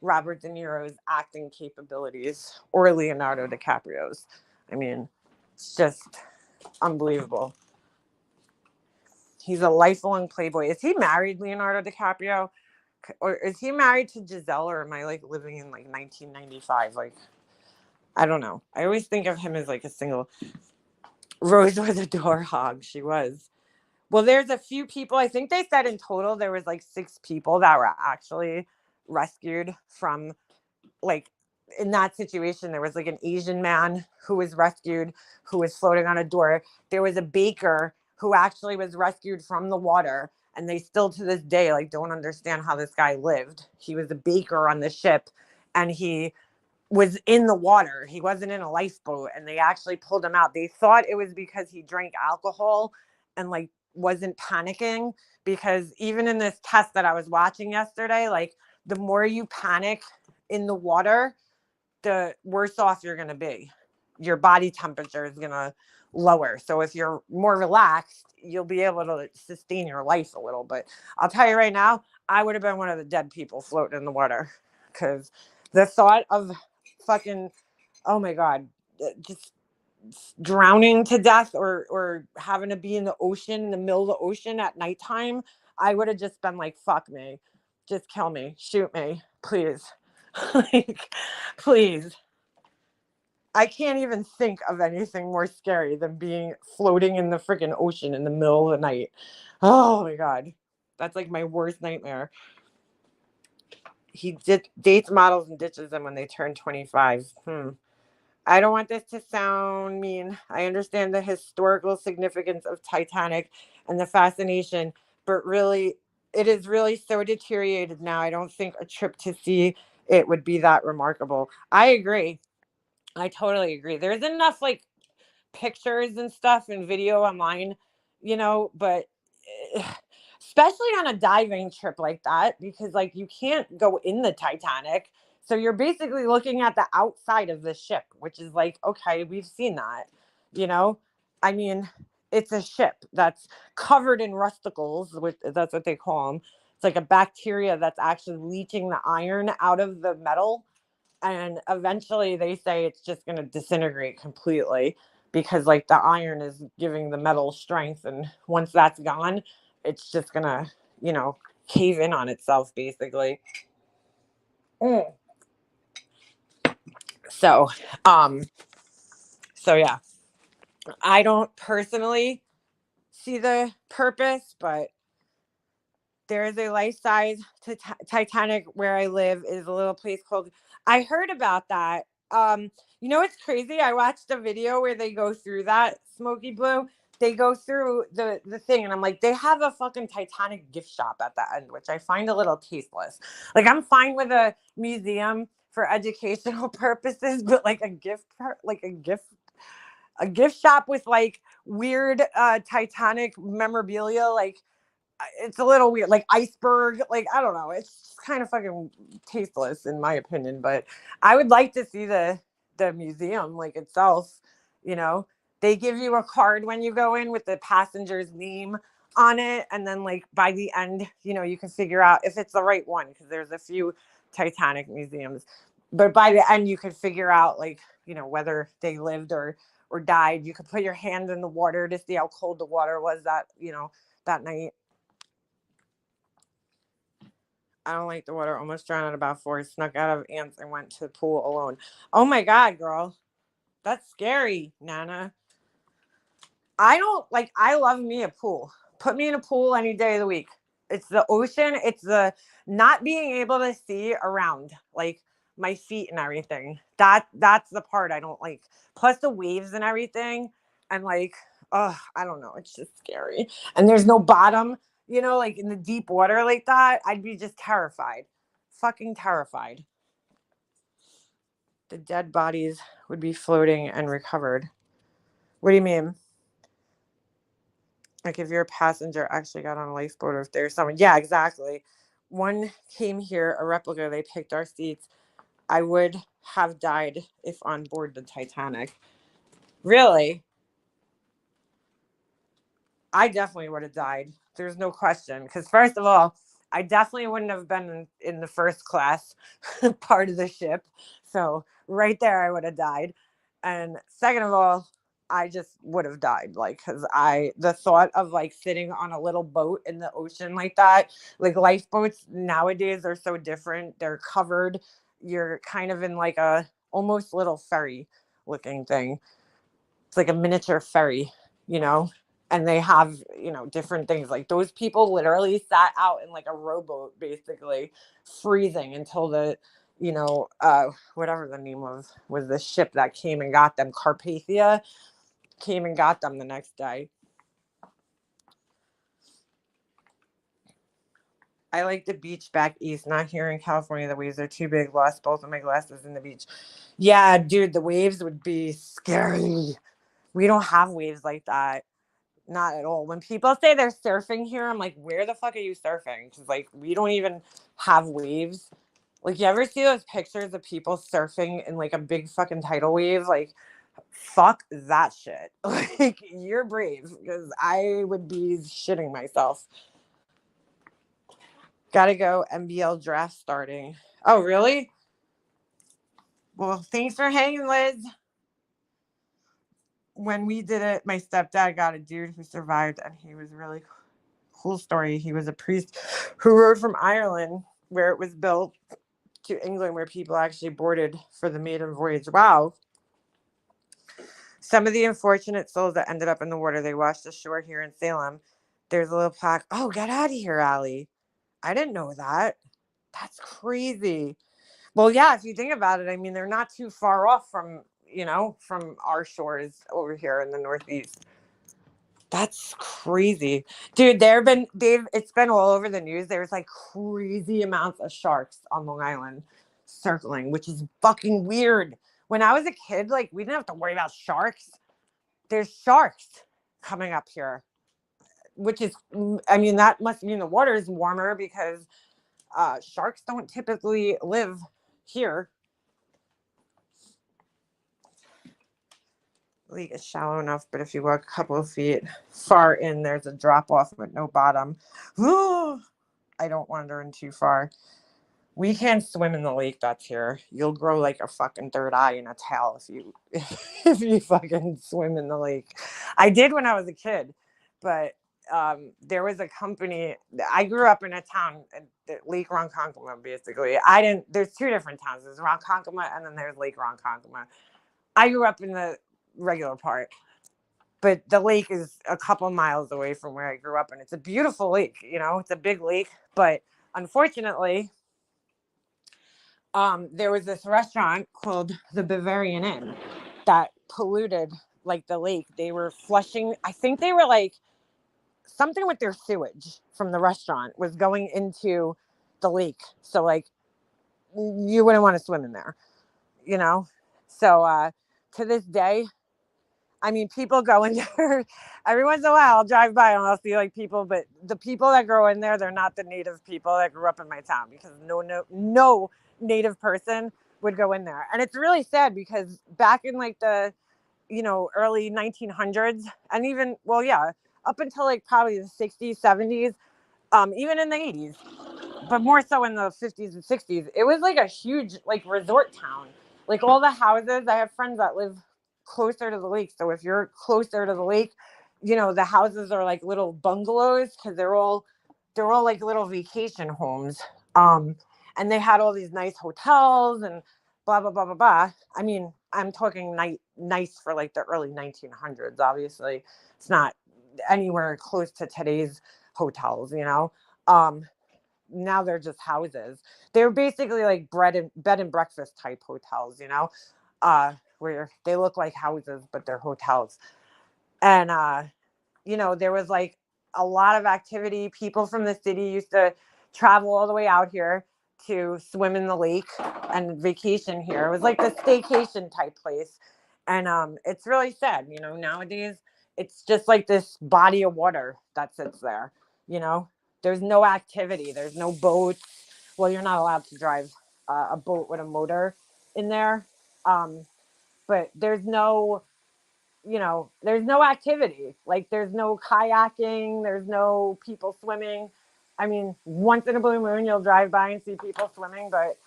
Robert De Niro's acting capabilities or Leonardo DiCaprio's. I mean, it's just unbelievable. He's a lifelong playboy. Is he married, Leonardo DiCaprio? Or is he married to Giselle, or am I like living in like 1995? Like, I don't know. I always think of him as like a single. Rose was a door hog. She was. Well, there's a few people. I think they said in total there was like 6 people that were actually rescued from, like, in that situation. There was like an Asian man who was rescued, who was floating on a door. There was a baker who actually was rescued from the water, and they still to this day like don't understand how this guy lived. He was a baker on the ship, and he was in the water. He wasn't in a lifeboat, and they actually pulled him out. They thought it was because he drank alcohol and like wasn't panicking, because even in this test that I was watching yesterday, like the more you panic in the water, the worse off you're going to be. Your body temperature is going to lower. So if you're more relaxed, you'll be able to sustain your life a little. But I'll tell you right now, I would have been one of the dead people floating in the water, because the thought of fucking, oh my God, just drowning to death or having to be in the ocean, in the middle of the ocean at nighttime, I would have just been like, fuck me, just kill me, shoot me, please. Like, please. I can't even think of anything more scary than being floating in the freaking ocean in the middle of the night. Oh my God, that's like my worst nightmare. He dates models and ditches them when they turn 25. I don't want this to sound mean. I understand the historical significance of Titanic and the fascination, but really, it is really so deteriorated now. I don't think a trip to see it would be that remarkable. I agree. I totally agree. There's enough like pictures and stuff and video online, you know, but especially on a diving trip like that, because like you can't go in the Titanic. So you're basically looking at the outside of the ship, which is like, okay, we've seen that, you know? I mean, it's a ship that's covered in rusticles, which that's what they call them. It's like a bacteria that's actually leaching the iron out of the metal. And eventually they say it's just going to disintegrate completely, because like the iron is giving the metal strength. And once that's gone, it's just going to, you know, cave in on itself basically. So yeah, I don't personally see the purpose, but there is a life-size Titanic where I live. Is a little place called, I heard about that. You know, it's crazy. I watched a video where they go through that, Smoky Blue. They go through the thing, and I'm like, they have a fucking Titanic gift shop at the end, which I find a little tasteless. Like, I'm fine with a museum for educational purposes, but like a gift shop with like weird Titanic memorabilia, like it's a little weird, like iceberg, like I don't know, it's kind of fucking tasteless in my opinion. But I would like to see the museum like itself. You know, they give you a card when you go in with the passenger's name on it, and then like by the end, you know, you can figure out if it's the right one, because there's a few Titanic museums, but by the end you could figure out, like, you know, whether they lived or died. You could put your hand in the water to see how cold the water was that, you know, that night. I don't like the water. Almost drowned at about 4. Snuck out of ants and went to the pool alone. Oh my God, girl. That's scary, Nana. I love me a pool. Put me in a pool any day of the week. It's the ocean. It's the not being able to see around. Like, my feet and everything. That's the part I don't like. Plus the waves and everything. And like, oh, I don't know. It's just scary. And there's no bottom, you know, like in the deep water like that. I'd be just terrified. Fucking terrified. The dead bodies would be floating and recovered. What do you mean? Like if you're a passenger actually got on a lifeboat or if there's someone. Yeah, exactly. One came here, a replica. They picked our seats. I would have died if on board the Titanic. Really? I definitely would have died. There's no question. Because first of all, I definitely wouldn't have been in the first class part of the ship. So right there, I would have died. And second of all, I just would have died. Like, because the thought of like sitting on a little boat in the ocean like that, like lifeboats nowadays are so different. They're covered. You're kind of in like a almost little ferry looking thing. It's like a miniature ferry, you know? And they have, you know, different things. Like those people literally sat out in like a rowboat, basically freezing until the, you know, whatever the name was the ship that came and got them. Carpathia came and got them the next day. I like the beach back east, not here in California. The waves are too big. Lost both of my glasses in the beach. Yeah, dude, the waves would be scary. We don't have waves like that. Not at all. When people say they're surfing here, I'm like, where the fuck are you surfing? Because like we don't even have waves. Like you ever see those pictures of people surfing in like a big fucking tidal wave? Like fuck that shit. Like you're brave because I would be shitting myself. Gotta go. NBL draft starting. Oh really? Well, thanks for hanging, Liz. When we did it, my stepdad got a dude who survived, and he was really cool story. He was a priest who rode from Ireland, where it was built, to England, where people actually boarded for the maiden voyage. Wow. Some of the unfortunate souls that ended up in the water, they washed ashore here in Salem. There's a little plaque. Oh, get out of here, Allie. I didn't know that. That's crazy. Well, yeah, if you think about it, I mean, they're not too far off from, you know, from our shores over here in the Northeast. That's crazy. Dude, it's been all over the news. There's like crazy amounts of sharks on Long Island circling, which is fucking weird. When I was a kid, like we didn't have to worry about sharks. There's sharks coming up here, which is, I mean, that must mean the water is warmer because sharks don't typically live here. Lake is shallow enough, but if you walk a couple of feet far in, there's a drop off with no bottom. Ooh, I don't wander in too far. We can't swim in the lake that's here. You'll grow like a fucking third eye and a tail if you fucking swim in the lake. I did when I was a kid, but there was a company. I grew up in a town, Lake Ronkonkoma, basically. There's two different towns. There's Ronkonkoma and then there's Lake Ronkonkoma. I grew up in the regular part, but the lake is a couple miles away from where I grew up, and it's a beautiful lake. You know, it's a big lake, but unfortunately, there was this restaurant called the Bavarian Inn that polluted like the lake. They were flushing. I think they were like something with their sewage from the restaurant was going into the lake. So like you wouldn't want to swim in there, you know? So to this day, I mean, people go in there every once in a while. I'll drive by and I'll see like people, but the people that grow in there, they're not the native people that grew up in my town, because no native person would go in there. And it's really sad because back in like the, you know, early 1900s and even, well, yeah, up until like probably the 60s, 70s, even in the 80s, but more so in the 50s and 60s, it was like a huge like resort town. Like all the houses, I have friends that live closer to the lake. So if you're closer to the lake, you know, the houses are like little bungalows because they're all like little vacation homes. And they had all these nice hotels and blah, blah, blah, blah, blah. I mean, I'm talking nice for like the early 1900s. Obviously, it's not anywhere close to today's hotels, you know. now they're just houses. They're basically like bed and breakfast type hotels, you know, where they look like houses, but they're hotels. And, you know, there was like a lot of activity. People from the city used to travel all the way out here to swim in the lake and vacation here. It was like the staycation type place. And it's really sad, you know, nowadays it's just like this body of water that sits there, you know. There's no activity. There's no boats. Well, you're not allowed to drive a boat with a motor in there. But there's no, you know, there's no activity. Like there's no kayaking. There's no people swimming. I mean, once in a blue moon, you'll drive by and see people swimming. But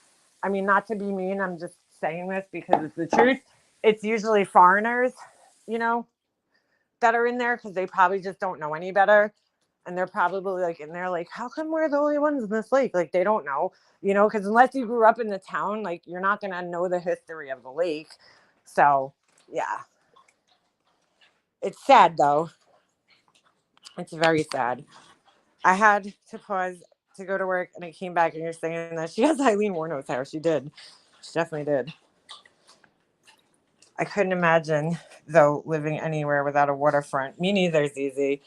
I mean, not to be mean, I'm just saying this because it's the truth. It's usually foreigners, you know, that are in there because they probably just don't know any better. And they're probably like in there like, how come we're the only ones in this lake? Like they don't know, you know, because unless you grew up in the town, like you're not going to know the history of the lake. So, yeah. It's sad though. It's very sad. I had to pause to go to work and I came back and you're saying that she has Eileen Wuornos hair. She did. She definitely did. I couldn't imagine though living anywhere without a waterfront. Me neither, ZZ.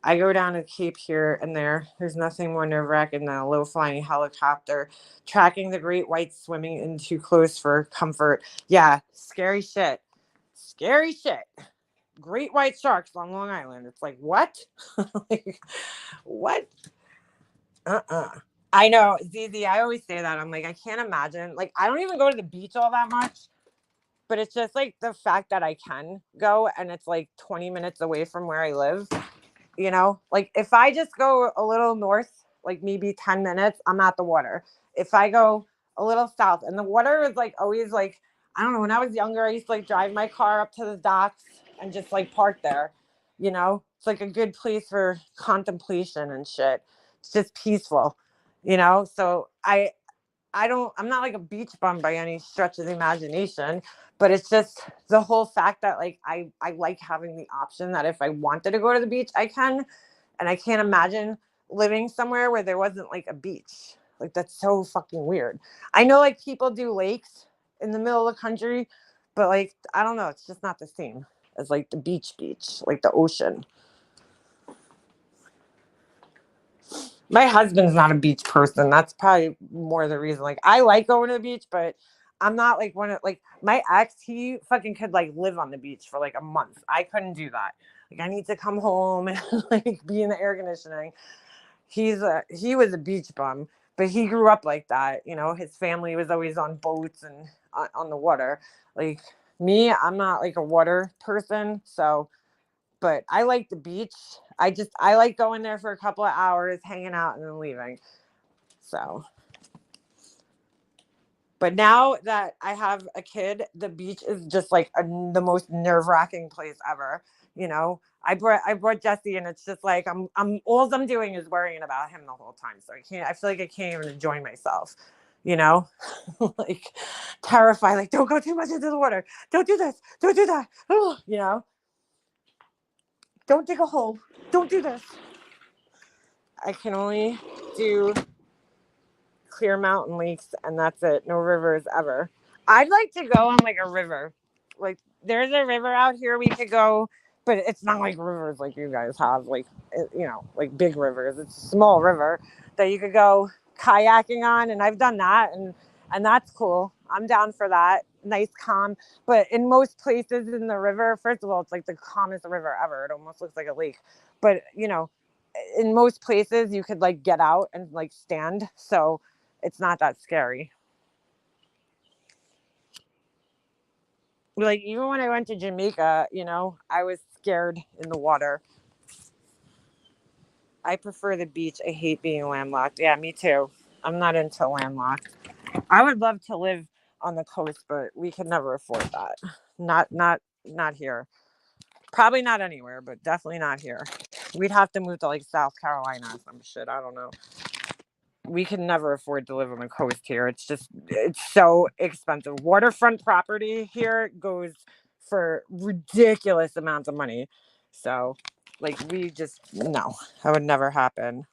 I go down to Cape here and there's nothing more nerve-wracking than a low-flying helicopter tracking the great whites swimming in too close for comfort. Yeah, scary shit. Scary shit. Great white sharks on Long Island. It's like, what? Like, what? I know, ZZ, I always say that. I'm like, I can't imagine. Like, I don't even go to the beach all that much. But it's just like the fact that I can go and it's like 20 minutes away from where I live. You know, like if I just go a little north, like maybe 10 minutes, I'm at the water. If I go a little south, and the water is like always like, I don't know, when I was younger, I used to like drive my car up to the docks and just like park there. You know, it's like a good place for contemplation and shit. It's just peaceful, you know? So I'm not like a beach bum by any stretch of the imagination, but it's just the whole fact that like I like having the option that if I wanted to go to the beach, I can. And I can't imagine living somewhere where there wasn't like a beach. Like that's so fucking weird. I know like people do lakes in the middle of the country, but like I don't know, it's just not the same as like the beach, like the ocean. My husband's not a beach person. That's probably more the reason. Like, I like going to the beach, but I'm not like one of like my ex. He fucking could like live on the beach for like a month. I couldn't do that. Like, I need to come home and like be in the air conditioning. He was a beach bum, but he grew up like that. You know, his family was always on boats and on the water. Like me, I'm not like a water person. So, but I like the beach. I like going there for a couple of hours, hanging out and then leaving. So, but now that I have a kid, the beach is just like the most nerve-wracking place ever. You know, I brought Jesse and it's just like, all I'm doing is worrying about him the whole time. So I feel like I can't even enjoy myself, you know, like terrified, like don't go too much into the water. Don't do this. Don't do that. Oh, you know. Don't dig a hole. Don't do this. I can only do clear mountain lakes and that's it. No rivers ever. I'd like to go on like a river. Like there's a river out here we could go, but it's not like rivers like you guys have. Like, you know, like big rivers. It's a small river that you could go kayaking on. And I've done that. And that's cool. I'm down for that. Nice, calm. But in most places in the river, first of all, it's like the calmest river ever. It almost looks like a lake. But, you know, in most places you could like get out and like stand. So it's not that scary. Like even when I went to Jamaica, you know, I was scared in the water. I prefer the beach. I hate being landlocked. Yeah, me too. I'm not into landlocked. I would love to live on the coast, but we could never afford that. Not here. Probably not anywhere, but definitely not here. We'd have to move to like South Carolina or some shit. I don't know. We can never afford to live on the coast here. It's so expensive. Waterfront property here goes for ridiculous amounts of money. So like no, that would never happen.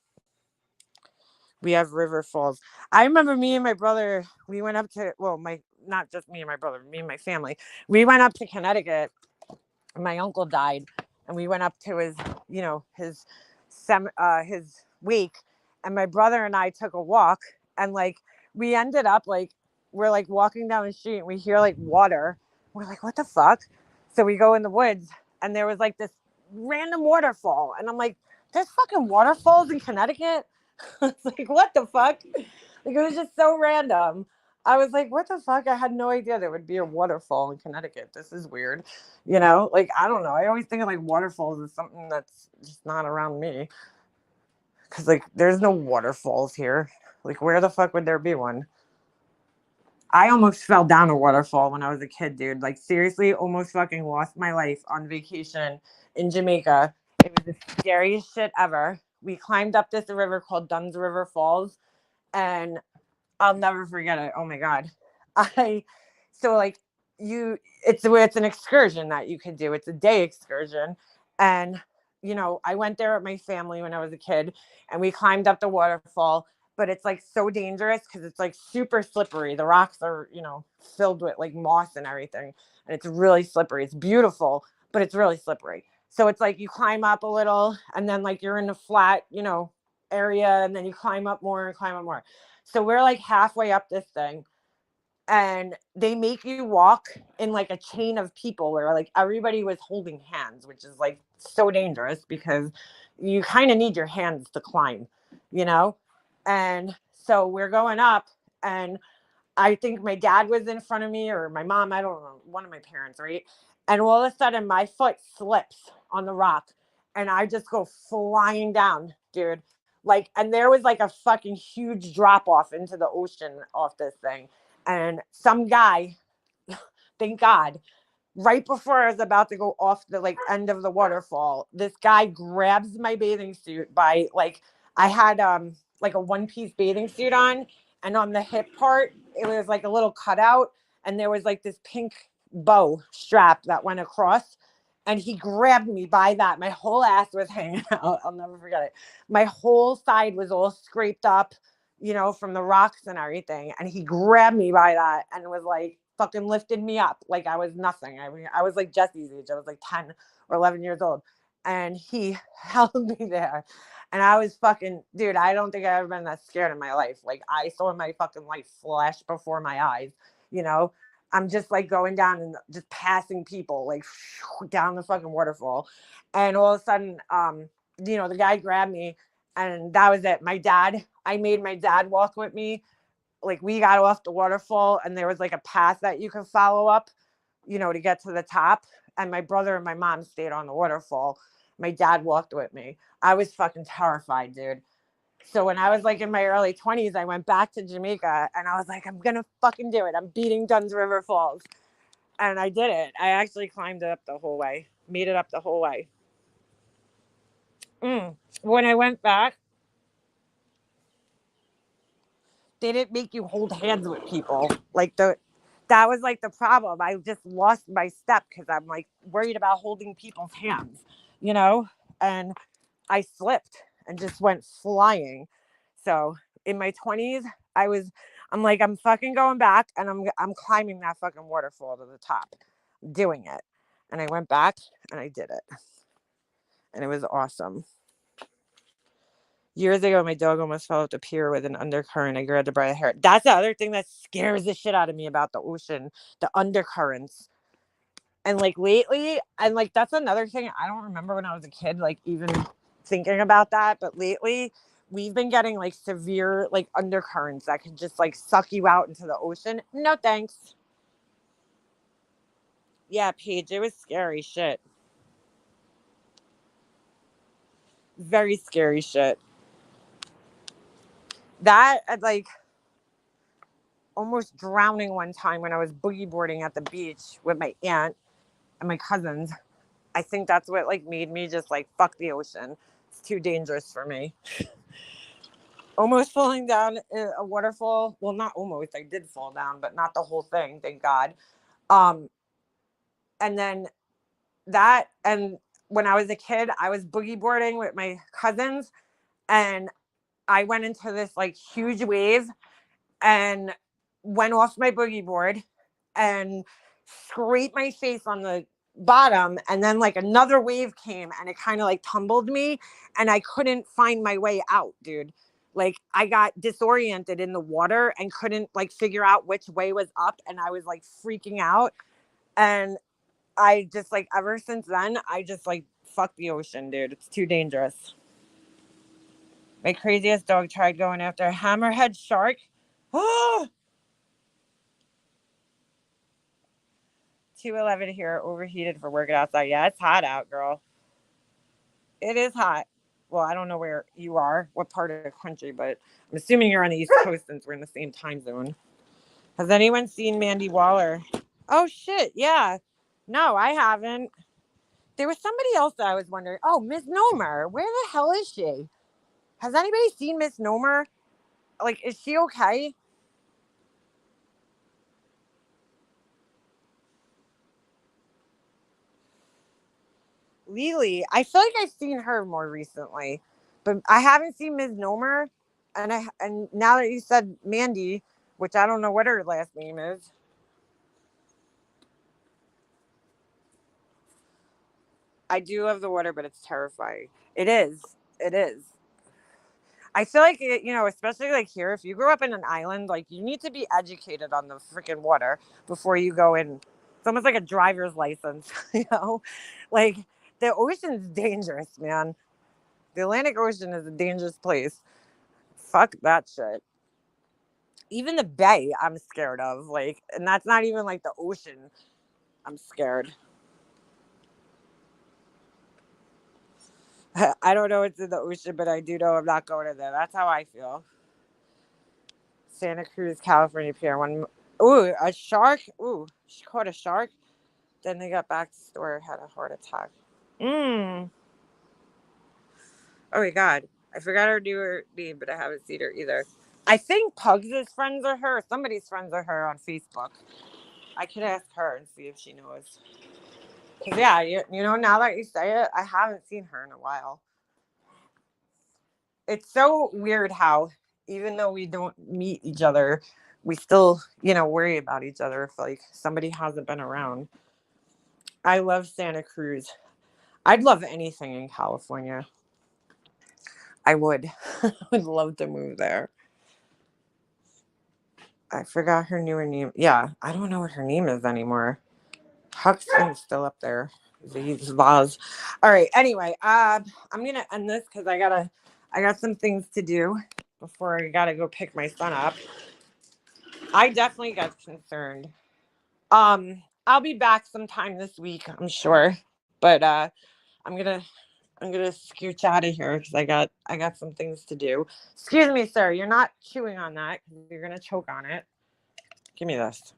We have river falls. I remember me and my brother, we went up to, well, not just me and my brother, me and my family. We went up to Connecticut. My uncle died, and we went up to his, his wake, and my brother and I took a walk, and like we ended up like we're like walking down the street, and we hear like water. We're like, what the fuck? So we go in the woods, and there was like this random waterfall, and I'm like, there's fucking waterfalls in Connecticut. It's like, what the fuck? Like, it was just so random. I was like, what the fuck? I had no idea there would be a waterfall in Connecticut. This is weird. Like, I don't know. I always think of like waterfalls as something that's just not around me. Because, like, there's no waterfalls here. Like, where the fuck would there be one? I almost fell down a waterfall when I was a kid, dude. Like, seriously, almost fucking lost my life on vacation in Jamaica. It was the scariest shit ever. We climbed up this river called Dunn's River Falls, and I'll never forget it. Oh my God. It's an excursion that you can do. It's a day excursion. And, I went there with my family when I was a kid, and we climbed up the waterfall, but it's like so dangerous because it's like super slippery. The rocks are, filled with like moss and everything. And it's really slippery. It's beautiful, but it's really slippery. So it's like you climb up a little, and then like you're in a flat, area, and then you climb up more and climb up more. So we're like halfway up this thing, and they make you walk in like a chain of people where like everybody was holding hands, which is like so dangerous because you kind of need your hands to climb, And so we're going up, and I think my dad was in front of me, or my mom, I don't know, one of my parents, right? And all of a sudden my foot slips on the rock, and I just go flying down, dude. Like, and there was like a fucking huge drop off into the ocean off this thing. And some guy, thank God, right before I was about to go off the like end of the waterfall, this guy grabs my bathing suit by like, I had like a one-piece bathing suit on, and on the hip part, it was like a little cutout, and there was like this pink bow strap that went across, and he grabbed me by that. My whole ass was hanging out. I'll never forget it. My whole side was all scraped up, from the rocks and everything. And he grabbed me by that and was like fucking lifted me up like I was nothing. I mean, I was like Jesse's age. I was like 10 or 11 years old. And he held me there. And I was fucking, dude, I don't think I've ever been that scared in my life. Like, I saw my fucking life flash before my eyes, I'm just like going down and just passing people like down the fucking waterfall. And all of a sudden, the guy grabbed me, and that was it. I made my dad walk with me. Like, we got off the waterfall, and there was like a path that you could follow up, to get to the top. And my brother and my mom stayed on the waterfall. My dad walked with me. I was fucking terrified, dude. So when I was like in my early 20s, I went back to Jamaica, and I was like, I'm going to fucking do it. I'm beating Dunn's River Falls. And I did it. I actually climbed it up the whole way, made it up the whole way. When I went back, they didn't make you hold hands with people. Like, that was like the problem. I just lost my step because I'm like worried about holding people's hands, and I slipped and just went flying. So in my 20s, I'm like, I'm fucking going back, and I'm climbing that fucking waterfall to the top, doing it. And I went back and I did it. And it was awesome. Years ago, my dog almost fell off the pier with an undercurrent. I grabbed her by the hair. That's the other thing that scares the shit out of me about the ocean, the undercurrents. And like lately, and like that's another thing. I don't remember when I was a kid, like even thinking about that. But lately, we've been getting like severe like undercurrents that could just like suck you out into the ocean. No thanks. Yeah, Paige, it was scary shit. Very scary shit. That, like, almost drowning one time when I was boogie boarding at the beach with my aunt and my cousins. I think that's what like made me just like fuck the ocean. It's too dangerous for me. Almost falling down a waterfall. Well, not almost. I did fall down, but not the whole thing, thank God. And then that, and when I was a kid, I was boogie boarding with my cousins, and I went into this like huge wave and went off my boogie board and scraped my face on the bottom, and then like another wave came and it kind of like tumbled me and I couldn't find my way out, dude. Like I got disoriented in the water and couldn't like figure out which way was up, and I was like freaking out. And I just like ever since then I just like fuck the ocean, dude. It's too dangerous. My craziest dog tried going after a hammerhead shark. Oh, 211 here, overheated for working outside. Yeah, it's hot out, girl. It is hot. Well, I don't know where you are, what part of the country, but I'm assuming you're on the East Coast since we're in the same time zone. Has anyone seen Mandy Waller? Oh, shit. Yeah. No, I haven't. There was somebody else that I was wondering. Oh, Miss Nomer. Where the hell is she? Has anybody seen Miss Nomer? Like, is she okay? Lily, I feel like I've seen her more recently, but I haven't seen Ms. Nomer. And now that you said Mandy, which I don't know what her last name is. I do love the water, but it's terrifying. It is. It is. I feel like, especially like here, if you grew up in an island, like you need to be educated on the freaking water before you go in. It's almost like a driver's license, like the ocean's dangerous, man. The Atlantic Ocean is a dangerous place. Fuck that shit. Even the bay, I'm scared of. Like, and that's not even like the ocean. I'm scared. I don't know what's in the ocean, but I do know I'm not going in there. That's how I feel. Santa Cruz, California Pier 1. Ooh, a shark. Ooh, she caught a shark. Then they got back to the store, had a heart attack. Oh my God. I forgot her name, but I haven't seen her either. I think Pugs' friends are her. Somebody's friends are her on Facebook. I could ask her and see if she knows. Because, yeah, now that you say it, I haven't seen her in a while. It's so weird how, even though we don't meet each other, we still, worry about each other if, like, somebody hasn't been around. I love Santa Cruz. I'd love anything in California. I would. I would love to move there. I forgot her newer name. Yeah, I don't know what her name is anymore. Huxton's still up there. Vaz. All right. Anyway, I'm gonna end this because I got some things to do before I gotta go pick my son up. I definitely got concerned. I'll be back sometime this week, I'm sure. But I'm gonna scooch out of here because I got some things to do. Excuse me, sir. You're not chewing on that because you're gonna choke on it. Give me this.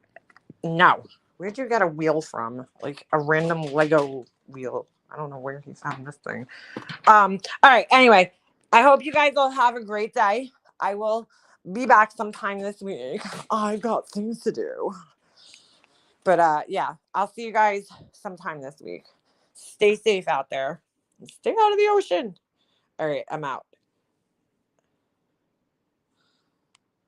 No. Where'd you get a wheel from? Like a random Lego wheel. I don't know where he found this thing. All right. Anyway, I hope you guys all have a great day. I will be back sometime this week. I've got things to do. But yeah, I'll see you guys sometime this week. Stay safe out there. Stay out of the ocean. All right, I'm out.